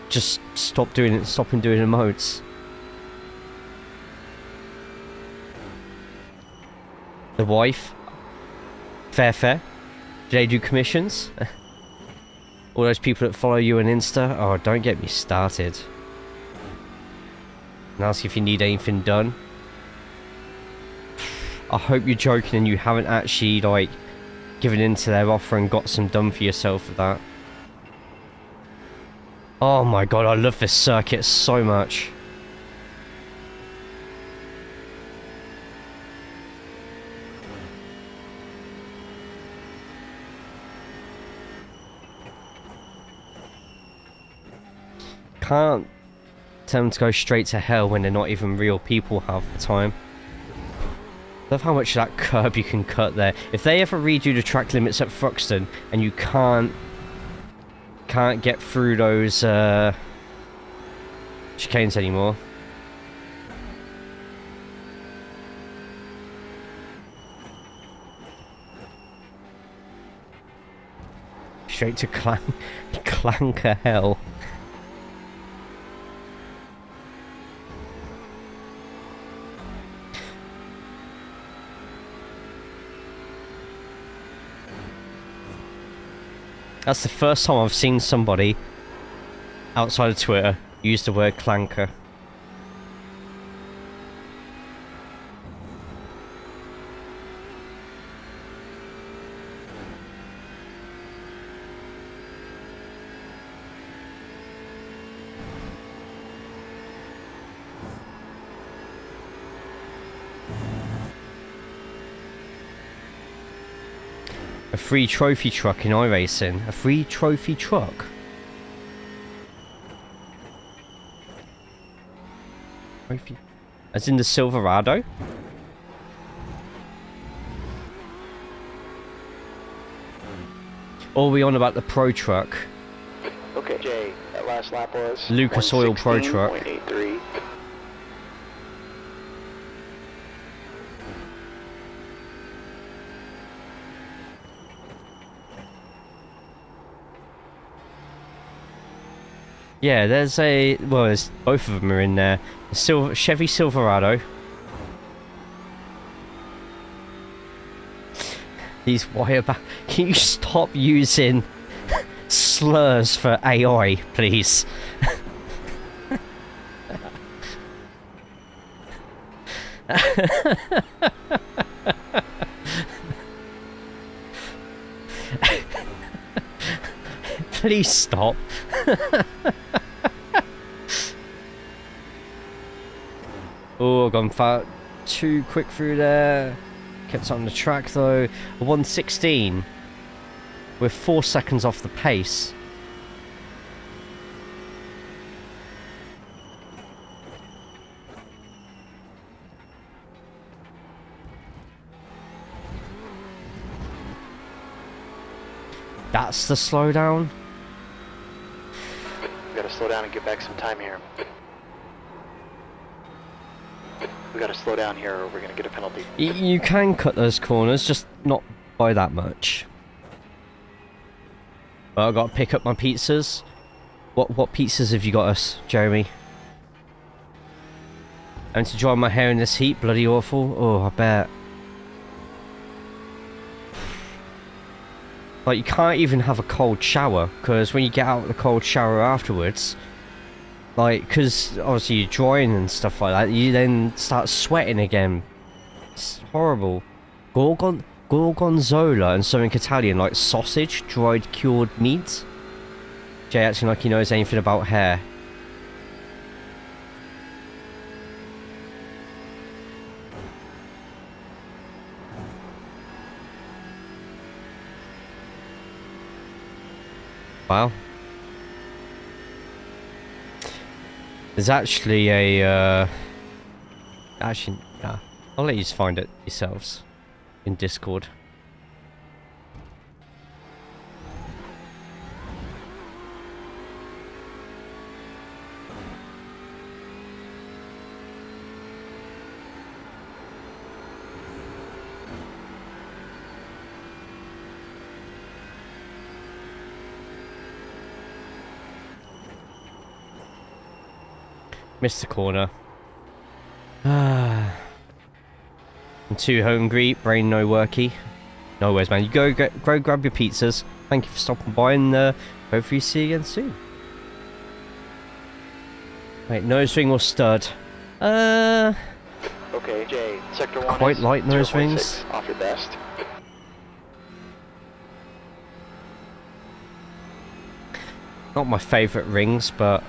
Speaker 3: just stopping doing emotes. The wife, fair. Do they do commissions? All those people that follow you on Insta? Oh, don't get me started. And ask if you need anything done. I hope you're joking and you haven't actually, like, given in to their offer and got some done for yourself with that. Oh my god, I love this circuit so much. Can't tell them to go straight to hell when they're not even real people half the time. Love how much of that curb you can cut there. If they ever redo the track limits at Thruxton and you can't get through those chicanes anymore. Straight to clanker hell. That's the first time I've seen somebody outside of Twitter use the word clanker. A free trophy truck in iRacing. A free trophy truck? Trophy? As in the Silverado? Or are we on about the Pro Truck?
Speaker 1: Okay, Jay, that last lap was
Speaker 3: Lucas Oil Pro Truck.
Speaker 1: 116.83.
Speaker 3: Yeah, there's both of them are in there. Chevy Silverado. These wireback. Can you stop using slurs for AI, please? Please stop. Oh, I've gone far too quick through there. Kept on the track though. 116. We're 4 seconds off the pace. That's the slowdown.
Speaker 1: We gotta slow down and get back some time here. We gotta slow down here or we're gonna get a penalty.
Speaker 3: You can cut those corners, just not by that much. Well, I've got to pick up my pizzas. What pizzas have you got us, Jeremy? And to dry my hair in this heat, bloody awful. Oh, I bet. Like, you can't even have a cold shower, because when you get out of the cold shower afterwards, like, because obviously you're drying and stuff like that, you then start sweating again. It's horrible. Gorgonzola and something Italian, like sausage, dried cured meat. Jay acting like he knows anything about hair. Wow. There's actually a, actually, nah. I'll let you find it yourselves in Discord. Missed the corner. I'm too hungry, brain no worky. No worries, man. You go grab your pizzas. Thank you for stopping by, and hopefully see you again soon. Wait, nose ring or stud?
Speaker 1: Okay, Jay, sector 1
Speaker 3: quite
Speaker 1: is
Speaker 3: light nose
Speaker 1: 0.6,
Speaker 3: rings.
Speaker 1: off your best.
Speaker 3: Not my favourite rings, but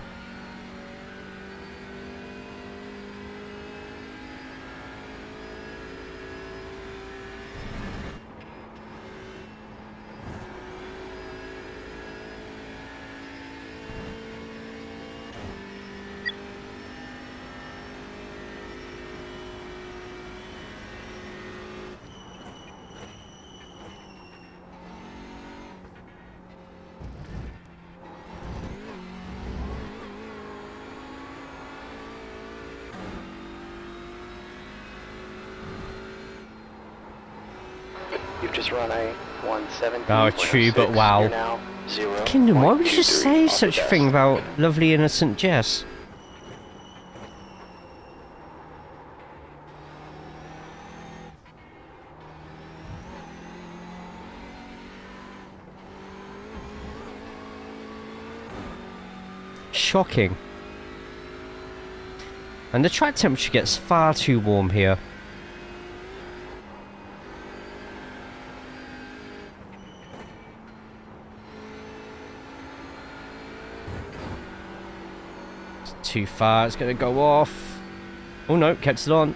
Speaker 1: You've just run a 117.
Speaker 3: oh, true, but wow. Kingdom, why would you say such a thing about lovely innocent Jess? Shocking. And the track temperature gets far too warm here. Too far, it's going to go off. Oh no, kept it on.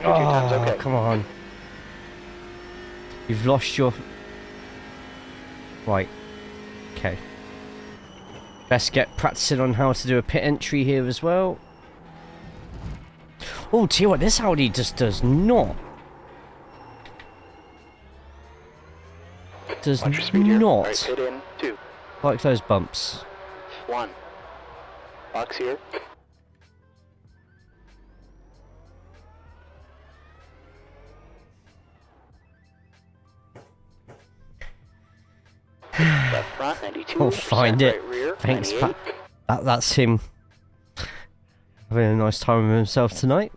Speaker 3: Oh, okay. Come on. You've lost your... Right. Okay. Best get practicing on how to do a pit entry here as well. Oh, tell you what, this Audi just does not. Does not
Speaker 1: right, pit in, 2.
Speaker 3: like those bumps.
Speaker 1: 1. Box here. Left front, 92.
Speaker 3: I'll find it.
Speaker 1: Right rear,
Speaker 3: Thanks,
Speaker 1: 98.
Speaker 3: Pat. That's him having a nice time with himself tonight.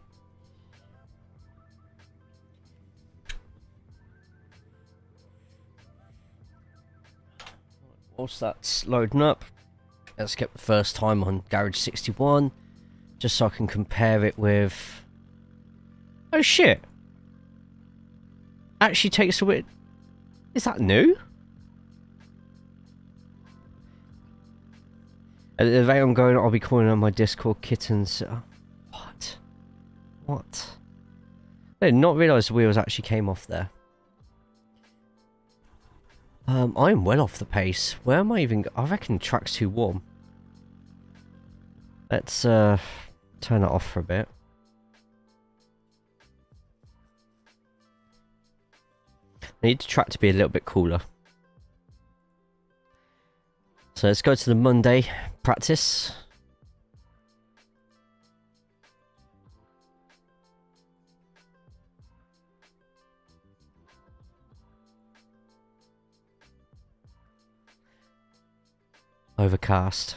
Speaker 3: Whilst that's loading up, let's get the first time on Garage 61, just so I can compare it with... Oh shit! Actually takes a bit... Is that new? At the rate I'm going, I'll be calling on my Discord kittens. What? What? I did not realise the wheels actually came off there. I'm well off the pace. Where am I even... I reckon the track's too warm. Let's turn it off for a bit. I need the track to be a little bit cooler. So let's go to the Monday practice. Overcast.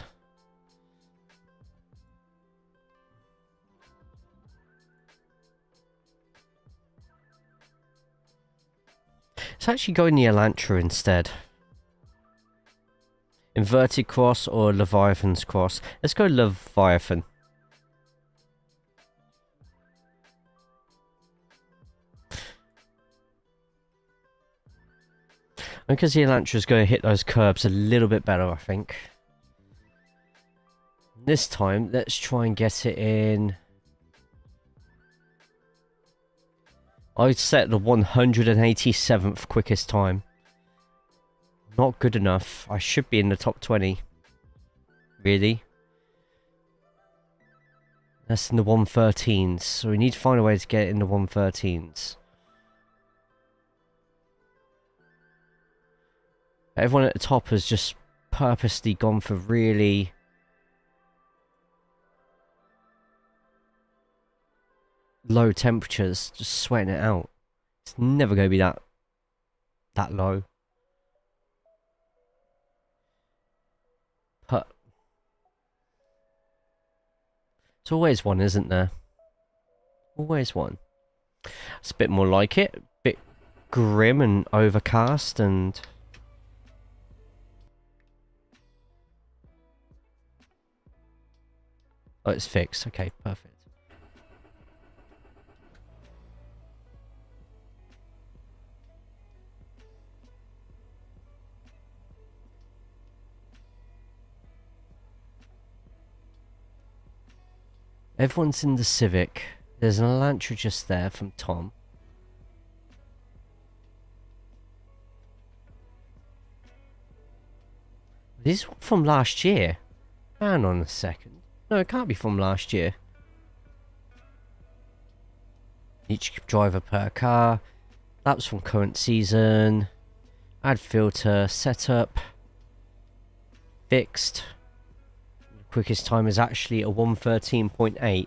Speaker 3: Let's actually go in the Elantra instead. Inverted cross or Leviathan's cross? Let's go Leviathan. Because the Elantra's going to hit those curbs a little bit better, I think. This time, let's try and get it in. I set the 187th quickest time. Not good enough. I should be in the top 20. Really? That's in the 113s. So we need to find a way to get it in the 113s. Everyone at the top has just purposely gone for really low temperatures, just sweating it out. It's never going to be that low. But it's always one, isn't there? Always one. It's a bit more like it. A bit grim and overcast and... Oh, it's fixed. Okay, perfect. Everyone's in the Civic. There's an Elantra just there from Tom. This is from last year. Hang on a second. No, it can't be from last year. Each driver per car. That was from current season. Add filter, setup. Fixed. The quickest time is actually a 113.8.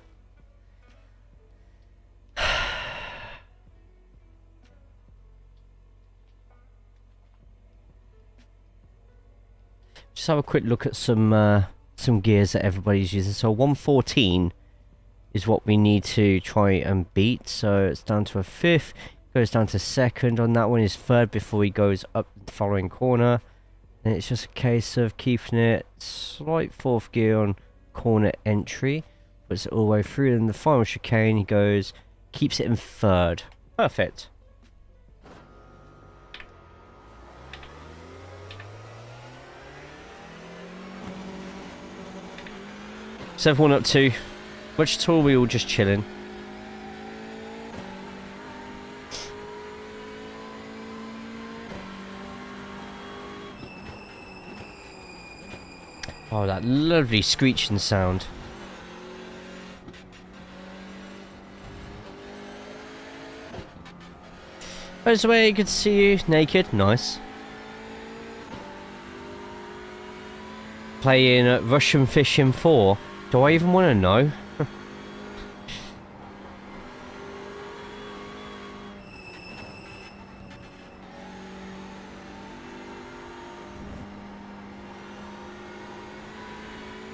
Speaker 3: Just have a quick look at some gears that everybody's using. So 114 is what we need to try and beat. So it's down to a fifth, goes down to second. On that one is third before he goes up the following corner. And it's just a case of keeping it slight fourth gear on corner entry, puts it all the way through. And the final chicane he goes, keeps it in third. Perfect. What's everyone up to? Much at all, we all just chilling. Oh, that lovely screeching sound. By the way, good to see you. Naked, nice. Playing Russian Fishing 4. Do I even want to know?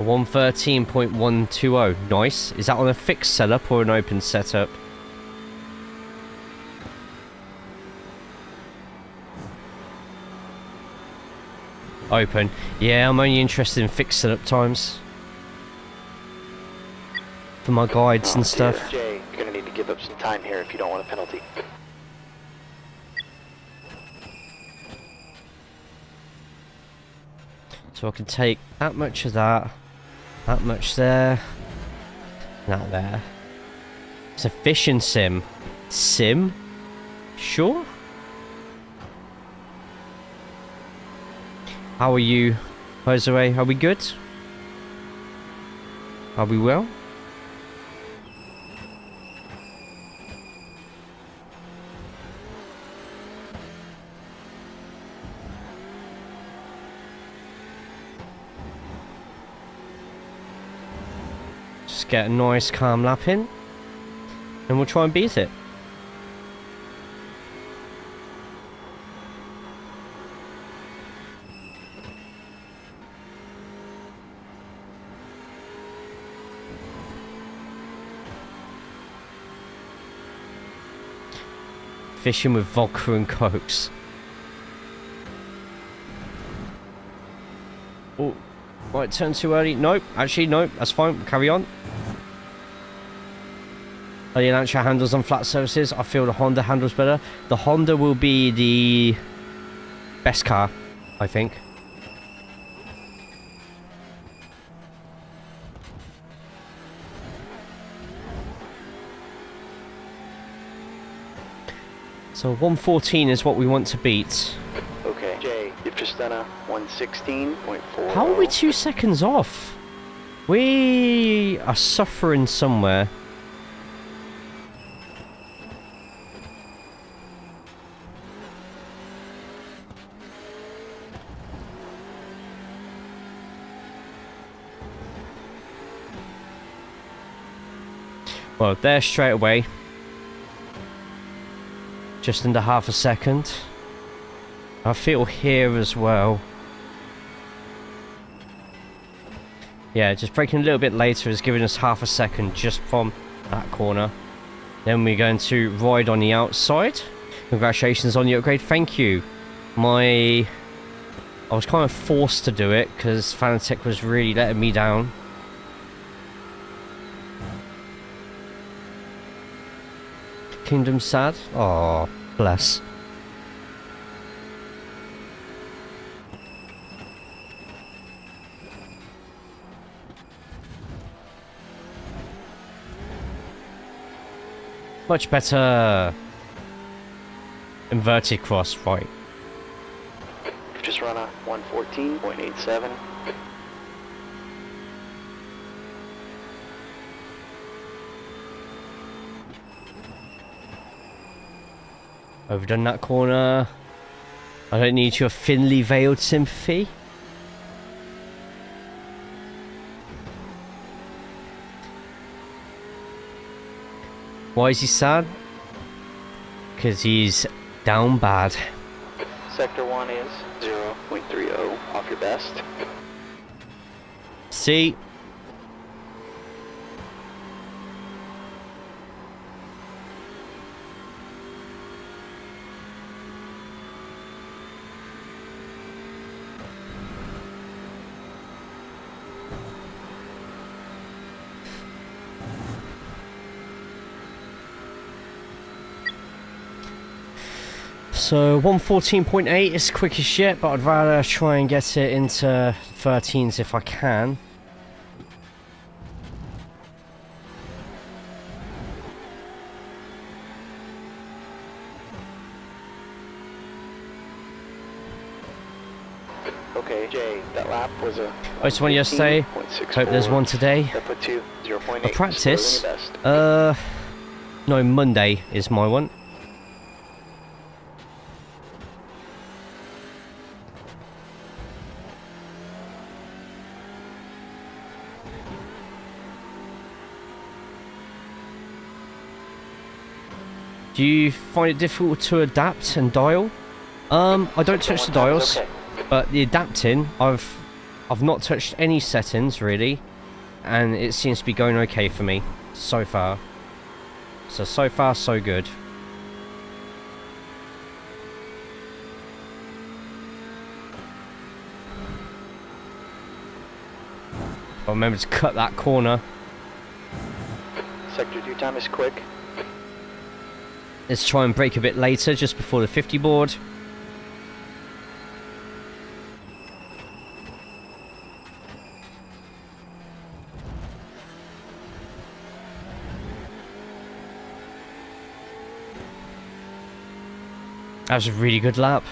Speaker 3: A 113.120. Nice. Is that on a fixed setup or an open setup? Open. Yeah, I'm only interested in fixed setup times. For my guides and stuff.
Speaker 1: Jay, you're gonna need to give up some time here if you don't want a penalty.
Speaker 3: So I can take that much of that much there, that there. It's a fishing sim. Sim? Sure? How are you, Jose? Are we good? Are we well? Just get a nice calm lap in, and we'll try and beat it. Fishing with vodka and cokes. Oh, might turn too early. Nope, actually, nope, that's fine. Carry on. The Elantra handles on flat surfaces. I feel the Honda handles better. The Honda will be the best car, I think. So 114 is what we want to beat.
Speaker 1: Okay, Jay, you've just done a 116.4.
Speaker 3: How are we 2 seconds off? We are suffering somewhere. Well, there straight away. Just under half a second. I feel here as well. Yeah, just braking a little bit later is giving us half a second just from that corner. Then we're going to ride on the outside. Congratulations on the upgrade. Thank you. I was kind of forced to do it because Fanatec was really letting me down. Kingdom sad? Oh, bless. Much better. Inverted cross, right.
Speaker 1: You've just run a 114.87.
Speaker 3: Overdone that corner. I don't need your thinly veiled sympathy. Why is he sad? Because he's down bad.
Speaker 1: Sector 1 is 0.30 off your best.
Speaker 3: See? So 114.8 is quick as shit, but I'd rather try and get it into 13s if I can.
Speaker 1: Okay, Jay, that lap was a.
Speaker 3: I just want you to say, hope there's one today.
Speaker 1: That puts you 0.8.
Speaker 3: A practice?
Speaker 1: Slower than best.
Speaker 3: No, Monday is my one. Do you find it difficult to adapt and dial? I don't touch the dials,
Speaker 1: Okay.
Speaker 3: but the adapting, I've not touched any settings really, and it seems to be going okay for me so far. So far so good. But remember to cut that corner.
Speaker 1: Sector 2 time is quick.
Speaker 3: Let's try and brake a bit later, just before the 50 board. That was a really good lap.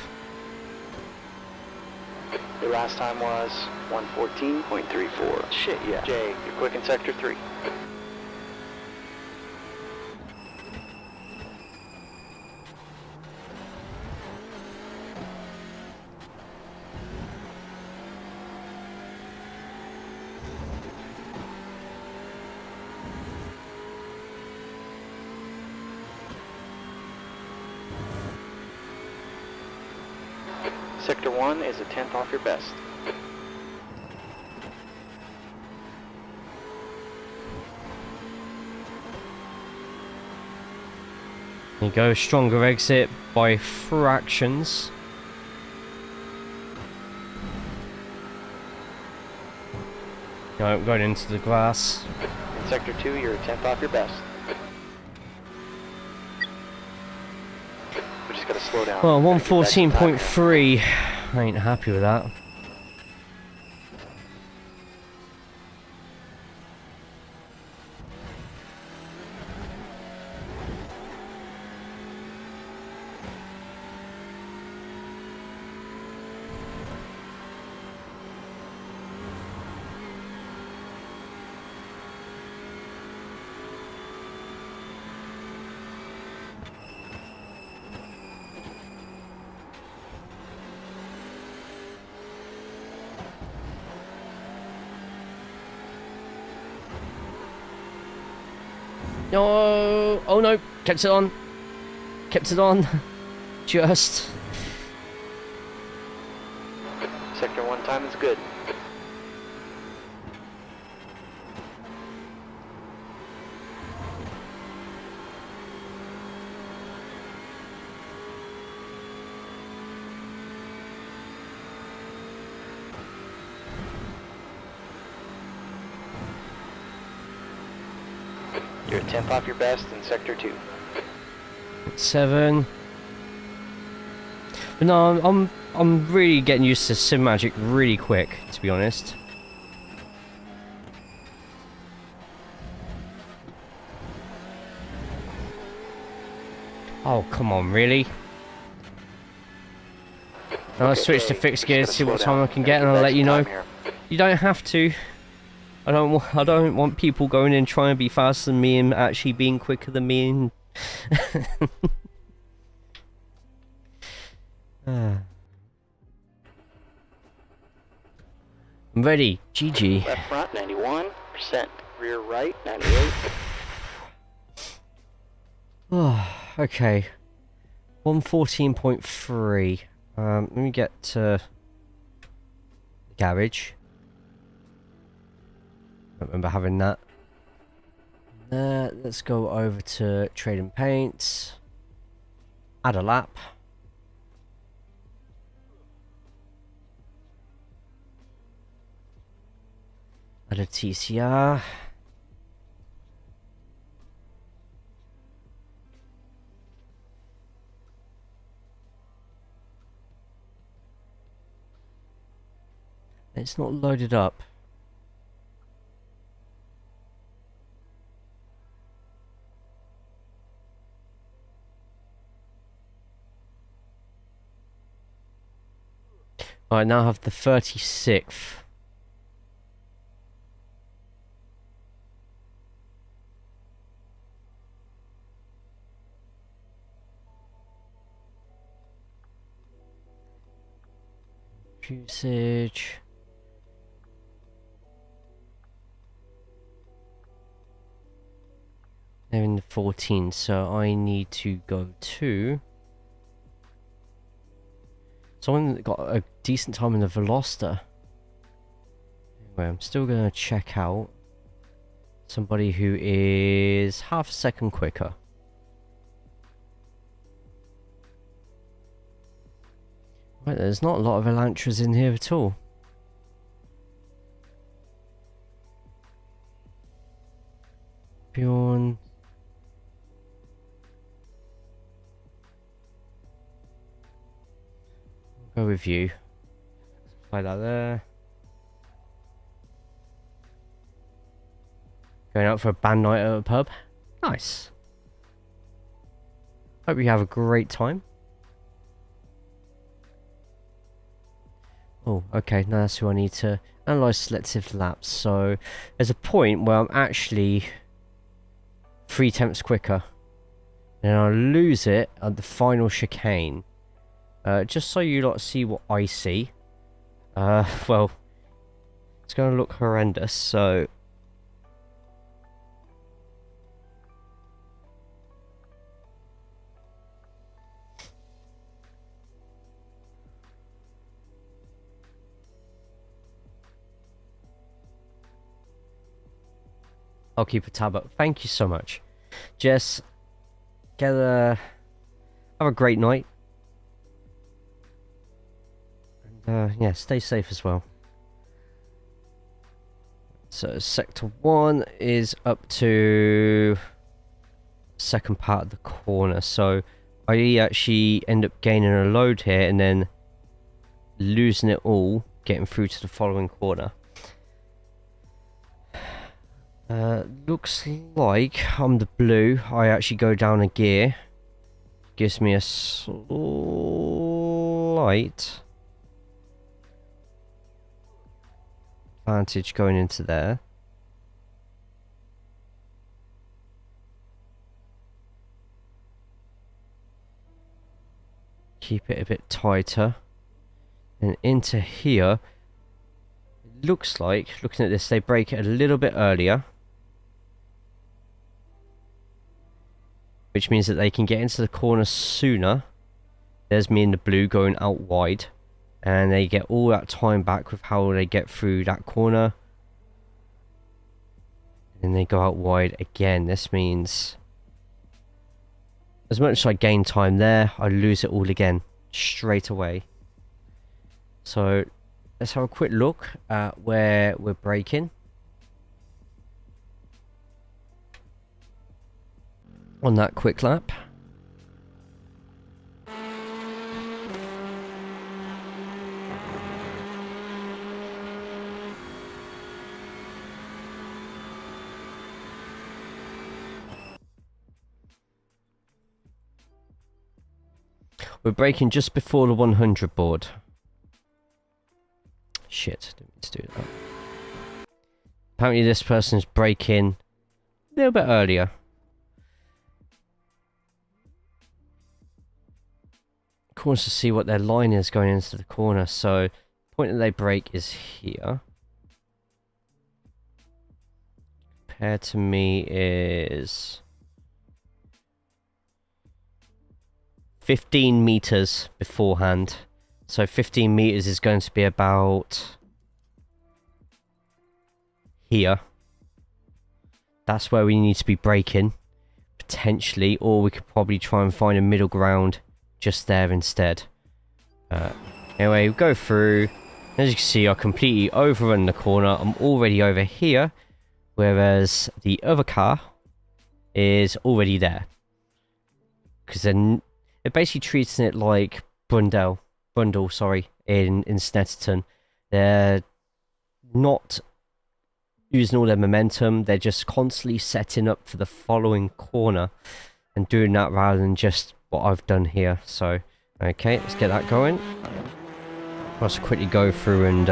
Speaker 1: Your last time was 114.34. Shit, yeah. Jay, you're quick in Sector 3. Sector 1 is a tenth off your best.
Speaker 3: There you go, stronger exit by fractions. No, I'm going into the grass.
Speaker 1: In Sector 2, you're a tenth off your best. We just gotta slow down.
Speaker 3: Well,
Speaker 1: Gotta get back to time here.
Speaker 3: 114.3. I ain't happy with that. No! Oh no! Kept it on! Kept it on! Just!
Speaker 1: Sector 1 time is good. You're a tenth off your best in Sector 2.
Speaker 3: 7. But no, I'm really getting used to Sim Magic really quick, to be honest. Oh, come on, really? Now I'll switch to fixed gears, see what time I can get, and I'll let you know. You don't have to. I don't want people going in trying to be faster than me and actually being quicker than me. And I'm ready. GG.
Speaker 1: Left front 91%, rear right 98.
Speaker 3: Oh, okay. 114.3. Let me get to the garage. I don't remember having that. Let's go over to Trade and Paint. Add a lap. Add a TCR. It's not loaded up. I now have the 36th. Usage. They're in the 14, so I need to go to someone that got a decent time in the Veloster. Anyway, I'm still going to check out somebody who is half a second quicker. Right, there's not a lot of Elantras in here at all. Bjorn. I'll go with you. Apply that there. Going out for a band night at a pub. Nice. Hope you have a great time. Oh, okay, now that's who I need to analyze selective laps. So there's a point where I'm actually 3/10 quicker. And I lose it at the final chicane. Just so you lot see what I see. Well, it's going to look horrendous, so... I'll keep a tab up. Thank you so much. Jess, have a great night. And yeah, stay safe as well. So sector 1 is up to second part of the corner. So I actually end up gaining a load here and then losing it all, getting through to the following corner. Looks like I'm the blue. I actually go down a gear. Gives me a slight advantage going into there. Keep it a bit tighter. And into here, it looks like, looking at this, they brake it a little bit earlier. Which means that they can get into the corner sooner. There's me in the blue going out wide. And they get all that time back with how they get through that corner. And they go out wide again. This means as much as I gain time there, I lose it all again straight away. So let's have a quick look at where we're braking. On that quick lap. We're braking just before the 100 board. Shit, didn't mean to do that. Apparently this person's braking a little bit earlier. Wants to see what their line is going into the corner, so the point that they brake is here. Compared to me is 15 meters beforehand. So 15 meters is going to be about here. That's where we need to be braking, potentially, or we could probably try and find a middle ground just there instead. Anyway, we go through. As you can see, I completely overrun the corner. I'm already over here, whereas the other car is already there. Because then they're basically treating it like Brundle, sorry, in Snetterton. They're not using all their momentum. They're just constantly setting up for the following corner and doing that rather than just what I've done here. So okay, let's get that going. I'll just quickly go through and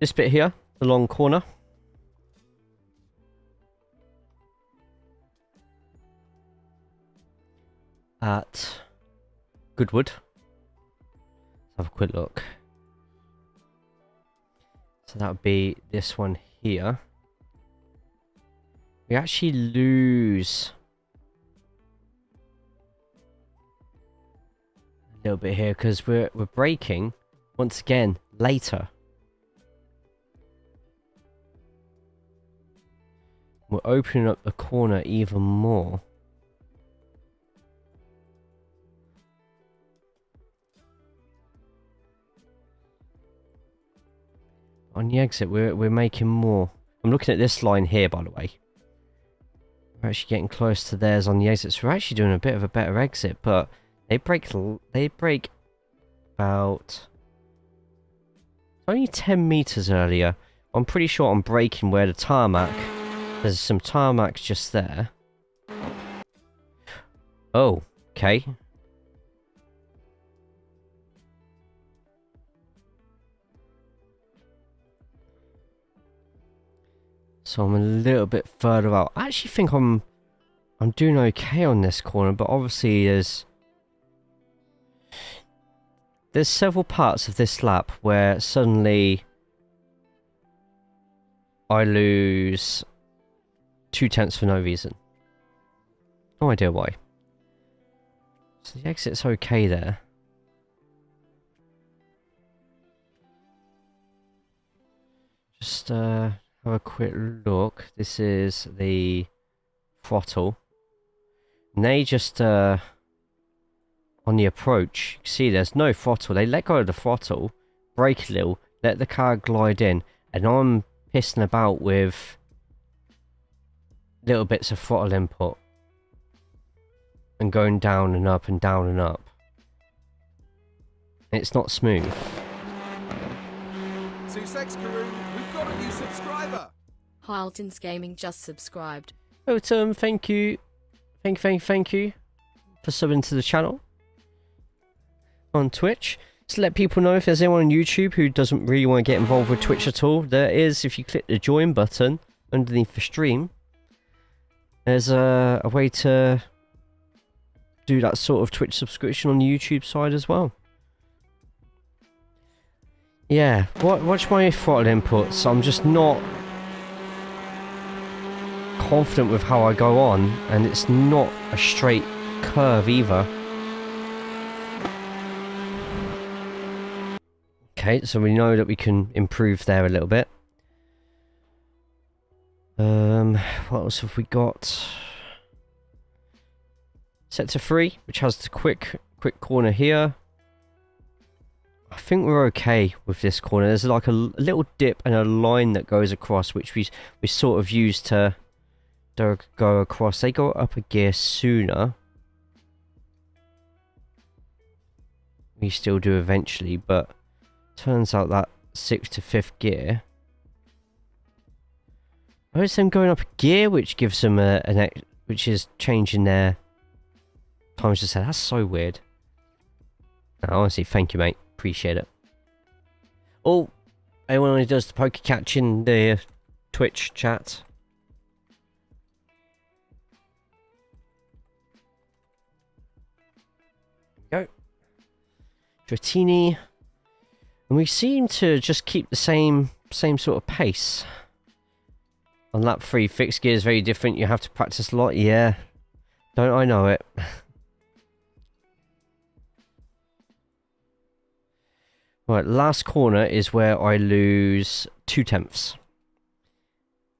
Speaker 3: this bit here, the long corner. At Goodwood. Let's have a quick look. So that would be this one here. We actually lose a little bit here because we're braking once again later. We're opening up the corner even more. On the exit, we're making more. I'm looking at this line here, by the way. We're actually getting close to theirs on the exit, so we're actually doing a bit of a better exit. But they break about only 10 meters earlier. I'm pretty sure I'm braking where the tarmac. There's some tarmac just there. Oh, okay. So I'm a little bit further out. I actually think I'm doing okay on this corner, but obviously there's several parts of this lap where suddenly I lose 2/10 for no reason. No idea why. So the exit's okay there. Just have a quick look. This is the throttle. And they just on the approach, you can see there's no throttle. They let go of the throttle, brake a little, let the car glide in, and I'm pissing about with little bits of throttle input and going down and up and down and up. It's not smooth.
Speaker 8: Sussex Karoon, we've got a new subscriber.
Speaker 5: Hilton's Gaming just subscribed.
Speaker 3: Oh, thank you. Thank you for subbing to the channel on Twitch. Just let people know if there's anyone on YouTube who doesn't really want to get involved with Twitch at all. There is, if you click the join button underneath the stream, there's a way to do that sort of Twitch subscription on the YouTube side as well. Yeah, watch my throttle inputs. I'm just not confident with how I go on, and it's not a straight curve either. Okay, so we know that we can improve there a little bit. What else have we got? Sector 3, which has the quick corner here. I think we're okay with this corner. There's like a little dip and a line that goes across, which we sort of use to go across. They go up a gear sooner. We still do eventually, but turns out that 6th to 5th gear. Oh, it's them going up a gear, which gives them which is changing their times to set. That's so weird. No, honestly, thank you, mate. Appreciate it. Oh, anyone who does the poker catch in the Twitch chat. Go. Dratini. And we seem to just keep the same sort of pace. On lap 3, fixed gear is very different. You have to practice a lot. Yeah. Don't I know it. Right, last corner is where I lose 2/10.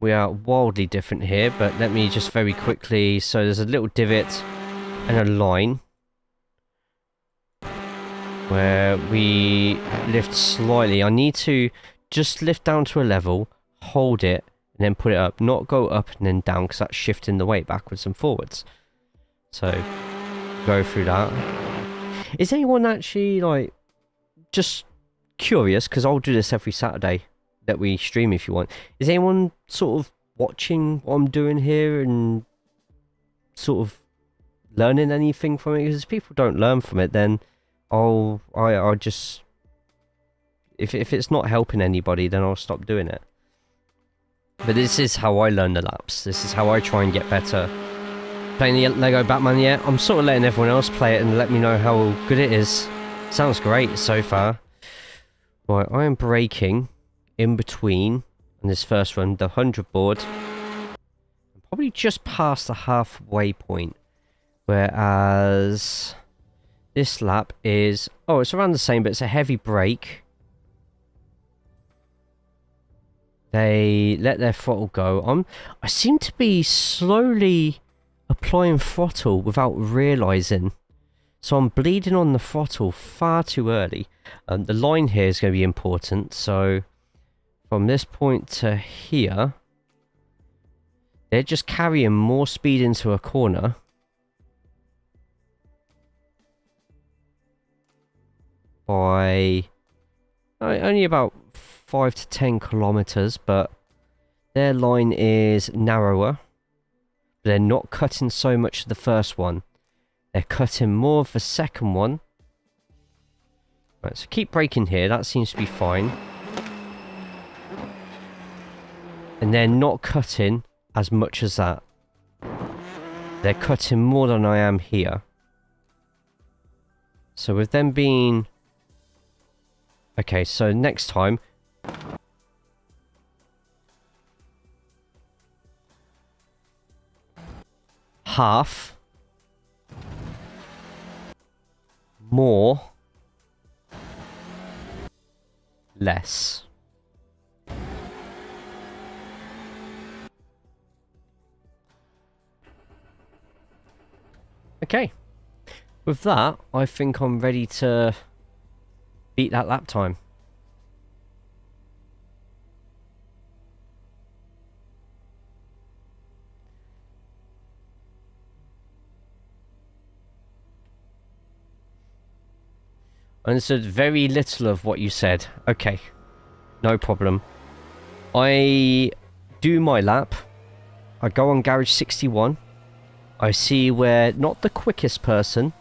Speaker 3: We are wildly different here, but let me just very quickly... So there's a little divot and a line where we lift slightly. I need to just lift down to a level, hold it, and then put it up. Not go up and then down, because that's shifting the weight backwards and forwards. So, go through that. Is anyone actually, like, just curious, because I'll do this every Saturday that we stream if you want. Is anyone sort of watching what I'm doing here and sort of learning anything from it? Because if people don't learn from it, then I'll just... If it's not helping anybody, then I'll stop doing it. But this is how I learn the laps. This is how I try and get better. Playing the Lego Batman yet? I'm sort of letting everyone else play it and let me know how good it is. Sounds great so far. Right, I am braking in between on this first run, the 100 board. I'm probably just past the halfway point. Whereas this lap is... Oh, it's around the same, but it's a heavy brake. They let their throttle go. I seem to be slowly applying throttle without realising. So I'm bleeding on the throttle far too early. The line here is going to be important. So from this point to here, they're just carrying more speed into a corner. By only about 5 to 10 kilometers, but their line is narrower. They're not cutting so much of the first one. They're cutting more of the second one. Right, so keep braking here. That seems to be fine. And they're not cutting as much as that. They're cutting more than I am here. So with them being... Okay, so next time... half, more, less. Okay. With that, I think I'm ready to beat that lap time. I understood very little of what you said. Okay, no problem. I do my lap. I go on garage 61. I see where not the quickest person,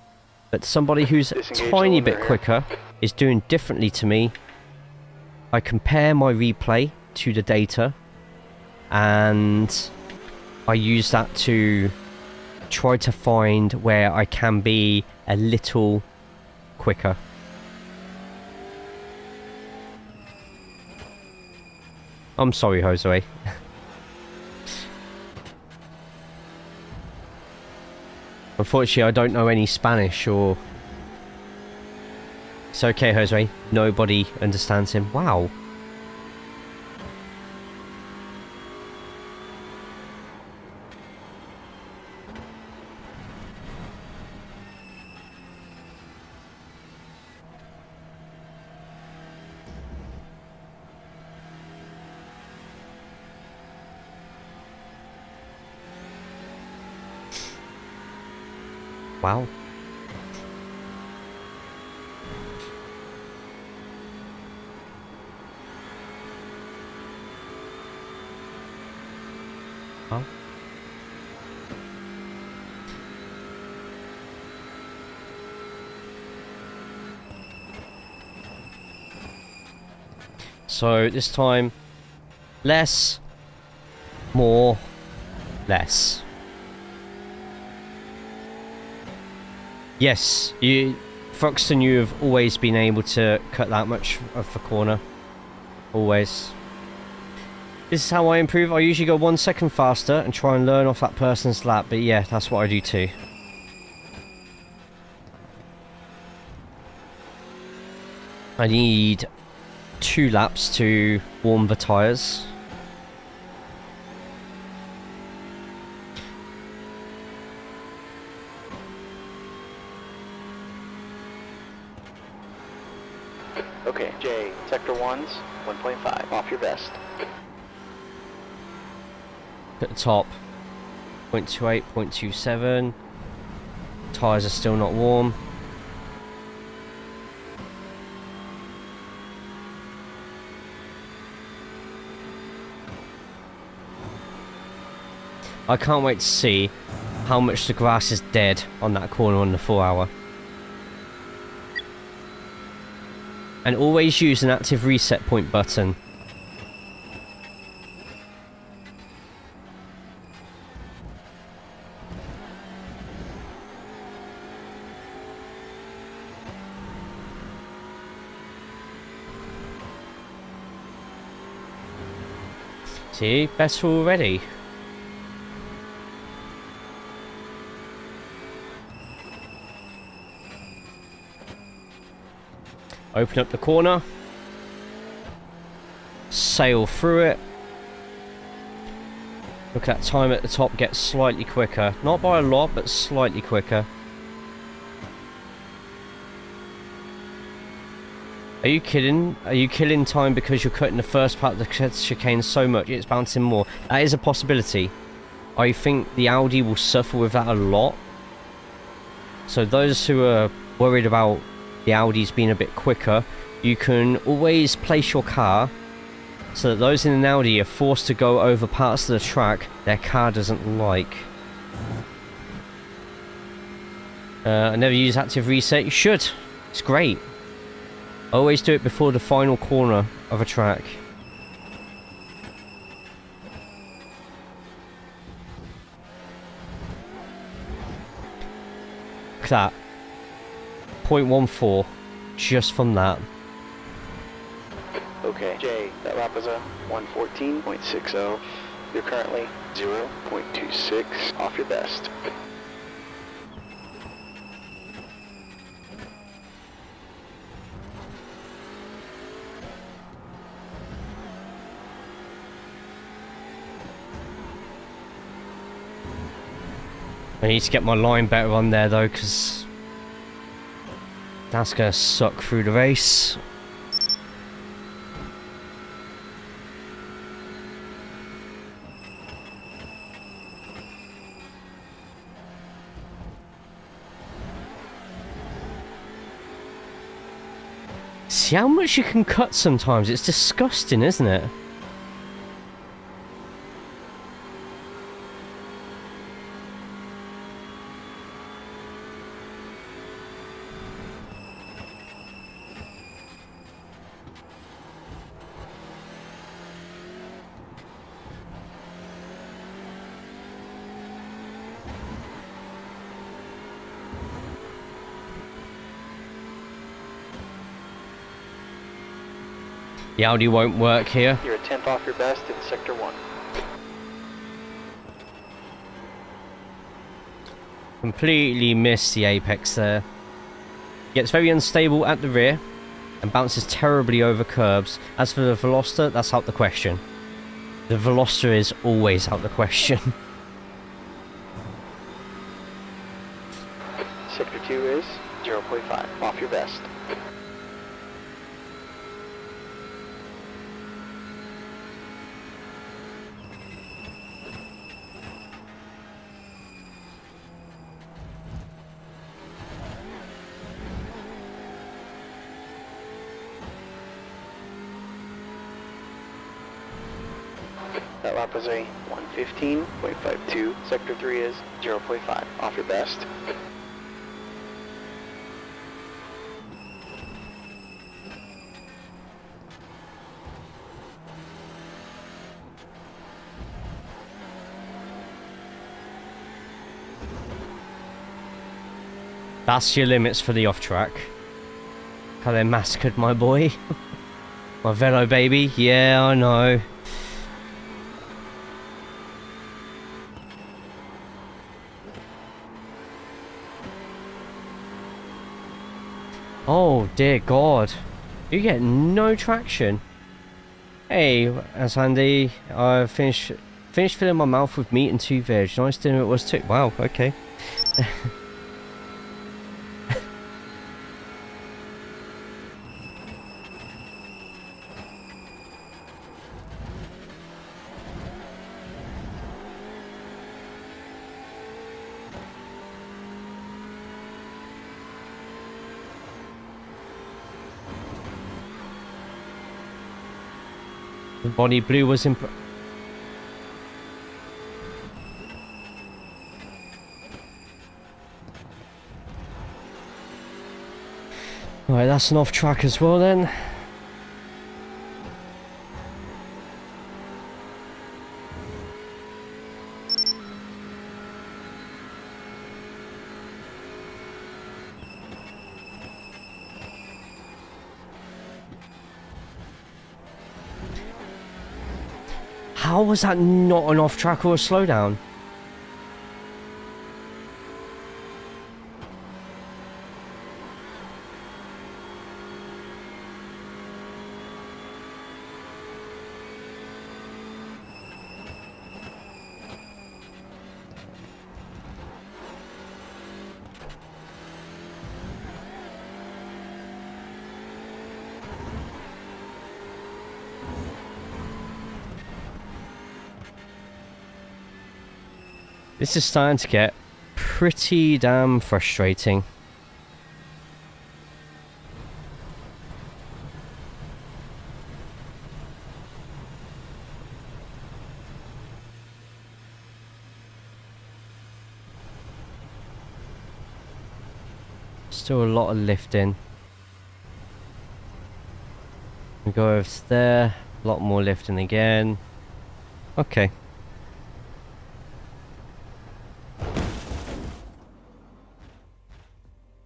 Speaker 3: but somebody who's a tiny bit quicker is doing differently to me. I compare my replay to the data, and I use that to try to find where I can be a little quicker. I'm sorry, Jose. Unfortunately, I don't know any Spanish or... It's okay, Jose. Nobody understands him. Wow. Wow. Huh? So this time, less, more, less. Yes, Foxton, you have always been able to cut that much of the corner. Always. This is how I improve. I usually go 1 second faster and try and learn off that person's lap, but yeah, that's what I do too. I need 2 laps to warm the tyres.
Speaker 1: Okay, Jay, sector 1's 1.5, off your vest.
Speaker 3: At the top, 0.28, 0.27. Tyres are still not warm. I can't wait to see how much the grass is dead on that corner on the 4-hour. And always use an active reset point button. See, better already. Open up the corner, sail through it. Look at that time at the top, get slightly quicker. Not by a lot, but slightly quicker. Are you kidding? Are you killing time because you're cutting the first part of the chicane so much it's bouncing more? That is a possibility. I think the Audi will suffer with that a lot. So those who are worried about the Audi's being a bit quicker, you can always place your car so that those in an Audi are forced to go over parts of the track their car doesn't like. I never use active reset. You should. It's great. Always do it before the final corner of a track. Look at that. 0.14 just from that.
Speaker 1: Okay, Jay, that lap was a 114.60. You're currently 0.26 off your best.
Speaker 3: I need to get my line better on there though, because that's going to suck through the race. See how much you can cut sometimes? It's disgusting, isn't it? The Audi won't work here.
Speaker 1: You're a 10th off your best in Sector 1.
Speaker 3: Completely missed the apex there. Gets very unstable at the rear and bounces terribly over curbs. As for the Veloster, that's out the question. The Veloster is always out the question.
Speaker 1: Sector 2 is 0.5 off your best. That lap was a 1:15.52. Sector 3 is 0.5 off your best.
Speaker 3: That's your limits for the off-track. How they massacred my boy. My Velo baby. Yeah, I know. Oh dear God, you get no traction. Hey, that's Andy. I finished filling my mouth with meat and 2 veg. Nice dinner it was too. Wow, okay. The body blue was Right, that's an off track as well then. How was that not an off track or a slowdown? This is starting to get pretty damn frustrating. Still a lot of lifting. We go over to there, a lot more lifting again. Okay.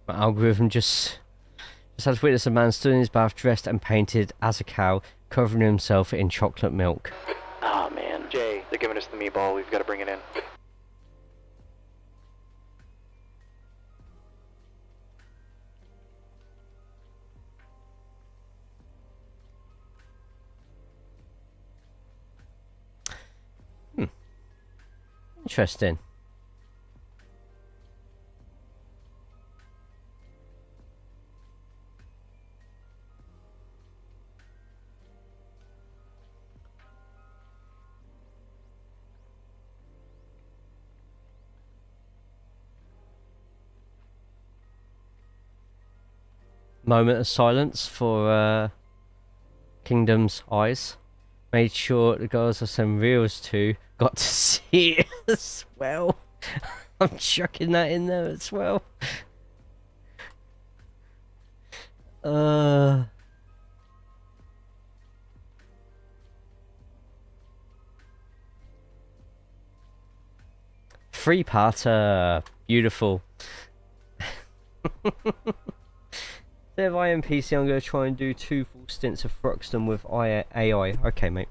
Speaker 3: My algorithm just has witnessed a man stood in his bath dressed and painted as a cow, covering himself in chocolate milk.
Speaker 1: Ah man, Jay, They're giving us the meatball, we've got to bring it in.
Speaker 3: Interesting. Moment of silence for Kingdom's eyes. Made sure the girls I sent reels to got to see it as well. I'm chucking that in there as well. Free parter, beautiful. Instead of IMPC, I'm going to try and do 2 full stints of Thruxton with AI. Okay, mate.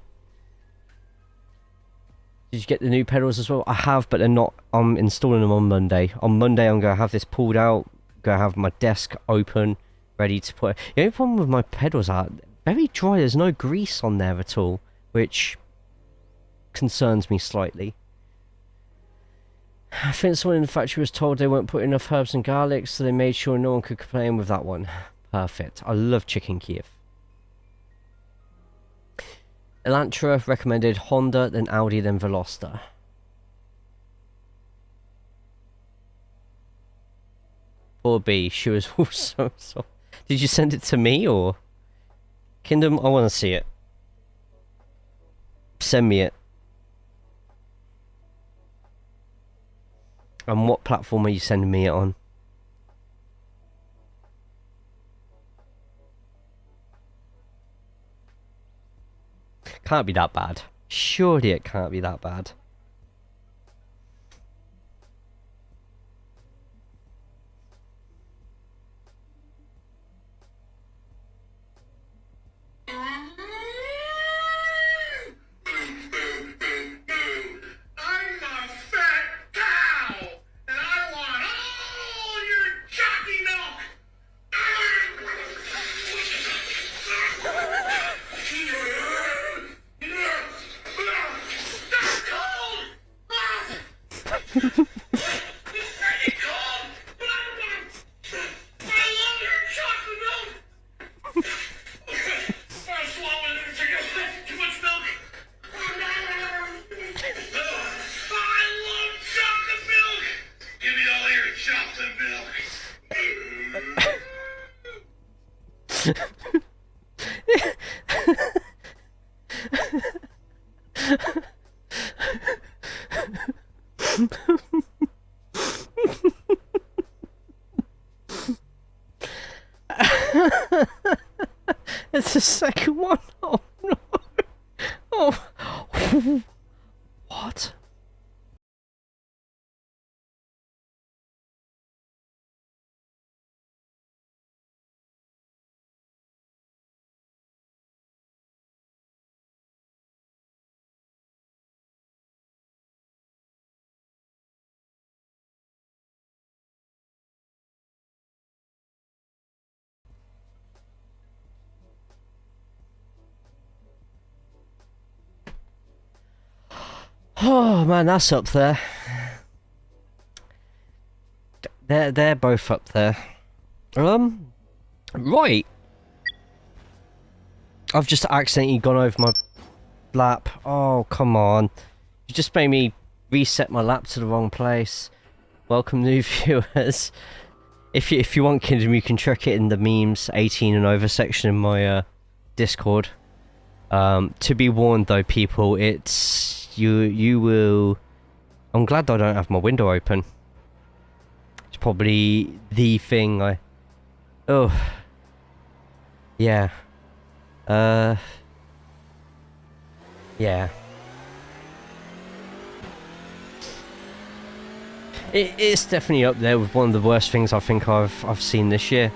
Speaker 3: Did you get the new pedals as well? I have, but they're not. I'm installing them on Monday. On Monday, I'm going to have this pulled out. Going to have my desk open, ready to put. The only problem with my pedals are very dry. There's no grease on there at all, which concerns me slightly. I think someone in the factory was told they weren't putting enough herbs and garlic, so they made sure no one could complain with that one. Perfect. I love chicken Kiev. Elantra recommended Honda, then Audi, then Veloster. Poor B, she was also so. Did you send it to me or? Kingdom, I want to see it. Send me it. And what platform are you sending me it on? Can't be that bad. Surely it can't be that bad. It's the second one. Oh no. Oh. What? Oh man, that's up there. They're both up there. Right. I've just accidentally gone over my lap. Oh, come on. You just made me reset my lap to the wrong place. Welcome new viewers. If you want Kingdom, you can check it in the memes 18 and over section in my Discord. To be warned though, people, it's you will. I'm glad I don't have my window open. It's probably the thing I. Oh. Yeah. Yeah. It's definitely up there with one of the worst things I think I've seen this year.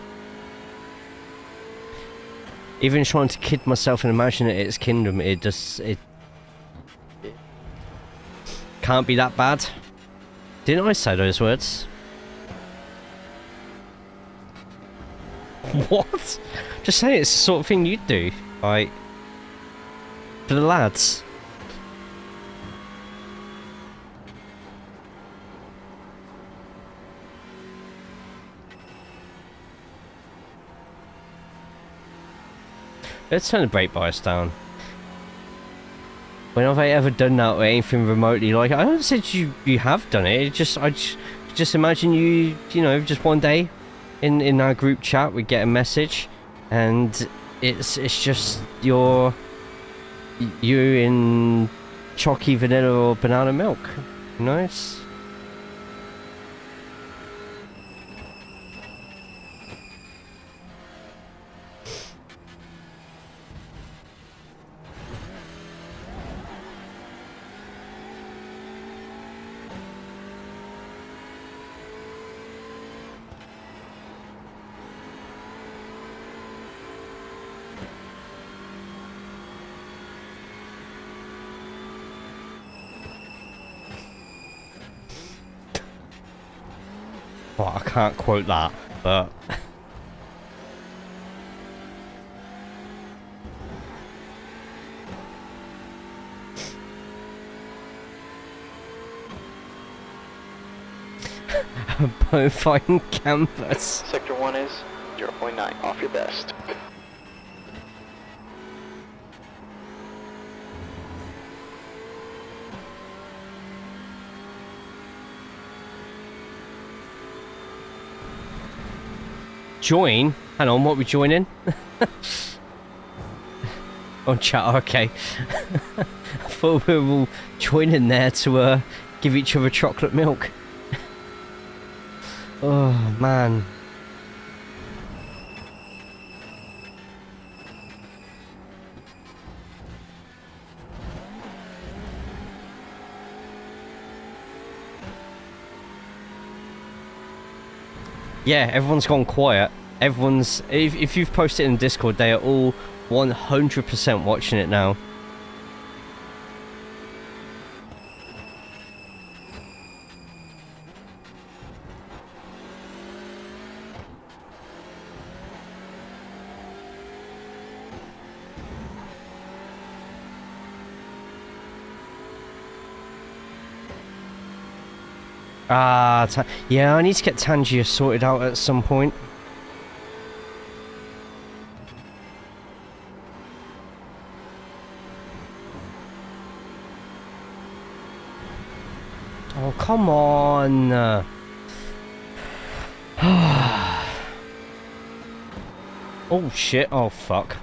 Speaker 3: Even trying to kid myself and imagine it's Kingdom, it just can't be that bad. Didn't I say those words? What? Just saying it's the sort of thing you'd do. Like, for the lads. Let's turn the brake bias down. When have I ever done that or anything remotely like? I don't say you have done it. I just imagine you know, just one day in our group chat we get a message and it's just you in chalky vanilla or banana milk. You know, it's well, I can't quote that, but bovine canvas.
Speaker 1: Sector 1 is 0.9 off your best.
Speaker 3: Join? Hang on, what are we joining? Oh, chat, okay. I thought we were all joining there to give each other chocolate milk. Oh, man. Yeah, everyone's gone quiet. Everyone's... If you've posted in Discord, they are all 100% watching it now. Ah, yeah, I need to get Tangier sorted out at some point. Oh, come on. Oh, shit. Oh, fuck.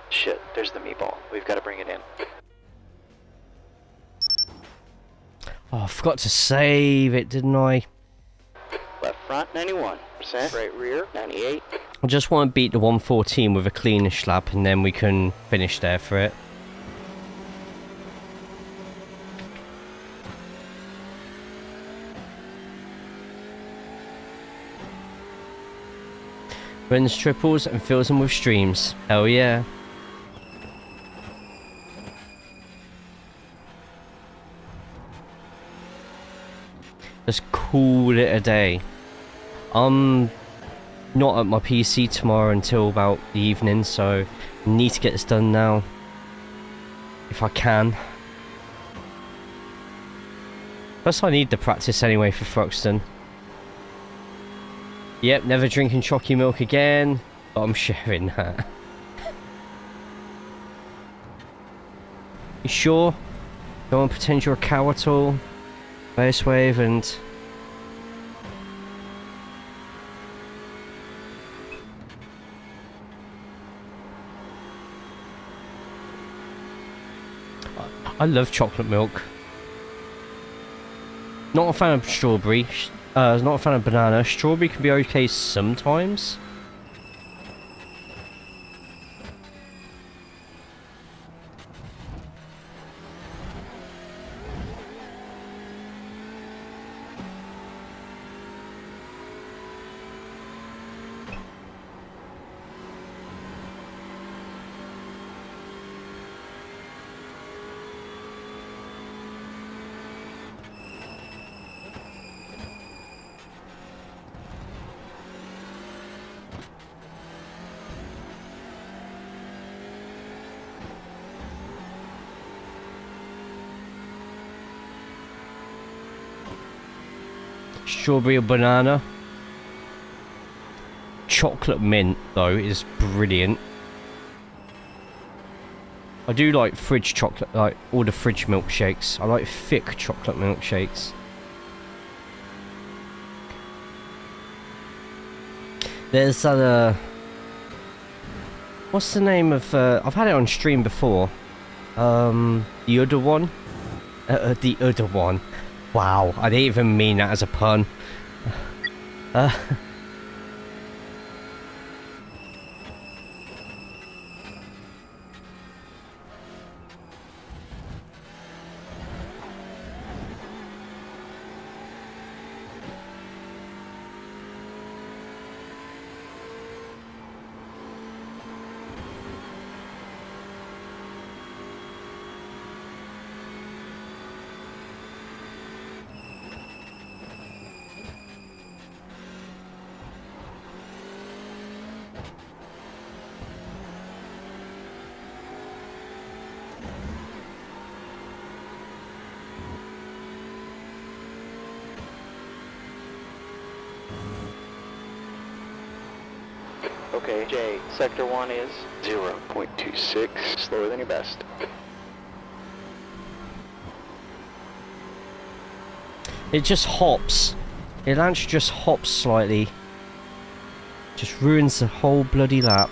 Speaker 1: Shit, there's the meatball. We've got to bring it in.
Speaker 3: Oh, I forgot to save it, didn't I?
Speaker 1: Left front, 91%. Right rear, 98.
Speaker 3: I just want to beat the 114 with a cleanish lap and then we can finish there for it. Runs triples and fills them with streams. Hell yeah. Just call it a day. I'm not at my PC tomorrow until about the evening, so I need to get this done now. If I can. Plus I need the practice anyway for Thruxton. Yep, never drinking chalky milk again, but I'm sharing that. You sure? Don't want to pretend you're a cow at all? Base wave and... I love chocolate milk. Not a fan of strawberry. Not a fan of banana. Strawberry can be okay sometimes. Strawberry or banana. Chocolate mint, though, is brilliant. I do like fridge chocolate, like all the fridge milkshakes. I like thick chocolate milkshakes. There's that, what's the name of, I've had it on stream before. The other one? The other one. Wow, I didn't even mean that as a pun.
Speaker 1: Okay, Jay, Sector 1 is 0.26, slower than your best.
Speaker 3: It just hops. It launch just hops slightly. Just ruins the whole bloody lap.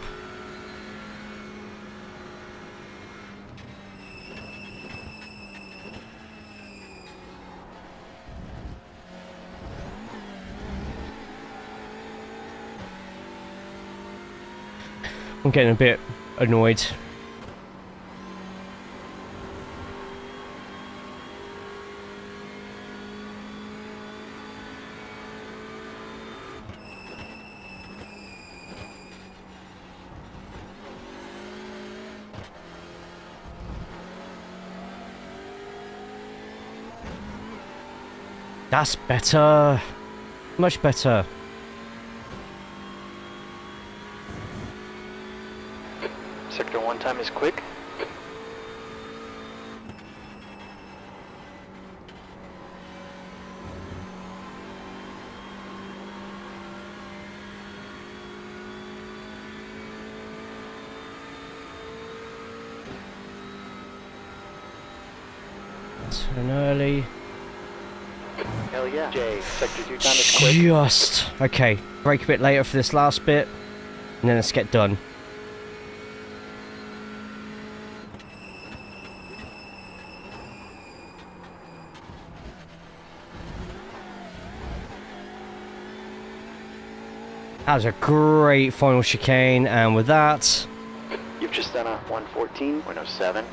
Speaker 3: I'm getting a bit annoyed. That's better. Much better.
Speaker 1: Sector 1 time is quick.
Speaker 3: Turn early.
Speaker 1: Hell yeah. Jay, Sector 2 time is quick.
Speaker 3: Just. Okay, break a bit later for this last bit, and then let's get done. That was a great final chicane, and with that,
Speaker 1: You've just done a 114.07.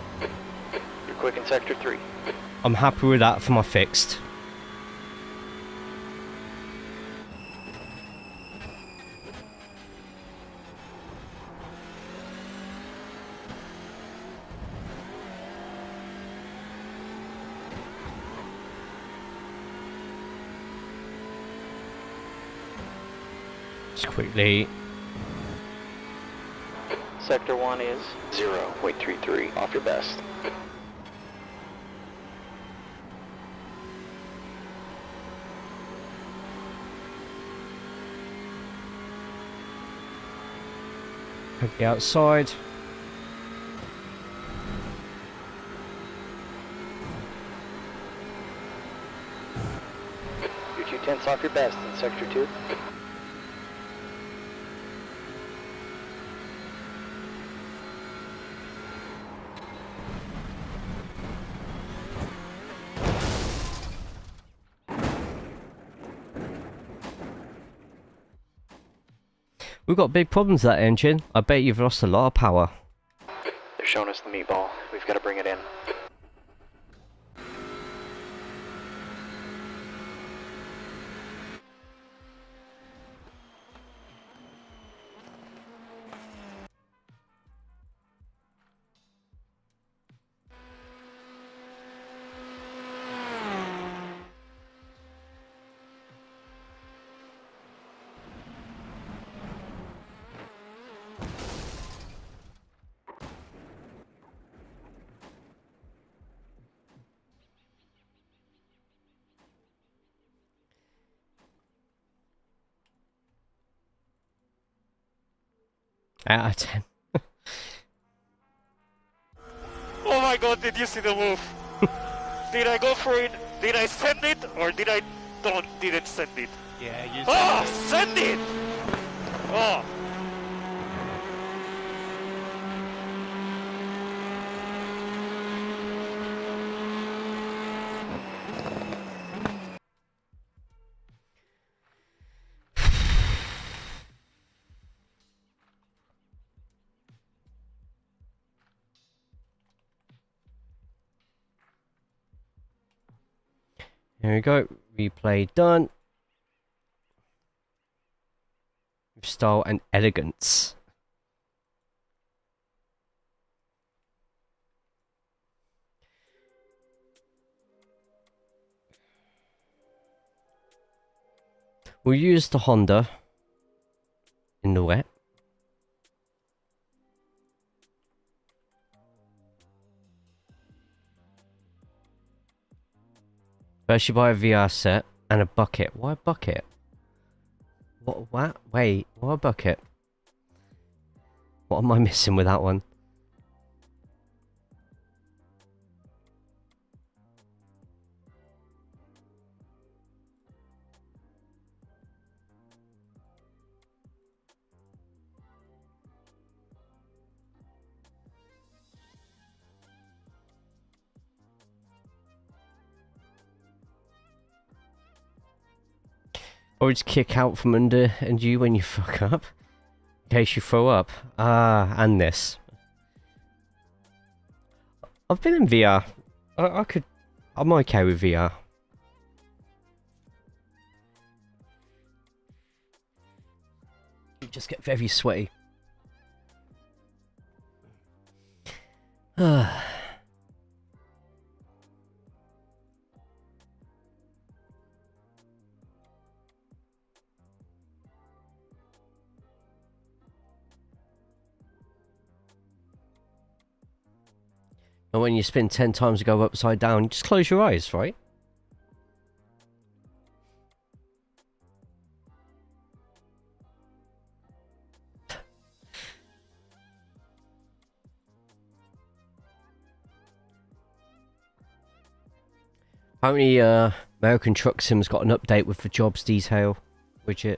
Speaker 1: You're quick in Sector 3.
Speaker 3: I'm happy with that for my fixed. Just quickly.
Speaker 1: Sector 1 is 0.33, off your best.
Speaker 3: Okay, outside.
Speaker 1: You're 2/10 off your best in Sector 2.
Speaker 3: We've got big problems with that engine. I bet you've lost a lot of power.
Speaker 1: They're showing us the meatball. We've got to bring it in.
Speaker 3: Out of 10.
Speaker 4: Oh my god, did you see the move? Did I go for it? Did I send it? Or didn't send it?
Speaker 10: Yeah, you
Speaker 4: Send it! Oh!
Speaker 3: Here we go. Replay done. With style and elegance. We'll use the Honda in the wet. First you buy a VR set and a bucket. Why a bucket? What? Wait, why a bucket? What am I missing with that one? Or just kick out from under and you when you fuck up. In case you throw up. Ah, and this. I've been in VR. I'm okay with VR. You just get very sweaty. And when you spin 10 times to go upside down, just close your eyes, right? Apparently, American Truck Sim's got an update with the jobs detail widget.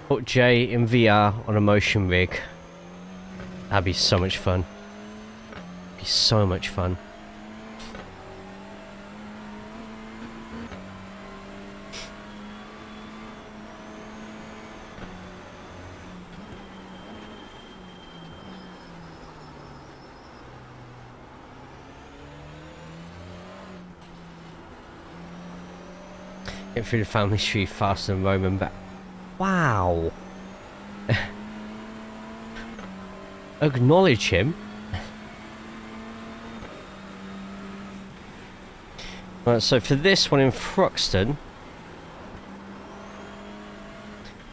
Speaker 3: Put Jay in VR on a motion rig. That'd be so much fun. Be so much fun. Get through the family tree faster than Roman back. Wow. Acknowledge him. Right, so for this one in Thruxton,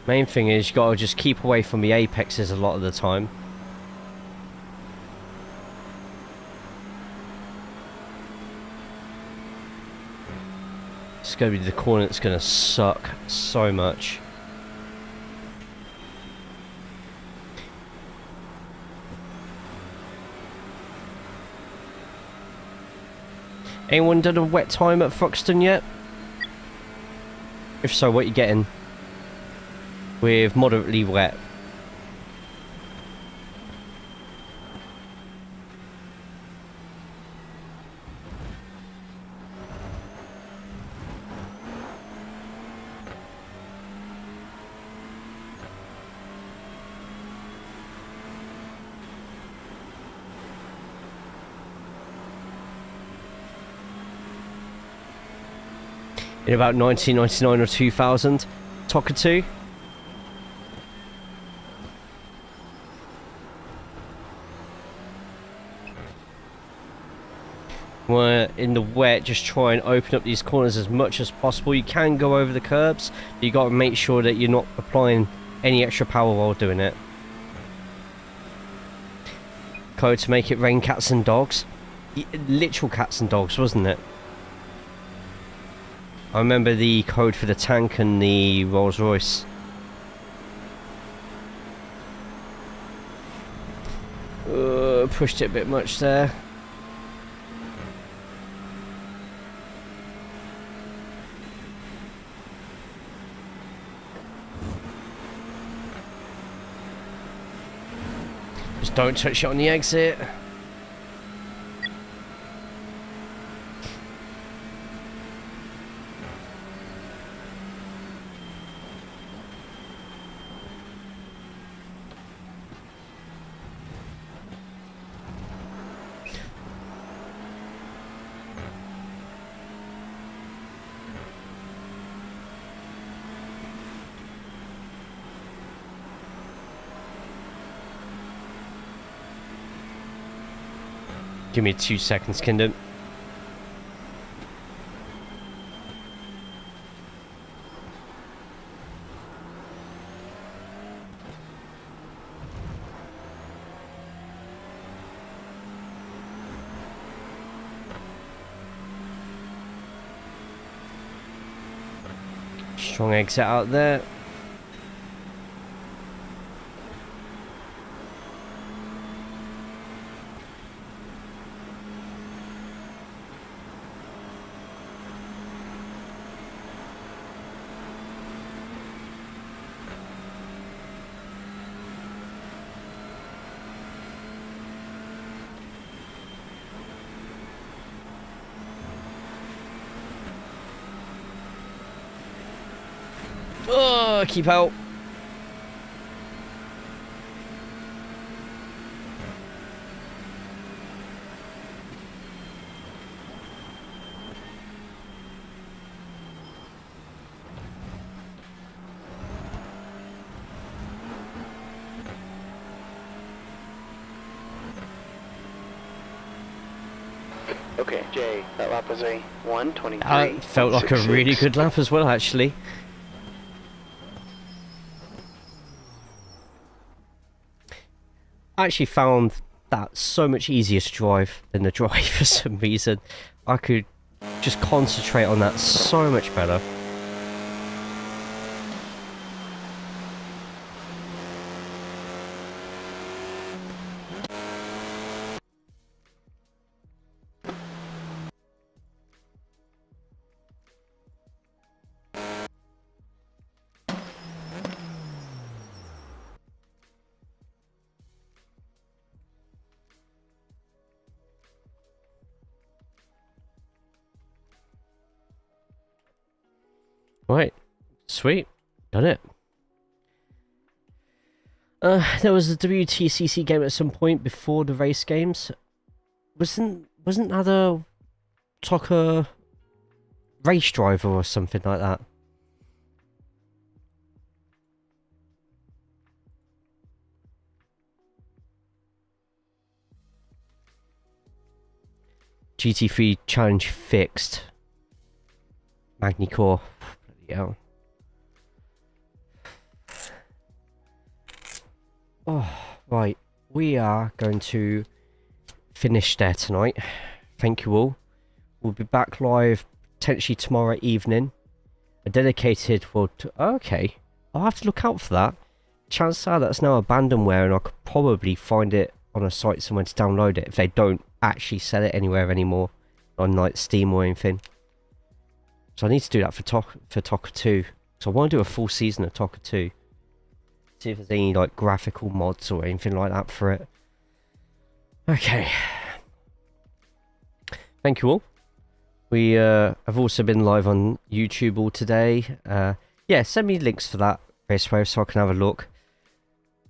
Speaker 3: main thing is you gotta just keep away from the apexes a lot of the time. It's gonna be the corner that's gonna suck so much. Anyone done a wet time at Thruxton yet? If so, what are you getting? With moderately wet. In about 1999 or 2000, Tokatu. Where in the wet, just try and open up these corners as much as possible. You can go over the curbs, but you got to make sure that you're not applying any extra power while doing it. Code to make it rain cats and dogs. Literal cats and dogs, wasn't it? I remember the code for the tank and the Rolls Royce. Pushed it a bit much there. Just don't touch it on the exit. Give me 2 seconds, Kingdom. Strong exit out there. Oh, keep out.
Speaker 1: Okay, Jay, that lap was a 1:23.
Speaker 3: Felt like a really good lap as well, actually. I actually found that so much easier to drive than the drive for some reason. I could just concentrate on that so much better. Right, sweet, done it. There was a WTCC game at some point before the race games. Wasn't that a Tocker race driver or something like that? GT3 challenge fixed. Magnicore. Yeah. Oh, right. We are going to finish there tonight. Thank you all. We'll be back live potentially tomorrow evening. A dedicated okay. I'll have to look out for that. Chances are that's now abandonware and I could probably find it on a site somewhere to download it if they don't actually sell it anywhere anymore on like Steam or anything. So I need to do that for Tocker 2. So I want to do a full season of Tocker 2. See if there's any like graphical mods or anything like that for it. Okay. Thank you all. We have also been live on YouTube all today. Yeah, send me links for that Racewave so I can have a look.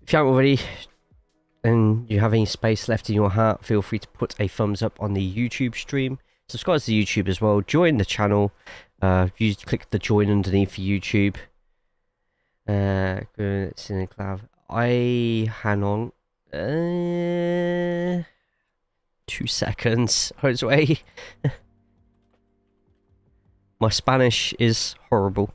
Speaker 3: If you haven't already and you have any space left in your heart, feel free to put a thumbs up on the YouTube stream. Subscribe to the YouTube as well. Join the channel. You click the join underneath YouTube. It's in the cloud. Hang on. 2 seconds, Jose. My Spanish is horrible.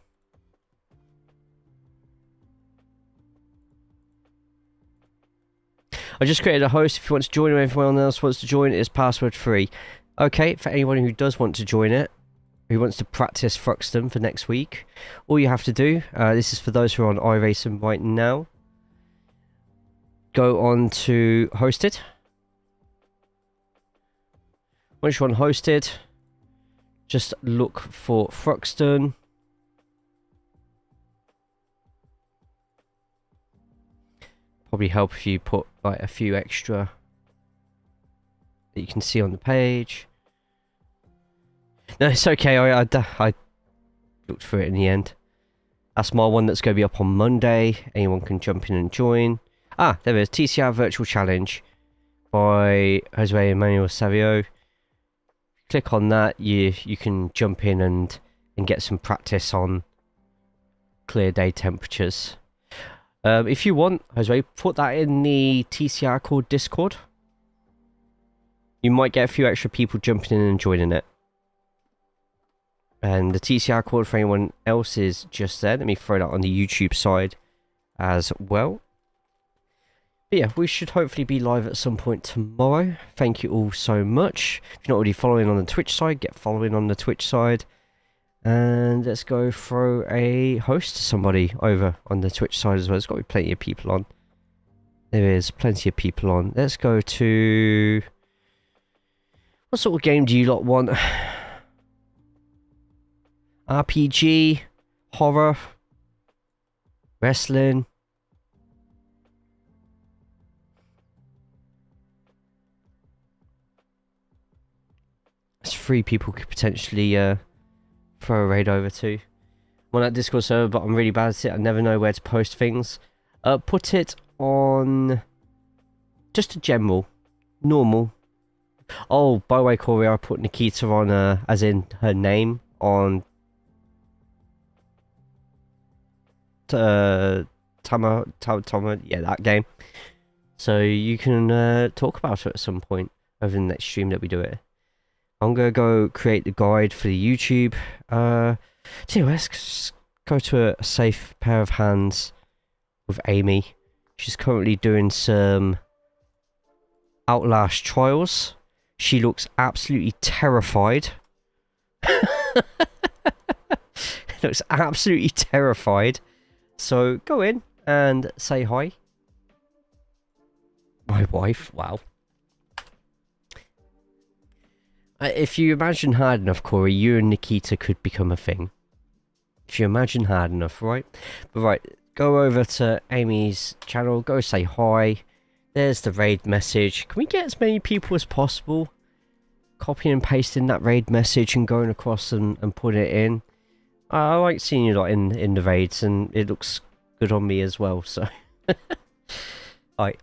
Speaker 3: I just created a host. If you want to join or everyone else wants to join, it is password free. Okay, for anyone who does want to join it, who wants to practice Thruxton for next week, all you have to do, this is for those who are on iRacing right now, go on to hosted. Once you're on hosted, just look for Thruxton. Probably help if you put like a few extra that you can see on the page. No, it's okay. I looked through it in the end. That's my one that's going to be up on Monday. Anyone can jump in and join. Ah, there it is. TCR Virtual Challenge by Jose Emmanuel Savio. Click on that. You can jump in and get some practice on clear day temperatures. If you want, Jose, put that in the TCR called Discord. You might get a few extra people jumping in and joining it. And the TCR code for anyone else is just there. Let me throw that on the YouTube side as well. But yeah, we should hopefully be live at some point tomorrow. Thank you all so much. If you're not already following on the Twitch side, get following on the Twitch side. And let's go throw a host to somebody over on the Twitch side as well. There's got to be plenty of people on. There is plenty of people on. Let's go to... What sort of game do you lot want? RPG, horror, wrestling. There's 3 people could potentially throw a raid over to. I'm on that Discord server, but I'm really bad at it. I never know where to post things. Put it on just a general, normal. Oh, by the way, Corey, I put Nikita on, as in her name, on Tama, yeah, that game. So you can talk about it at some point over the next stream that we do it. I'm gonna go create the guide for the YouTube. Let's go to a safe pair of hands with Amy. She's currently doing some Outlast trials. She looks absolutely terrified. Looks absolutely terrified. So go in and say hi. My wife, wow. If you imagine hard enough, Corey, you and Nikita could become a thing. If you imagine hard enough, right? But right, go over to Amy's channel, go say hi. There's the raid message. Can we get as many people as possible copying and pasting that raid message and going across and putting it in? I like seeing you lot in the raids, and it looks good on me as well, so. Alright,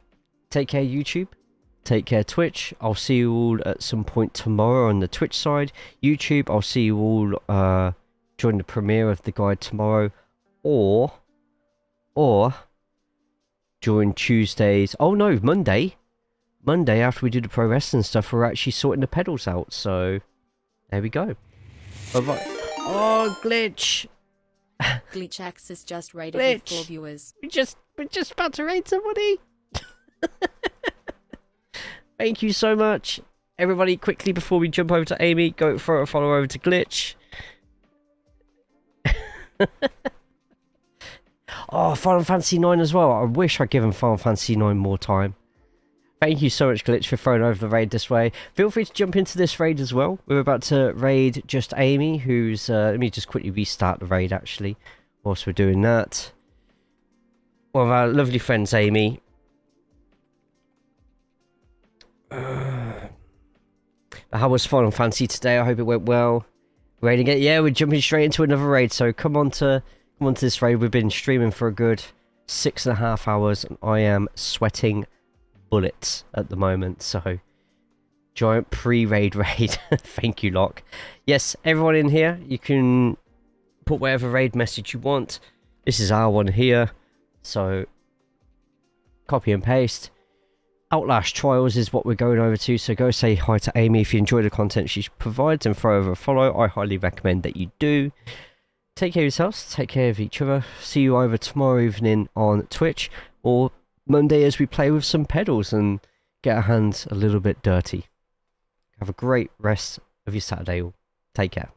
Speaker 3: take care YouTube. Take care Twitch. I'll see you all at some point tomorrow on the Twitch side. YouTube, I'll see you all during the premiere of the guide tomorrow. Or during Tuesdays. Oh no, Monday. Monday after we do the pro wrestling stuff, we're actually sorting the pedals out. So there we go. Bye bye. Oh, glitch.
Speaker 5: Glitch Access just raided
Speaker 3: Glitch.
Speaker 5: with 4 viewers.
Speaker 3: We're just about to raid somebody. Thank you so much. Everybody, quickly before we jump over to Amy, go throw a follow over to Glitch. Oh, Final Fantasy 9 as well. I wish I'd given Final Fantasy 9 more time. Thank you so much, Glitch, for throwing over the raid this way. Feel free to jump into this raid as well. We're about to raid just Amy, who's... let me just quickly restart the raid, actually, whilst we're doing that. One of our lovely friends, Amy. How was Final Fantasy today? I hope it went well. Raiding it? Yeah, we're jumping straight into another raid, so come on to this raid. We've been streaming for a good 6.5 hours, and I am sweating bullets at the moment, so giant pre-raid raid. Thank you, Locke. Yes, everyone in here, you can put whatever raid message you want. This is our one here, so copy and paste. Outlast Trials is what we're going over to, so go say hi to Amy if you enjoy the content she provides and throw over a follow. I highly recommend that you do. Take care of yourselves, take care of each other. See you either tomorrow evening on Twitch or Monday as we play with some pedals and get our hands a little bit dirty. Have a great rest of your Saturday all. Take care.